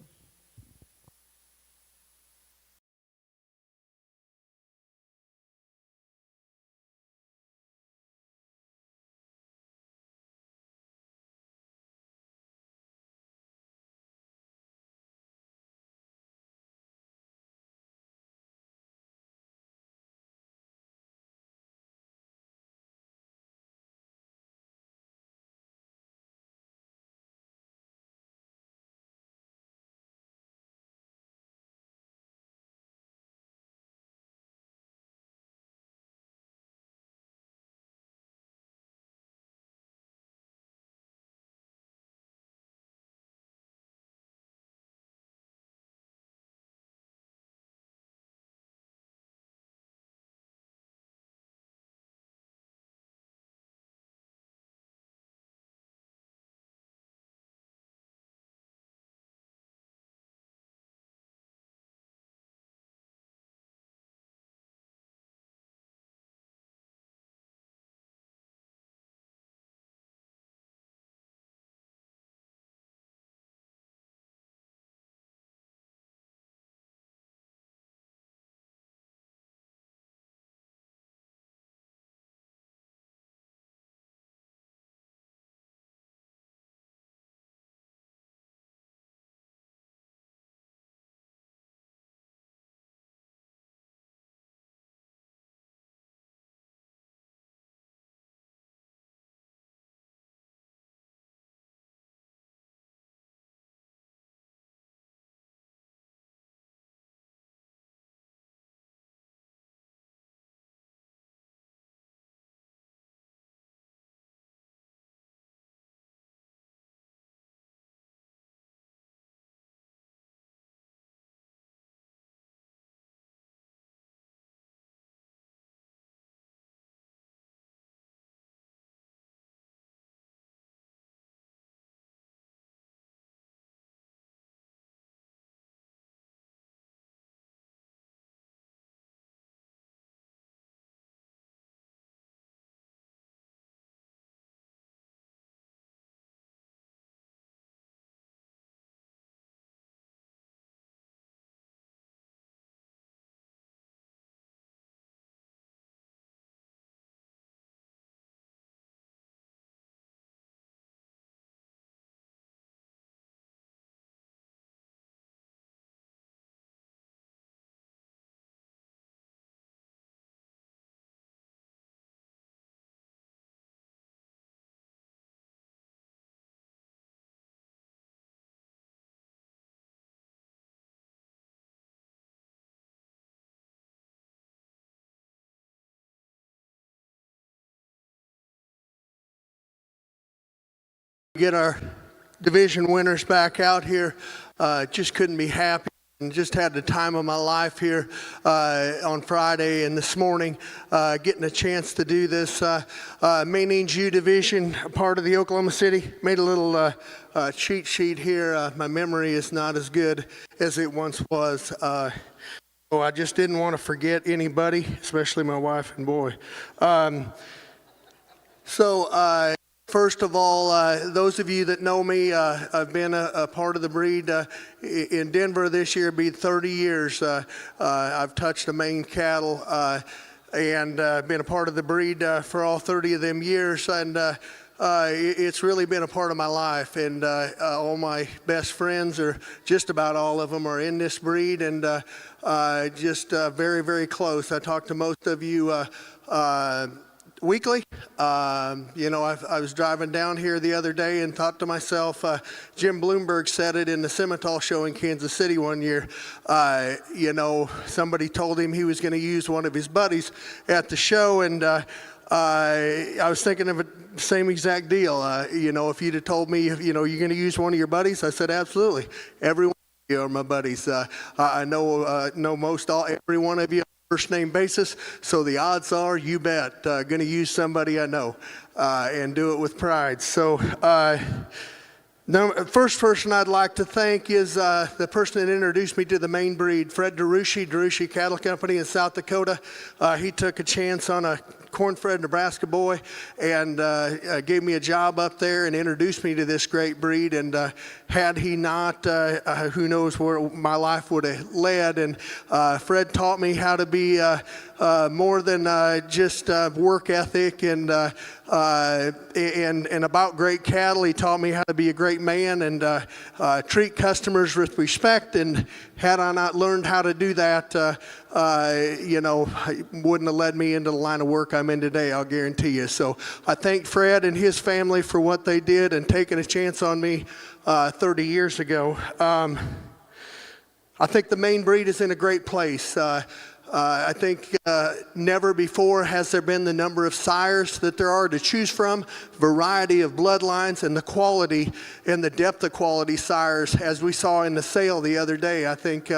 get our division winners back out here. Just couldn't be happy. And just had the time of my life here on Friday and this morning, getting a chance to do this. Maine's U Division, part of the Oklahoma City. Made a little cheat sheet here. My memory is not as good as it once was. So I just didn't want to forget anybody, especially my wife and boy. First of all, those of you that know me, I've been a part of the breed in Denver this year. It'll be 30 years. I've touched the Maine cattle and been a part of the breed for all 30 of them years. And it's really been a part of my life. And all my best friends, or just about all of them, are in this breed, and just very, very close. I talk to most of you weekly. I was driving down here the other day and thought to myself, Jim Bloomberg said it in the Simmental show in Kansas City one year. Somebody told him he was going to use one of his buddies at the show, and I was thinking of the same exact deal. If you'd have told me, you're going to use one of your buddies, I said, absolutely. Every one of you are my buddies. I know every one of you first name basis, so the odds are, you bet, going to use somebody I know and do it with pride. So first person I'd like to thank is the person that introduced me to the Maine breed, Fred DeRushi Cattle Company in South Dakota. He took a chance on a corn-fed Nebraska boy and gave me a job up there and introduced me to this great breed. And had he not, who knows where my life would have led. And Fred taught me how to be more than just work ethic and about great cattle. He taught me how to be a great man and treat customers with respect. And had I not learned how to do that, wouldn't have led me into the line of work I'm in today, I'll guarantee you. So I thank Fred and his family for what they did and taking a chance on me 30 years ago. I think the Maine breed is in a great place. I think never before has there been the number of sires that there are to choose from, variety of bloodlines, and the quality and the depth of quality sires, as we saw in the sale the other day. I think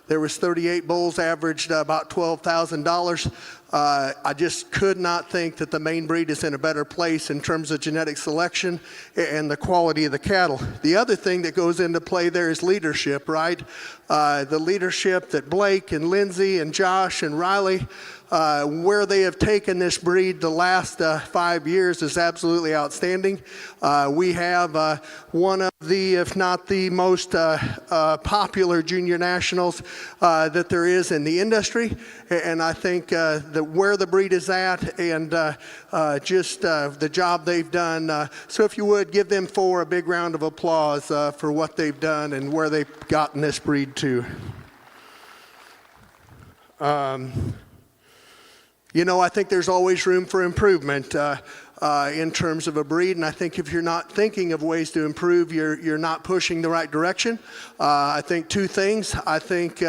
there was 38 bulls, averaged about $12,000. I just could not think that the Maine breed is in a better place in terms of genetic selection and the quality of the cattle. The other thing that goes into play there is leadership, right? The leadership that Blake and Lindsay and Josh and Riley, where they have taken this breed the last 5 years is absolutely outstanding. We have one of the, if not the most popular junior nationals that there is in the industry. And I think that where the breed is at and just the job they've done. So if you would, give them a big round of applause for what they've done and where they've gotten this breed to. I think there's always room for improvement in terms of a breed, and I think if you're not thinking of ways to improve, you're not pushing the right direction. I think two things. I think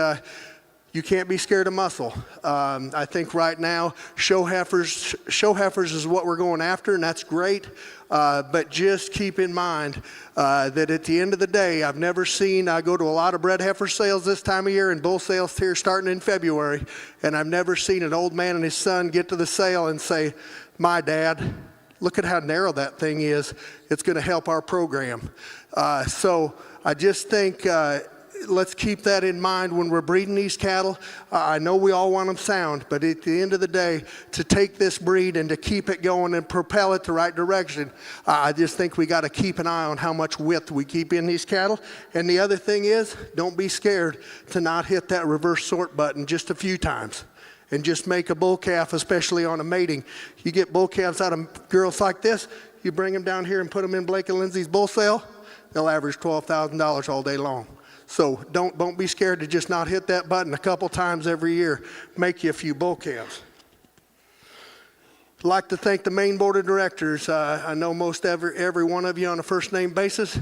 you can't be scared of muscle. I think right now show heifers is what we're going after, and that's great. But just keep in mind that at the end of the day, I've never seen, I go to a lot of bred heifer sales this time of year and bull sales here starting in February, and I've never seen an old man and his son get to the sale and say, my dad, look at how narrow that thing is. It's going to help our program. So I just think let's keep that in mind when we're breeding these cattle. I know we all want them sound, but at the end of the day, to take this breed and to keep it going and propel it the right direction, I just think we got to keep an eye on how much width we keep in these cattle. And the other thing is, don't be scared to not hit that reverse sort button just a few times. And just make a bull calf, especially on a mating. You get bull calves out of girls like this, you bring them down here and put them in Blake and Lindsay's bull sale, they'll average $12,000 all day long. So don't be scared to just not hit that button a couple times every year. Make you a few bull calves. I'd like to thank the Maine Board of Directors. I know most every one of you on a first name basis.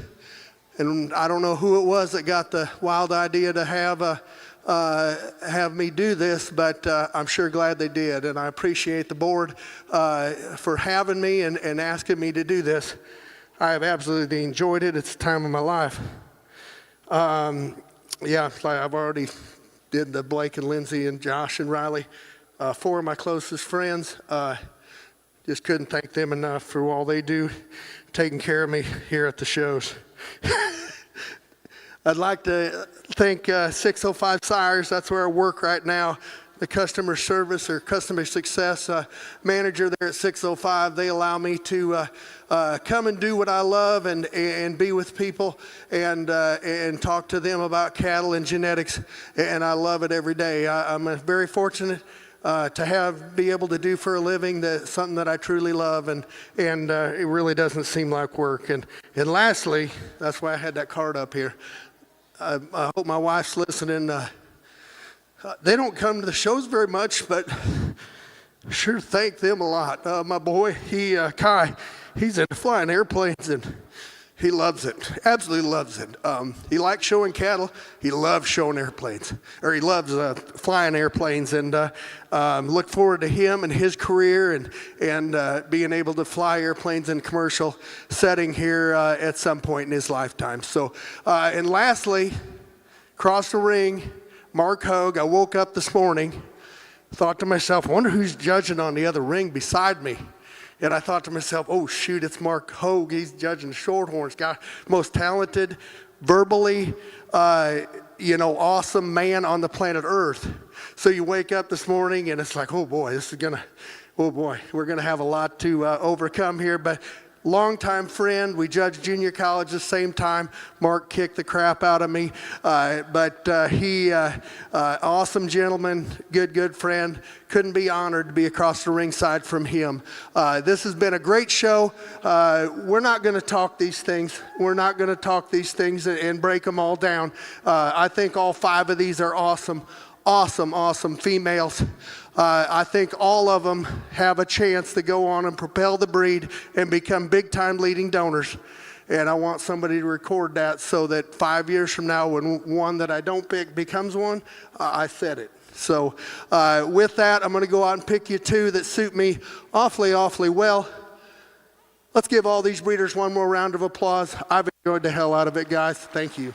And I don't know who it was that got the wild idea to have me do this, but I'm sure glad they did. And I appreciate the board for having me and asking me to do this. I have absolutely enjoyed it. It's the time of my life. Yeah, like I've already did the Blake and Lindsay and Josh and Riley, 4 of my closest friends. Just couldn't thank them enough for all they do, taking care of me here at the shows. I'd like to thank 605 Sires. That's where I work right now. The customer service or customer success manager there at 605. They allow me to come and do what I love and be with people and talk to them about cattle and genetics. And I love it every day. I'm very fortunate to be able to do for a living something that I truly love, and it really doesn't seem like work. And lastly, that's why I had that card up here. I hope my wife's listening. They don't come to the shows very much, but sure thank them a lot. My boy, Kai, he's into flying airplanes, and he loves it, absolutely loves it. He likes showing cattle. He loves showing airplanes, or he loves flying airplanes, and look forward to him and his career and being able to fly airplanes in commercial setting here at some point in his lifetime. So, and lastly, across the ring, Mark Hogue. I woke up this morning, thought to myself, I wonder who's judging on the other ring beside me. And I thought to myself, oh shoot, it's Mark Hogue. He's judging the Shorthorns guy, most talented, verbally, awesome man on the planet Earth. So you wake up this morning and it's like, oh boy, we're gonna have a lot to overcome here. But longtime friend, we judged junior college the same time. Mark kicked the crap out of me, but he, awesome gentleman, good friend. Couldn't be honored to be across the ringside from him. This has been a great show. We're not going to talk these things. We're not going to talk these things and break them all down. I think all 5 of these are awesome females. I think all of them have a chance to go on and propel the breed and become big-time leading donors. And I want somebody to record that so that 5 years from now, when one that I don't pick becomes one, I said it. So with that, I'm going to go out and pick you 2 that suit me awfully well. Let's give all these breeders one more round of applause. I've enjoyed the hell out of it, guys. Thank you.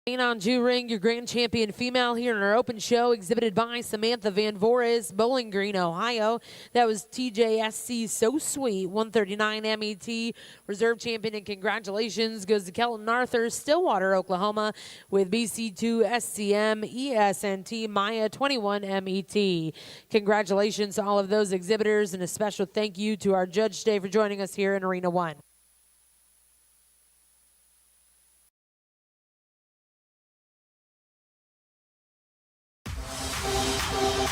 On Jew Ring, your grand champion female here in our open show, exhibited by Samantha Van Voorhis, Bowling Green, Ohio. That was TJSC So Sweet, 139 MET, reserve champion, and congratulations goes to Kelton Arthur, Stillwater, Oklahoma, with BC2 SCM ESNT Maya 21 MET. Congratulations to all of those exhibitors, and a special thank you to our judge today for joining us here in Arena 1.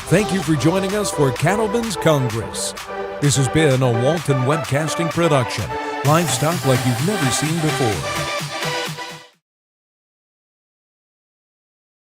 Thank you for joining us for Cattleman's Congress. This has been a Walton Webcasting production. Livestock like you've never seen before.